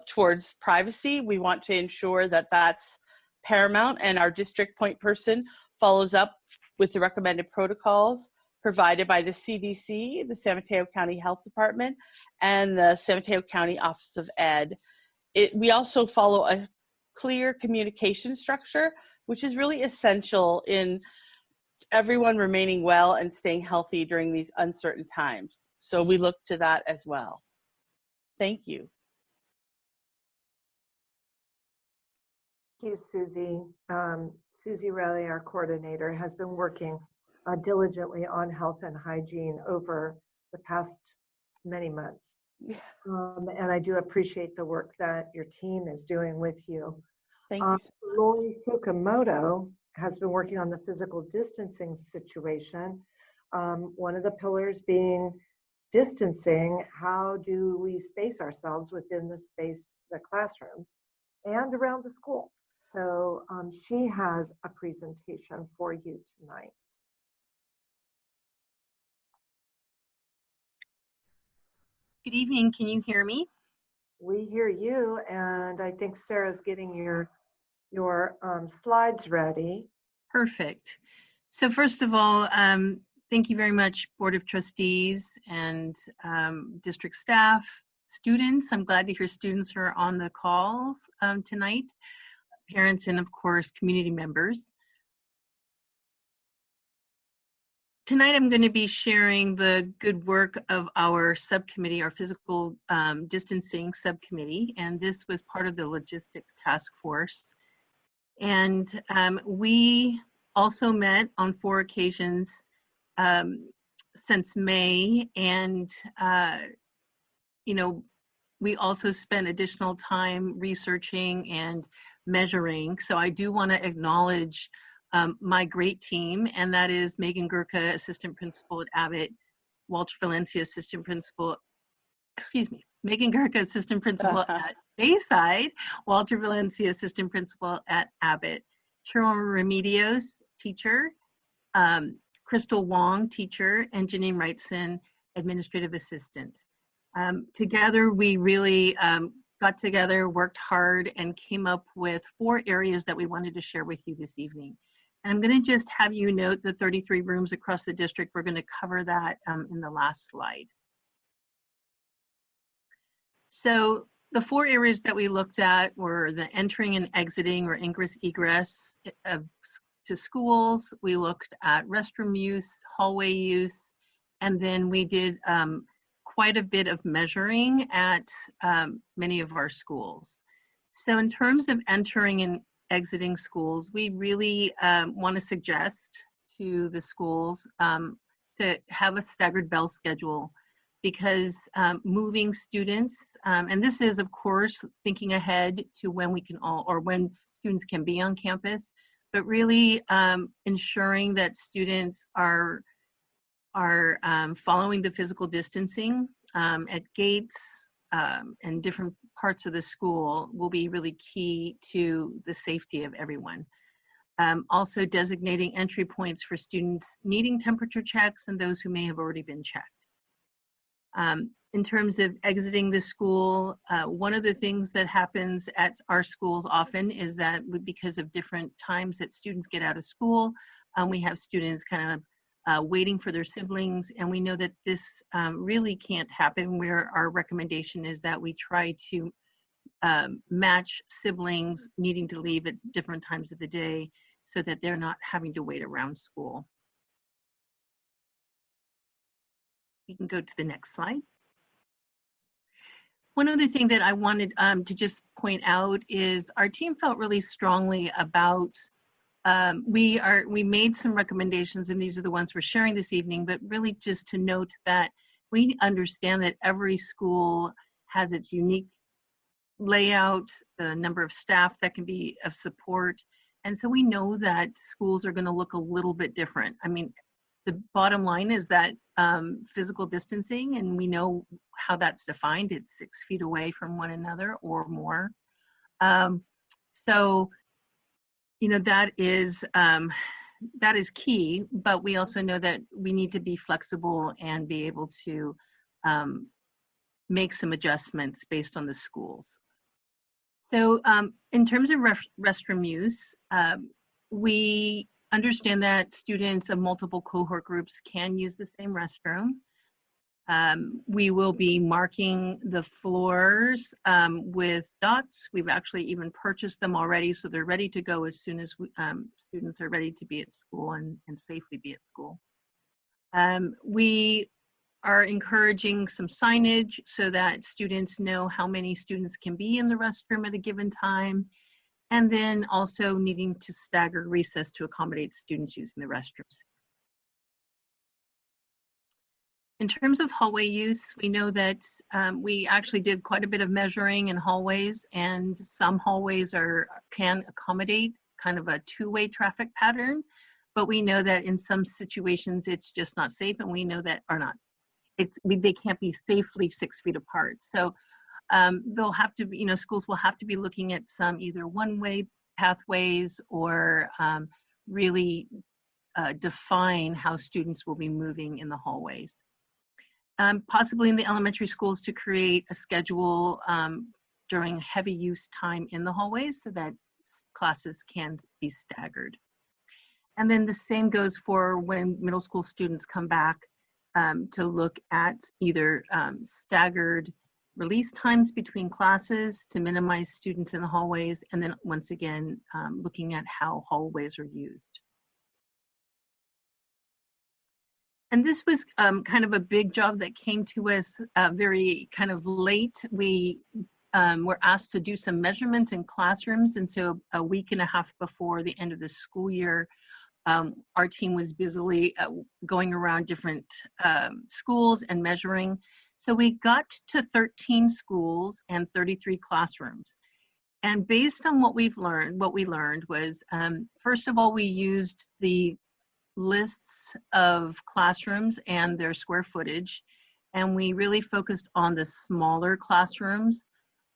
towards privacy. We want to ensure that that's paramount, and our district point person follows up with the recommended protocols provided by the CDC, the San Mateo County Health Department, and the San Mateo County Office of Ed. We also follow a clear communication structure, which is really essential in everyone remaining well and staying healthy during these uncertain times. So we look to that as well. Thank you. Thank you, Susie. Susie Riley, our coordinator, has been working diligently on health and hygiene over the past many months. Yeah. And I do appreciate the work that your team is doing with you. Thank you. Lori Fukumoto has been working on the physical distancing situation. One of the pillars being distancing. How do we space ourselves within the classrooms and around the school? So she has a presentation for you tonight. Good evening, can you hear me? We hear you, and I think Sarah's getting your slides ready. Perfect. So first of all, thank you very much, Board of Trustees and district staff, students. I'm glad to hear students are on the calls tonight, parents, and of course, community members. Tonight, I'm going to be sharing the good work of our subcommittee, our physical distancing subcommittee, and this was part of the logistics task force. And we also met on 4 occasions since May, and you know, we also spent additional time researching and measuring. So I do want to acknowledge my great team, and that is Megan Gurka, Assistant Principal at Abbott, Walter Valencia, Assistant Principal, Megan Gurka, Assistant Principal at Bayside, Walter Valencia, Assistant Principal at Abbott, Cheryl Remedios, teacher, Crystal Wong, teacher, and Janine Wrightson, Administrative Assistant. Together, we really got together, worked hard, and came up with 4 areas that we wanted to share with you this evening. And I'm going to just have you note the 33 rooms across the district. We're going to cover that in the last slide. So the 4 areas that we looked at were the entering and exiting, or ingress egress to schools. We looked at restroom use, hallway use, and then we did quite a bit of measuring at many of our schools. So in terms of entering and exiting schools, we really want to suggest to the schools to have a staggered bell schedule, because moving students, and this is of course thinking ahead to when we can all, or when students can be on campus, but really ensuring that students are following the physical distancing at gates and different parts of the school will be really key to the safety of everyone. Also designating entry points for students needing temperature checks and those who may have already been checked. In terms of exiting the school, one of the things that happens at our schools often is that because of different times that students get out of school, we have students kind of waiting for their siblings, and we know that this really can't happen, where our recommendation is that we try to match siblings needing to leave at different times of the day so that they're not having to wait around school. You can go to the next slide. One other thing that I wanted to just point out is our team felt really strongly about, we made some recommendations, and these are the ones we're sharing this evening, but really just to note that we understand that every school has its unique layout, the number of staff that can be of support. And so we know that schools are going to look a little bit different. I mean, the bottom line is that physical distancing, and we know how that's defined. It's 6 feet away from one another or more. So, you know, that is key, but we also know that we need to be flexible and be able to make some adjustments based on the schools. So in terms of restroom use, we understand that students of multiple cohort groups can use the same restroom. We will be marking the floors with dots. We've actually even purchased them already, so they're ready to go as soon as students are ready to be at school and safely be at school. We are encouraging some signage so that students know how many students can be in the restroom at a given time, and then also needing to stagger recess to accommodate students using the restrooms. In terms of hallway use, we know that we actually did quite a bit of measuring in hallways, and some hallways can accommodate kind of a two-way traffic pattern, but we know that in some situations it's just not safe, and we know that they can't be safely 6 feet apart. So they'll have to be, schools will have to be looking at some either one-way pathways or really define how students will be moving in the hallways. Possibly in the elementary schools to create a schedule during heavy use time in the hallways so that classes can be staggered. And then the same goes for when middle school students come back to look at either staggered release times between classes to minimize students in the hallways, and then once again, looking at how hallways are used. And this was kind of a big job that came to us very kind of late. We were asked to do some measurements in classrooms, and so a week and a half before the end of the school year, our team was busily going around different schools and measuring. So we got to 13 schools and 33 classrooms. And based on what we learned was, first of all, we used the lists of classrooms and their square footage, and we really focused on the smaller classrooms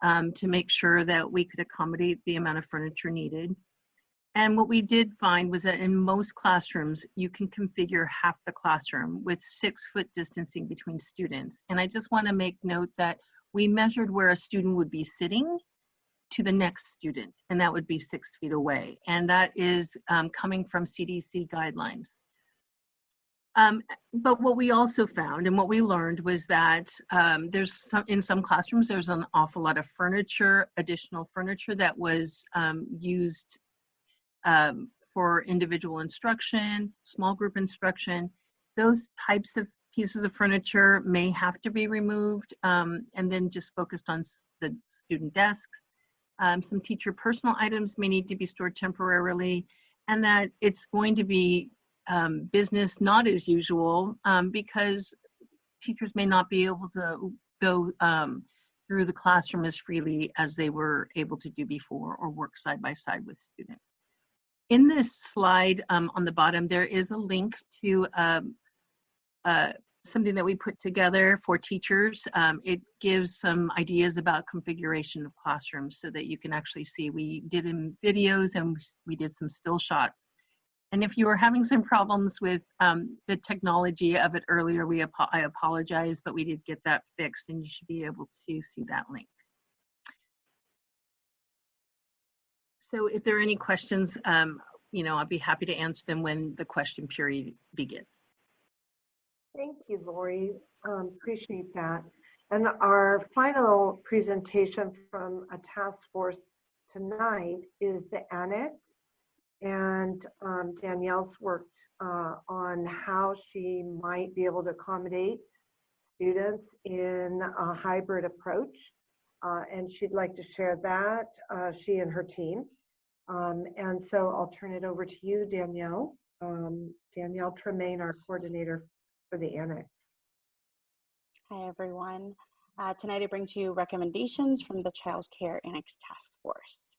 to make sure that we could accommodate the amount of furniture needed. And what we did find was that in most classrooms, you can configure half the classroom with 6 foot distancing between students. And I just want to make note that we measured where a student would be sitting to the next student, and that would be 6 feet away. And that is coming from CDC guidelines. But what we also found and what we learned was that in some classrooms, there's an awful lot of furniture, additional furniture that was used for individual instruction, small group instruction. Those types of pieces of furniture may have to be removed and then just focused on the student desks. Some teacher personal items may need to be stored temporarily, and that it's going to be business not as usual because teachers may not be able to go through the classroom as freely as they were able to do before or work side by side with students. In this slide on the bottom, there is a link to something that we put together for teachers. It gives some ideas about configuration of classrooms so that you can actually see. We did in videos and we did some still shots. And if you were having some problems with the technology of it earlier, I apologize, but we did get that fixed and you should be able to see that link. So if there are any questions, I'll be happy to answer them when the question period begins. Thank you, Lori. Appreciate that. And our final presentation from a task force tonight is the annex. And Danielle's worked on how she might be able to accommodate students in a hybrid approach. And she'd like to share that, she and her team. And so I'll turn it over to you, Danielle. Danielle Tremaine, our coordinator for the annex. Hi, everyone. Tonight I bring to you recommendations from the Child Care Annex Task Force.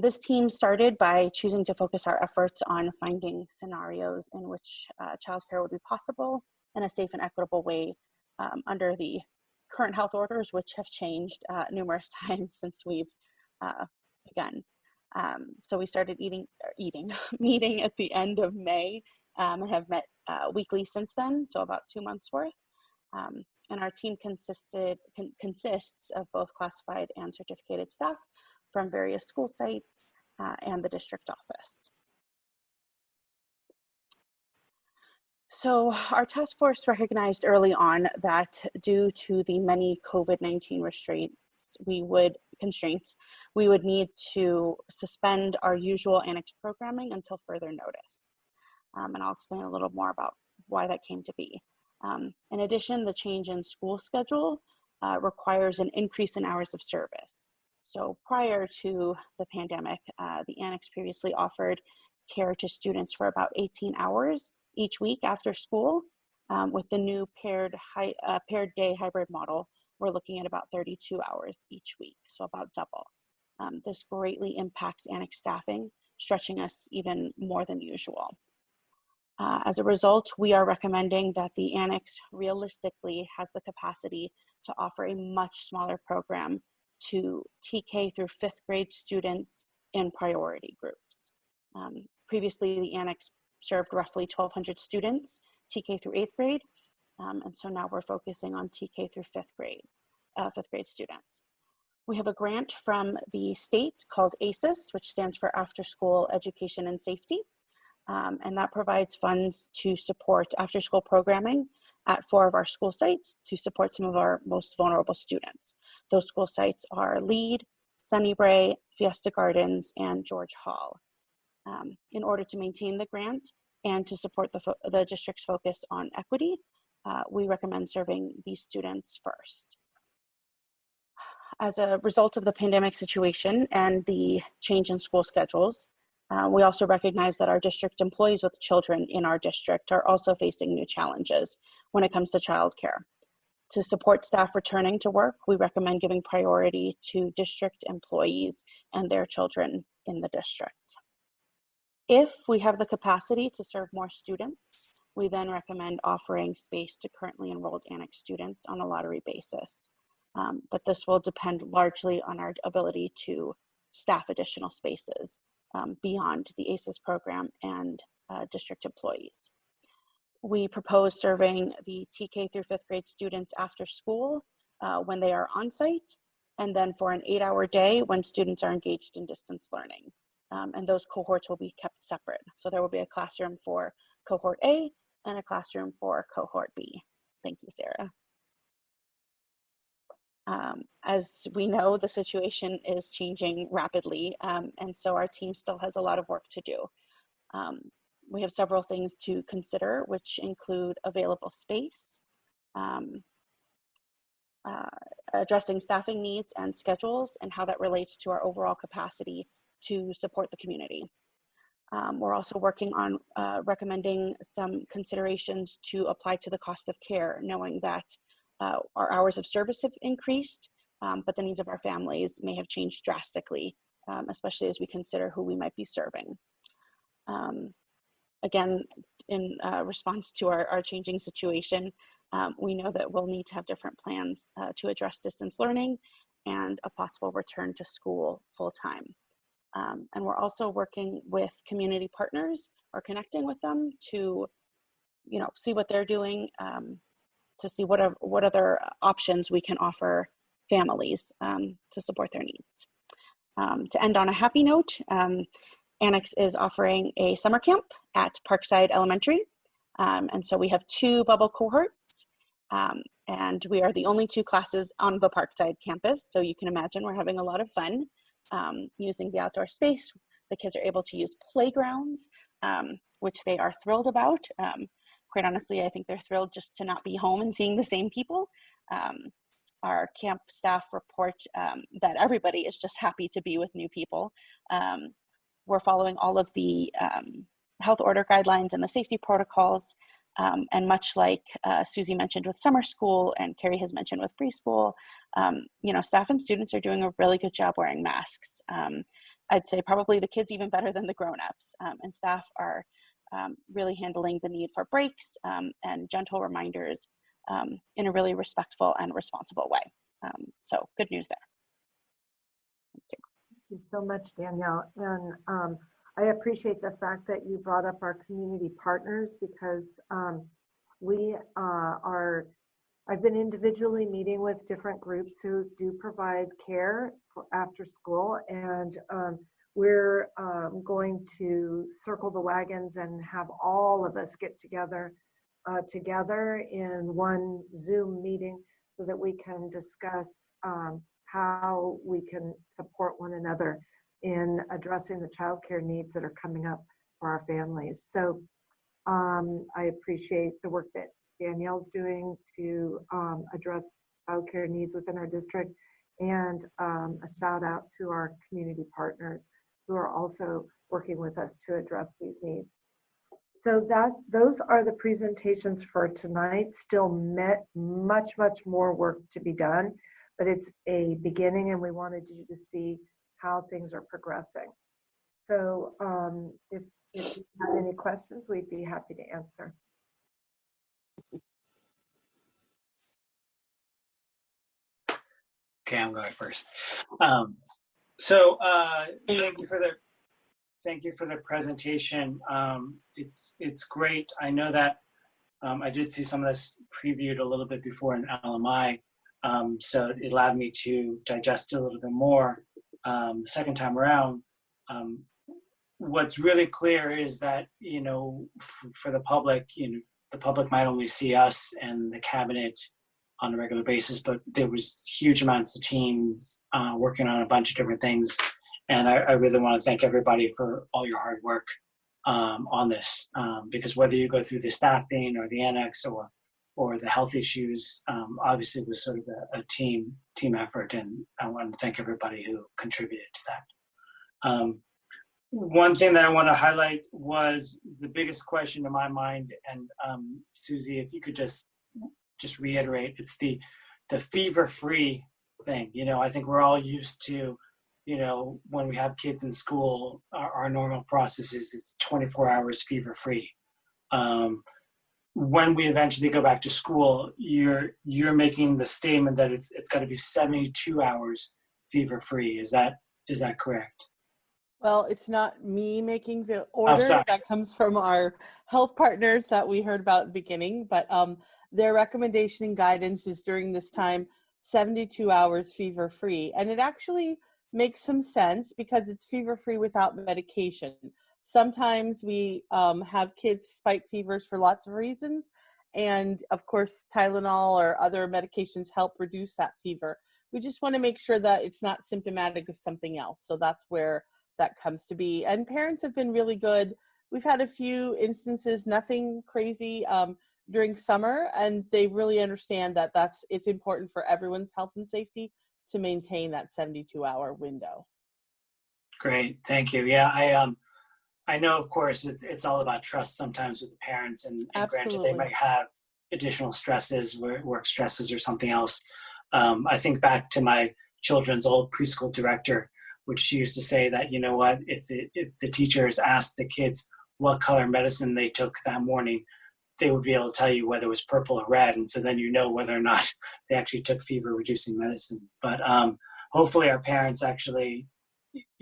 This team started by choosing to focus our efforts on finding scenarios in which childcare would be possible in a safe and equitable way under the current health orders, which have changed numerous times since we've begun. So we started meeting at the end of May and have met weekly since then, so about 2 months worth. And our team consists of both classified and certificated staff from various school sites and the district office. So our task force recognized early on that due to the many COVID-19 constraints, we would need to suspend our usual annex programming until further notice. And I'll explain a little more about why that came to be. In addition, the change in school schedule requires an increase in hours of service. So prior to the pandemic, the annex previously offered care to students for about 18 hours each week after school. With the new paired day hybrid model, we're looking at about 32 hours each week, so about double. This greatly impacts annex staffing, stretching us even more than usual. As a result, we are recommending that the annex realistically has the capacity to offer a much smaller program to TK through 5th grade students in priority groups. Previously, the annex served roughly 1,200 students, TK through 8th grade, and so now we're focusing on TK through 5th grade students. We have a grant from the state called ACES, which stands for After School Education and Safety. And that provides funds to support after-school programming at 4 of our school sites to support some of our most vulnerable students. Those school sites are Lead, Sunnybray, Fiesta Gardens, and George Hall. In order to maintain the grant and to support the district's focus on equity, we recommend serving these students first. As a result of the pandemic situation and the change in school schedules, we also recognize that our district employees with children in our district are also facing new challenges when it comes to childcare. To support staff returning to work, we recommend giving priority to district employees and their children in the district. If we have the capacity to serve more students, we then recommend offering space to currently enrolled annex students on a lottery basis. But this will depend largely on our ability to staff additional spaces beyond the ACES program and district employees. We propose serving the TK through 5th grade students after school when they are on site, and then for an 8-hour day when students are engaged in distance learning. And those cohorts will be kept separate. So there will be a classroom for cohort A and a classroom for cohort B. Thank you, Sarah. As we know, the situation is changing rapidly, and so our team still has a lot of work to do. We have several things to consider, which include available space, addressing staffing needs and schedules, and how that relates to our overall capacity to support the community. We're also working on recommending some considerations to apply to the cost of care, knowing that our hours of service have increased, but the needs of our families may have changed drastically, especially as we consider who we might be serving. Again, in response to our changing situation, we know that we'll need to have different plans to address distance learning and a possible return to school full-time. And we're also working with community partners or connecting with them to, see what they're doing, to see what other options we can offer families to support their needs. To end on a happy note, Annex is offering a summer camp at Parkside Elementary. And so we have 2 bubble cohorts, And we are the only 2 classes on the Parkside campus. So you can imagine we're having a lot of fun using the outdoor space. The kids are able to use playgrounds, which they are thrilled about. Quite honestly, I think they're thrilled just to not be home and seeing the same people. Our camp staff report that everybody is just happy to be with new people. We're following all of the health order guidelines and the safety protocols. And much like Susie mentioned with summer school and Carrie has mentioned with preschool, staff and students are doing a really good job wearing masks. I'd say probably the kids even better than the grown-ups. And staff are really handling the need for breaks and gentle reminders in a really respectful and responsible way. So good news there. Thank you so much, Danielle. And I appreciate the fact that you brought up our community partners, because I've been individually meeting with different groups who do provide care for after school, and we're going to circle the wagons and have all of us get together in one Zoom meeting so that we can discuss how we can support one another in addressing the childcare needs that are coming up for our families. So I appreciate the work that Danielle's doing to address childcare needs within our district, and a shout out to our community partners who are also working with us to address these needs. So those are the presentations for tonight. Still much more work to be done, but it's a beginning, and we wanted you to see how things are progressing. So if you have any questions, we'd be happy to answer. Okay, I'm going first. Thank you for the presentation. It's great. I know that I did see some of this previewed a little bit before in LMI, so it allowed me to digest it a little bit more the second time around. What's really clear is that, for the public, the public might only see us and the cabinet on a regular basis, but there was huge amounts of teams working on a bunch of different things. And I really want to thank everybody for all your hard work on this, because whether you go through the staffing or the annex or the health issues, obviously it was sort of a team effort, and I want to thank everybody who contributed to that. One thing that I want to highlight was the biggest question in my mind, and Susie, if you could just reiterate, it's the fever-free thing. I think we're all used to, when we have kids in school, our normal process is it's 24 hours fever-free. When we eventually go back to school, you're making the statement that it's got to be 72 hours fever-free. Is that correct? Well, it's not me making the order. That comes from our health partners that we heard about at the beginning, but their recommendation and guidance is during this time, 72 hours fever-free. And it actually makes some sense because it's fever-free without medication. Sometimes we have kids spike fevers for lots of reasons. And of course, Tylenol or other medications help reduce that fever. We just want to make sure that it's not symptomatic of something else. So that's where that comes to be. And parents have been really good. We've had a few instances, nothing crazy during summer, and they really understand that it's important for everyone's health and safety to maintain that 72-hour window. Great, thank you. Yeah, I know, of course, it's all about trust sometimes with the parents, and granted they might have additional stresses, work stresses or something else. I think back to my children's old preschool director, which she used to say that, if the teachers asked the kids what color medicine they took that morning, they would be able to tell you whether it was purple or red. And so then whether or not they actually took fever-reducing medicine. But hopefully our parents actually,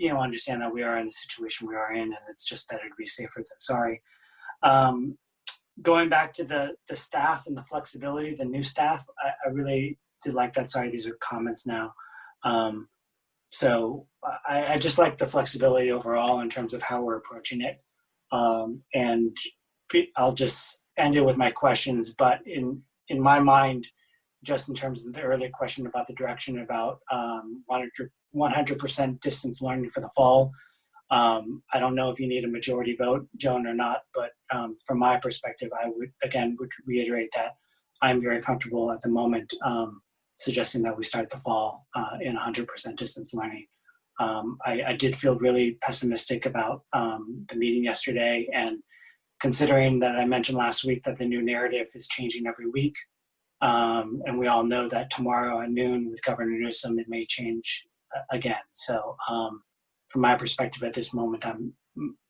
understand that we are in the situation we are in, and it's just better to be safer than sorry. Going back to the staff and the flexibility, the new staff, I really did like that. Sorry, these are comments now. So I just like the flexibility overall in terms of how we're approaching it. And I'll just end it with my questions, but in my mind, just in terms of the earlier question about the direction about 100% distance learning for the fall. I don't know if you need a majority vote, Joan, or not, but from my perspective, I would reiterate that I'm very comfortable at the moment suggesting that we start the fall in 100% distance learning. I did feel really pessimistic about the meeting yesterday, and considering that I mentioned last week that the new narrative is changing every week, and we all know that tomorrow at noon with Governor Newsom, it may change again. So from my perspective at this moment,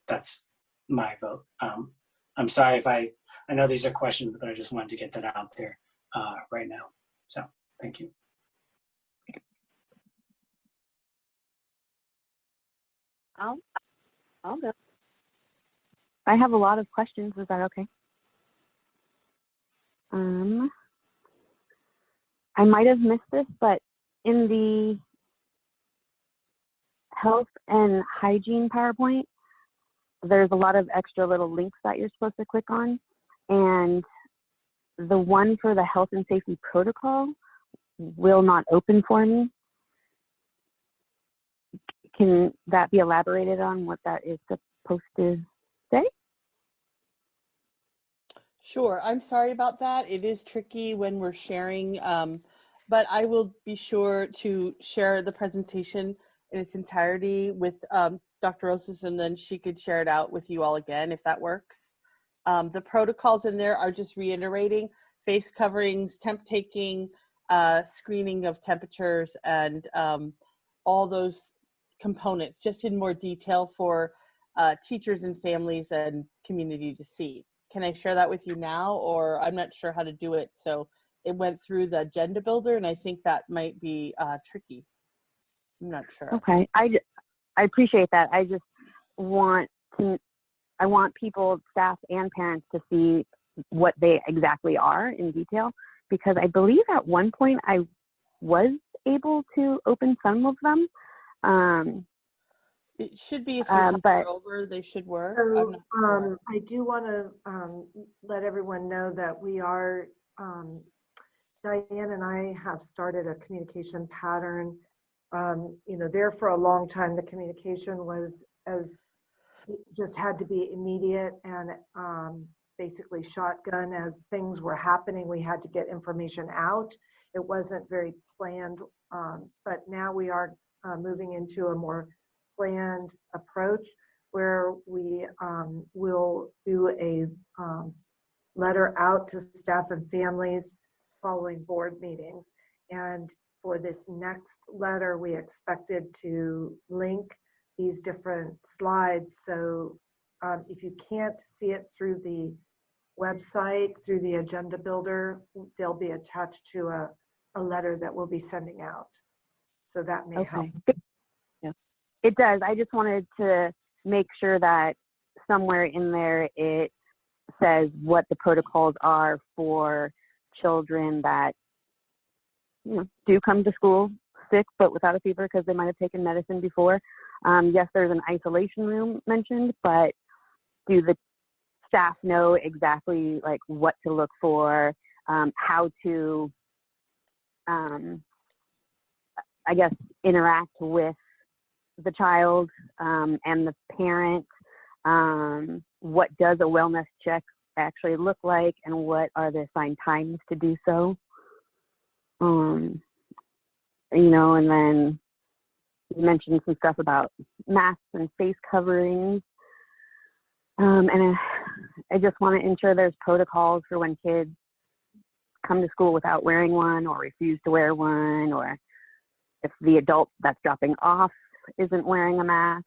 that's my vote. I'm sorry if I know these are questions, but I just wanted to get that out there right now. So thank you. I'll go. I have a lot of questions. Is that okay? I might have missed this, but in the health and hygiene PowerPoint, there's a lot of extra little links that you're supposed to click on. And the one for the health and safety protocol will not open for me. Can that be elaborated on what that is supposed to say? Sure, I'm sorry about that. It is tricky when we're sharing, but I will be sure to share the presentation in its entirety with Dr. Rosas, and then she could share it out with you all again if that works. The protocols in there are just reiterating face coverings, temp taking, screening of temperatures, and all those components, just in more detail for teachers and families and community to see. Can I share that with you now, or I'm not sure how to do it? So it went through the agenda builder, and I think that might be tricky. I'm not sure. Okay, I appreciate that. I just want people, staff and parents to see what they exactly are in detail, because I believe at one point I was able to open some of them. It should be, if you hover over, they should work. So, I'm not sure. I do want to let everyone know that we are, Diane and I have started a communication pattern. There for a long time, the communication was just had to be immediate and basically shotgun as things were happening. We had to get information out. It wasn't very planned, but now we are moving into a more planned approach where we will do a letter out to staff and families following board meetings. And for this next letter, we expected to link these different slides. So if you can't see it through the website, through the agenda builder, they'll be attached to a letter that we'll be sending out. So that may help. Yeah. It does. I just wanted to make sure that somewhere in there it says what the protocols are for children that do come to school sick but without a fever because they might have taken medicine before. Yes, there's an isolation room mentioned, but do the staff know exactly like what to look for, how to, I guess, interact with the child and the parent? What does a wellness check actually look like, and what are the assigned times to do so? And then you mentioned some stuff about masks and face coverings. And I just want to ensure there's protocols for when kids come to school without wearing one or refuse to wear one, or if the adult that's dropping off isn't wearing a mask.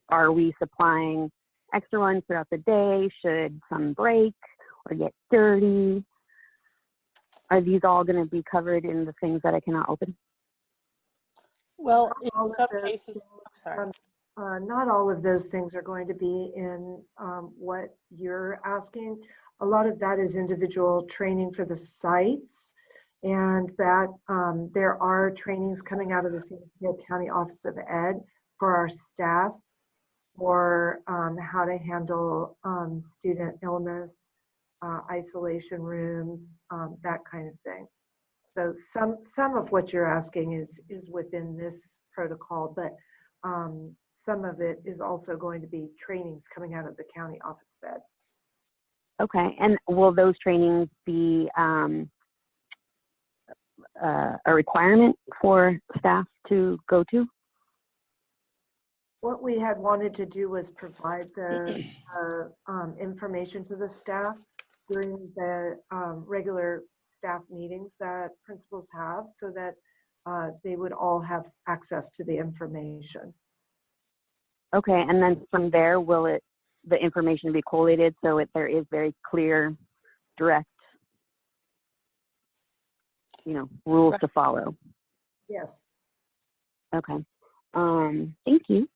Are we supplying extra ones throughout the day? Should some break or get dirty? Are these all going to be covered in the things that I cannot open? Well, in some cases, not all of those things are going to be in what you're asking. A lot of that is individual training for the sites, and that there are trainings coming out of the San Diego County Office of Ed for our staff for how to handle student illness isolation rooms, that kind of thing. So some of what you're asking is within this protocol, but some of it is also going to be trainings coming out of the county office of ed. Okay, and will those trainings be a requirement for staff to go to? What we had wanted to do was provide the information to the staff during the regular staff meetings that principals have, so that they would all have access to the information. Okay, and then from there, will the information be collated so there is very clear, direct, rules to follow? Yes. Okay. Thank you.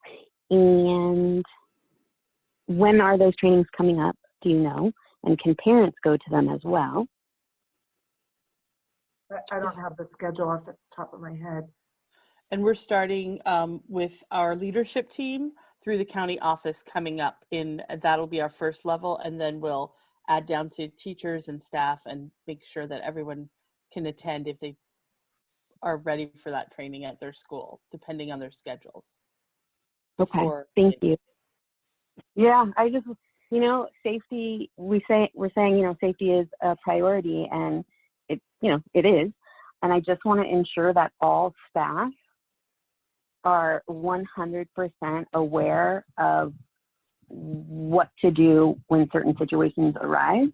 And when are those trainings coming up? Do you know? And can parents go to them as well? I don't have the schedule off the top of my head. And we're starting with our leadership team through the county office coming up that'll be our first level, and then we'll add down to teachers and staff and make sure that everyone can attend if they are ready for that training at their school, depending on their schedules. Okay, thank you. Yeah, I just, safety, we're saying, safety is a priority, and it is. And I just want to ensure that all staff are 100% aware of what to do when certain situations arise,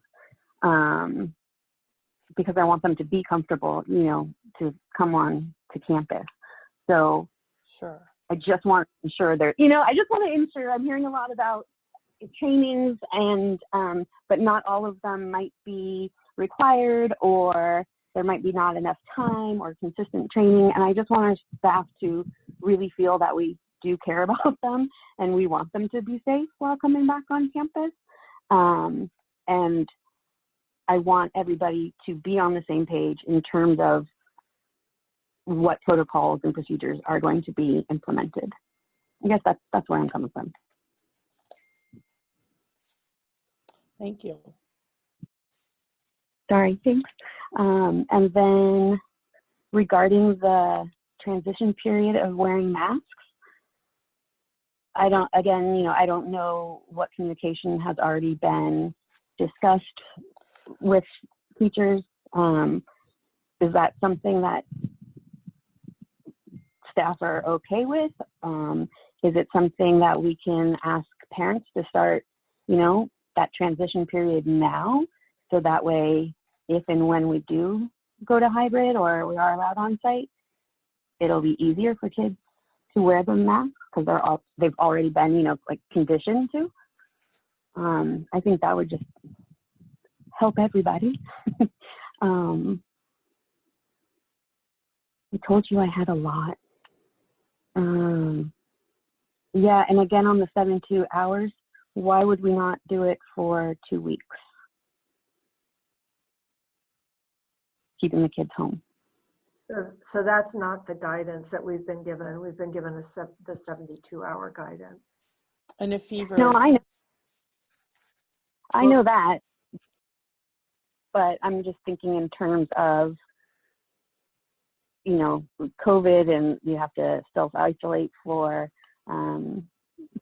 because I want them to be comfortable, to come on to campus. So sure. I just want to ensure I'm hearing a lot about trainings and, but not all of them might be required, or there might be not enough time or consistent training. And I just want our staff to really feel that we do care about them and we want them to be safe while coming back on campus. And I want everybody to be on the same page in terms of what protocols and procedures are going to be implemented. I guess that's where I'm coming from. Thank you. Sorry, thanks. And then regarding the transition period of wearing masks, I don't know what communication has already been discussed with teachers. Is that something that staff are okay with? Is it something that we can ask parents to start, that transition period now, so that way, if and when we do go to hybrid or we are allowed on site, it'll be easier for kids to wear the mask because they've already been, conditioned to. I think that would just help everybody. I told you I had a lot. Yeah, and again on the 72 hours, why would we not do it for 2 weeks? Keeping the kids home. So that's not the guidance that we've been given. We've been given the 72-hour guidance. And a fever. No, I know that, but I'm just thinking in terms of, COVID, and you have to self-isolate for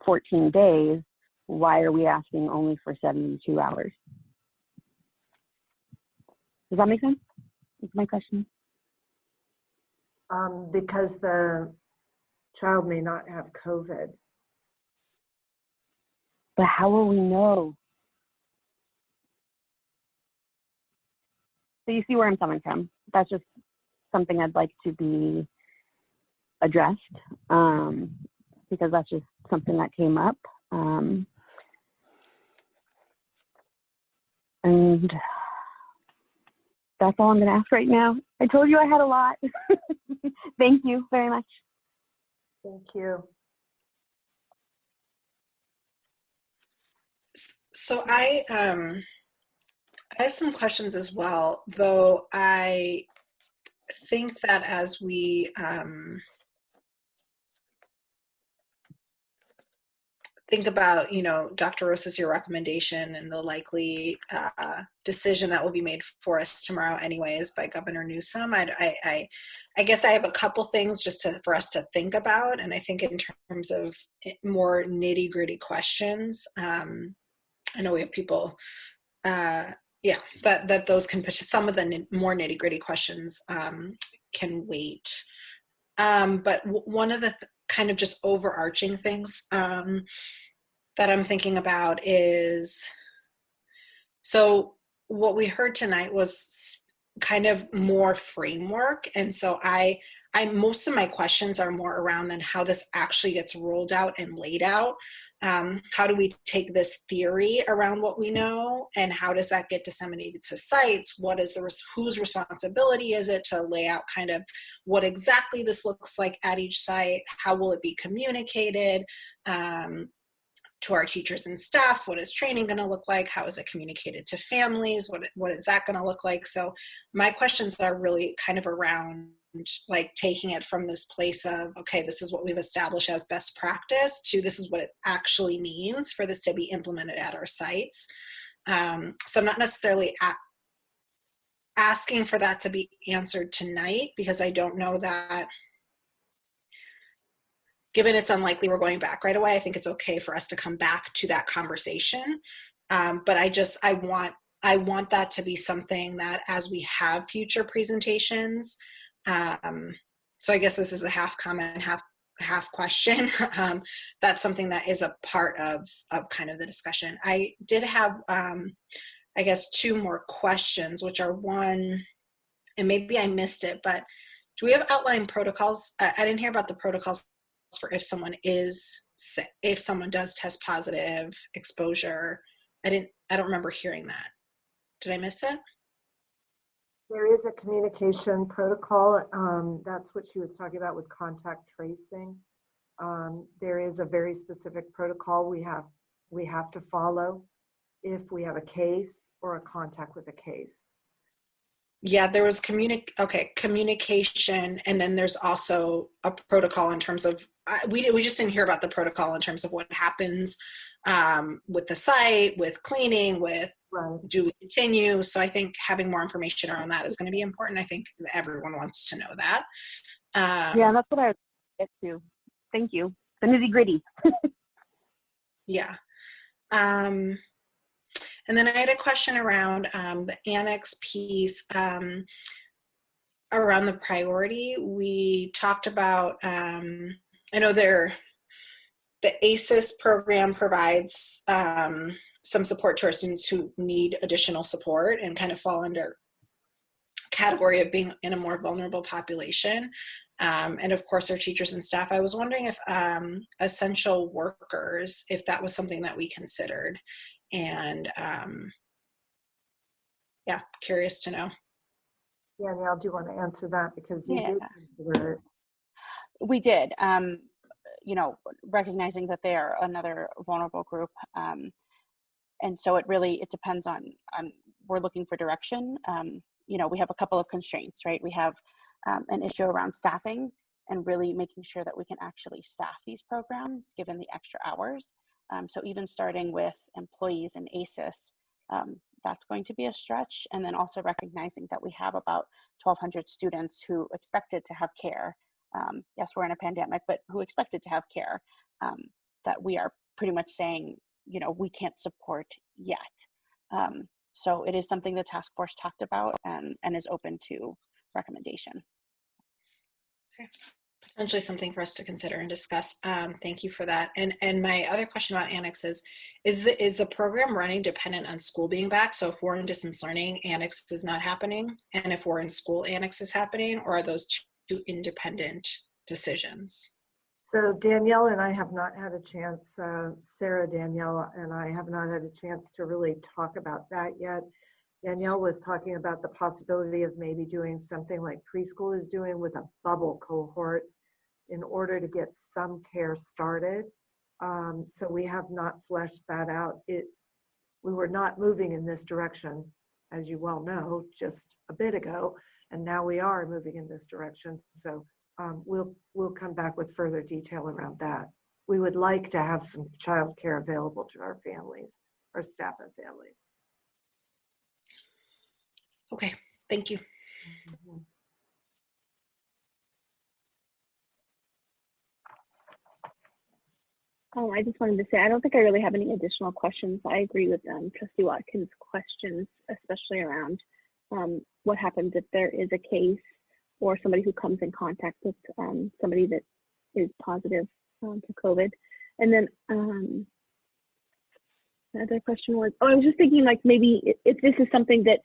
14 days. Why are we asking only for 72 hours? Does that make sense? Is my question? Because the child may not have COVID. But how will we know? So you see where I'm coming from. That's just something I'd like to be addressed, because that's just something that came up. And that's all I'm going to ask right now. I told you I had a lot. Thank you very much. Thank you. So I have some questions as well, though I think that as we think about, you know, Dr. Rosa's your recommendation and the likely decision that will be made for us tomorrow anyways by Governor Newsom, I guess I have a couple things just for us to think about. And I think in terms of more nitty gritty questions, I know we have people, yeah, that those can, some of the more nitty gritty questions can wait. But one of the kind of just overarching things that I'm thinking about is, so what we heard tonight was kind of more framework. And so I most of my questions are more around then how this actually gets rolled out and laid out. How do we take this theory around what we know and how does that get disseminated to sites? What is whose responsibility is it to lay out kind of what exactly this looks like at each site? How will it be communicated to our teachers and staff? What is training going to look like? How is it communicated to families? What is that going to look like? So my questions are really kind of around like taking it from this place of, okay, this is what we've established as best practice to this is what it actually means for this to be implemented at our sites. So I'm not necessarily asking for that to be answered tonight because I don't know that, given it's unlikely we're going back right away, I think it's okay for us to come back to that conversation. But I want that to be something that as we have future presentations, so I guess this is a half comment, half question. That's something that is a part of kind of the discussion. I did have, I guess, two more questions, which are one, and maybe I missed it, but do we have outline protocols? I didn't hear about the protocols for if someone is sick, if someone does test positive, exposure. I don't remember hearing that. Did I miss it? There is a communication protocol. That's what she was talking about with contact tracing. There is a very specific protocol we have to follow if we have a case or a contact with a case. Yeah, there was communication, and then there's also a protocol in terms of, we just didn't hear about the protocol in terms of what happens with the site, with cleaning, with do we continue. So I think having more information around that is going to be important. I think everyone wants to know that. Yeah, that's what I would get to. Thank you. The nitty gritty. Yeah. And then I had a question around the annex piece. Around the priority, we talked about, I know the ACES program provides some support to our students who need additional support and kind of fall under category of being in a more vulnerable population. And of course, our teachers and staff. I was wondering if essential workers, if that was something that we considered. And yeah, curious to know. Yeah, Neil, do you want to answer that? Because you did consider it. We did, you know, recognizing that they are another vulnerable group. And so it depends on we're looking for direction. You know, we have a couple of constraints, right? We have an issue around staffing and really making sure that we can actually staff these programs given the extra hours. So even starting with employees in ACES, that's going to be a stretch. And then also recognizing that we have about 1,200 students who expected to have care. Yes, we're in a pandemic, but who expected to have care, that we are pretty much saying, you know, we can't support yet. So it is something the task force talked about and is open to recommendation. Okay. Potentially something for us to consider and discuss. Thank you for that. And my other question about annexes is the program running dependent on school being back? So if we're in distance learning, annex is not happening, and if we're in school, annex is happening, or are those two independent decisions? So Danielle and I have not had a chance, Sarah, Danielle, and I have not had a chance to really talk about that yet. Danielle was talking about the possibility of maybe doing something like preschool is doing with a bubble cohort in order to get some care started. So we have not fleshed that out. We were not moving in this direction, as you well know, just a bit ago, and now we are moving in this direction. So we'll come back with further detail around that. we would like to have some childcare available to our families, our staff and families. Okay, thank you. I just wanted to say, I don't think I really have any additional questions. I agree with Trustee Watkins' questions, especially around what happens if there is a case or somebody who comes in contact with somebody that is positive to COVID. And then the other question was, I was just thinking like maybe if this is something that,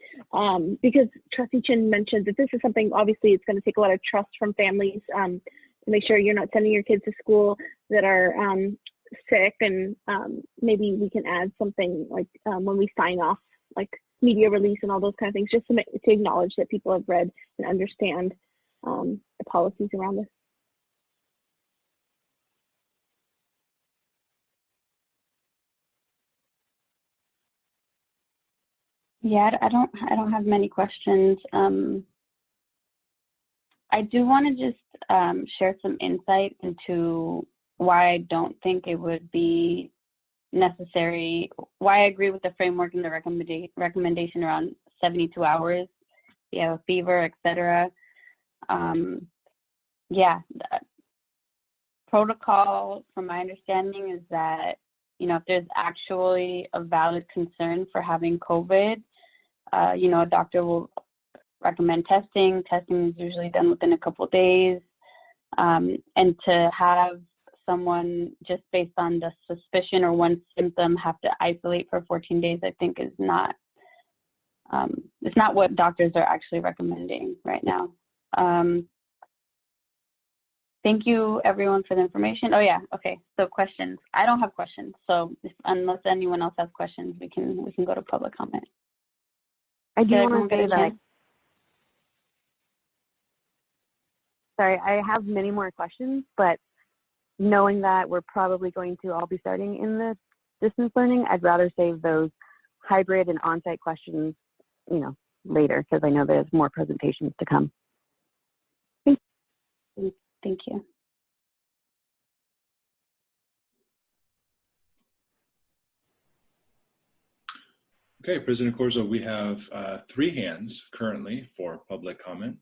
because Trustee Chin mentioned that this is something, obviously it's going to take a lot of trust from families to make sure you're not sending your kids to school that are sick, and maybe we can add something like when we sign off, like media release and all those kind of things, just to acknowledge that people have read and understand the policies around this. Yeah, I don't have many questions. I do want to just share some insight into why I don't think it would be necessary, why I agree with the framework and the recommendation around 72 hours, if you have a fever, etc. Yeah, protocol, from my understanding, is that, you know, if there's actually a valid concern for having COVID, you know, a doctor will recommend testing. Testing is usually done within a couple of days. And to have someone just based on the suspicion or one symptom have to isolate for 14 days, I think is not, it's not what doctors are actually recommending right now. Thank you everyone for the information. Oh yeah, okay, so questions. I don't have questions, so unless anyone else has questions, we can go to public comment. I do want to say that. Sorry, I have many more questions, but knowing that we're probably going to all be starting in the distance learning, I'd rather save those hybrid and on-site questions, you know, later, because I know there's more presentations to come. Thank you. Okay, President Corzo, we have 3 hands currently for public comment.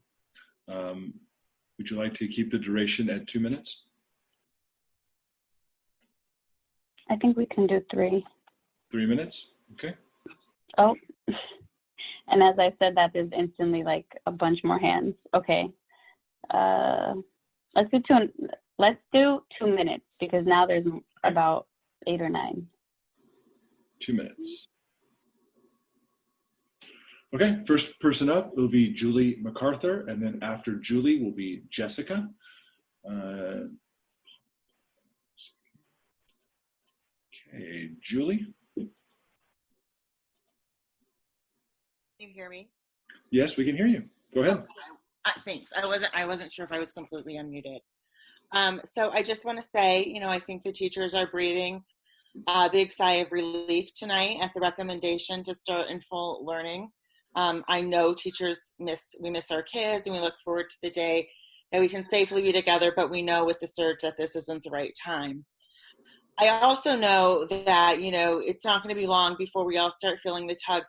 Would you like to keep the duration at 2 minutes? I think we can do 3. 3 minutes, okay. Oh, and as I said that, there's instantly like a bunch more hands. Okay, let's do 2 minutes, because now there's about 8 or 9. 2 minutes. Okay, first person up will be Julie MacArthur, and then after Julie will be Jessica. Okay, Julie. Can you hear me? Yes, we can hear you. Go ahead. Okay. Thanks. I wasn't sure if I was completely unmuted. So I just want to say, you know, I think the teachers are breathing a big sigh of relief tonight at the recommendation to start in full learning. I know teachers we miss our kids, and we look forward to the day that we can safely be together, but we know with the surge that this isn't the right time. I also know that, you know, it's not going to be long before we all start feeling the tug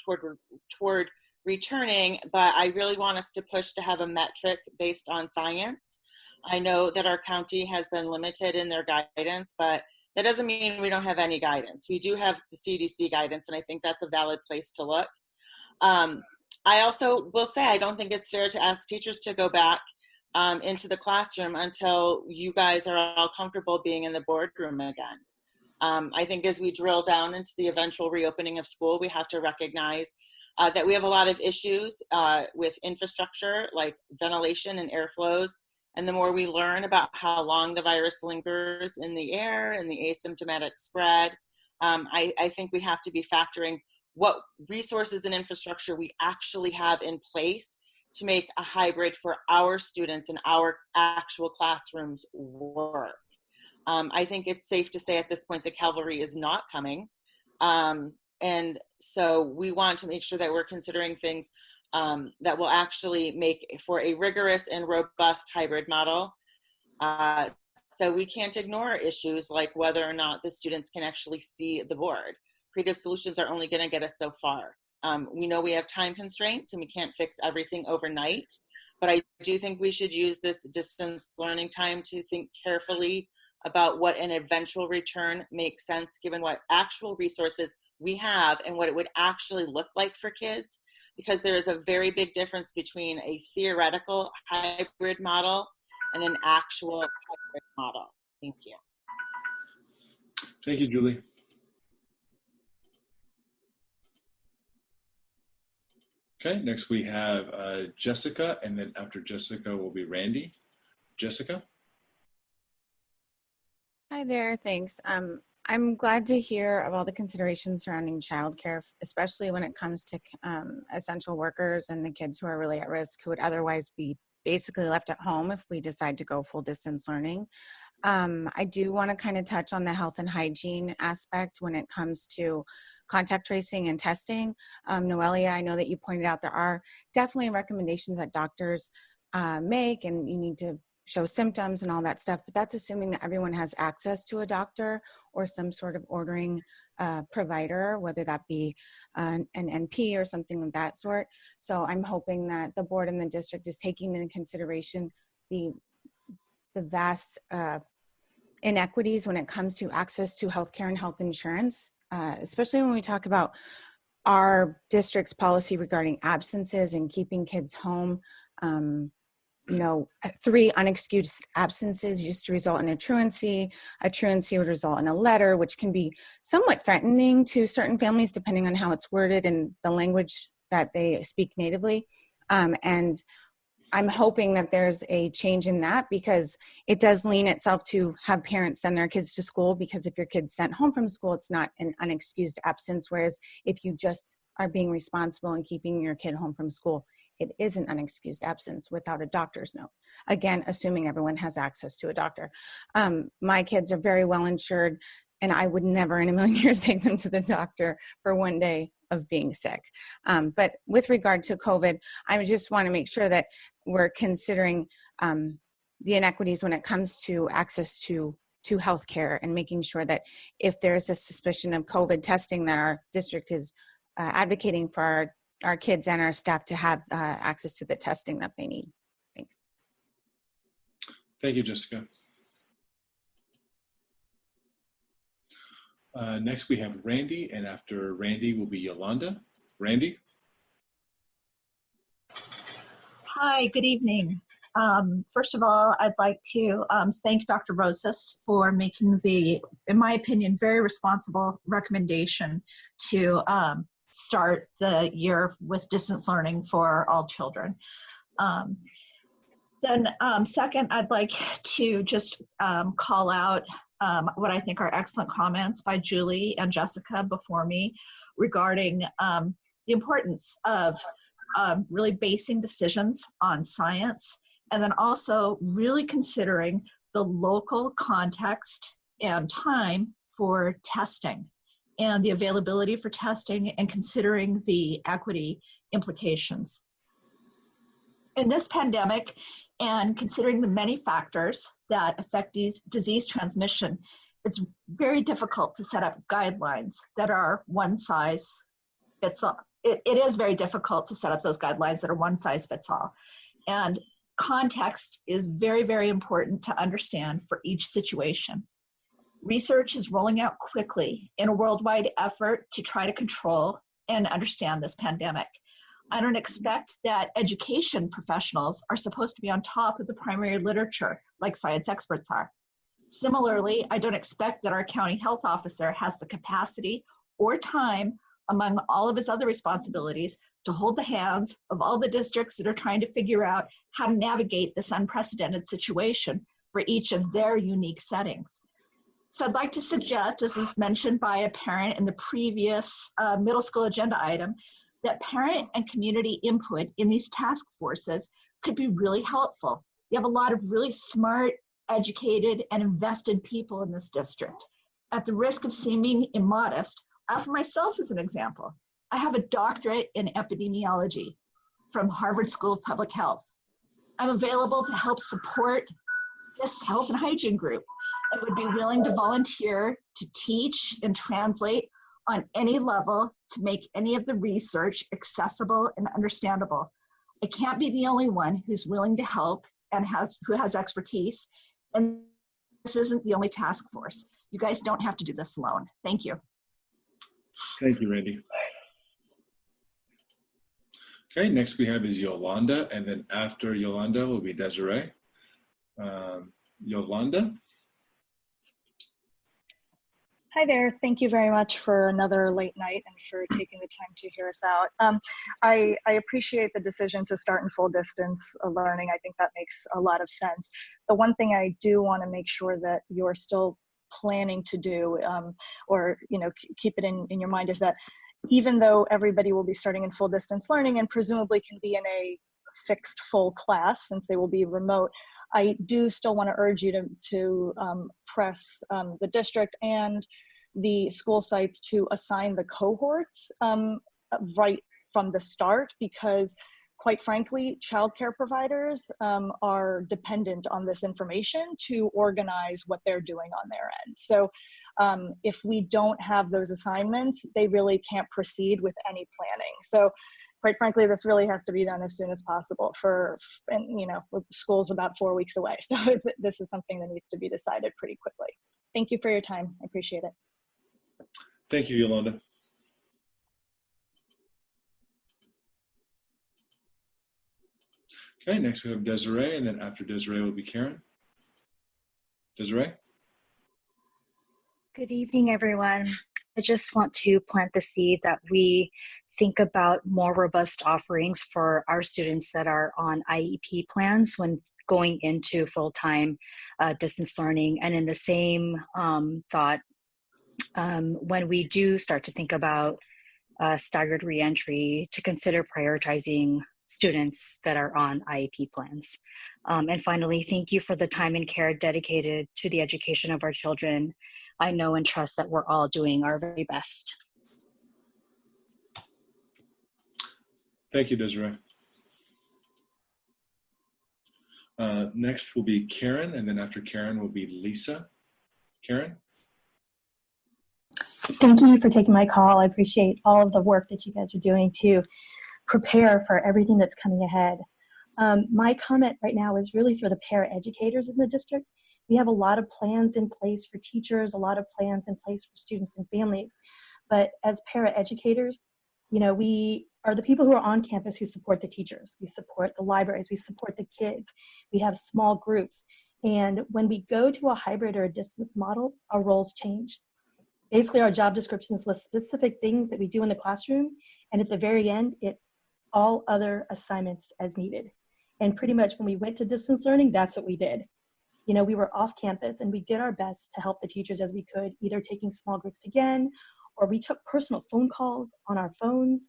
toward returning, but I really want us to push to have a metric based on science. I know that our county has been limited in their guidance, but that doesn't mean we don't have any guidance. We do have the CDC guidance, and I think that's a valid place to look. I also will say I don't think it's fair to ask teachers to go back into the classroom until you guys are all comfortable being in the boardroom again. I think as we drill down into the eventual reopening of school, we have to recognize that we have a lot of issues with infrastructure like ventilation and airflows. And the more we learn about how long the virus lingers in the air and the asymptomatic spread, I think we have to be factoring what resources and infrastructure we actually have in place to make a hybrid for our students and our actual classrooms work. I think it's safe to say at this point the cavalry is not coming. And so we want to make sure that we're considering things that will actually make for a rigorous and robust hybrid model So we can't ignore issues like whether or not the students can actually see the board. Creative solutions are only going to get us so far. We know we have time constraints and we can't fix everything overnight, but I do think we should use this distance learning time to think carefully about what an eventual return makes sense given what actual resources we have and what it would actually look like for kids, because there is a very big difference between a theoretical hybrid model and an actual hybrid model. Thank you. Thank you, Julie. Okay, next we have Jessica, and then after Jessica will be Randy. Jessica? Hi there, thanks. I'm glad to hear of all the considerations surrounding childcare, especially when it comes to essential workers and the kids who are really at risk who would otherwise be basically left at home if we decide to go full distance learning. I do want to kind of touch on the health and hygiene aspect when it comes to contact tracing and testing. Noelia, I know that you pointed out there are definitely recommendations that doctors make, and you need to show symptoms and all that stuff, but that's assuming that everyone has access to a doctor or some sort of ordering provider, whether that be an NP or something of that sort. So I'm hoping that the board and the district is taking into consideration the vast inequities when it comes to access to healthcare and health insurance, especially when we talk about our district's policy regarding absences and keeping kids home. You know, 3 unexcused absences used to result in a truancy. A truancy would result in a letter, which can be somewhat threatening to certain families depending on how it's worded and the language that they speak natively. And I'm hoping that there's a change in that, because it does lean itself to have parents send their kids to school, because if your kid's sent home from school, it's not an unexcused absence. Whereas if you just are being responsible and keeping your kid home from school, it is an unexcused absence without a doctor's note. Again, assuming everyone has access to a doctor. My kids are very well insured, and I would never in a million years take them to the doctor for one day of being sick. But with regard to COVID, I just want to make sure that we're considering the inequities when it comes to access to healthcare, and making sure that if there's a suspicion of COVID testing, that our district is advocating for our kids and our staff to have access to the testing that they need. Thanks. Thank you, Jessica. Next we have Randy, and after Randy will be Yolanda. Randy? Hi, good evening. First of all, I'd like to thank Dr. Rosas for making the, in my opinion, very responsible recommendation to start the year with distance learning for all children. Then second, I'd like to just call out what I think are excellent comments by Julie and Jessica before me regarding the importance of really basing decisions on science, and then also really considering the local context and time for testing and the availability for testing, and considering the equity implications. In this pandemic, and considering the many factors that affect disease transmission, it's very difficult to set up guidelines that are one size fits all. It is very difficult to set up those guidelines that are one size fits all. And context is very, very important to understand for each situation. Research is rolling out quickly in a worldwide effort to try to control and understand this pandemic. I don't expect that education professionals are supposed to be on top of the primary literature like science experts are. Similarly, I don't expect that our county health officer has the capacity or time among all of his other responsibilities to hold the hands of all the districts that are trying to figure out how to navigate this unprecedented situation for each of their unique settings. So I'd like to suggest, as was mentioned by a parent in the previous middle school agenda item, that parent and community input in these task forces could be really helpful. You have a lot of really smart, educated, and invested people in this district. At the risk of seeming immodest, I offer myself as an example. I have a doctorate in epidemiology from Harvard School of Public Health. I'm available to help support this health and hygiene group that would be willing to volunteer to teach and translate on any level to make any of the research accessible and understandable. I can't be the only one who's willing to help and who has expertise. And this isn't the only task force. You guys don't have to do this alone. Thank you. Thank you, Randy. Okay, next we have is Yolanda, and then after Yolanda will be Desiree. Yolanda? Hi there. Thank you very much for another late night and for taking the time to hear us out. I appreciate the decision to start in full distance learning. I think that makes a lot of sense. The one thing I do want to make sure that you're still planning to do, or keep it in your mind, is that even though everybody will be starting in full distance learning and presumably can be in a fixed full class since they will be remote, I do still want to urge you to press the district and the school sites to assign the cohorts right from the start, because quite frankly, childcare providers are dependent on this information to organize what they're doing on their end. So if we don't have those assignments, they really can't proceed with any planning. So quite frankly, this really has to be done as soon as possible with school's about 4 weeks away. So this is something that needs to be decided pretty quickly. Thank you for your time. I appreciate it. Thank you, Yolanda. Okay, next we have Desiree, and then after Desiree will be Karen. Desiree? Good evening, everyone. I just want to plant the seed that we think about more robust offerings for our students that are on IEP plans when going into full-time distance learning. And in the same thought, when we do start to think about staggered reentry, to consider prioritizing students that are on IEP plans. And finally, thank you for the time and care dedicated to the education of our children. I know and trust that we're all doing our very best. Thank you, Desiree. Next will be Karen, and then after Karen will be Lisa. Karen? Thank you for taking my call. I appreciate all of the work that you guys are doing to prepare for everything that's coming ahead. My comment right now is really for the paraeducators in the district. We have a lot of plans in place for teachers, a lot of plans in place for students and families. But as paraeducators, we are the people who are on campus who support the teachers. We support the libraries, we support the kids. We have small groups. And when we go to a hybrid or a distance model, our roles change. Basically, our job descriptions list specific things that we do in the classroom. And at the very end, it's all other assignments as needed. And pretty much when we went to distance learning, that's what we did. We were off campus and we did our best to help the teachers as we could, either taking small groups again, or we took personal phone calls on our phones.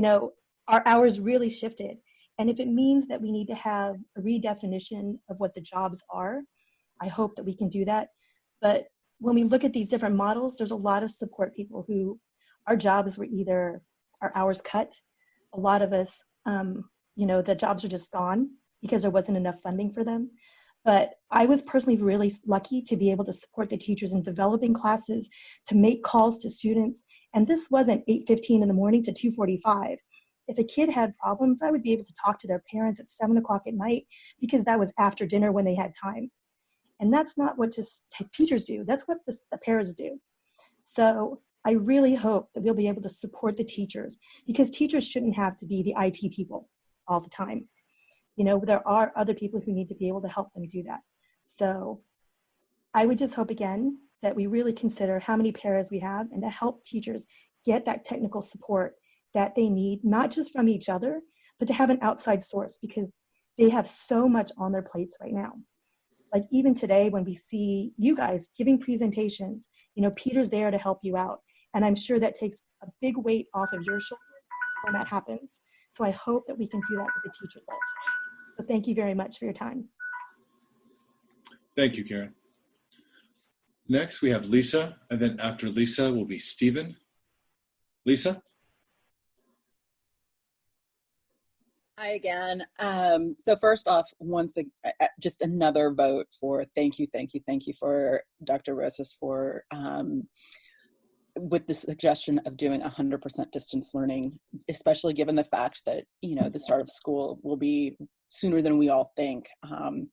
Our hours really shifted. And if it means that we need to have a redefinition of what the jobs are, I hope that we can do that. But when we look at these different models, there's a lot of support people who our jobs were either our hours cut. A lot of us, the jobs are just gone because there wasn't enough funding for them. But I was personally really lucky to be able to support the teachers in developing classes, to make calls to students. And this wasn't 8:15 in the morning to 2:45. If a kid had problems, I would be able to talk to their parents at 7 o'clock at night because that was after dinner when they had time. And that's not what just teachers do. That's what the parents do. So I really hope that we'll be able to support the teachers, because teachers shouldn't have to be the IT people all the time. There are other people who need to be able to help them do that. So I would just hope again that we really consider how many paras we have and to help teachers get that technical support that they need, not just from each other, but to have an outside source, because they have so much on their plates right now. Like even today when we see you guys giving presentations, Peter's there to help you out. And I'm sure that takes a big weight off of your shoulders when that happens. So I hope that we can do that with the teachers also. So thank you very much for your time. Thank you, Karen. Next, we have Lisa, and then after Lisa will be Stephen. Lisa? Hi again. So first off, just another vote for thank you for Dr. Rosas for with the suggestion of doing 100% distance learning, especially given the fact that, you know, the start of school will be sooner than we all think. And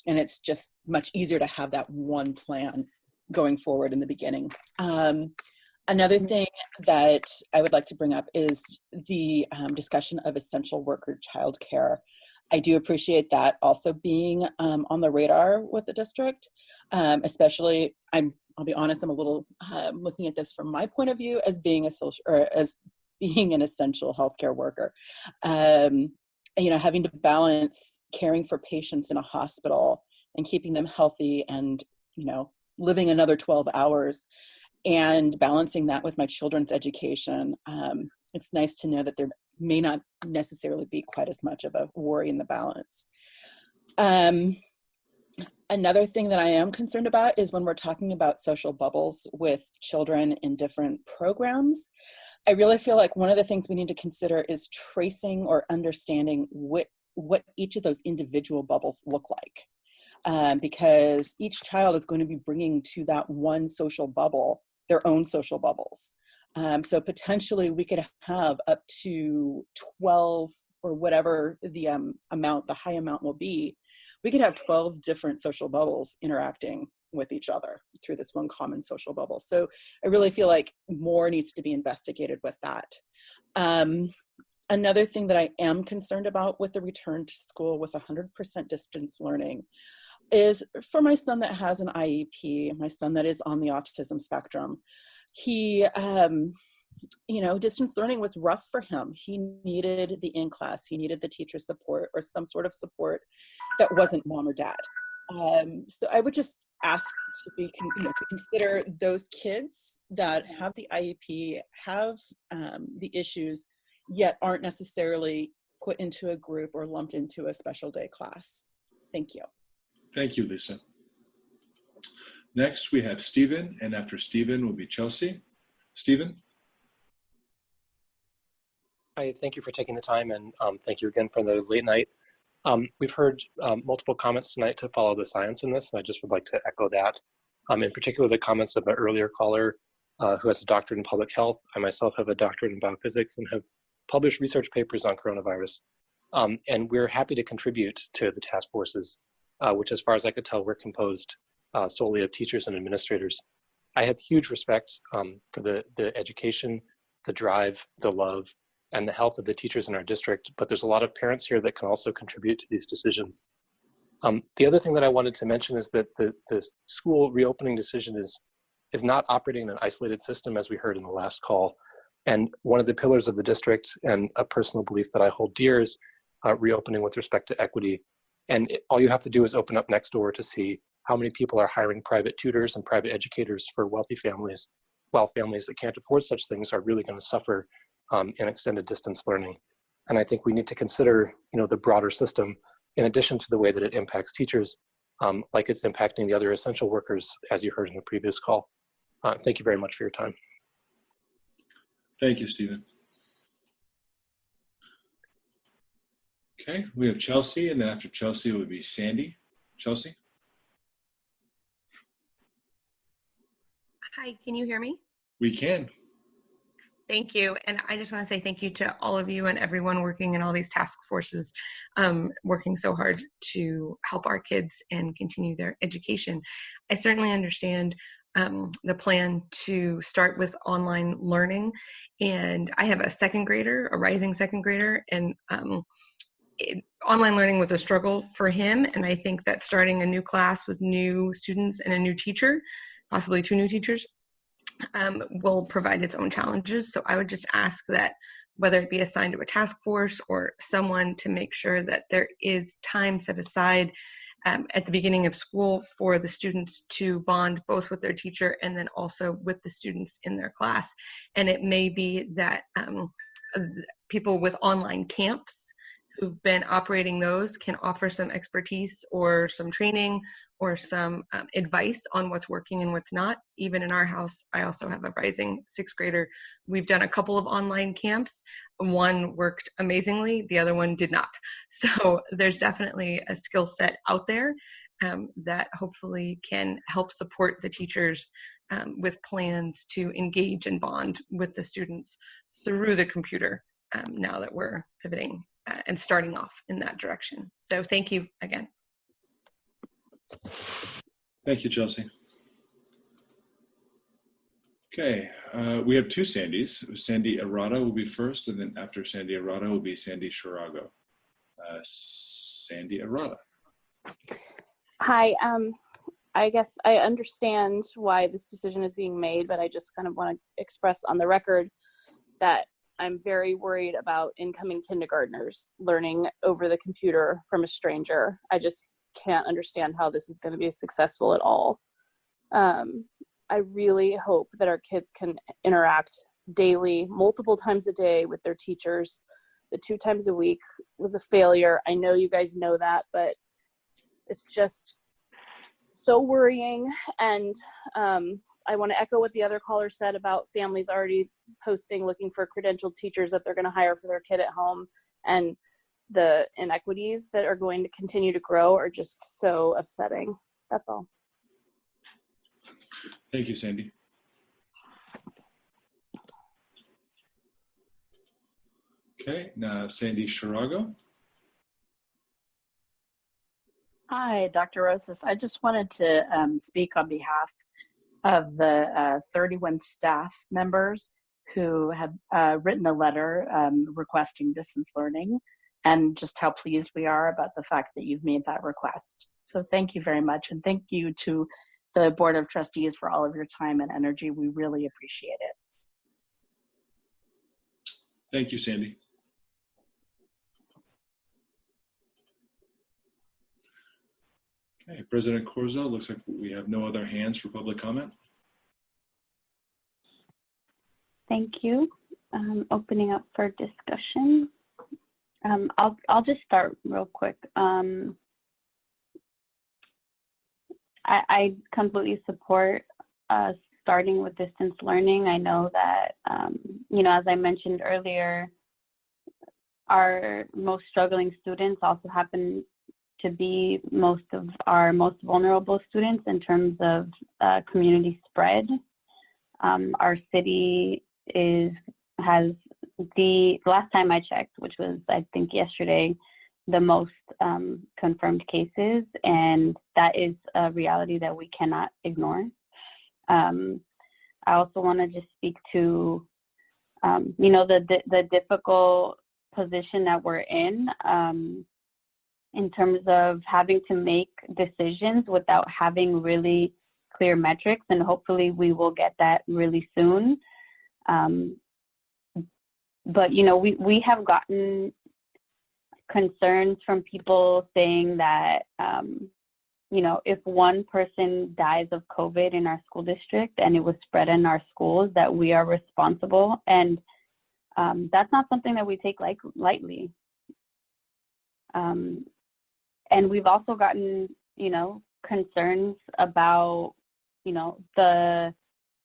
it's just much easier to have that one plan going forward in the beginning. Another thing that I would like to bring up is the discussion of essential worker childcare. I do appreciate that also being on the radar with the district, especially I'll be honest, I'm a little looking at this from my point of view as being an essential healthcare worker. You know, having to balance caring for patients in a hospital and keeping them healthy and, you know, living another 12 hours and balancing that with my children's education. It's nice to know that there may not necessarily be quite as much of a worry in the balance. Another thing that I am concerned about is when we're talking about social bubbles with children in different programs. I really feel like one of the things we need to consider is tracing or understanding what each of those individual bubbles look like. Because each child is going to be bringing to that one social bubble their own social bubbles. So potentially we could have up to 12 or whatever the high amount will be. We could have 12 different social bubbles interacting with each other through this one common social bubble. So I really feel like more needs to be investigated with that. Another thing that I am concerned about with the return to school with 100% distance learning is for my son that has an IEP, my son that is on the autism spectrum. He, you know, distance learning was rough for him. He needed the in-class, he needed the teacher support or some sort of support that wasn't mom or dad. So I would just ask to consider those kids that have the IEP, have the issues, yet aren't necessarily put into a group or lumped into a special day class. Thank you. Thank you, Lisa. Next, we have Stephen, and after Stephen will be Chelsea. Stephen? Hi, thank you for taking the time, and thank you again for the late night. We've heard multiple comments tonight to follow the science in this, and I just would like to echo that. In particular, the comments of an earlier caller who has a doctorate in public health. I myself have a doctorate in biophysics and have published research papers on coronavirus. And we're happy to contribute to the task forces, which as far as I could tell, were composed solely of teachers and administrators. I have huge respect for the education, the drive, the love, and the health of the teachers in our district, but there's a lot of parents here that can also contribute to these decisions. The other thing that I wanted to mention is that the school reopening decision is not operating in an isolated system, as we heard in the last call. And one of the pillars of the district and a personal belief that I hold dear is reopening with respect to equity. And all you have to do is open up Nextdoor to see how many people are hiring private tutors and private educators for wealthy families, while families that can't afford such things are really going to suffer in extended distance learning. And I think we need to consider, you know, the broader system in addition to the way that it impacts teachers, like it's impacting the other essential workers, as you heard in the previous call. Thank you very much for your time. Thank you, Stephen. Okay, we have Chelsea, and then after Chelsea would be Sandy. Chelsea? Hi, can you hear me? We can. Thank you. And I just want to say thank you to all of you and everyone working in all these task forces, working so hard to help our kids and continue their education. I certainly understand the plan to start with online learning. And I have a second grader, a rising second grader, and online learning was a struggle for him. And I think that starting a new class with new students and a new teacher, possibly two new teachers, will provide its own challenges. So I would just ask that whether it be assigned to a task force or someone to make sure that there is time set aside at the beginning of school for the students to bond both with their teacher and then also with the students in their class. And it may be that people with online camps who've been operating those can offer some expertise or some training or some advice on what's working and what's not. Even in our house, I also have a rising 6th grader. We've done a couple of online camps. One worked amazingly, the other one did not. So there's definitely a skill set out there that hopefully can help support the teachers with plans to engage and bond with the students through the computer now that we're pivoting and starting off in that direction. So thank you again. Thank you, Chelsea. Okay, we have two Sandys. Sandy Arata will be first, and then after Sandy Arata will be Sandy Shirago. Sandy Arata. Hi, I guess I understand why this decision is being made, but I just kind of want to express on the record that I'm very worried about incoming kindergartners learning over the computer from a stranger. I just can't understand how this is going to be successful at all. I really hope that our kids can interact daily, multiple times a day with their teachers. The 2 times a week was a failure. I know you guys know that, but it's just so worrying. And I want to echo what the other caller said about families already posting, looking for credentialed teachers that they're going to hire for their kid at home. And the inequities that are going to continue to grow are just so upsetting. That's all. Thank you, Sandy. Okay, now Sandy Shirago. Hi, Dr. Rosas. I just wanted to speak on behalf of the 31 staff members who had written a letter requesting distance learning, and just how pleased we are about the fact that you've made that request. So thank you very much, and thank you to the Board of Trustees for all of your time and energy. We really appreciate it. Thank you, Sandy. Okay, President Corzo, looks like we have no other hands for public comment. Thank you. Opening up for discussion. I'll just start real quick. I completely support starting with distance learning. I know that, you know, as I mentioned earlier, our most struggling students also happen to be most of our most vulnerable students in terms of community spread. Our city has the last time I checked, which was I think yesterday, the most confirmed cases, and that is a reality that we cannot ignore. I also want to just speak to, you know, the difficult position that we're in terms of having to make decisions without having really clear metrics, and hopefully we will get that really soon. But, you know, we have gotten concerns from people saying that, you know, if one person dies of COVID in our school district and it was spread in our schools, that we are responsible. And that's not something that we take lightly. And we've also gotten, you know, concerns about, you know, the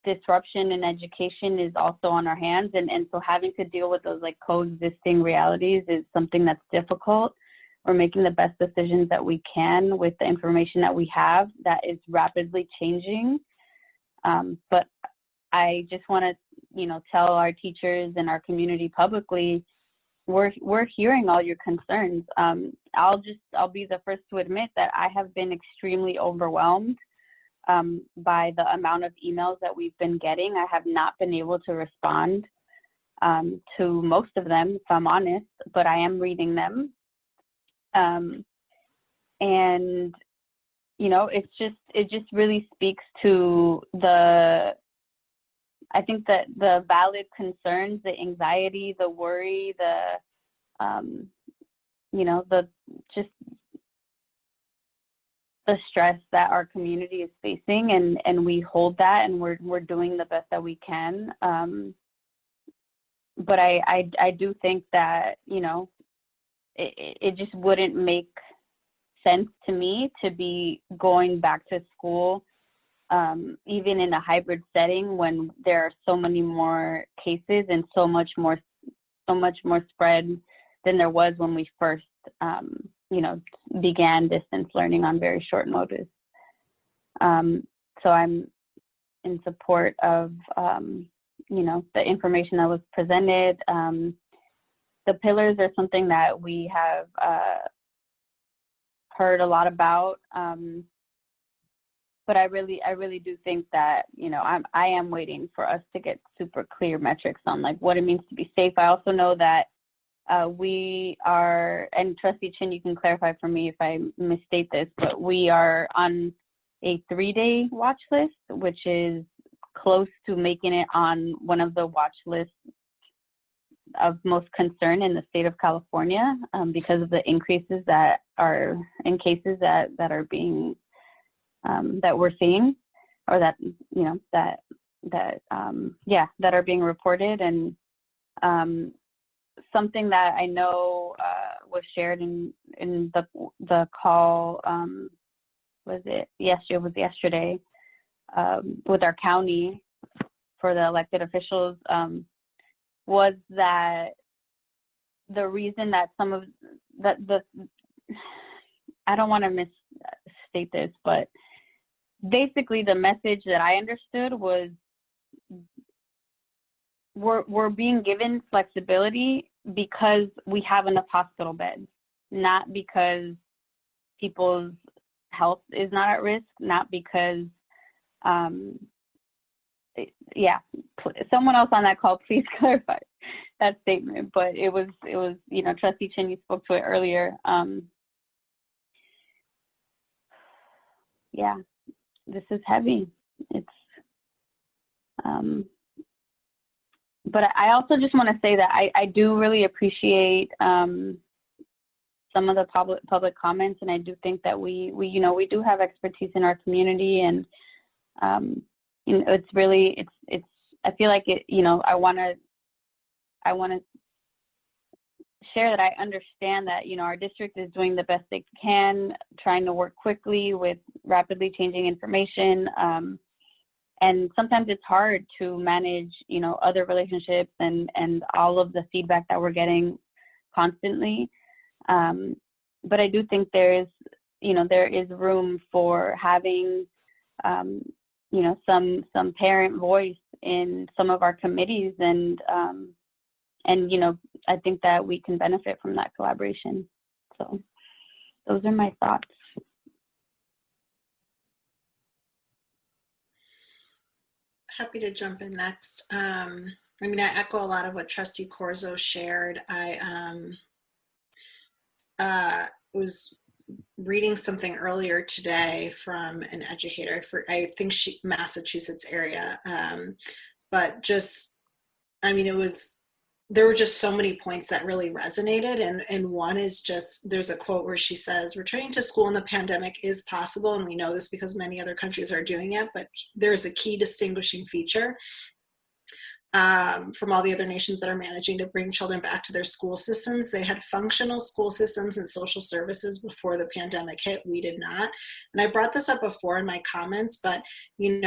disruption in education is also on our hands. And so having to deal with those like coexisting realities is something that's difficult. We're making the best decisions that we can with the information that we have that is rapidly changing. But I just want to, you know, tell our teachers and our community publicly, we're hearing all your concerns. I'll be the first to admit that I have been extremely overwhelmed by the amount of emails that we've been getting. I have not been able to respond to most of them, if I'm honest, but I am reading them. And, you know, it just really speaks to I think that the valid concerns, the anxiety, the worry, you know, the stress that our community is facing, and we hold that, and we're doing the best that we can. But I do think that, you know, it just wouldn't make sense to me to be going back to school, even in a hybrid setting when there are so many more cases and so much more spread than there was when we first, began distance learning on very short notice. So I'm in support of, the information that was presented. The pillars are something that we have heard a lot about, but I really do think that I am waiting for us to get super clear metrics on like what it means to be safe. I also know that we are, and Trustee Chin, you can clarify for me if I misstate this, but we are on a 3-day watch list, which is close to making it on one of the watch lists of most concern in the state of California, because of the increases that are in cases that are being that we're seeing, or that that are being reported. And something that I know was shared in the call, was it yesterday? Was yesterday with our county for the elected officials, was that the reason that some of I don't want to misstate this, but basically the message that I understood was we're being given flexibility because we have enough hospital beds, not because people's health is not at risk, not because someone else on that call, please clarify that statement. But it was Trustee Chin, you spoke to it earlier. This is heavy. It's but I also just want to say that I do really appreciate some of the public comments, and I do think that we do have expertise in our community, and it's really I feel like it, I want to share that I understand that our district is doing the best they can, trying to work quickly with rapidly changing information, and sometimes it's hard to manage other relationships and all of the feedback that we're getting constantly. But I do think there is room for having some parent voice in some of our committees, and I think that we can benefit from that collaboration. So those are my thoughts. Happy to jump in next. I echo a lot of what Trustee Corzo shared. I was reading something earlier today from an educator for, I think Massachusetts area, but just, there were just so many points that really resonated. And one is just, there's a quote where she says, returning to school in the pandemic is possible. And we know this because many other countries are doing it, but there's a key distinguishing feature from all the other nations that are managing to bring children back to their school systems. They had functional school systems and social services before the pandemic hit. We did not. And I brought this up before in my comments, but we've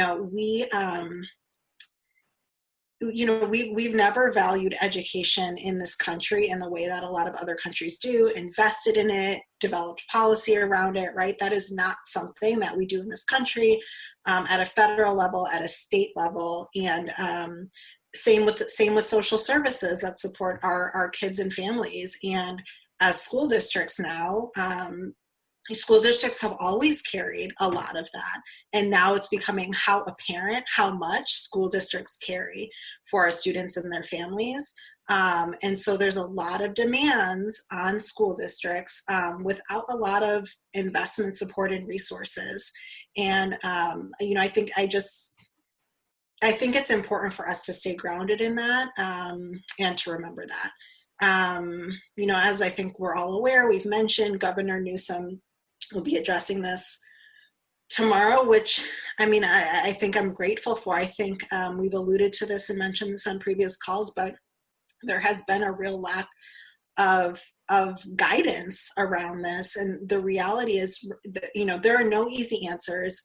never valued education in this country in the way that a lot of other countries do, invested in it, developed policy around it, right? That is not something that we do in this country at a federal level, at a state level, and same with social services that support our kids and families. And as school districts now, school districts have always carried a lot of that. And now it's becoming how apparent how much school districts carry for our students and their families. And so there's a lot of demands on school districts without a lot of investment, support, and resources. And, I think it's important for us to stay grounded in that and to remember that. As I think we're all aware, we've mentioned Governor Newsom will be addressing this tomorrow, which I think I'm grateful for. I think we've alluded to this and mentioned this on previous calls, but there has been a real lack of guidance around this. And the reality is, you know, there are no easy answers.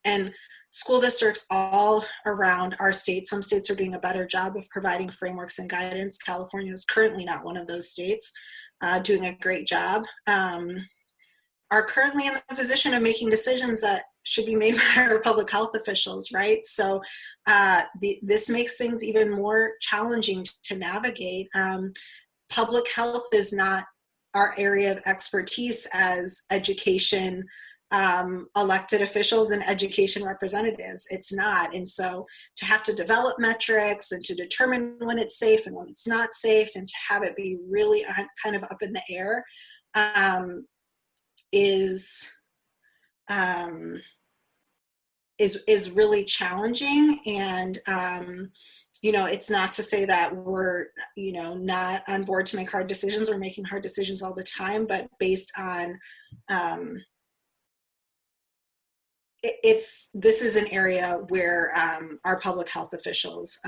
And school districts all around our state, some states are doing a better job of providing frameworks and guidance. California is currently not one of those states, doing a great job, are currently in the position of making decisions that should be made by our public health officials, right? So this makes things even more challenging to navigate. Public health is not our area of expertise as education elected officials and education representatives. It's not. And so to have to develop metrics and to determine when it's safe and when it's not safe, and to have it be really kind of up in the air is really challenging. And you know, it's not to say that we're, you know, not on board to make hard decisions. We're making hard decisions all the time, but based on this is an area where our public health officials,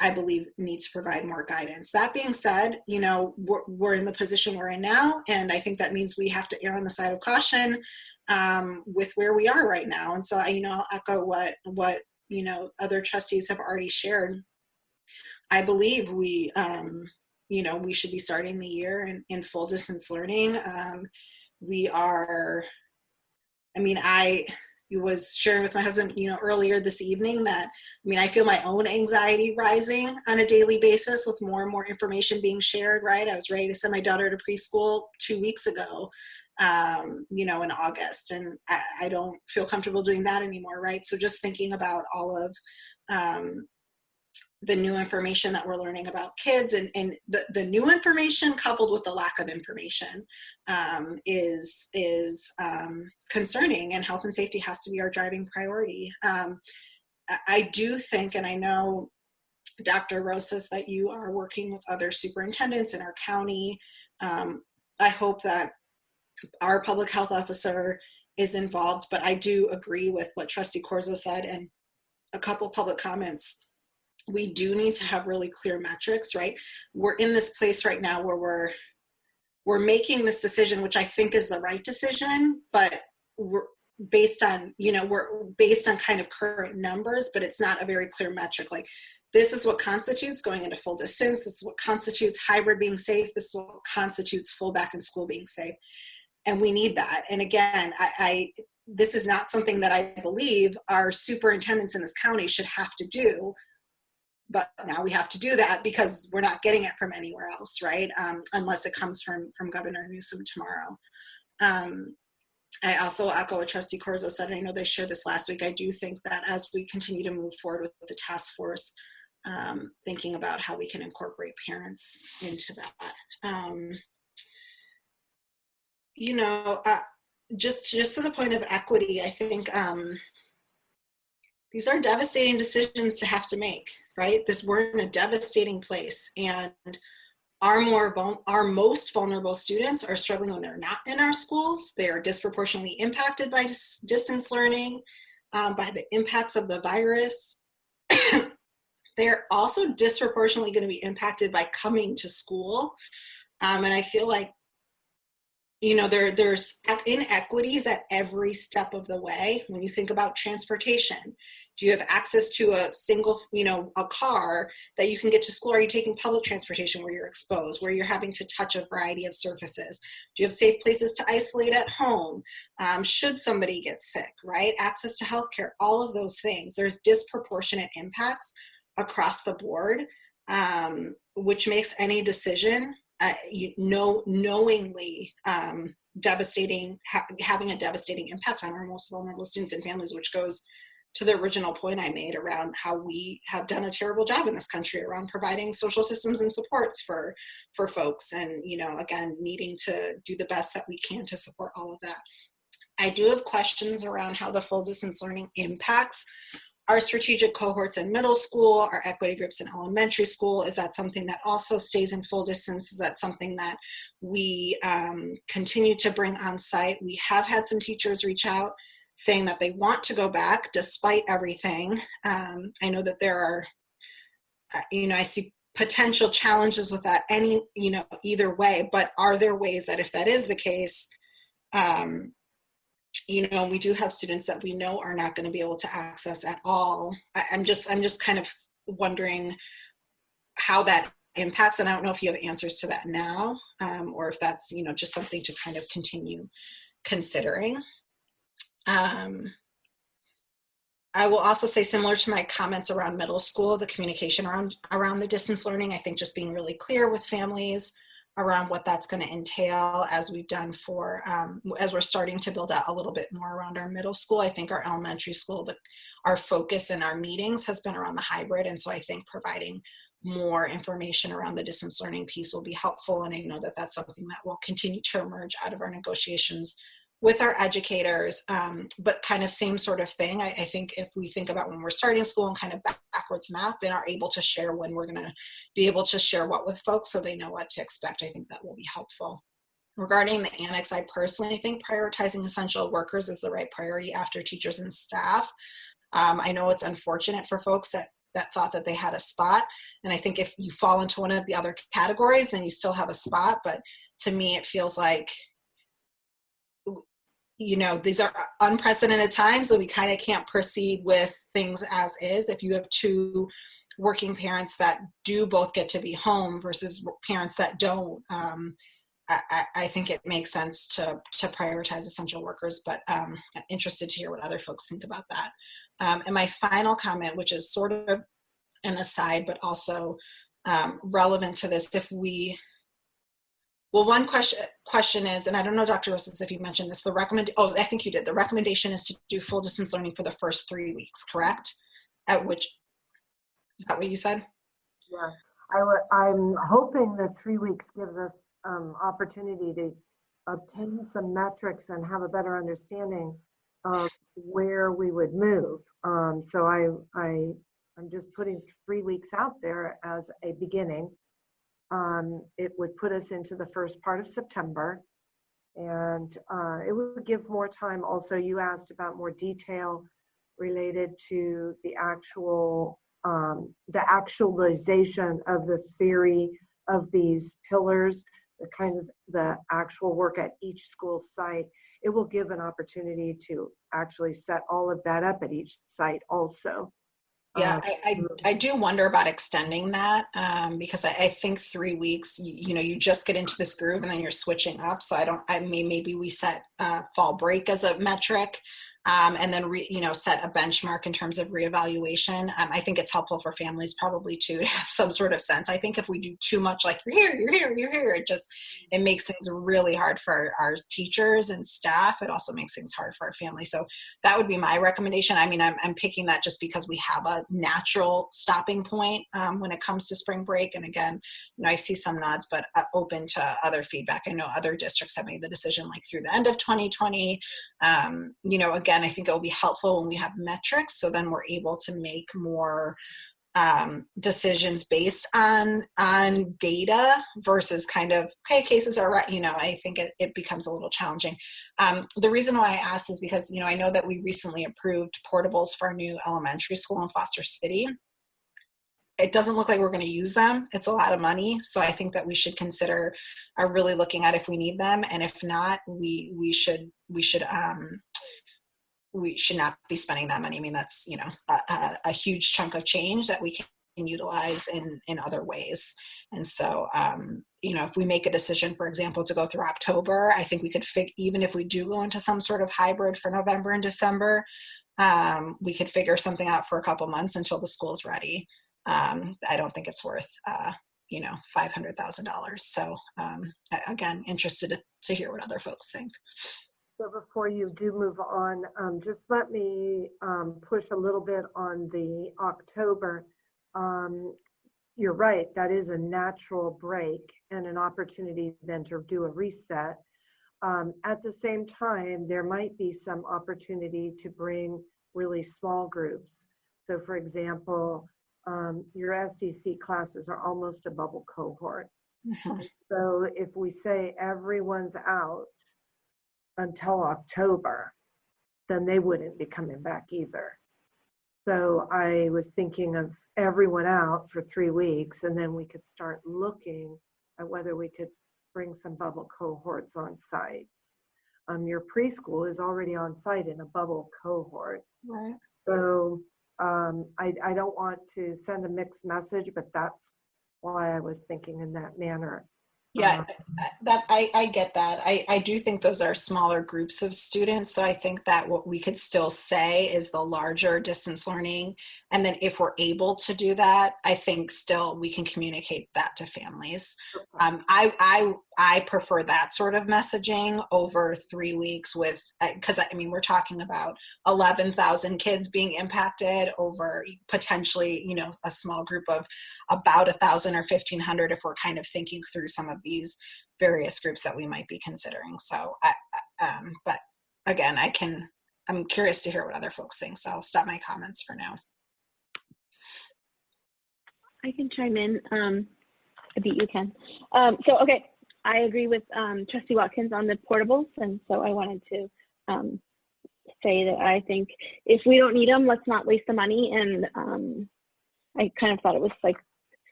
I believe, need to provide more guidance. That being said, you know, we're in the position we're in now, and I think that means we have to err on the side of caution with where we are right now. And so I'll echo what you know, other trustees have already shared. I believe we should be starting the year in full distance learning. I was sharing with my husband, you know, earlier this evening that, I feel my own anxiety rising on a daily basis with more and more information being shared, right? I was ready to send my daughter to preschool 2 weeks ago, in August, and I don't feel comfortable doing that anymore, right? So just thinking about all of the new information that we're learning about kids, and the new information coupled with the lack of information is concerning, and health and safety has to be our driving priority. I do think, and I know, Dr. Rosas, that you are working with other superintendents in our county. I hope that our public health officer is involved, but I do agree with what Trustee Corzo said and a couple public comments. We do need to have really clear metrics, right? We're in this place right now where we're making this decision, which I think is the right decision, but we're based on kind of current numbers, but it's not a very clear metric. Like, this is what constitutes going into full distance. This is what constitutes hybrid being safe. This is what constitutes full back in school being safe. And we need that. And again, this is not something that I believe our superintendents in this county should have to do. But now we have to do that because we're not getting it from anywhere else, right? Unless it comes from Governor Newsom tomorrow. I also echo what Trustee Corzo said, and I know they shared this last week. I do think that as we continue to move forward with the task force, thinking about how we can incorporate parents into that. Just to the point of equity, I think these are devastating decisions to have to make, right? We're in a devastating place, and our most vulnerable students are struggling when they're not in our schools. They are disproportionately impacted by distance learning, by the impacts of the virus. They're also disproportionately going to be impacted by coming to school. And I feel like, there's inequities at every step of the way. When you think about transportation, do you have access to a single, a car that you can get to school? Are you taking public transportation where you're exposed, where you're having to touch a variety of surfaces? Do you have safe places to isolate at home? Should somebody get sick, right? Access to healthcare, all of those things. There's disproportionate impacts across the board, which makes any decision knowingly devastating, having a devastating impact on our most vulnerable students and families, which goes to the original point I made around how we have done a terrible job in this country around providing social systems and supports for folks, and again, needing to do the best that we can to support all of that. I do have questions around how the full distance learning impacts our strategic cohorts in middle school, our equity groups in elementary school. Is that something that also stays in full distance? Is that something that we continue to bring on site? We have had some teachers reach out saying that they want to go back despite everything. I know that there are, I see potential challenges with that either way, but are there ways that if that is the case, we do have students that we know are not going to be able to access at all. I'm just kind of wondering how that impacts, and I don't know if you have answers to that now, or if that's just something to kind of continue considering. I will also say, similar to my comments around middle school, the communication around the distance learning, I think just being really clear with families around what that's going to entail, as we've done as we're starting to build out a little bit more around our middle school. I think our elementary school, but our focus in our meetings has been around the hybrid. And so I think providing more information around the distance learning piece will be helpful. And I know that that's something that will continue to emerge out of our negotiations with our educators, but kind of same sort of thing. I think if we think about when we're starting school and kind of backwards map and are able to share when we're going to be able to share what with folks so they know what to expect, I think that will be helpful. Regarding the annex, I personally think prioritizing essential workers is the right priority after teachers and staff. I know it's unfortunate for folks that thought that they had a spot. And I think if you fall into one of the other categories, then you still have a spot. But to me, it feels like, these are unprecedented times, so we kind of can't proceed with things as is. If you have two working parents that do both get to be home versus parents that don't, I think it makes sense to prioritize essential workers, but I'm interested to hear what other folks think about that. And my final comment, which is sort of an aside, but also relevant to this, one question is, and I don't know, Dr. Rosas, if you mentioned this, I think you did. The recommendation is to do full distance learning for the first 3 weeks, correct? Is that what you said? Yeah, I'm hoping the 3 weeks gives us opportunity to obtain some metrics and have a better understanding of where we would move. So I'm just putting 3 weeks out there as a beginning. It would put us into the first part of September, and it would give more time. Also, you asked about more detail related to the actualization of the theory of these pillars, the actual work at each school site. It will give an opportunity to actually set all of that up at each site also. Yeah, I do wonder about extending that because I think 3 weeks, you just get into this groove and then you're switching up. So maybe we set fall break as a metric and then set a benchmark in terms of reevaluation. I think it's helpful for families probably to have some sort of sense. I think if we do too much, like you're here, it makes things really hard for our teachers and staff. It also makes things hard for our families. So that would be my recommendation. I mean, I'm picking that just because we have a natural stopping point when it comes to spring break. And again, I see some nods, but open to other feedback. I know other districts have made the decision like through the end of 2020. Again, I think it will be helpful when we have metrics, so then we're able to make more decisions based on data versus kind of, okay, cases are right. I think it becomes a little challenging. The reason why I asked is because, I know that we recently approved portables for our new elementary school in Foster City. It doesn't look like we're going to use them. It's a lot of money. So I think that we should consider really looking at if we need them. And if not, we should not be spending that money. I mean, that's, a huge chunk of change that we can utilize in other ways. And so, if we make a decision, for example, to go through October, I think we could even if we do go into some sort of hybrid for November and December, we could figure something out for a couple months until the school's ready. I don't think it's worth, $500,000. So again, interested to hear what other folks think. So before you do move on, just let me push a little bit on the October. You're right, that is a natural break and an opportunity then to do a reset. At the same time, there might be some opportunity to bring really small groups. So for example, your SDC classes are almost a bubble cohort. Mm-hmm. So if we say everyone's out until October, then they wouldn't be coming back either. So I was thinking of everyone out for 3 weeks, and then we could start looking at whether we could bring some bubble cohorts on sites. Your preschool is already on site in a bubble cohort. Right. So I don't want to send a mixed message, but that's why I was thinking in that manner. Yeah, that I get that. I do think those are smaller groups of students. So I think that what we could still say is the larger distance learning. And then if we're able to do that, I think still we can communicate that to families. I prefer that sort of messaging over 3 weeks with, because I mean, we're talking about 11,000 kids being impacted over potentially, you know, a small group of about 1,000 or 1,500 if we're kind of thinking through some of these various groups that we might be considering. So, but again, I'm curious to hear what other folks think. So I'll stop my comments for now. I can chime in. I beat you, Ken. So, okay, I agree with Trustee Watkins on the portables. And so I wanted to say that I think if we don't need them, let's not waste the money. And I kind of thought it was like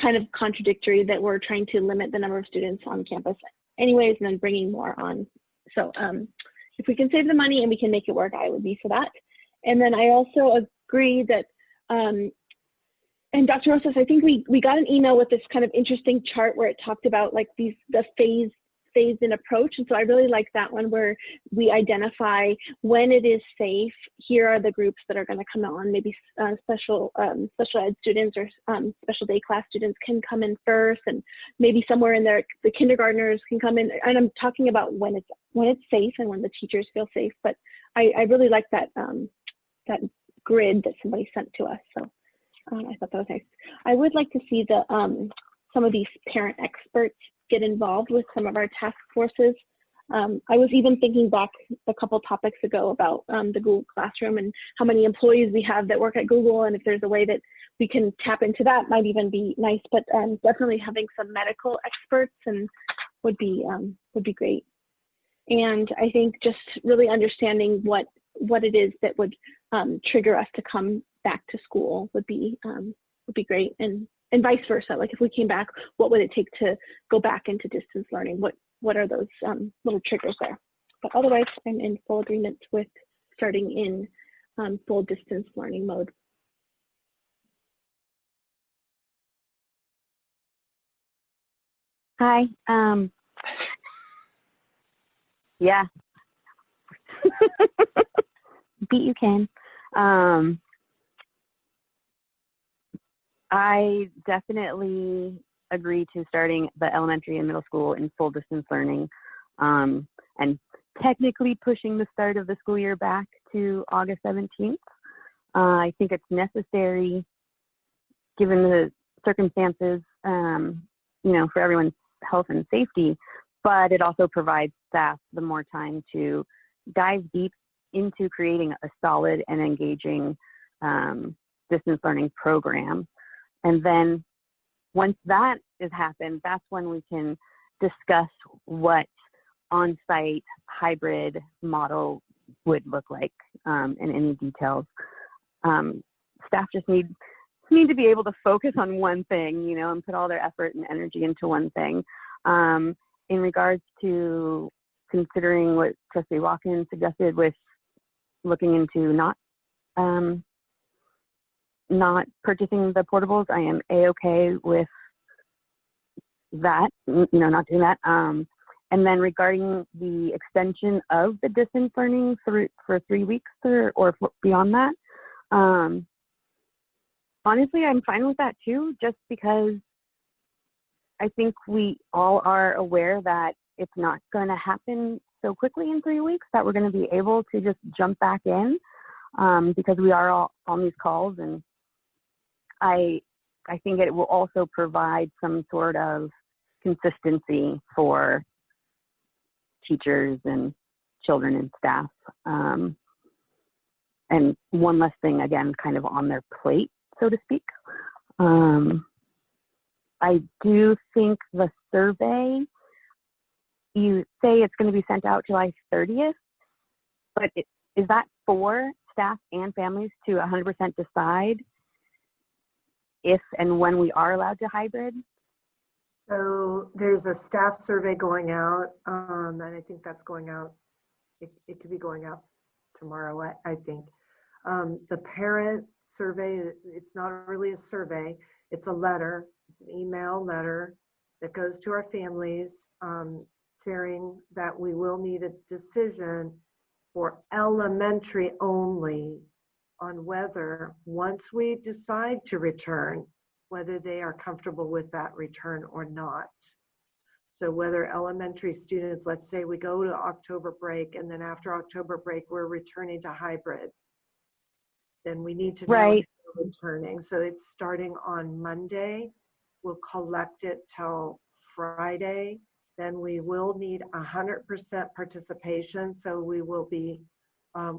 kind of contradictory that we're trying to limit the number of students on campus anyways, and then bringing more on. So if we can save the money and we can make it work, I would be for that. And then I also agree that, and Dr. Rosas, I think we got an email with this kind of interesting chart where it talked about like the phased in approach. And so I really like that one where we identify when it is safe. Here are the groups that are going to come on. Maybe special ed students or special day class students can come in first, and maybe somewhere in there the kindergartners can come in. And I'm talking about when it's safe and when the teachers feel safe. But I really like that that grid that somebody sent to us. So I thought that was nice. I would like to see the some of these parent experts get involved with some of our task forces. I was even thinking back a couple topics ago about the Google Classroom and how many employees we have that work at Google, and if there's a way that we can tap into that, might even be nice. But definitely having some medical experts and would be great. And I think just really understanding what it is that would trigger us to come back to school would be great. And vice versa, like if we came back, what would it take to go back into distance learning? What are those little triggers there? But otherwise, I'm in full agreement with starting in full distance learning mode. Hi. Yeah. Beat you, Ken. I definitely agree to starting the elementary and middle school in full distance learning, and technically pushing the start of the school year back to August 17th. I think it's necessary given the circumstances, you know, for everyone's health and safety, but it also provides staff the more time to dive deep into creating a solid and engaging distance learning program. And then once that has happened, that's when we can discuss what on-site hybrid model would look like in any details. Staff just need to be able to focus on one thing, you know, and put all their effort and energy into one thing. In regards to considering what Trustee Watkins suggested with looking into not purchasing the portables, I am A-okay with that, you know, not doing that. And then regarding the extension of the distance learning for 3 weeks or beyond that, honestly, I'm fine with that too, just because I think we all are aware that it's not going to happen so quickly in 3 weeks that we're going to be able to just jump back in, because we are all on these calls. And I think it will also provide some sort of consistency for teachers and children and staff. And one less thing, again, kind of on their plate, so to speak. I do think the survey, you say it's going to be sent out July 30th, but is that for staff and families to 100% decide if and when we are allowed to hybrid? So there's a staff survey going out, and I think that's going out. It could be going out tomorrow, I think. The parent survey, it's not really a survey, it's a letter, it's an email letter that goes to our families sharing that we will need a decision for elementary only on whether, once we decide to return, whether they are comfortable with that return or not. So whether elementary students, let's say we go to October break and then after October break, we're returning to hybrid, then we need to know Right. if they're returning. So it's starting on Monday. We'll collect it till Friday. Then we will need 100% participation. So we will be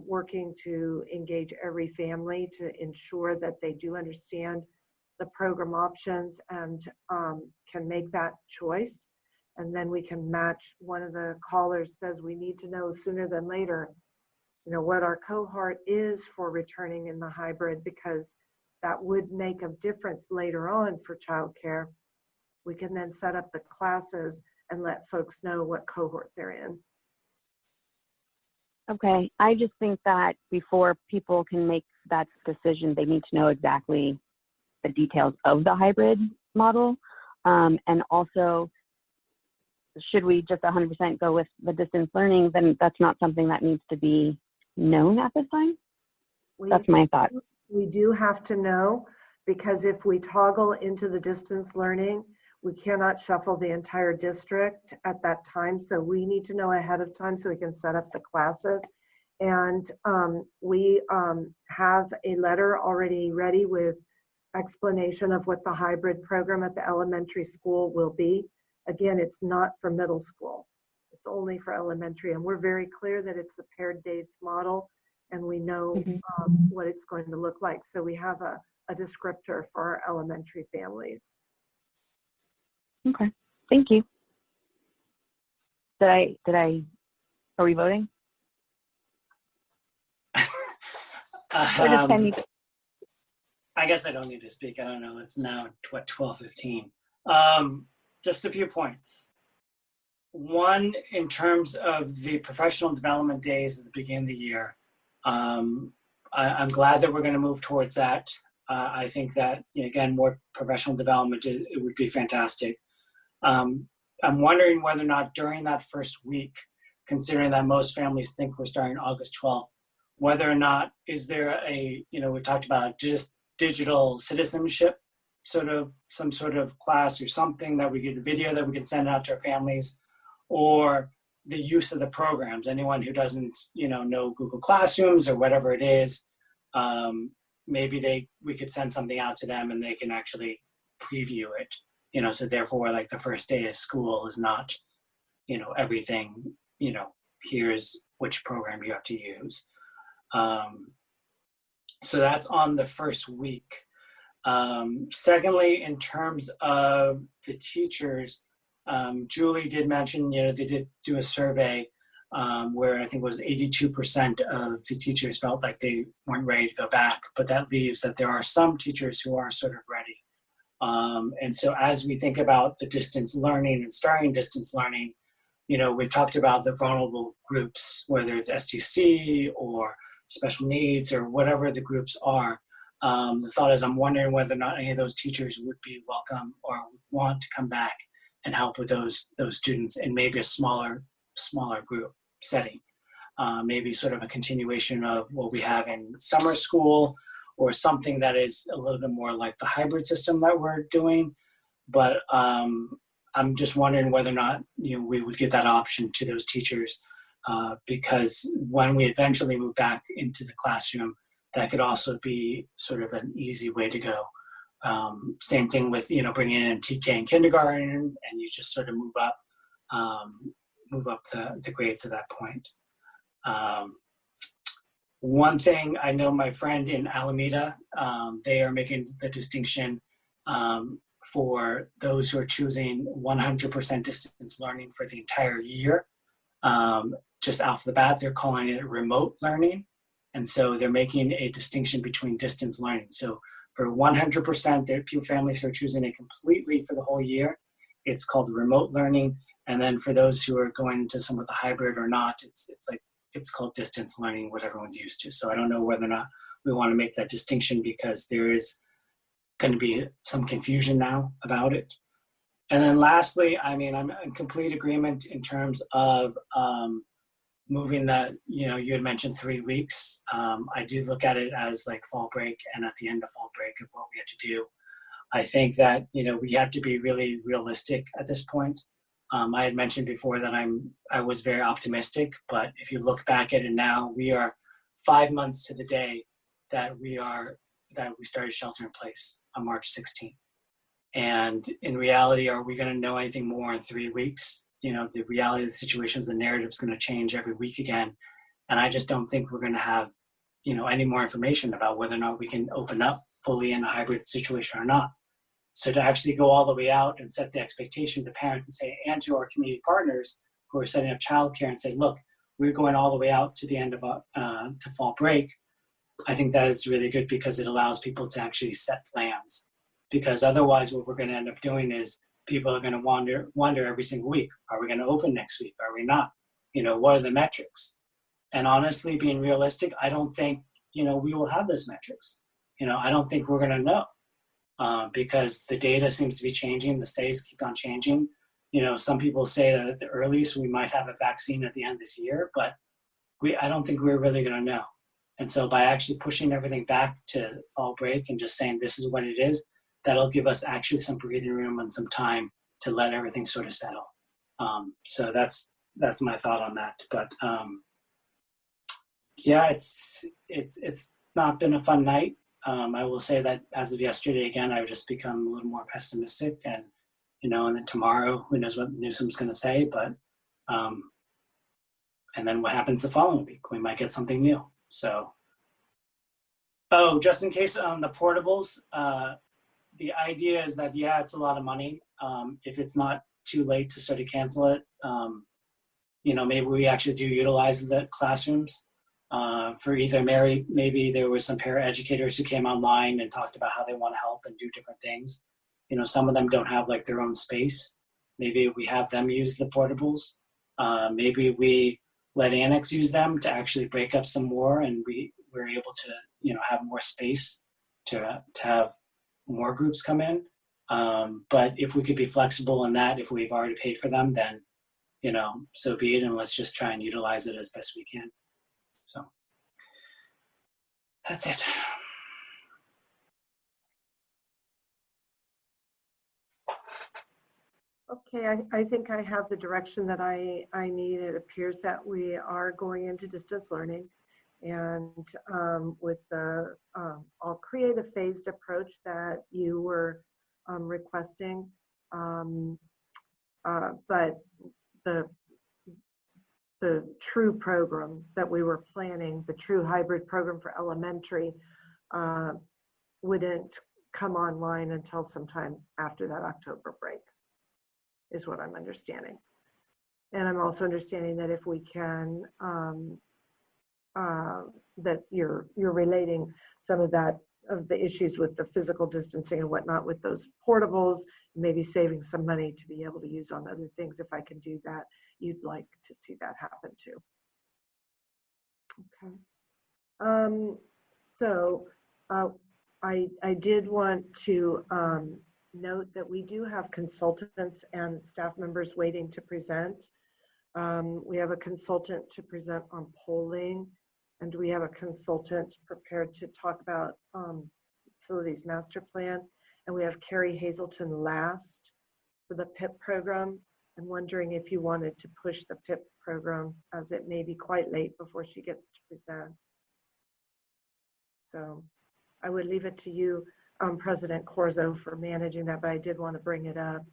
working to engage every family to ensure that they do understand the program options and can make that choice. And then we can match. One of the callers says we need to know sooner than later, you know, what our cohort is for returning in the hybrid, because that would make a difference later on for childcare. We can then set up the classes and let folks know what cohort they're in. Okay, I just think that before people can make that decision, they need to know exactly the details of the hybrid model. And also, should we just 100% go with the distance learning, then that's not something that needs to be known at this time? That's my thought. We do have to know, because if we toggle into the distance learning, we cannot shuffle the entire district at that time. So we need to know ahead of time so we can set up the classes. And we have a letter already ready with explanation of what the hybrid program at the elementary school will be. Again, it's not for middle school. It's only for elementary. And we're very clear that it's the paired days model, and we know what it's going to look like. So we have a descriptor for our elementary families. Okay, thank you. Are we voting? I guess I don't need to speak. I don't know. It's now what, 12:15. Just a few points. One, in terms of the professional development days at the beginning of the year, I'm glad that we're going to move towards that. I think that, again, more professional development, it would be fantastic. I'm wondering whether or not during that first week, considering that most families think we're starting August 12th, whether or not is there a, we talked about just digital citizenship, some sort of class or something that we get a video that we can send out to our families, or the use of the programs. Anyone who doesn't, know Google Classrooms or whatever it is, maybe we could send something out to them and they can actually preview it. So therefore, like the first day of school is not, everything, here's which program you have to use. So that's on the first week. Secondly, in terms of the teachers, Julie did mention, they did do a survey where I think it was 82% of the teachers felt like they weren't ready to go back, but that leaves that there are some teachers who are sort of ready. And so as we think about the distance learning and starting distance learning, we talked about the vulnerable groups, whether it's STC or special needs or whatever the groups are. The thought is I'm wondering whether or not any of those teachers would be welcome or would want to come back and help with those students in maybe a smaller group setting. Maybe sort of a continuation of what we have in summer school, or something that is a little bit more like the hybrid system that we're doing. But I'm just wondering whether or not we would give that option to those teachers, because when we eventually move back into the classroom, that could also be sort of an easy way to go. Same thing with bringing in TK in kindergarten, and you just sort of move up the grades at that point. One thing I know, my friend in Alameda, they are making the distinction for those who are choosing 100% distance learning for the entire year. Just off the bat, they're calling it remote learning. And so they're making a distinction between distance learning. So for 100%, there are families who are choosing it completely for the whole year. It's called remote learning. And then for those who are going into some of the hybrid or not, it's called distance learning, what everyone's used to. So I don't know whether or not we want to make that distinction because there is going to be some confusion now about it. And then lastly, I mean, I'm in complete agreement in terms of moving that, you had mentioned 3 weeks. I do look at it as like fall break and at the end of fall break of what we had to do. I think that, we have to be really realistic at this point. I had mentioned before that I was very optimistic, but if you look back at it now, we are 5 months to the day that we started shelter in place on March 16th. And in reality, are we going to know anything more in 3 weeks? The reality of the situation is the narrative is going to change every week again. And I just don't think we're going to have, any more information about whether or not we can open up fully in a hybrid situation or not. So to actually go all the way out and set the expectation to parents and say, and to our community partners who are setting up childcare and say, look, we're going all the way out to the end of to fall break. I think that is really good because it allows people to actually set plans. Because otherwise what we're going to end up doing is people are going to wonder every single week, are we going to open next week? Are we not? What are the metrics? And honestly, being realistic, I don't think, we will have those metrics. I don't think we're going to know because the data seems to be changing. The studies keep on changing. Some people say that at the earliest we might have a vaccine at the end of this year, but I don't think we're really going to know. And so by actually pushing everything back to fall break and just saying this is what it is, that'll give us actually some breathing room and some time to let everything sort of settle. So that's my thought on that. But yeah, it's not been a fun night. I will say that as of yesterday, again, I've just become a little more pessimistic, and and then tomorrow, who knows what Newsom's going to say, but and then what happens the following week? We might get something new. So, just in case on the portables, the idea is that, yeah, it's a lot of money. If it's not too late to sort of cancel it, maybe we actually do utilize the classrooms for either maybe there were some paraeducators who came online and talked about how they want to help and do different things. Some of them don't have like their own space. Maybe we have them use the portables. Maybe we let Annex use them to actually break up some more, and we're able to, have more space to have more groups come in. But if we could be flexible in that, if we've already paid for them, then, so be it, and let's just try and utilize it as best we can. So that's it. Okay, I think I have the direction that I need. It appears that we are going into distance learning, and with the I'll create a phased approach that you were requesting, but the true program that we were planning, the true hybrid program for elementary, wouldn't come online until sometime after that October break, is what I'm understanding. And I'm also understanding that if we can, that you're relating some of the issues with the physical distancing and whatnot with those portables, maybe saving some money to be able to use on other things. If I can do that, you'd like to see that happen too. Okay. So I did want to note that we do have consultants and staff members waiting to present. We have a consultant to present on polling, and we have a consultant prepared to talk about facilities master plan. And we have Carrie Hazelton last for the PIP program. I'm wondering if you wanted to push the PIP program, as it may be quite late before she gets to present. So I would leave it to you, President Corzo, for managing that, but I did want to bring it up.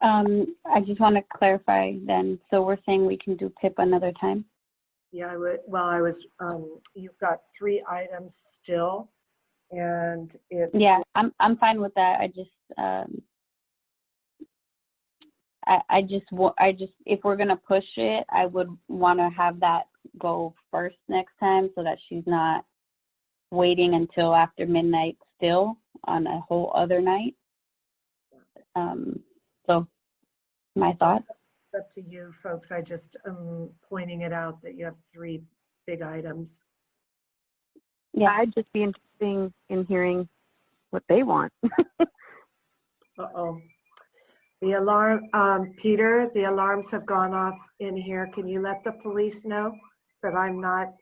I just want to clarify then. So we're saying we can do PIP another time? Yeah, I would. Well, I was, you've got 3 items still, and it. Yeah, I'm fine with that. I I just if we're gonna push it, I would want to have that go first next time, so that she's not waiting until after midnight still on a whole other night. So my thoughts. It's up to you folks. I just am pointing it out that you have 3 big items. Yeah, I'd just be interested in hearing what they want. Uh-oh. The alarm, Peter, the alarms have gone off in here. Can you let the police know that I'm not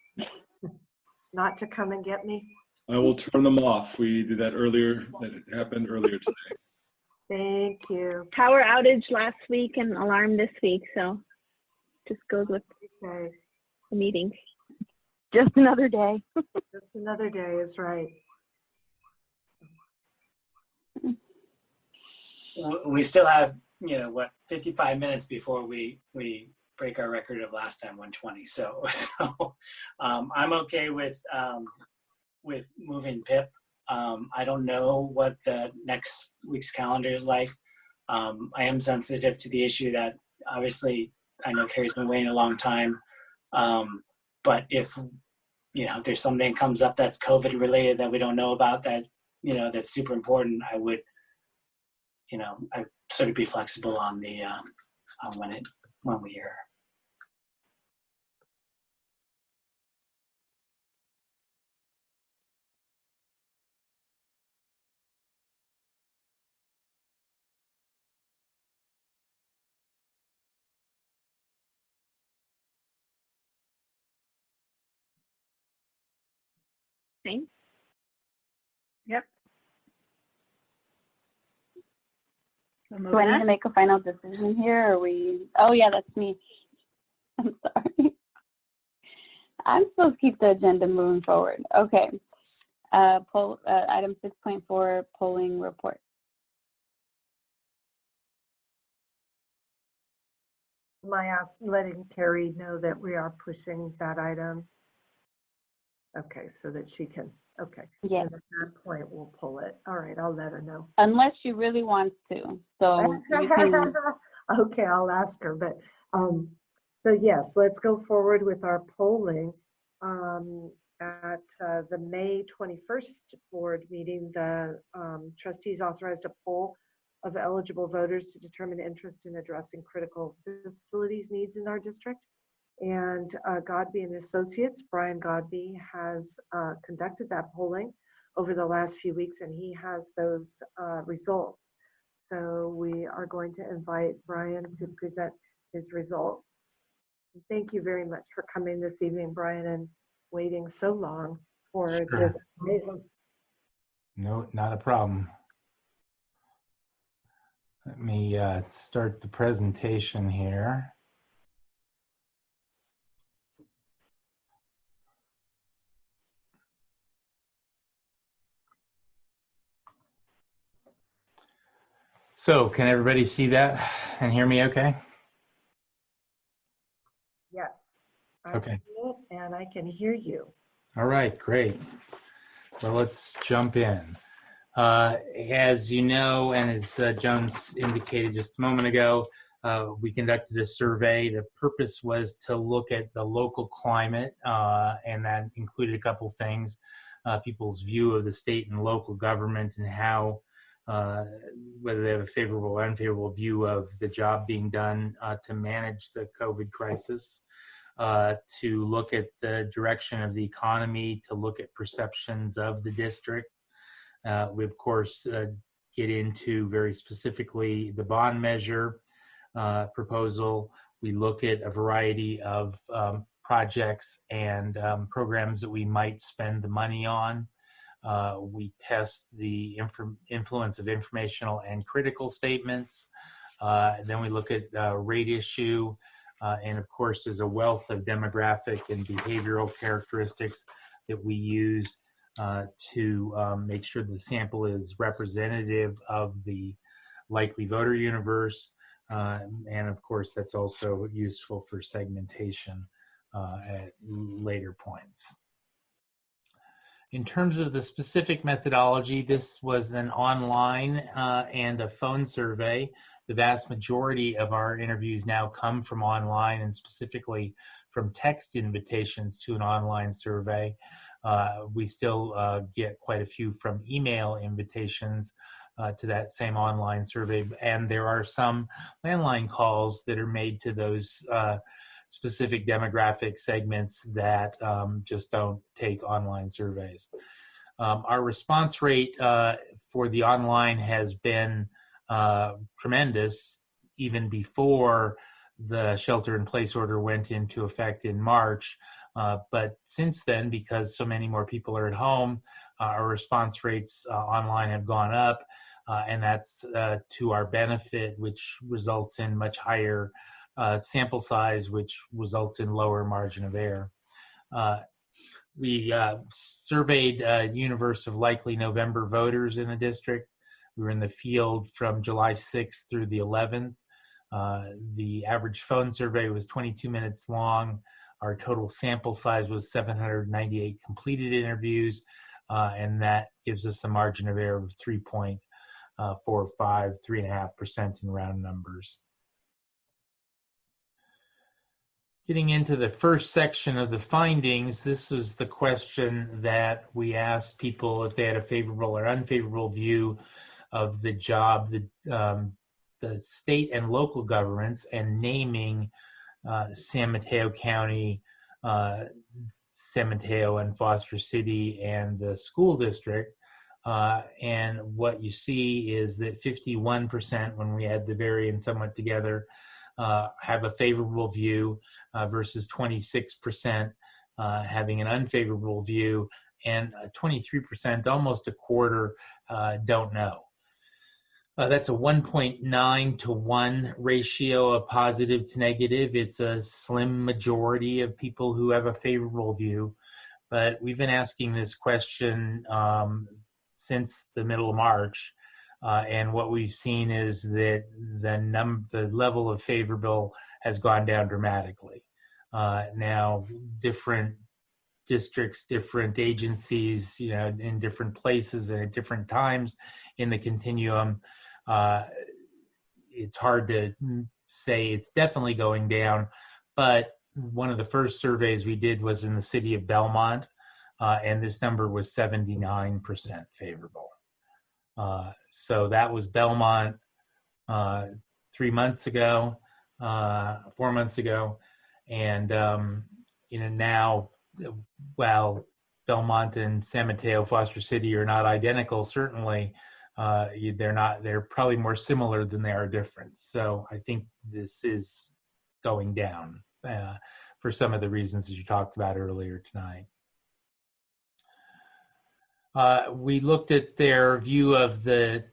to come and get me? I will turn them off. We did that earlier. That happened earlier today. Thank you. Power outage last week and alarm this week, so just goes with the meetings. Just another day. Just another day is right. We still have, 55 minutes before we break our record of last time, 120. So I'm okay with moving Pip. I don't know what the next week's calendar is like. I am sensitive to the issue that obviously I know Carrie's been waiting a long time. But if there's something that comes up that's COVID related that we don't know about that, that's super important, I would, I sort of be flexible on the on when we hear. Same. Yep. Do I need to make a final decision here, or we? Oh yeah, that's me. I'm sorry. I'm supposed to keep the agenda moving forward. Okay. Item 6.4, polling report. Am I letting Carrie know that we are pushing that item? Okay, so that she can, okay. Yeah. And at that point, we'll pull it. All right, I'll let her know. Unless she really wants to. So you can. Okay, I'll ask her. But so yes, let's go forward with our polling. At the May 21st board meeting, the trustees authorized a poll of eligible voters to determine interest in addressing critical facilities needs in our district. And Godby and Associates, Brian Godby, has conducted that polling over the last few weeks, and he has those results. So we are going to invite Brian to present his results. Thank you very much for coming this evening, Brian, and waiting so long for this item. No, not a problem. Let me start the presentation here. So can everybody see that and hear me okay? Yes, I Okay. see it and I can hear you. All right, great. Well, let's jump in. As you know, and as Jones indicated just a moment ago, we conducted a survey. The purpose was to look at the local climate, and that included a couple things, people's view of the state and local government and how, whether they have a favorable or unfavorable view of the job being done to manage the COVID crisis, to look at the direction of the economy, to look at perceptions of the district. We, of course, get into very specifically the bond measure proposal. We look at a variety of projects and programs that we might spend the money on. We test the influence of informational and critical statements. Then we look at rate issue. And of course, there's a wealth of demographic and behavioral characteristics that we use to make sure the sample is representative of the likely voter universe. And of course, that's also useful for segmentation at later points. In terms of the specific methodology, this was an online and a phone survey. The vast majority of our interviews now come from online and specifically from text invitations to an online survey. We still get quite a few from email invitations to that same online survey, and there are some landline calls that are made to those specific demographic segments that just don't take online surveys. Our response rate for the online has been tremendous even before the shelter-in-place order went into effect in March. But since then, because so many more people are at home, our response rates online have gone up, and that's to our benefit, which results in much higher sample size, which results in lower margin of error. We surveyed a universe of likely November voters in the district. We were in the field from July 6th through the 11th. The average phone survey was 22 minutes long. Our total sample size was 798 completed interviews, and that gives us a margin of error of 3.45, 3.5% in round numbers. Getting into the first section of the findings, this was the question that we asked people if they had a favorable or unfavorable view of the job, the state and local governments, and naming San Mateo County, San Mateo and Foster City, and the school district. And what you see is that 51%, when we add the variance somewhat together, have a favorable view versus 26% having an unfavorable view, and 23%, almost a quarter, don't know. That's a 1.9 to 1 ratio of positive to negative. It's a slim majority of people who have a favorable view, but we've been asking this question since the middle of March. And what we've seen is that the level of favorable has gone down dramatically. Now, different districts, different agencies, in different places and at different times in the continuum, it's hard to say it's definitely going down. But one of the first surveys we did was in the city of Belmont, and this number was 79% favorable. So that was Belmont 3 months ago, 4 months ago, and now, while Belmont and San Mateo, Foster City are not identical, certainly they're probably more similar than they are different. So I think this is going down for some of the reasons that you talked about earlier tonight. We looked at their view of the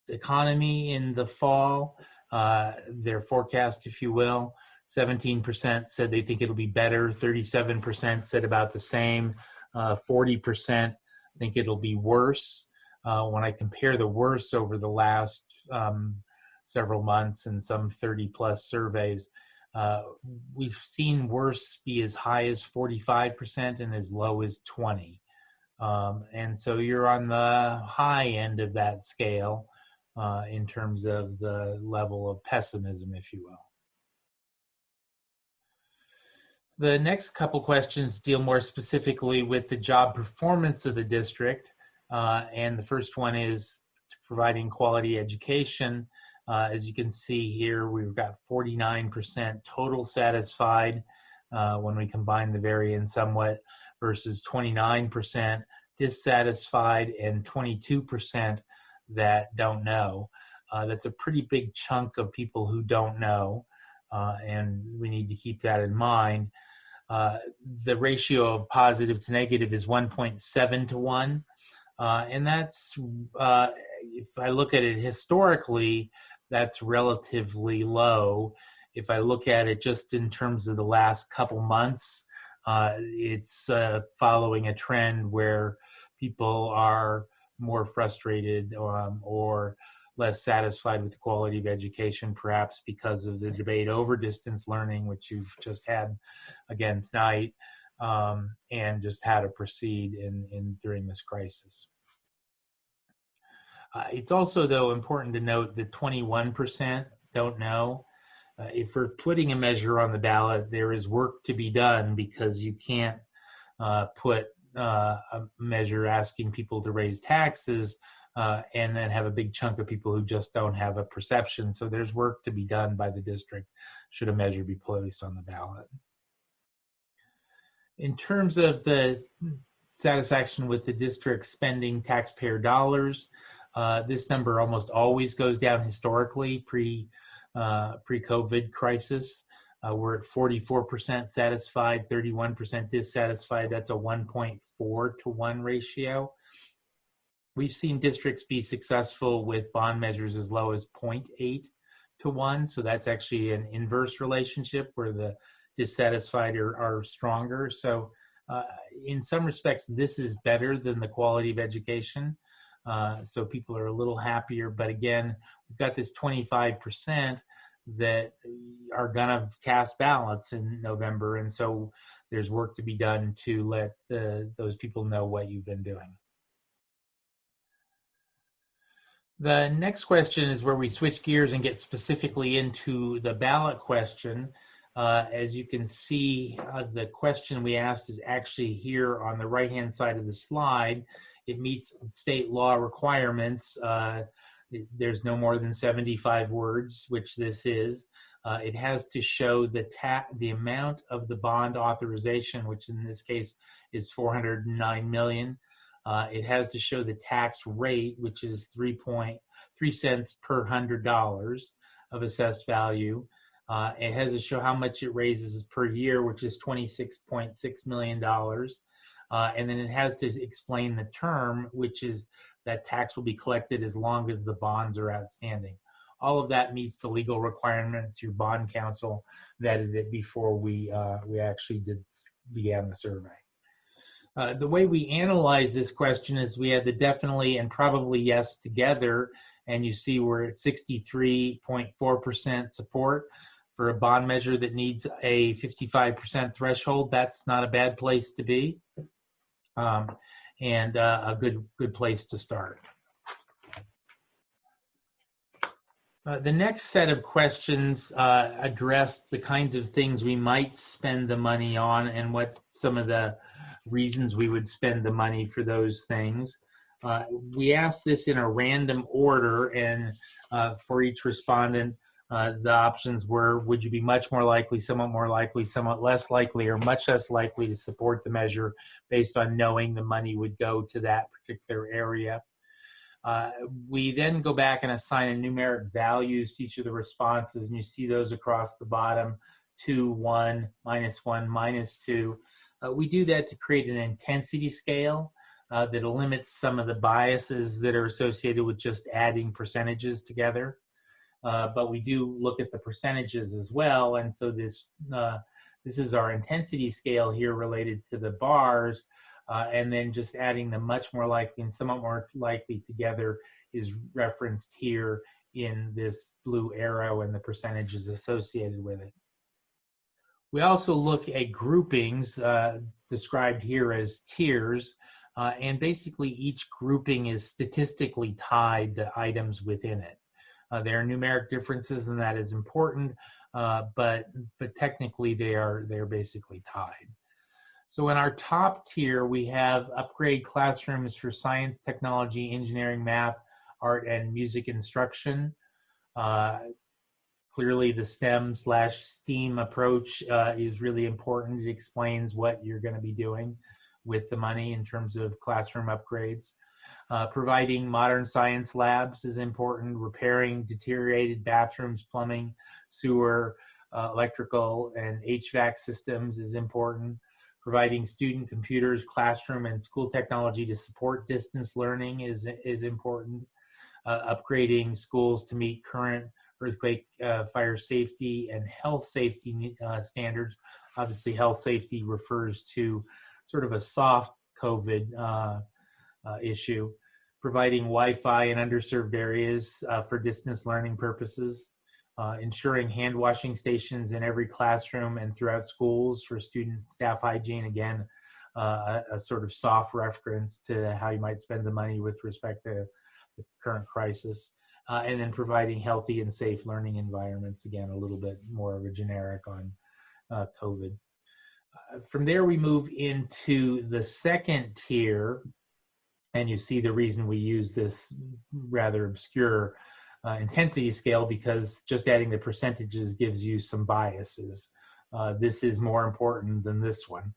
economy in the fall, their forecast, if you will. 17% said they think it'll be better, 37% said about the same, 40% think it'll be worse. When I compare the worse over the last several months and some 30-plus surveys, we've seen worse be as high as 45% and as low as 20%. And so you're on the high end of that scale in terms of the level of pessimism, if you will. The next couple questions deal more specifically with the job performance of the district. And the first one is providing quality education. As you can see here, we've got 49% total satisfied when we combine the variance somewhat, versus 29% dissatisfied and 22% that don't know. That's a pretty big chunk of people who don't know, and we need to keep that in mind. The ratio of positive to negative is 1.7 to 1. And that's, if I look at it historically, that's relatively low. If I look at it just in terms of the last couple months, it's following a trend where people are more frustrated or less satisfied with the quality of education, perhaps because of the debate over distance learning, which you've just had again tonight. and just how to proceed during this crisis. It's also, though, important to note that 21% don't know. If we're putting a measure on the ballot, there is work to be done, because you can't put a measure asking people to raise taxes and then have a big chunk of people who just don't have a perception. So there's work to be done by the district should a measure be placed on the ballot. In terms of the satisfaction with the district spending taxpayer dollars, this number almost always goes down historically pre-COVID crisis. We're at 44% satisfied, 31% dissatisfied. That's a 1.4 to 1 ratio. We've seen districts be successful with bond measures as low as 0.8 to 1. So that's actually an inverse relationship where the dissatisfied are stronger. So in some respects, this is better than the quality of education. So people are a little happier. But again, we've got this 25% that are gonna cast ballots in November. And so there's work to be done to let those people know what you've been doing. The next question is where we switch gears and get specifically into the ballot question. As you can see, the question we asked is actually here on the right-hand side of the slide. It meets state law requirements. There's no more than 75 words, which this is. It has to show the amount of the bond authorization, which in this case is $409 million. It has to show the tax rate, which is 3 cents per $100 of assessed value. It has to show how much it raises per year, which is $26.6 million. And then it has to explain the term, which is that tax will be collected as long as the bonds are outstanding. All of that meets the legal requirements. Your bond counsel vetted it before we actually began the survey. The way we analyze this question is we had the definitely and probably yes together, and you see we're at 63.4% support for a bond measure that needs a 55% threshold. That's not a bad place to be, and a good place to start. The next set of questions address the kinds of things we might spend the money on and what some of the reasons we would spend the money for those things. We asked this in a random order, and for each respondent, the options were, would you be much more likely, somewhat less likely, or much less likely to support the measure based on knowing the money would go to that particular area. We then go back and assign a numeric values to each of the responses, and you see those across the bottom, 2, 1, -1, -2. We do that to create an intensity scale that limits some of the biases that are associated with just adding percentages together. But we do look at the percentages as well, and so this is our intensity scale here related to the bars, and then just adding the much more likely and somewhat more likely together is referenced here in this blue arrow and the percentages associated with it. We also look at groupings described here as tiers, and basically each grouping is statistically tied to items within it. There are numeric differences, and that is important, but technically they're basically tied. So in our top tier, we have upgrade classrooms for science, technology, engineering, math, art, and music instruction. Clearly the STEM/STEAM approach is really important. It explains what you're going to be doing with the money in terms of classroom upgrades. Providing modern science labs is important. Repairing deteriorated bathrooms, plumbing, sewer, electrical, and HVAC systems is important. Providing student computers, classroom, and school technology to support distance learning is important. Upgrading schools to meet current earthquake, fire safety, and health safety standards. Obviously, health safety refers to sort of a soft COVID issue. Providing Wi-Fi in underserved areas for distance learning purposes. ensuring hand washing stations in every classroom and throughout schools for student staff hygiene. Again, a sort of soft reference to how you might spend the money with respect to the current crisis. And then providing healthy and safe learning environments. Again, a little bit more of a generic on COVID. From there, we move into the second tier, and you see the reason we use this rather obscure intensity scale, because just adding the percentages gives you some biases. This is more important than this one,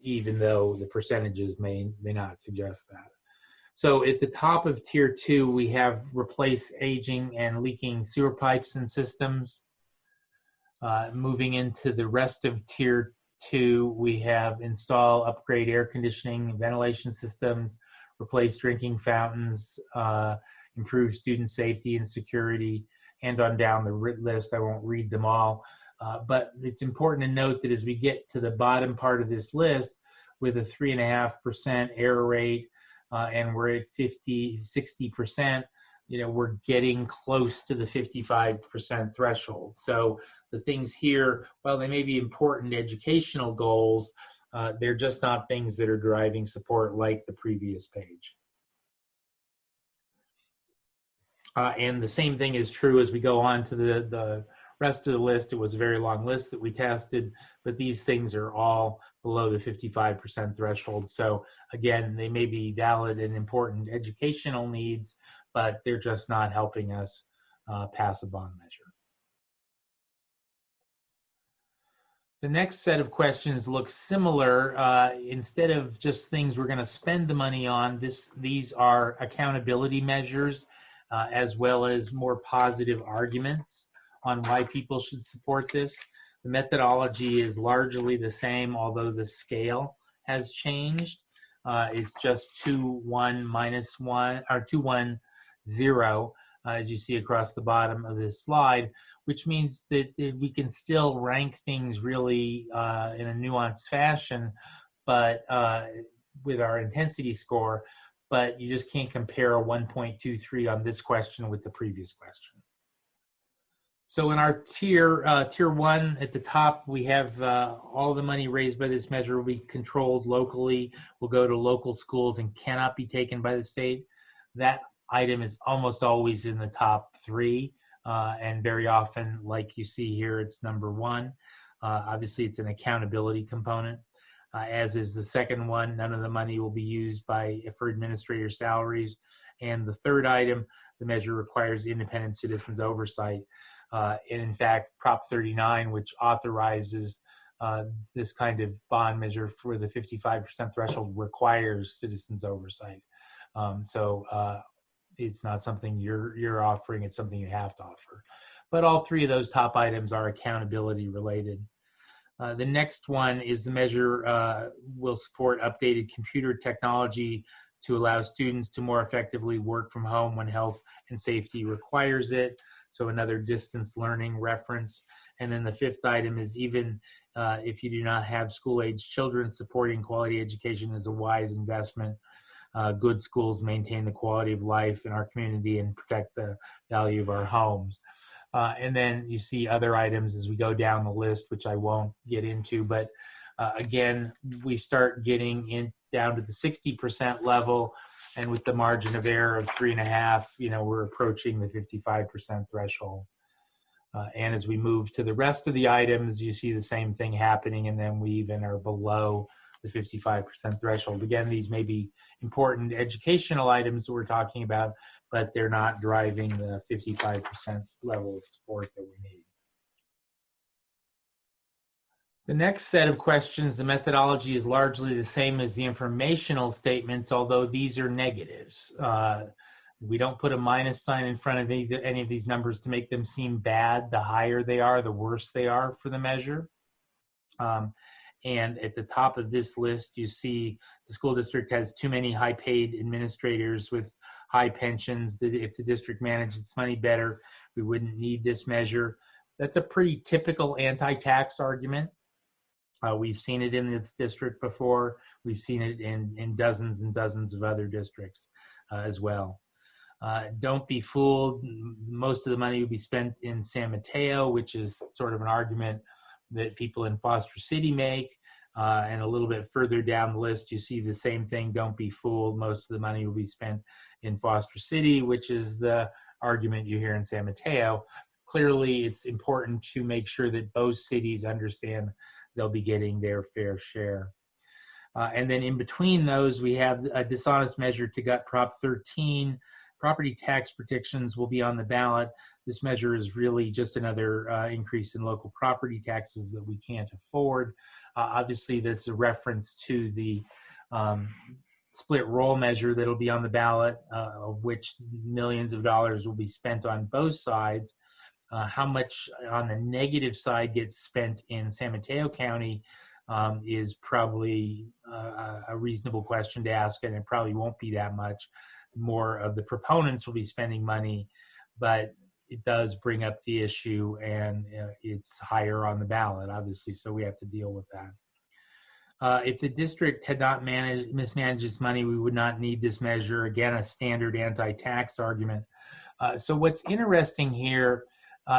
even though the percentages may not suggest that. So at the top of tier 2, we have replace aging and leaking sewer pipes and systems. Moving into the rest of tier 2, we have install, upgrade air conditioning and ventilation systems, replace drinking fountains, improve student safety and security, and on down the list. I won't read them all, but it's important to note that as we get to the bottom part of this list with a 3.5% error rate, and we're at 60%, we're getting close to the 55% threshold. So the things here, while they may be important educational goals, they're just not things that are driving support like the previous page. And the same thing is true as we go on to the rest of the list. It was a very long list that we tested, but these things are all below the 55% threshold. So again, they may be valid and important educational needs, but they're just not helping us pass a bond measure. The next set of questions look similar. Instead of just things we're going to spend the money on, these are accountability measures, as well as more positive arguments on why people should support this. The methodology is largely the same, although the scale has changed. It's just 2, 1, minus 1, or 2, 1, 0, as you see across the bottom of this slide, which means that we can still rank things really in a nuanced fashion, but with our intensity score, but you just can't compare a 1.23 on this question with the previous question. So in our tier 1 at the top, we have all the money raised by this measure will be controlled locally, will go to local schools and cannot be taken by the state. That item is almost always in the top 3, and very often, like you see here, it's number 1. Obviously, it's an accountability component, as is the second one. None of the money will be used for administrator salaries. And the third item, the measure requires independent citizens oversight. And in fact, Prop 39, which authorizes this kind of bond measure for the 55% threshold, requires citizens oversight. So it's not something you're offering, it's something you have to offer. But all 3 of those top items are accountability related. The next one is the measure will support updated computer technology to allow students to more effectively work from home when health and safety requires it. So another distance learning reference. And then the 5th item is even if you do not have school-age children, supporting quality education is a wise investment. Good schools maintain the quality of life in our community and protect the value of our homes. And then you see other items as we go down the list, which I won't get into, but again, we start getting down to the 60% level, and with the margin of error of 3.5, we're approaching the 55% threshold. And as we move to the rest of the items, you see the same thing happening, and then we even are below the 55% threshold. Again, these may be important educational items that we're talking about, but they're not driving the 55% level of support that we need. The next set of questions, the methodology is largely the same as the informational statements, although these are negatives. We don't put a minus sign in front of any of these numbers to make them seem bad. The higher they are, the worse they are for the measure. And at the top of this list, you see the school district has too many high-paid administrators with high pensions. That if the district managed its money better, we wouldn't need this measure. That's a pretty typical anti-tax argument. We've seen it in this district before. We've seen it in dozens and dozens of other districts as well. Don't be fooled. Most of the money will be spent in San Mateo, which is sort of an argument that people in Foster City make. And a little bit further down the list, you see the same thing. Don't be fooled. Most of the money will be spent in Foster City, which is the argument you hear in San Mateo. Clearly, it's important to make sure that both cities understand they'll be getting their fair share. And then in between those, we have a dishonest measure to gut Prop 13. Property tax predictions will be on the ballot. This measure is really just another increase in local property taxes that we can't afford. Obviously, this is a reference to the split roll measure that'll be on the ballot, of which millions of dollars will be spent on both sides. How much on the negative side gets spent in San Mateo County is probably a reasonable question to ask, and it probably won't be that much. More of the proponents will be spending money, but it does bring up the issue, and it's higher on the ballot, obviously, so we have to deal with that. If the district had not mismanaged its money, we would not need this measure. Again, a standard anti-tax argument. So what's interesting here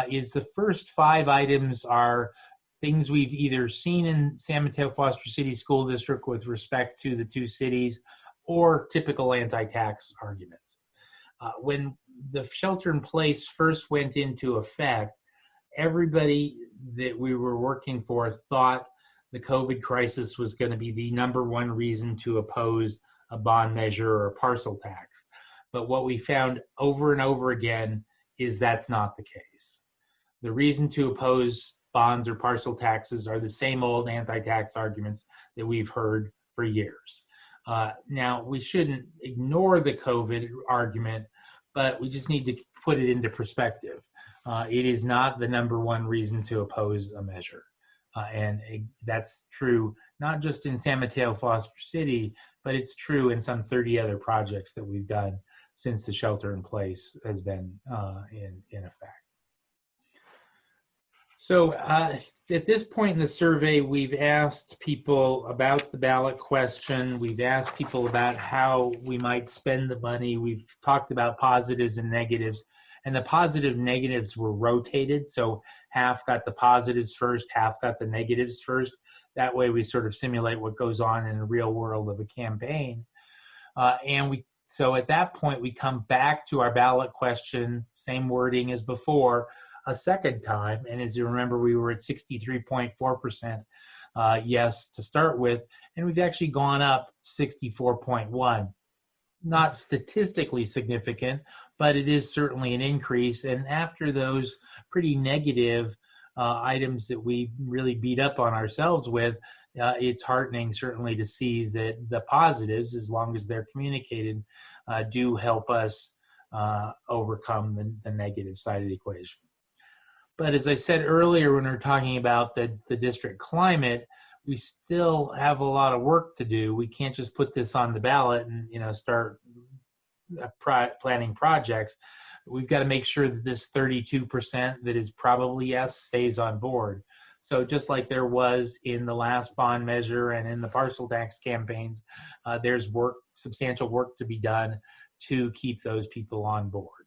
is the first 5 items are things we've either seen in San Mateo Foster City School District with respect to the 2 cities, or typical anti-tax arguments. When the shelter in place first went into effect, everybody that we were working for thought the COVID crisis was going to be the #1 reason to oppose a bond measure or a parcel tax. But what we found over and over again is that's not the case. The reason to oppose bonds or parcel taxes are the same old anti-tax arguments that we've heard for years. Now, we shouldn't ignore the COVID argument, but we just need to put it into perspective. It is not the #1 reason to oppose a measure. That's true not just in San Mateo Foster City, but it's true in some 30 other projects that we've done since the shelter in place has been in effect. So at this point in the survey, we've asked people about the ballot question. We've asked people about how we might spend the money. We've talked about positives and negatives. And the positive negatives were rotated. So half got the positives first, half got the negatives first. That way we sort of simulate what goes on in the real world of a campaign. So at that point, we come back to our ballot question, same wording as before, a second time. And as you remember, we were at 63.4% yes to start with, and we've actually gone up 64.1. Not statistically significant, but it is certainly an increase. And after those pretty negative items that we really beat up on ourselves with, it's heartening certainly to see that the positives, as long as they're communicated, do help us overcome the negative side of the equation. But as I said earlier, when we were talking about the district climate, we still have a lot of work to do. We can't just put this on the ballot and start planning projects. We've got to make sure that this 32% that is probably yes stays on board. So just like there was in the last bond measure and in the parcel tax campaigns, there's substantial work to be done to keep those people on board.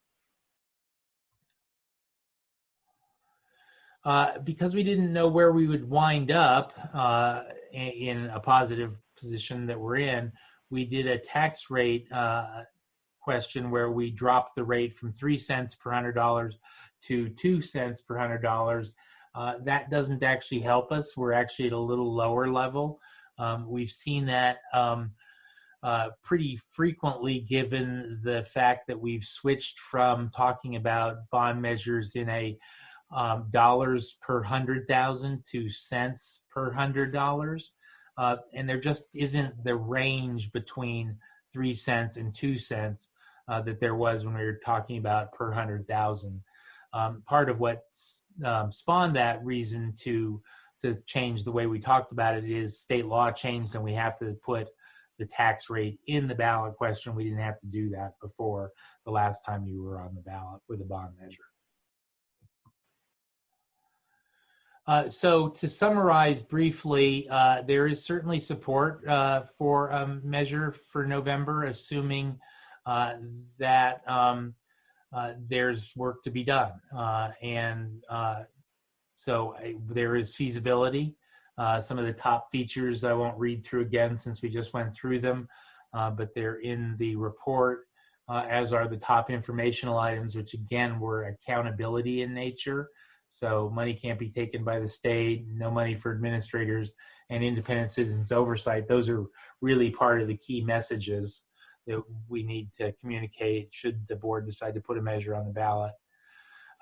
Because we didn't know where we would wind up in a positive position that we're in, we did a tax rate question where we dropped the rate from 3 cents per $100 to 2 cents per $100. That doesn't actually help us. We're actually at a little lower level. We've seen that pretty frequently, given the fact that we've switched from talking about bond measures in a dollars per 100,000 to cents per $100. And there just isn't the range between 3 cents and 2 cents that there was when we were talking about per 100,000. Part of what spawned that reason to change the way we talked about it is state law changed, and we have to put the tax rate in the ballot question. We didn't have to do that before the last time you were on the ballot with a bond measure. So to summarize briefly, there is certainly support for a measure for November, assuming that there's work to be done. So there is feasibility. Some of the top features I won't read through again since we just went through them, but they're in the report, as are the top informational items, which again were accountability in nature. So money can't be taken by the state, no money for administrators, and independent citizens oversight. Those are really part of the key messages that we need to communicate should the board decide to put a measure on the ballot.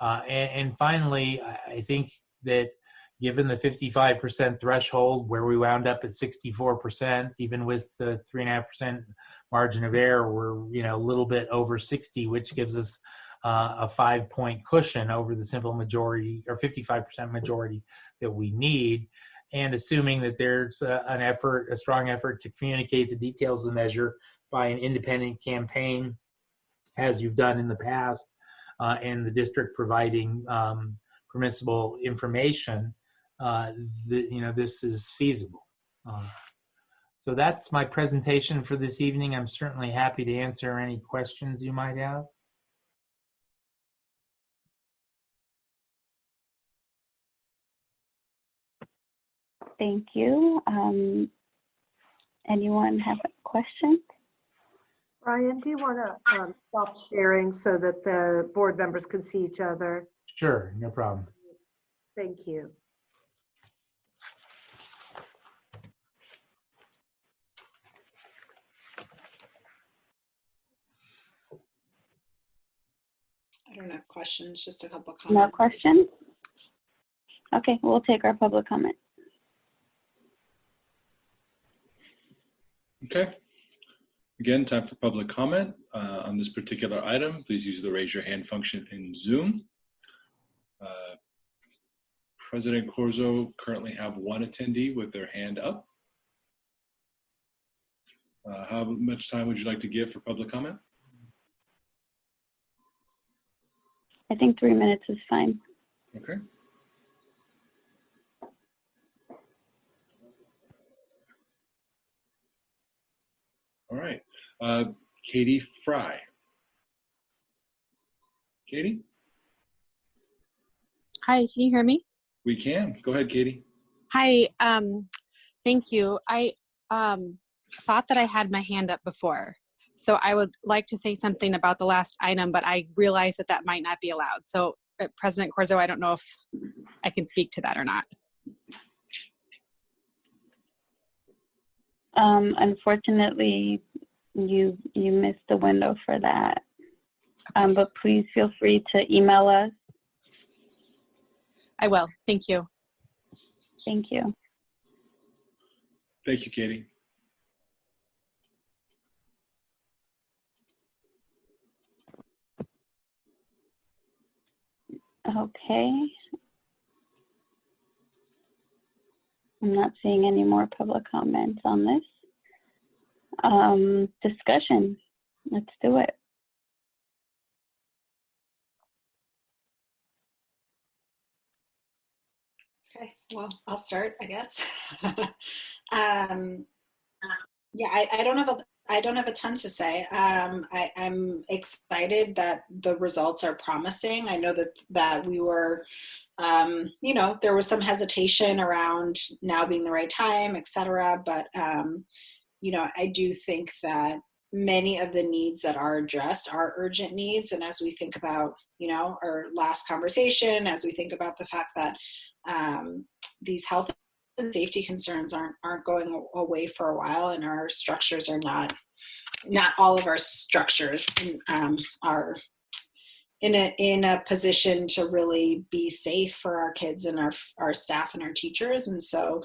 And finally, I think that given the 55% threshold, where we wound up at 64%, even with the 3.5% margin of error, we're a little bit over 60, which gives us a 5-point cushion over the simple majority or 55% majority that we need. And assuming that there's a strong effort to communicate the details of the measure by an independent campaign, as you've done in the past, and the district providing permissible information, this is feasible. So that's my presentation for this evening. I'm certainly happy to answer any questions you might have. Thank you. Anyone have a question? Ryan, do you want to stop sharing so that the board members can see each other? Sure, no problem. Thank you. I don't have questions, just a couple comments. No questions? Okay, we'll take our public comment. Okay. Again, time for public comment on this particular item. Please use the raise your hand function in Zoom. President Corzo currently have one attendee with their hand up. How much time would you like to give for public comment? I think 3 minutes is fine. Okay. All right. Katie Fry. Katie? Hi, can you hear me? We can. Go ahead, Katie. Hi, thank you. I thought that I had my hand up before, so I would like to say something about the last item, but I realize that that might not be allowed. So President Corzo, I don't know if I can speak to that or not. Unfortunately, you missed the window for that. But please feel free to email us. I will. Thank you. Thank you. Thank you, Katie. Okay. I'm not seeing any more public comments on this. Discussion. Let's do it. Okay, well, I'll start, I guess. Yeah, I don't have a ton to say. I'm excited that the results are promising. I know that we were, there was some hesitation around now being the right time, et cetera. But, I do think that many of the needs that are addressed are urgent needs. And as we think about, our last conversation, as we think about the fact that these health and safety concerns aren't going away for a while, and our structures are not all of our structures are in a position to really be safe for our kids and our staff and our teachers. And so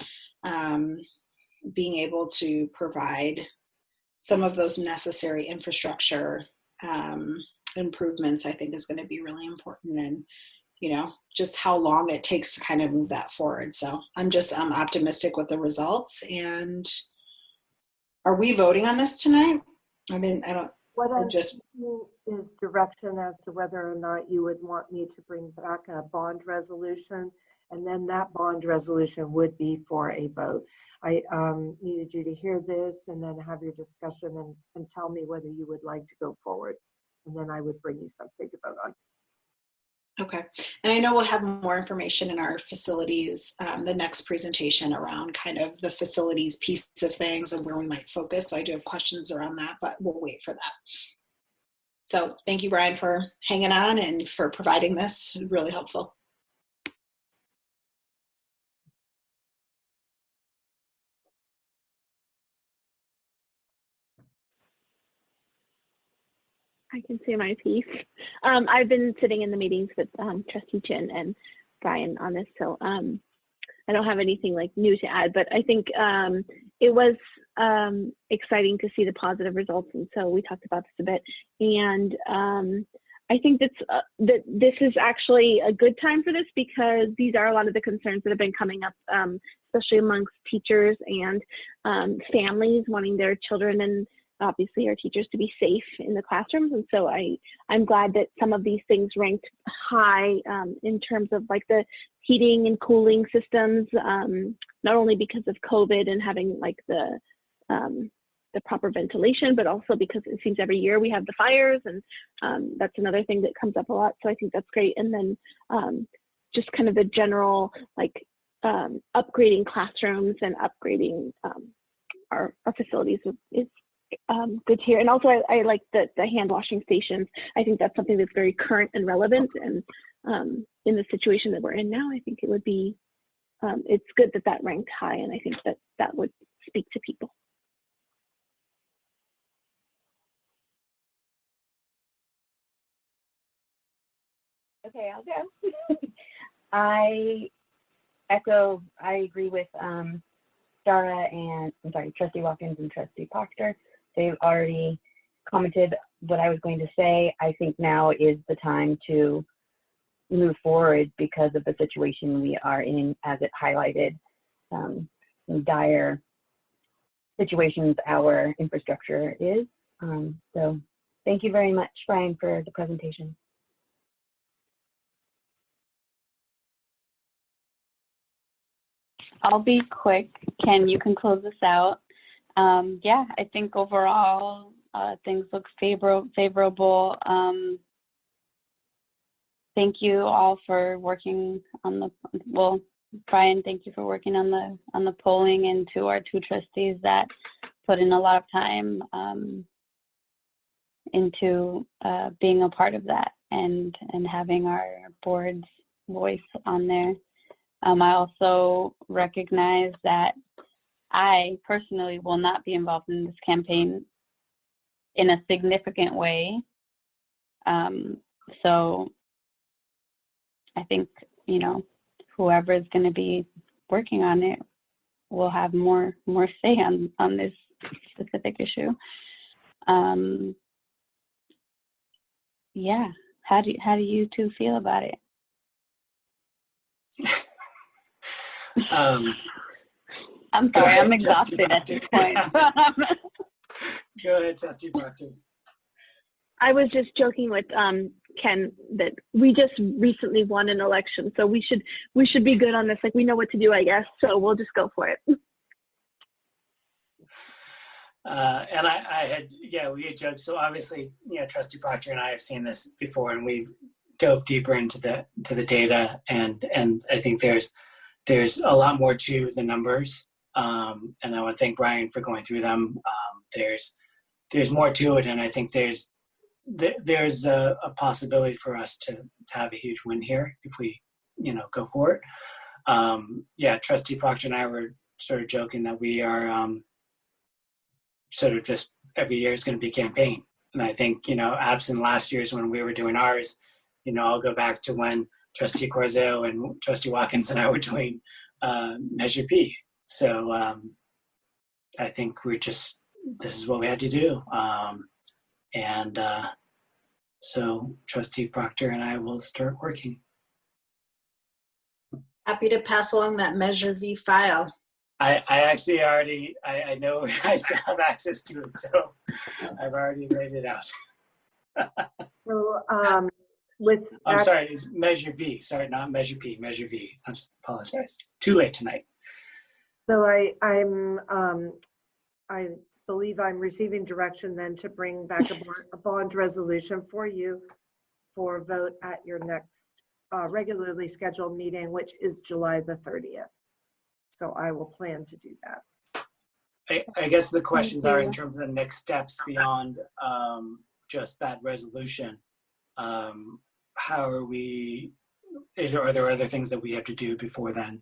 being able to provide some of those necessary infrastructure improvements, I think, is going to be really important. And just how long it takes to kind of move that forward. So I'm optimistic with the results. And are we voting on this tonight? What I just is direction as to whether or not you would want me to bring back a bond resolution. And then that bond resolution would be for a vote. I needed you to hear this and then have your discussion and tell me whether you would like to go forward. And then I would bring you something to vote on. Okay, and I know we'll have more information in our facilities, the next presentation around kind of the facilities piece of things and where we might focus. So I do have questions around that, but we'll wait for that. So thank you, Brian, for hanging on and for providing this. Really helpful. I can say my piece. I've been sitting in the meetings with Trustee Chin and Brian on this, so I don't have anything like new to add, but I think it was exciting to see the positive results, and so we talked about this a bit. And I think that this is actually a good time for this, because these are a lot of the concerns that have been coming up, especially amongst teachers and families wanting their children and obviously our teachers to be safe in the classrooms. And so I'm glad that some of these things ranked high in terms of like the heating and cooling systems, not only because of COVID and having like the proper ventilation, but also because it seems every year we have the fires, and that's another thing that comes up a lot. So I think that's great. And then just kind of the general like upgrading classrooms and upgrading our facilities is good to hear. And also I like the hand washing stations. I think that's something that's very current and relevant, and in the situation that we're in now, I think it would be it's good that that ranked high, and I think that would speak to people. Okay, I'll go. I agree with Dara and, I'm sorry, Trustee Watkins and Trustee Proctor. They've already commented what I was going to say. I think now is the time to move forward because of the situation we are in, as it highlighted some dire situations our infrastructure is. So thank you very much, Brian, for the presentation. I'll be quick. Ken, you can close this out. Yeah, I think overall things look favorable. Thank you all for working on the, well, Brian, thank you for working on the polling, and to our two trustees that put in a lot of time into being a part of that and having our board's voice on there. I also recognize that I personally will not be involved in this campaign in a significant way. So I think, you know, whoever is going to be working on it will have more say on this specific issue. Yeah, how do you two feel about it? I'm sorry, I'm exhausted at this point. Go ahead, Trustee Proctor. I was just joking with Ken that we just recently won an election, so we should be good on this. Like, we know what to do, I guess. So we'll just go for it. And we had joked. So obviously, you know, Trustee Proctor and I have seen this before, and we've dove deeper into the data, and I think there's a lot more to the numbers. And I want to thank Brian for going through them. There's more to it, and I think there's a possibility for us to have a huge win here if we, you know, go for it. Yeah, Trustee Proctor and I were sort of joking that we are sort of just every year is going to be campaign. And I think, you know, absent last year's when we were doing ours, you know, I'll go back to when Trustee Corzo and Trustee Watkins and I were doing Measure P. So I think this is what we had to do. So Trustee Proctor and I will start working. Happy to pass along that Measure V file. I actually already, I know I still have access to it, so I've already laid it out. So with I'm that, sorry, it's Measure V. Sorry, not Measure P, Measure V. I apologize. Too late tonight. so I believe I'm receiving direction then to bring back a bond resolution for you for vote at your next regularly scheduled meeting, which is July the 30th. So I will plan to do that. I guess the questions are in you. terms of the next steps beyond just that resolution. How are we, are there other things that we have to do before then?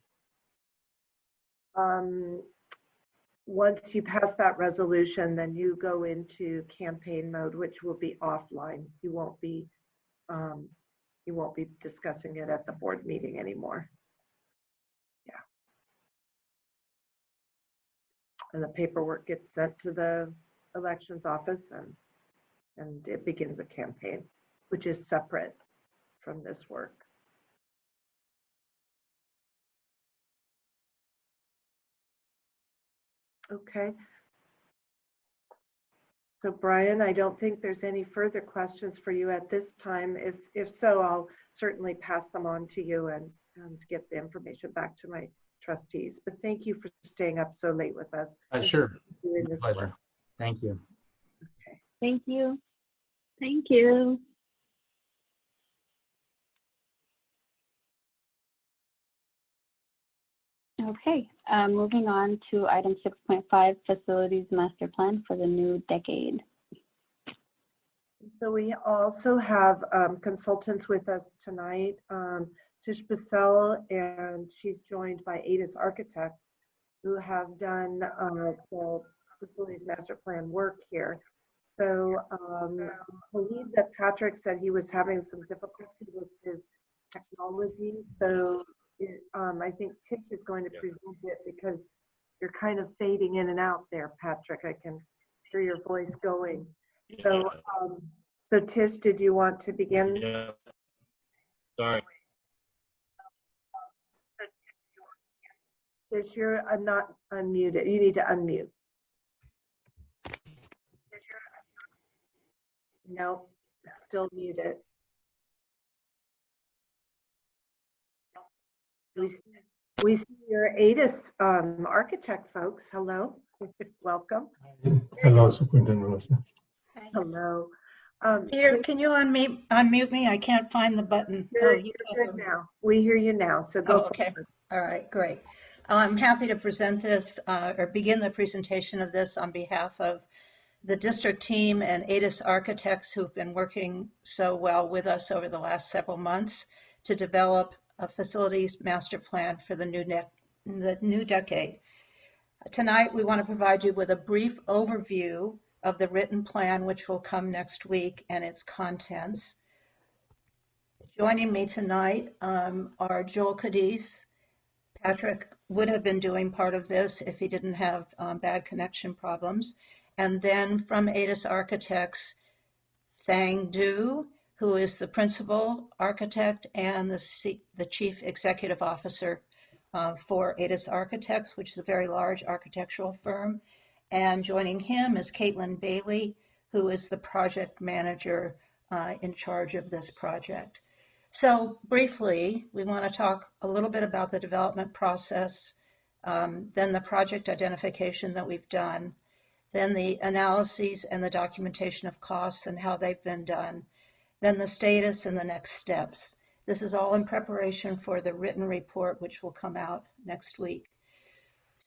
Once you pass that resolution, then you go into campaign mode, which will be offline. You won't be discussing it at the board meeting anymore. Yeah. And the paperwork gets sent to the elections office, and it begins a campaign, which is separate from this work. Okay. So Brian, I don't think there's any further questions for you at this time. If so, I'll certainly pass them on to you and get the information back to my trustees. But thank you for staying up so late with us. Sure. Doing this Pleasure. work. Thank you. Okay. Thank you. Thank you. Okay, moving on to item 6.5, Facilities Master Plan for the new decade. So we also have consultants with us tonight, Tish Bissell, and she's joined by ADIS Architects, who have done the Facilities Master Plan work here. So I believe that Patrick said he was having some difficulty with his technology. So I think Tish is going to present it because you're kind of fading in and out there, Patrick. I can hear your voice going. So, so Tish, did you want to begin? Yeah. Sorry. Tish, you're not unmuted. You need to unmute. No, still muted. We see your ADIS architect, folks. Hello, welcome. Hello, Superintendent Wilson. Hello. Peter, can you unmute me? I can't find the button. You're good now. We hear you now, so go okay. forward. All right, great. I'm happy to present this or begin the presentation of this on behalf of the district team and ADIS architects who've been working so well with us over the last several months to develop a facilities master plan for the new decade. Tonight, we want to provide you with a brief overview of the written plan, which will come next week, and its contents. Joining me tonight are Joel Cadiz. Patrick would have been doing part of this if he didn't have bad connection problems. And then from ADIS Architects, Thang Du, who is the principal architect and the chief executive officer for ADIS Architects, which is a very large architectural firm. And joining him is Caitlin Bailey, who is the project manager in charge of this project. So briefly, we want to talk a little bit about the development process, then the project identification that we've done, then the analyses and the documentation of costs and how they've been done, then the status and the next steps. This is all in preparation for the written report, which will come out next week.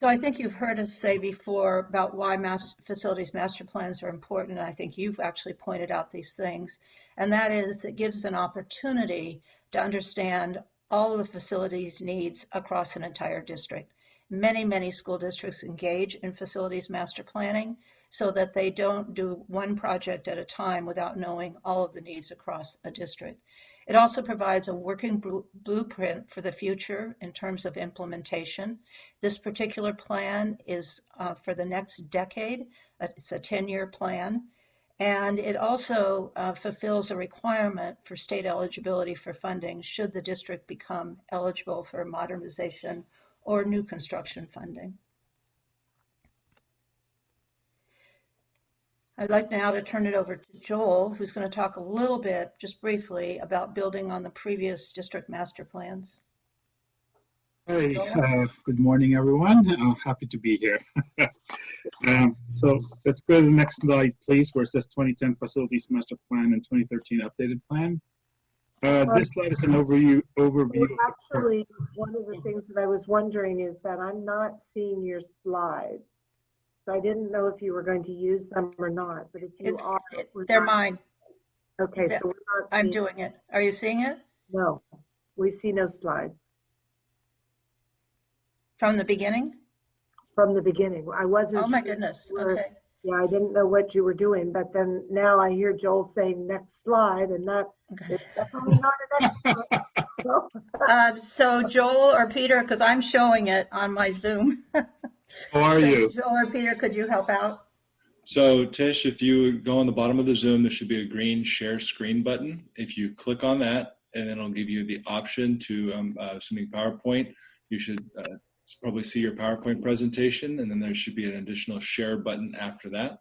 So I think you've heard us say before about why facilities master plans are important, and I think you've actually pointed out these things, and that is it gives an opportunity to understand all of the facilities needs across an entire district. Many, many school districts engage in facilities master planning so that they don't do one project at a time without knowing all of the needs across a district. It also provides a working blueprint for the future in terms of implementation. This particular plan is for the next decade. It's a 10-year plan. And it also fulfills a requirement for state eligibility for funding should the district become eligible for modernization or new construction funding. I'd like now to turn it over to Joel, who's going to talk a little bit, just briefly, about building on the previous district master plans. Hey, good morning, everyone. Happy to be here. So let's go to the next slide, please, where it says 2010 Facilities Master Plan and 2013 Updated Plan. This slide is an overview. Actually, one of the things that I was wondering is that I'm not seeing your slides. So I didn't know if you were going to use them or not, but if you are, they're mine. Okay, so we're not. I'm doing it. Are you seeing it? No, we see no slides. From the beginning? From the beginning. I wasn't. Oh my sure goodness. were, okay. Yeah, I didn't know what you were doing, but then now I hear Joel saying next slide, and that is definitely not a next slide. So Joel or Peter, because I'm showing it on my Zoom. How are you? Joel or Peter, could you help out? So Tish, if you go on the bottom of the Zoom, there should be a green share screen button. If you click on that, and then it'll give you the option to, assuming PowerPoint, you should probably see your PowerPoint presentation, and then there should be an additional share button after that.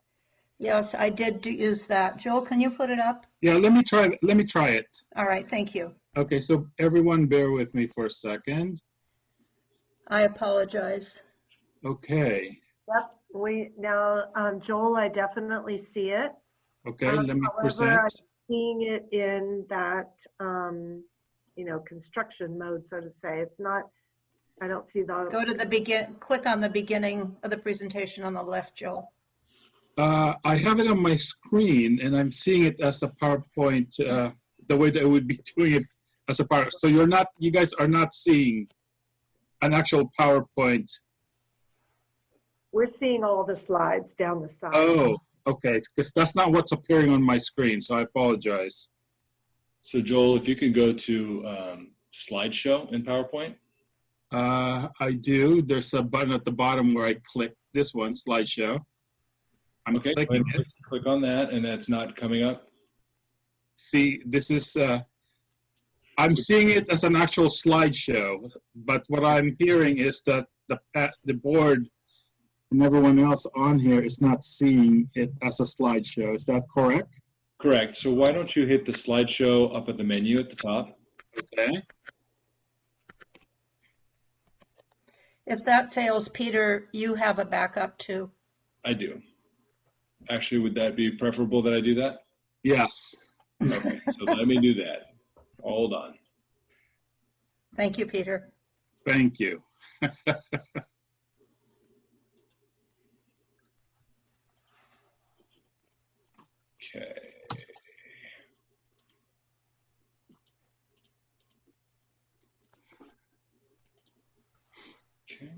Yes, I did use that. Joel, can you put it up? Yeah, let me try it. All right, thank you. Okay, so everyone bear with me for a second. I apologize. Okay. Yep, Joel, I definitely see it. Okay, let me however, present. I'm seeing it in that, construction mode, so to say. It's not, I don't see the. Go to the click on the beginning of the presentation on the left, Joel. I have it on my screen, and I'm seeing it as a PowerPoint, the way that I would be doing it as a PowerPoint. So you guys are not seeing an actual PowerPoint. We're seeing all the slides down the side. Oh, okay, because that's not what's appearing on my screen, so I apologize. So Joel, if you could go to slideshow in PowerPoint. I do. There's a button at the bottom where I click this one, slideshow. I'm clicking it. Click on that, and that's not coming up. See, this is, I'm seeing it as an actual slideshow, but what I'm hearing is that the board and everyone else on here is not seeing it as a slideshow. Is that correct? Correct. So why don't you hit the slideshow up at the menu at the top? Okay. If that fails, Peter, you have a backup too. I do. Actually, would that be preferable that I do that? Yes. Okay, so let me do that. Hold on. Thank you, Peter. Thank you. Okay. Okay.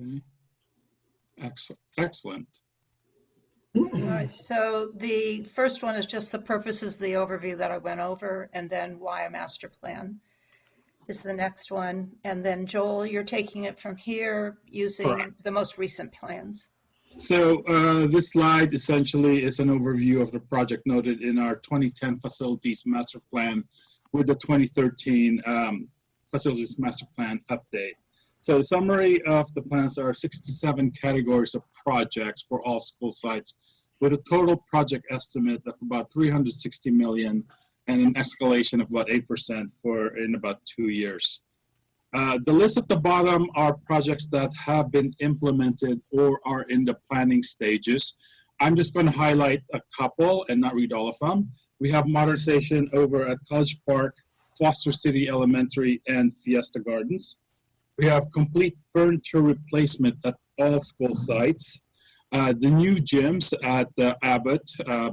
Okay. Excellent. All right, so the first one is just the purposes, the overview that I went over, and then why a master plan is the next one. And then Joel, you're taking it from here using Correct. the most recent plans. So this slide essentially is an overview of the project noted in our 2010 Facilities Master Plan with the 2013 Facilities Master Plan update. So summary of the plans are 67 categories of projects for all school sites with a total project estimate of about 360 million and an escalation of about 8% in about 2 years. The list at the bottom are projects that have been implemented or are in the planning stages. I'm just going to highlight a couple and not read all of them. We have modernization over at College Park, Foster City Elementary, and Fiesta Gardens. We have complete furniture replacement at all school sites. The new gyms at Abbott,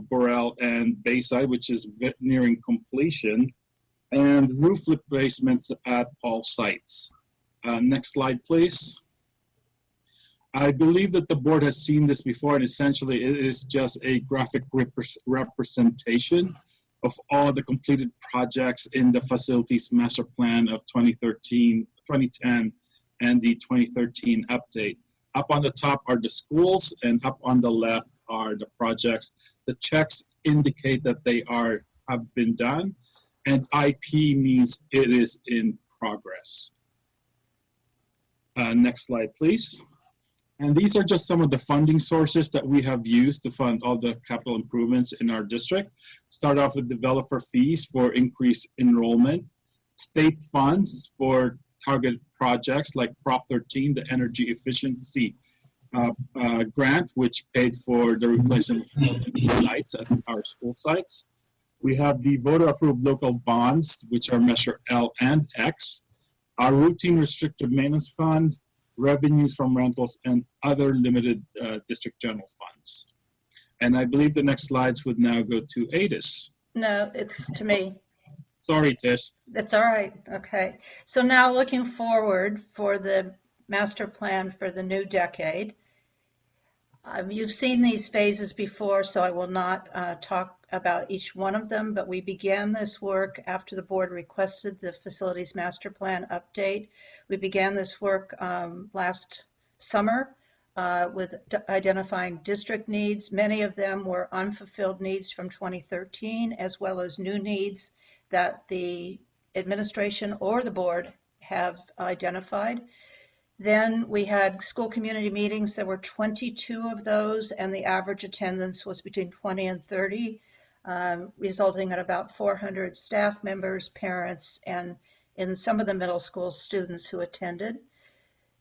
Burrell, and Bayside, which is nearing completion, and roof replacements at all sites. Next slide, please. I believe that the board has seen this before, and essentially it is just a graphic representation of all the completed projects in the Facilities Master Plan of 2010, and the 2013 update. Up on the top are the schools, and up on the left are the projects. The checks indicate that they have been done, and IP means it is in progress. Next slide, please. And these are just some of the funding sources that we have used to fund all the capital improvements in our district. Start off with developer fees for increased enrollment, state funds for targeted projects like Prop 13, the energy efficiency grant, which paid for the replacement of LED lights at our school sites. We have the voter-approved local bonds, which are Measure L and X, our routine restricted maintenance fund, revenues from rentals, and other limited district general funds. And I believe the next slides would now go to ADIS. No, it's to me. Sorry, Tish. That's all right. Okay. So now looking forward for the master plan for the new decade. You've seen these phases before, so I will not talk about each one of them, but we began this work after the board requested the facilities master plan update. We began this work last summer with identifying district needs. Many of them were unfulfilled needs from 2013, as well as new needs that the administration or the board have identified. Then we had school community meetings. There were 22 of those, and the average attendance was between 20 and 30, resulting in about 400 staff members, parents, and in some of the middle school students who attended.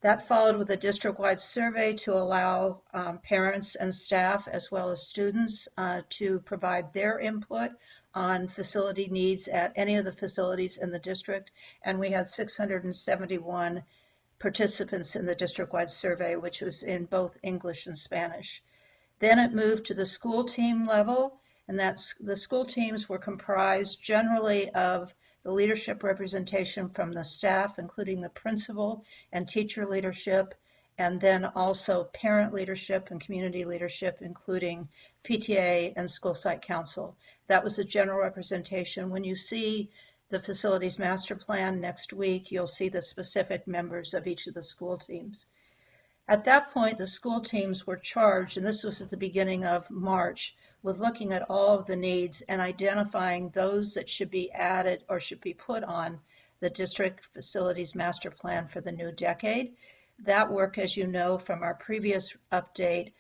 That followed with a district-wide survey to allow parents and staff, as well as students, to provide their input on facility needs at any of the facilities in the district. And we had 671 participants in the district-wide survey, which was in both English and Spanish. Then it moved to the school team level, and that's the school teams were comprised generally of the leadership representation from the staff, including the principal and teacher leadership, and then also parent leadership and community leadership, including PTA and school site council. That was the general representation. When you see the facilities master plan next week, you'll see the specific members of each of the school teams. At that point, the school teams were charged, and this was at the beginning of March, with looking at all of the needs and identifying those that should be added or should be put on the district facilities master plan for the new decade. That work, as you know from our previous update,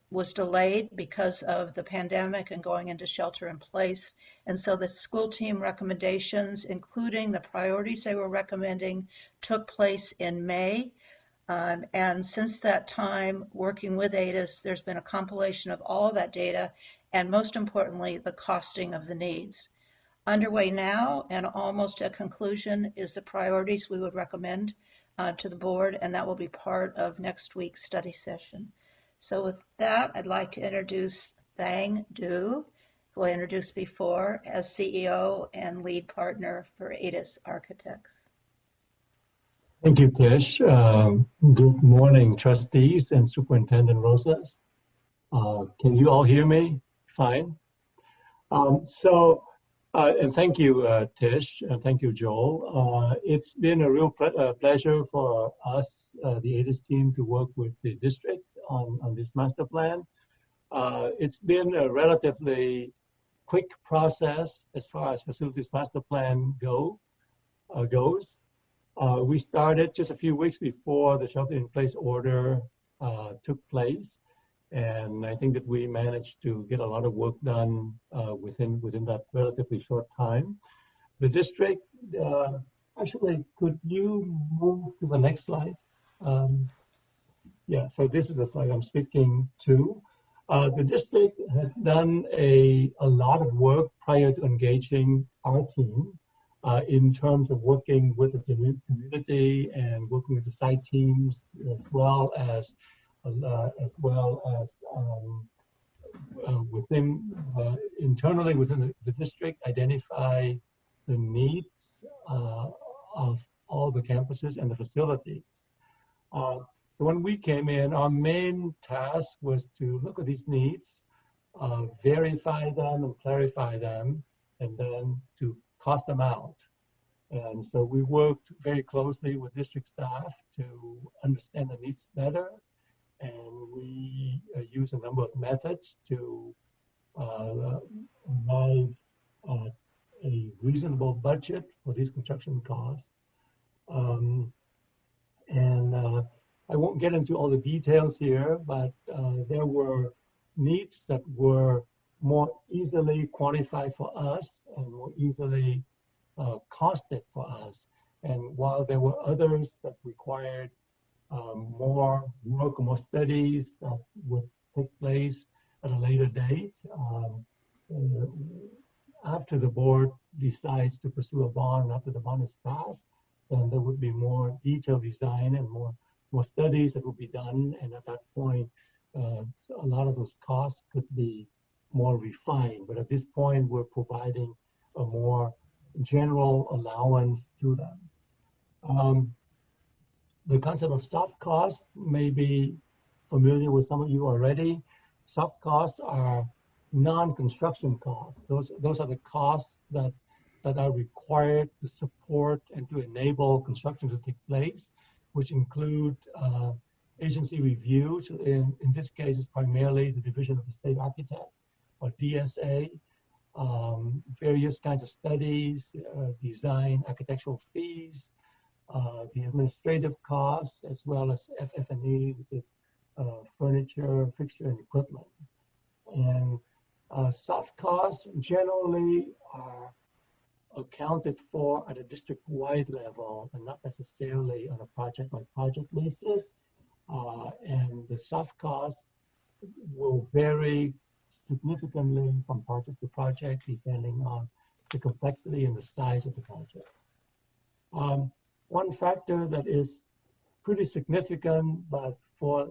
was delayed because of the pandemic and going into shelter in place. And so the school team recommendations, including the priorities they were recommending, took place in May. And since that time, working with ADIS, there's been a compilation of all of that data, and most importantly, the costing of the needs. Underway now, and almost at conclusion, is the priorities we would recommend to the board, and that will be part of next week's study session. So with that, I'd like to introduce Thang Du, who I introduced before, as CEO and lead partner for ADIS Architects. Thank you, Tish. Good morning, trustees and Superintendent Rosas. Can you all hear me? Fine. And thank you, Tish, and thank you, Joel. It's been a real pleasure for us, the ADIS team, to work with the district on this master plan. It's been a relatively quick process as far as facilities master plan goes. We started just a few weeks before the shelter-in-place order took place, and I think that we managed to get a lot of work done within that relatively short time. The district, actually, could you move to the next slide? Yeah, so this is the slide I'm speaking to. The district had done a lot of work prior to engaging our team in terms of working with the community and working with the site teams, as well as internally within the district, identify the needs of all the campuses and the facilities. So when we came in, our main task was to look at these needs, verify them and clarify them, and then to cost them out. And so we worked very closely with district staff to understand the needs better, and we use a number of methods to arrive at a reasonable budget for these construction costs. And I won't get into all the details here, but there were needs that were more easily quantified for us and more easily costed for us. And while there were others that required more work, more studies that would take place at a later date, after the board decides to pursue a bond, after the bond is passed, then there would be more detailed design and more studies that would be done. And at that point, a lot of those costs could be more refined. But at this point, we're providing a more general allowance to them. The concept of soft costs may be familiar with some of you already. Soft costs are non-construction costs. Those are the costs that are required to support and to enable construction to take place, which include agency review. In this case, it's primarily the Division of the State Architect, or DSA, various kinds of studies, design, architectural fees, the administrative costs, as well as FF&E, which is furniture, fixture, and equipment. And soft costs generally are accounted for at a district-wide level and not necessarily on a project-by-project basis. And the soft costs will vary significantly from project to project depending on the complexity and the size of the project. One factor that is pretty significant, but for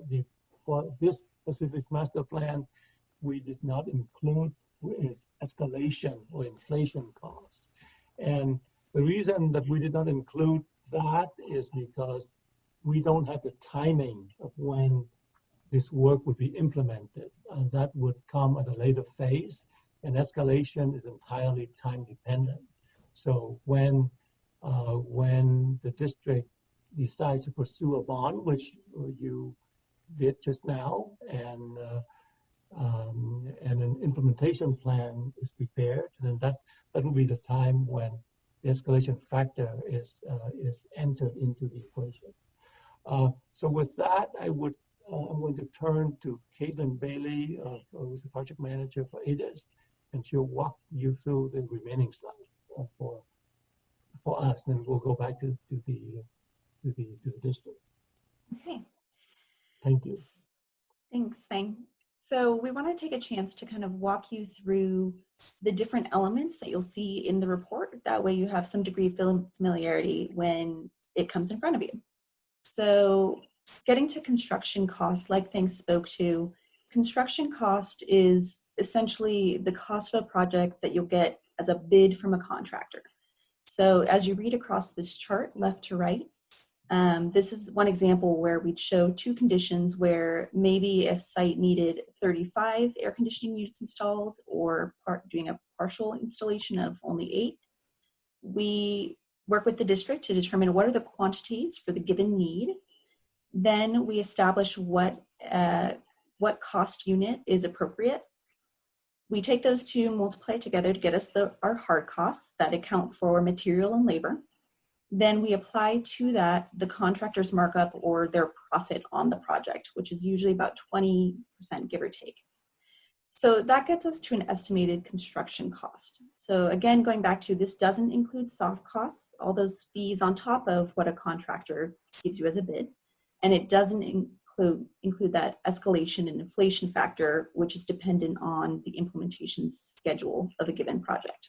this specific master plan, we did not include is escalation or inflation costs. And the reason that we did not include that is because we don't have the timing of when this work would be implemented. And that would come at a later phase, and escalation is entirely time dependent. So when the district decides to pursue a bond, which you did just now, and an implementation plan is prepared, then that will be the time when the escalation factor is entered into the equation. So with that, I'm going to turn to Caitlin Bailey, who's the project manager for ADIS, and she'll walk you through the remaining slides for us, and we'll go back to the district. Okay. Thank you. Thanks, Thang. So we want to take a chance to kind of walk you through the different elements that you'll see in the report. That way you have some degree of familiarity when it comes in front of you. So getting to construction costs, like Thang spoke to, construction cost is essentially the cost of a project that you'll get as a bid from a contractor. So as you read across this chart, left to right, this is one example where we'd show two conditions where maybe a site needed 35 air conditioning units installed or doing a partial installation of only 8. We work with the district to determine what are the quantities for the given need. Then we establish what cost unit is appropriate. We take those two, multiply together to get us our hard costs that account for material and labor. Then we apply to that the contractor's markup or their profit on the project, which is usually about 20%, give or take. So that gets us to an estimated construction cost. So again, going back to this doesn't include soft costs, all those fees on top of what a contractor gives you as a bid. And it doesn't include that escalation and inflation factor, which is dependent on the implementation schedule of a given project.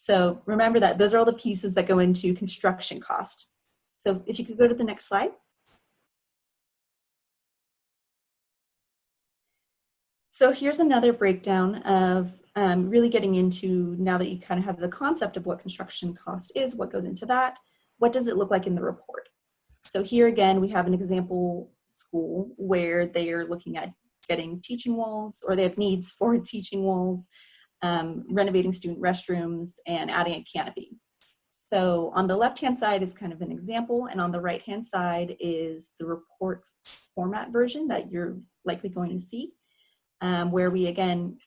So remember that those are all the pieces that go into construction cost. So if you could go to the next slide. So here's another breakdown of really getting into, now that you kind of have the concept of what construction cost is, what goes into that, what does it look like in the report? So here again, we have an example school where they are looking at getting teaching walls, or they have needs for teaching walls, renovating student restrooms, and adding a canopy. So on the left-hand side is kind of an example, and on the right-hand side is the report format version that you're likely going to see, where we again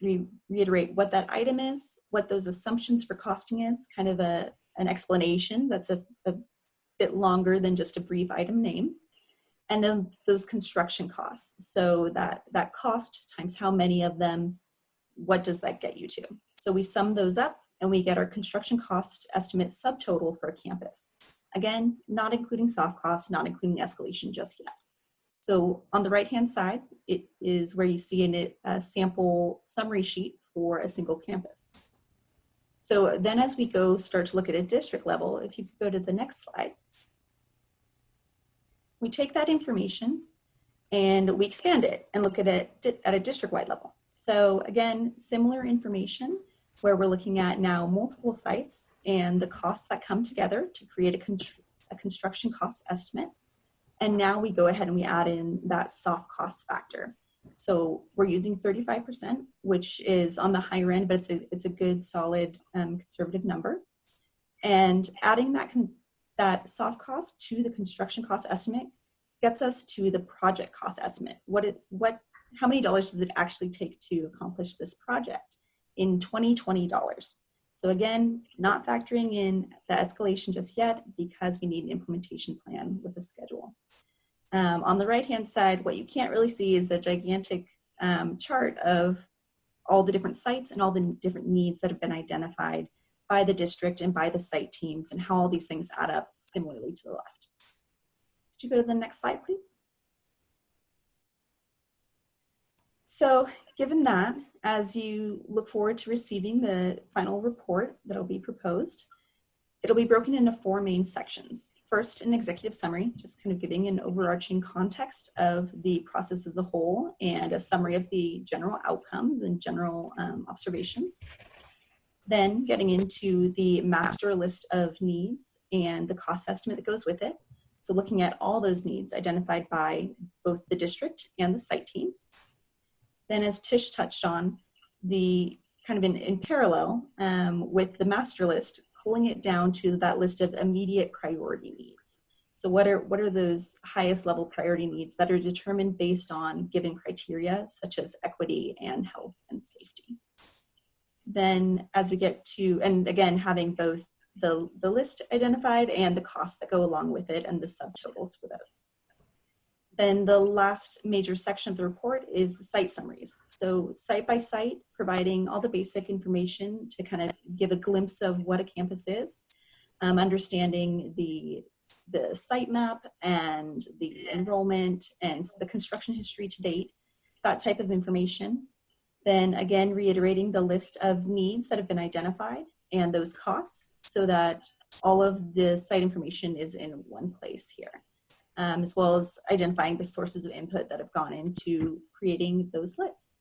reiterate what that item is, what those assumptions for costing is, kind of an explanation that's a bit longer than just a brief item name. And then those construction costs. So that cost times how many of them, what does that get you to? So we sum those up and we get our construction cost estimate subtotal for a campus. Again, not including soft costs, not including escalation just yet. So on the right-hand side, it is where you see a sample summary sheet for a single campus. So then as we start to look at a district level, if you could go to the next slide, we take that information and we expand it and look at it at a district-wide level. So again, similar information where we're looking at now multiple sites and the costs that come together to create a construction cost estimate. And now we go ahead and we add in that soft cost factor. So we're using 35%, which is on the higher end, but it's a good, solid, conservative number. And adding that soft cost to the construction cost estimate gets us to the project cost estimate. How many dollars does it actually take to accomplish this project in 2020 dollars? So again, not factoring in the escalation just yet because we need an implementation plan with a schedule. On the right-hand side, what you can't really see is the gigantic chart of all the different sites and all the different needs that have been identified by the district and by the site teams and how all these things add up similarly to the left. Could you go to the next slide, please? So given that, as you look forward to receiving the final report that'll be proposed, it'll be broken into 4 main sections. First, an executive summary, just kind of giving an overarching context of the process as a whole and a summary of the general outcomes and general observations. Then getting into the master list of needs and the cost estimate that goes with it. So looking at all those needs identified by both the district and the site teams. Then as Tish touched on, the kind of in parallel with the master list, pulling it down to that list of immediate priority needs. So what are those highest level priority needs that are determined based on given criteria such as equity and health and safety? Then as we get to, and again, having both the list identified and the costs that go along with it and the subtotals for those. Then the last major section of the report is the site summaries. So site by site, providing all the basic information to kind of give a glimpse of what a campus is, understanding the site map and the enrollment and the construction history to date, that type of information. Then again, reiterating the list of needs that have been identified and those costs so that all of the site information is in one place here. As well as identifying the sources of input that have gone into creating those lists.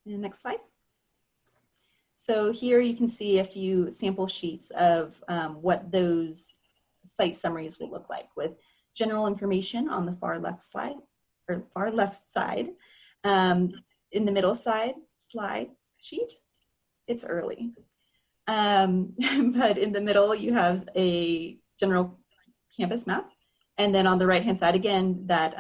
And next slide. So here you can see a few sample sheets of what those site summaries will look like with general information on the far left side. In the middle slide sheet, it's early. But in the middle you have a general campus map. And then on the right-hand side, again, that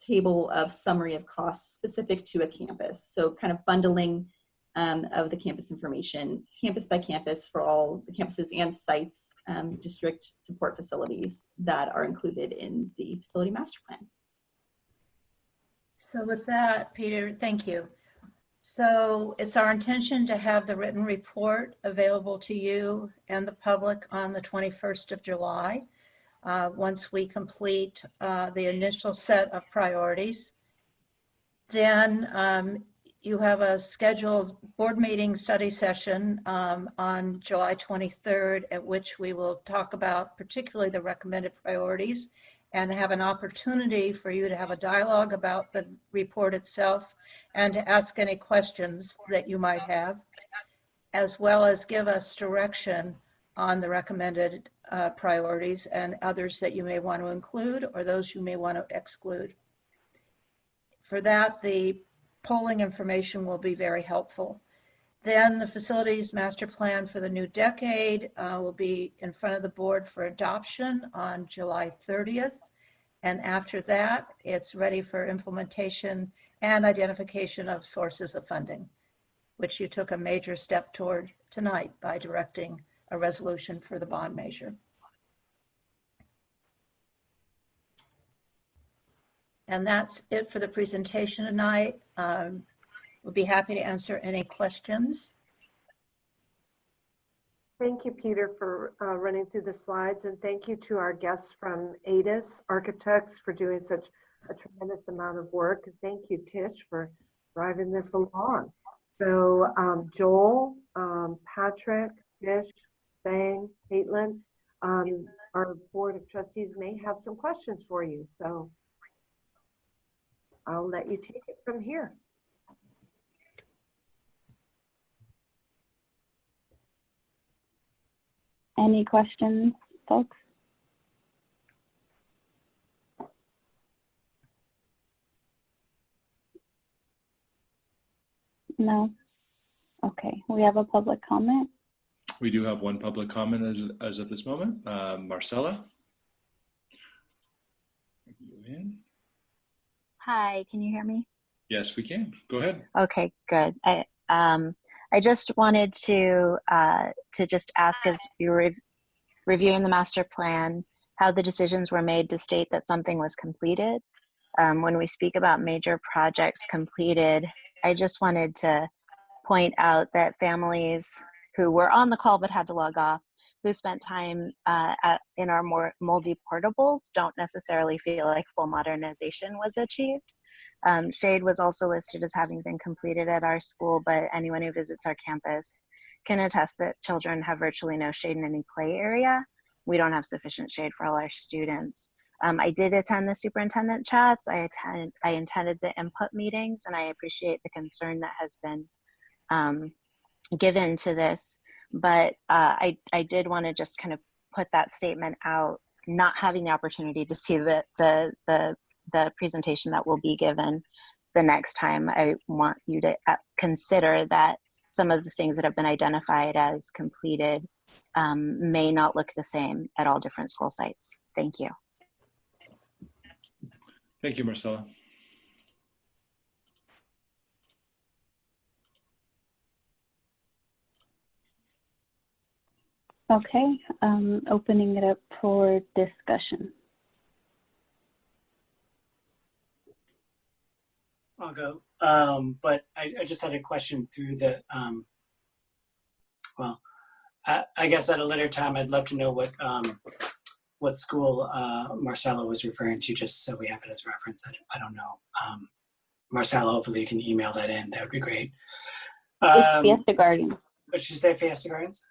table of summary of costs specific to a campus. So kind of bundling of the campus information, campus by campus for all the campuses and sites, district support facilities that are included in the facility master plan. So with that, Peter, thank you. So it's our intention to have the written report available to you and the public on the 21st of July. Once we complete the initial set of priorities. Then you have a scheduled board meeting study session on July 23rd, at which we will talk about particularly the recommended priorities and have an opportunity for you to have a dialogue about the report itself and to ask any questions that you might have, as well as give us direction on the recommended priorities and others that you may want to include or those you may want to exclude. For that, the polling information will be very helpful. Then the facilities master plan for the new decade will be in front of the board for adoption on July 30th. And after that, it's ready for implementation and identification of sources of funding, which you took a major step toward tonight by directing a resolution for the bond measure. And that's it for the presentation tonight. We'll be happy to answer any questions. Thank you, Peter, for running through the slides, and thank you to our guests from ADIS Architects for doing such a tremendous amount of work. And thank you, Tish, for driving this along. So Joel, Patrick, Tish, Thane, Caitlin, our Board of Trustees may have some questions for you. So I'll let you take it from here. Any questions, folks? No? Okay, we have a public comment. We do have one public comment as of this moment. Marcella? Hi, can you hear me? Yes, we can. Go ahead. Okay, good. I just wanted to just ask, as you were reviewing the master plan, how the decisions were made to state that something was completed. When we speak about major projects completed, I just wanted to point out that families who were on the call but had to log off, who spent time in our more moldy portables, don't necessarily feel like full modernization was achieved. Shade was also listed as having been completed at our school, but anyone who visits our campus can attest that children have virtually no shade in any play area. We don't have sufficient shade for all our students. I did attend the superintendent chats. I attended the input meetings, and I appreciate the concern that has been given to this. But I did want to just kind of put that statement out, not having the opportunity to see the presentation that will be given the next time. I want you to consider that some of the things that have been identified as completed may not look the same at all different school sites. Thank you. Thank you, Marcella. Okay, opening it up for discussion. I'll go. But I just had a question through the, well, I guess at a later time, I'd love to know what school Marcella was referring to, just so we have it as reference. I don't know. Marcella, hopefully you can email that in. That would be great. It's Fiesta Gardens. Did she say Fiesta Gardens?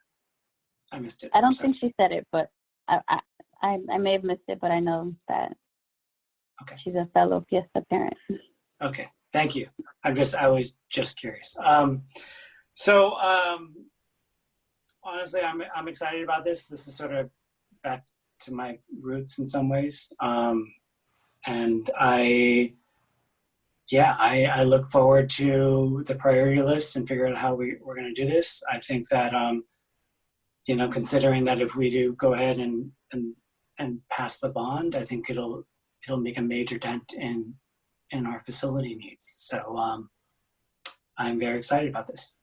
I missed it. I don't think she said it, but I may have missed it, but I know that she's a fellow Fiesta parent. Okay, thank you. I was just curious. Honestly, I'm excited about this. This is sort of back to my roots in some ways. And I look forward to the priority list and figure out how we're going to do this. I think that, considering that if we do go ahead and pass the bond, I think it'll make a major dent in our facility needs. So I'm very excited about this.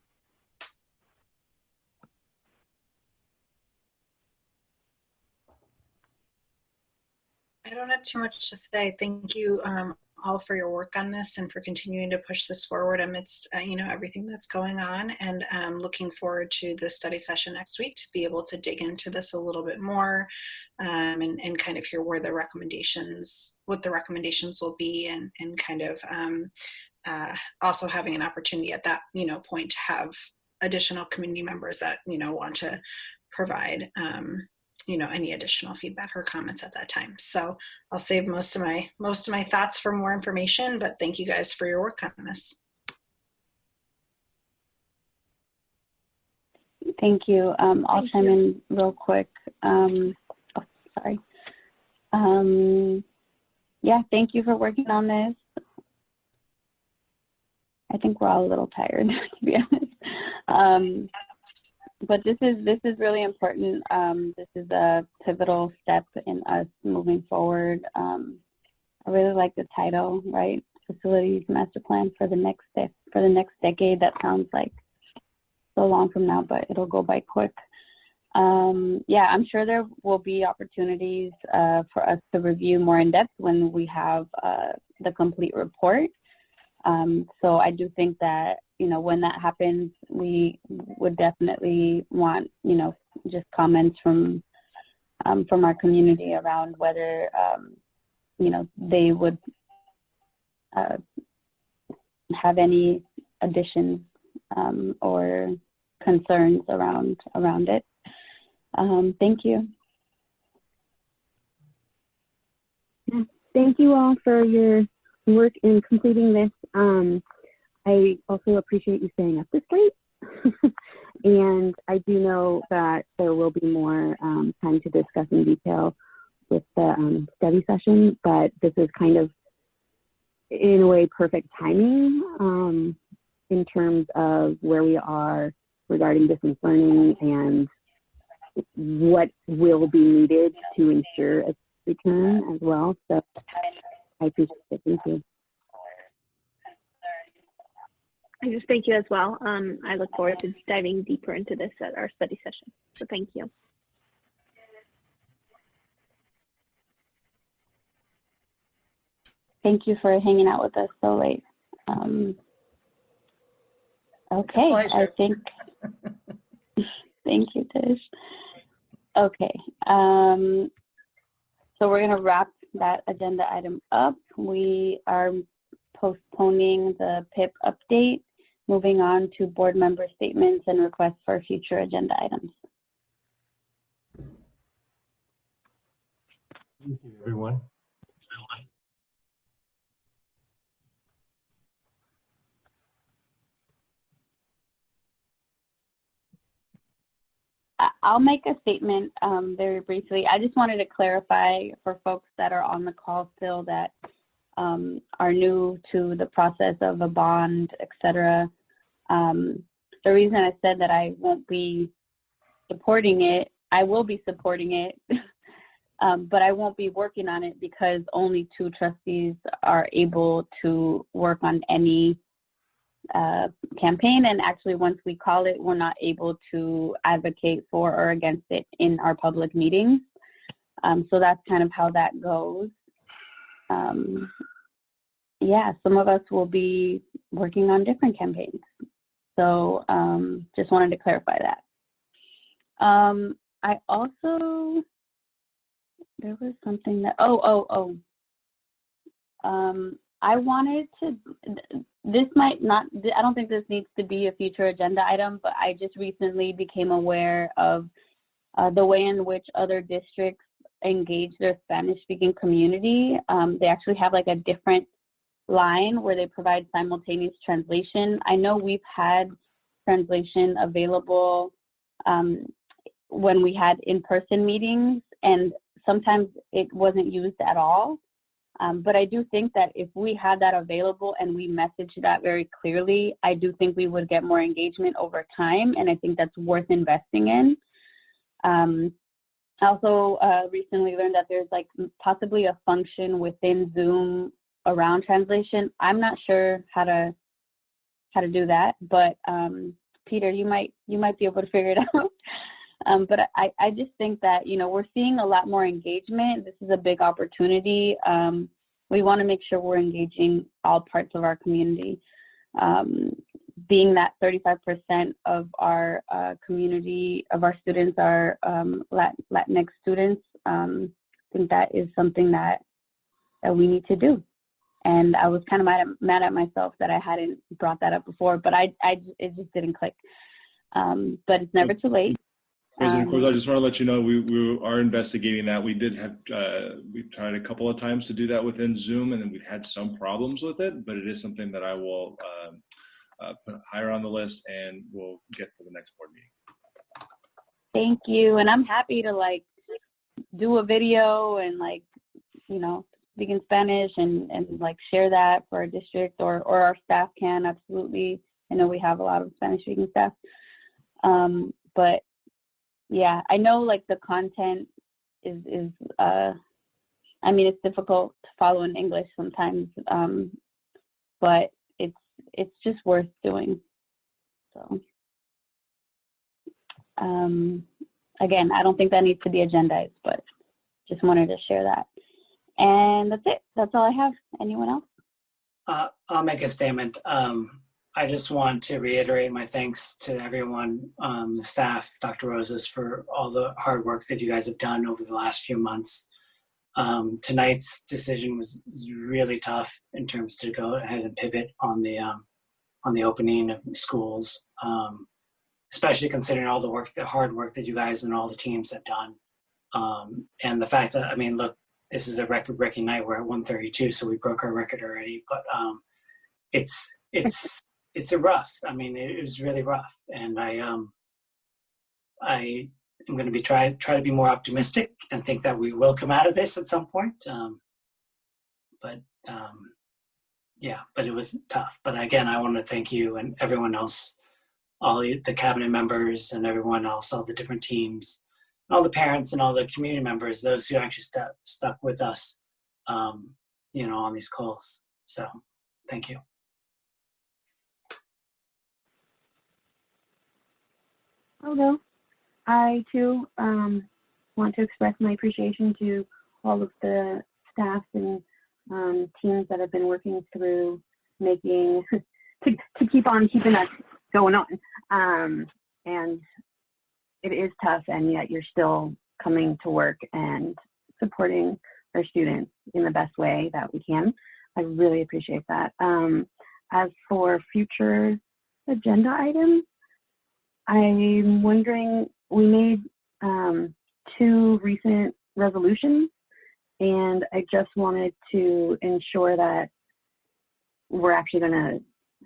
I don't have too much to say. Thank you all for your work on this and for continuing to push this forward amidst everything that's going on. And looking forward to the study session next week to be able to dig into this a little bit more and kind of hear what the recommendations will be, and kind of also having an opportunity at that point to have additional community members that want to provide any additional feedback or comments at that time. So I'll save most of my thoughts for more information, but thank you guys for your work on this. Thank you. I'll chime in real quick. Sorry. Yeah, thank you for working on this. I think we're all a little tired, to be honest. But this is really important. This is a pivotal step in us moving forward. I really like the title, right? Facilities Master Plan for the next decade. That sounds like so long from now, but it'll go by quick. Yeah, I'm sure there will be opportunities for us to review more in depth when we have the complete report. So I do think that, when that happens, we would definitely want, just comments from our community around whether, they would have any additions or concerns around it. Thank you. Thank you all for your work in completing this. I also appreciate you staying up this late. And I do know that there will be more time to discuss in detail with the study session, but this is kind of, in a way, perfect timing in terms of where we are regarding distance learning and what will be needed to ensure a return as well. So I appreciate it. Thank you. I just thank you as well. I look forward to diving deeper into this at our study session. So thank you. Thank you for hanging out with us so late. Okay, I think, thank you, Tish. Okay, so we're gonna wrap that agenda item up. We are postponing the PIP update, moving on to board member statements and requests for future agenda items. Thank you, everyone. I'll make a statement very briefly. I just wanted to clarify for folks that are on the call still that are new to the process of a bond, et cetera. The reason I said that I won't be supporting it, I will be supporting it, but I won't be working on it because only 2 trustees are able to work on any campaign, and actually once we call it, we're not able to advocate for or against it in our public meetings. So that's kind of how that goes. Yeah, some of us will be working on different campaigns. So just wanted to clarify that. I also, there was something that, I wanted to, this might not, I don't think this needs to be a future agenda item, but I just recently became aware of the way in which other districts engage their Spanish-speaking community. They actually have like a different line where they provide simultaneous translation. I know we've had translation available when we had in-person meetings, and sometimes it wasn't used at all. But I do think that if we had that available and we messaged that very clearly, I do think we would get more engagement over time, and I think that's worth investing in. I also recently learned that there's like possibly a function within Zoom around translation. I'm not sure how to do that, but Peter, you might be able to figure it out. But I just think that, we're seeing a lot more engagement. This is a big opportunity. We want to make sure we're engaging all parts of our community. Being that 35% of our community, of our students are Latinx students, I think that is something that we need to do. And I was kind of mad at myself that I hadn't brought that up before, but it just didn't click. But it's never too late. President Cruz, I just want to let you know we are investigating that. We did have, we've tried a couple of times to do that within Zoom, and then we've had some problems with it, but it is something that I will put higher on the list and we'll get for the next board meeting. Thank you. And I'm happy to do a video and speak in Spanish and share that for our district or our staff can, absolutely. I know we have a lot of Spanish speaking staff. But yeah, I know the content is it's difficult to follow in English sometimes, but it's just worth doing. So again, I don't think that needs to be agendized, but just wanted to share that. And that's it. That's all I have. Anyone else? I'll make a statement. I just want to reiterate my thanks to everyone, the staff, Dr. Rosas, for all the hard work that you guys have done over the last few months. Tonight's decision was really tough in terms to go ahead and pivot on the opening of schools, especially considering all the hard work that you guys and all the teams have done. And the fact that, I mean, look, this is a record-breaking night. We're at 132, so we broke our record already. But it's a rough. I mean, it was really rough, and I am going to be try to be more optimistic and think that we will come out of this at some point. Yeah, but it was tough. But again, I want to thank you and everyone else, all the cabinet members and everyone else, all the different teams, all the parents and all the community members, those who actually stuck with us, on these calls. So thank you. Hello. I too want to express my appreciation to all of the staff and teams that have been working through making to keep on keeping that going on. And it is tough, and yet you're still coming to work and supporting our students in the best way that we can. I really appreciate that. As for future agenda items, I'm wondering, we made 2 recent resolutions, and I just wanted to ensure that we're actually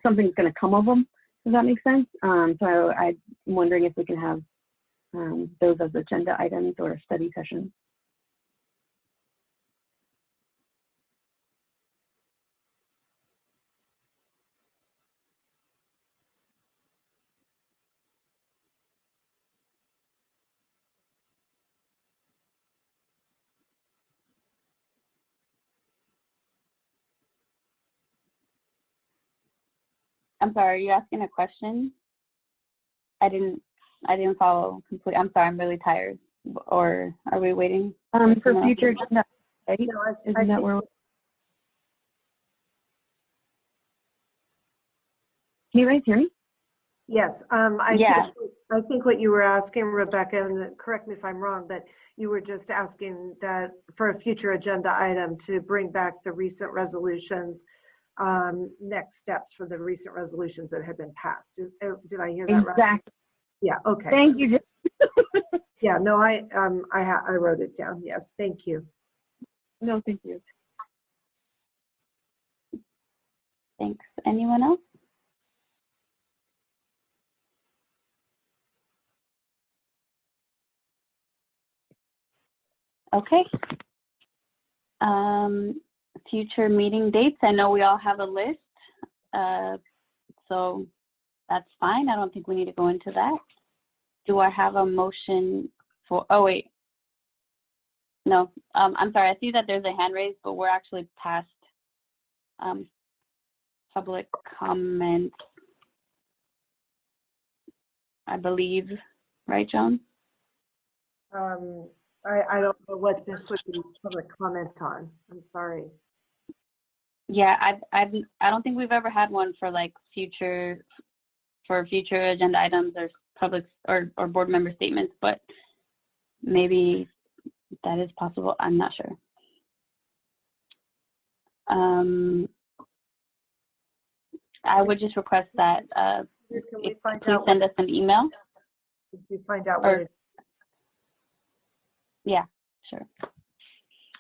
something's gonna come of them. Does that make sense? So I'm wondering if we can have those as agenda items or study sessions. I'm sorry, are you asking a question? I didn't follow completely. I'm sorry, I'm really tired. Or are we waiting? For future agenda, right? No, Isn't that where? Can you guys hear me? Yes, I think what you were asking, Rebecca, and correct me if I'm wrong, but you were just asking that for a future agenda item to bring back the recent resolutions, next steps for the recent resolutions that had been passed. Did I hear that right? Exactly. Yeah, okay. Thank you. Yeah, no, I wrote it down. Yes, thank you. No, thank you. Thanks. Anyone else? Okay. Future meeting dates. I know we all have a list, so that's fine. I don't think we need to go into that. Do I have a motion for, oh wait. No, I'm sorry. I see that there's a hand raised, but we're actually past public comment, I believe. Right, Joan? I don't know what this would be public comment on. I'm sorry. Yeah, I don't think we've ever had one for like future agenda items or public or board member statements, but maybe that is possible. I'm not sure. I would just request that Can we find please out send us an email. If you find out what it Yeah, sure.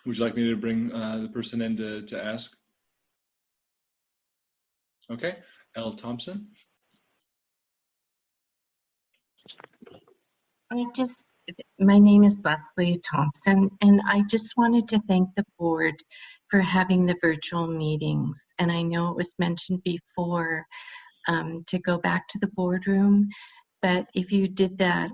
Would you like me to bring the person in to ask? Okay, L. Thompson. My name is Leslie Thompson, and I just wanted to thank the board for having the virtual meetings. And I know it was mentioned before to go back to the boardroom, but if you did that,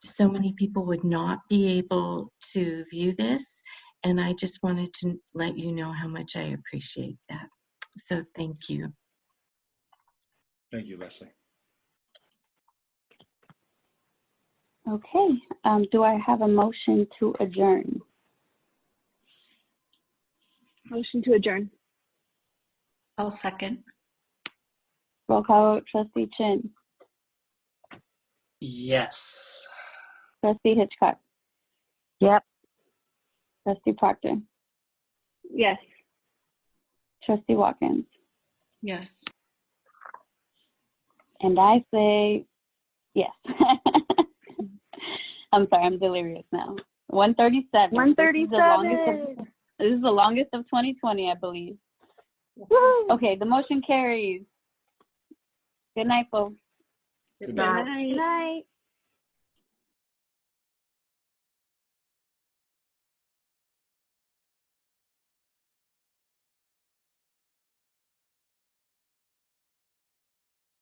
so many people would not be able to view this. And I just wanted to let you know how much I appreciate that. So thank you. Thank you, Leslie. Okay, do I have a motion to adjourn? Motion to adjourn. I'll second. Roll call vote, Trustee Chin, Yes. Trustee Hitchcock, Yep. Trustee Proctor, Yes. Trustee Watkins, Yes. and I say yes. I'm sorry, I'm delirious now. 137. 137. This is the longest of 2020, I believe. Woo! Okay, the motion carries. Good night, folks. Good night. Good night.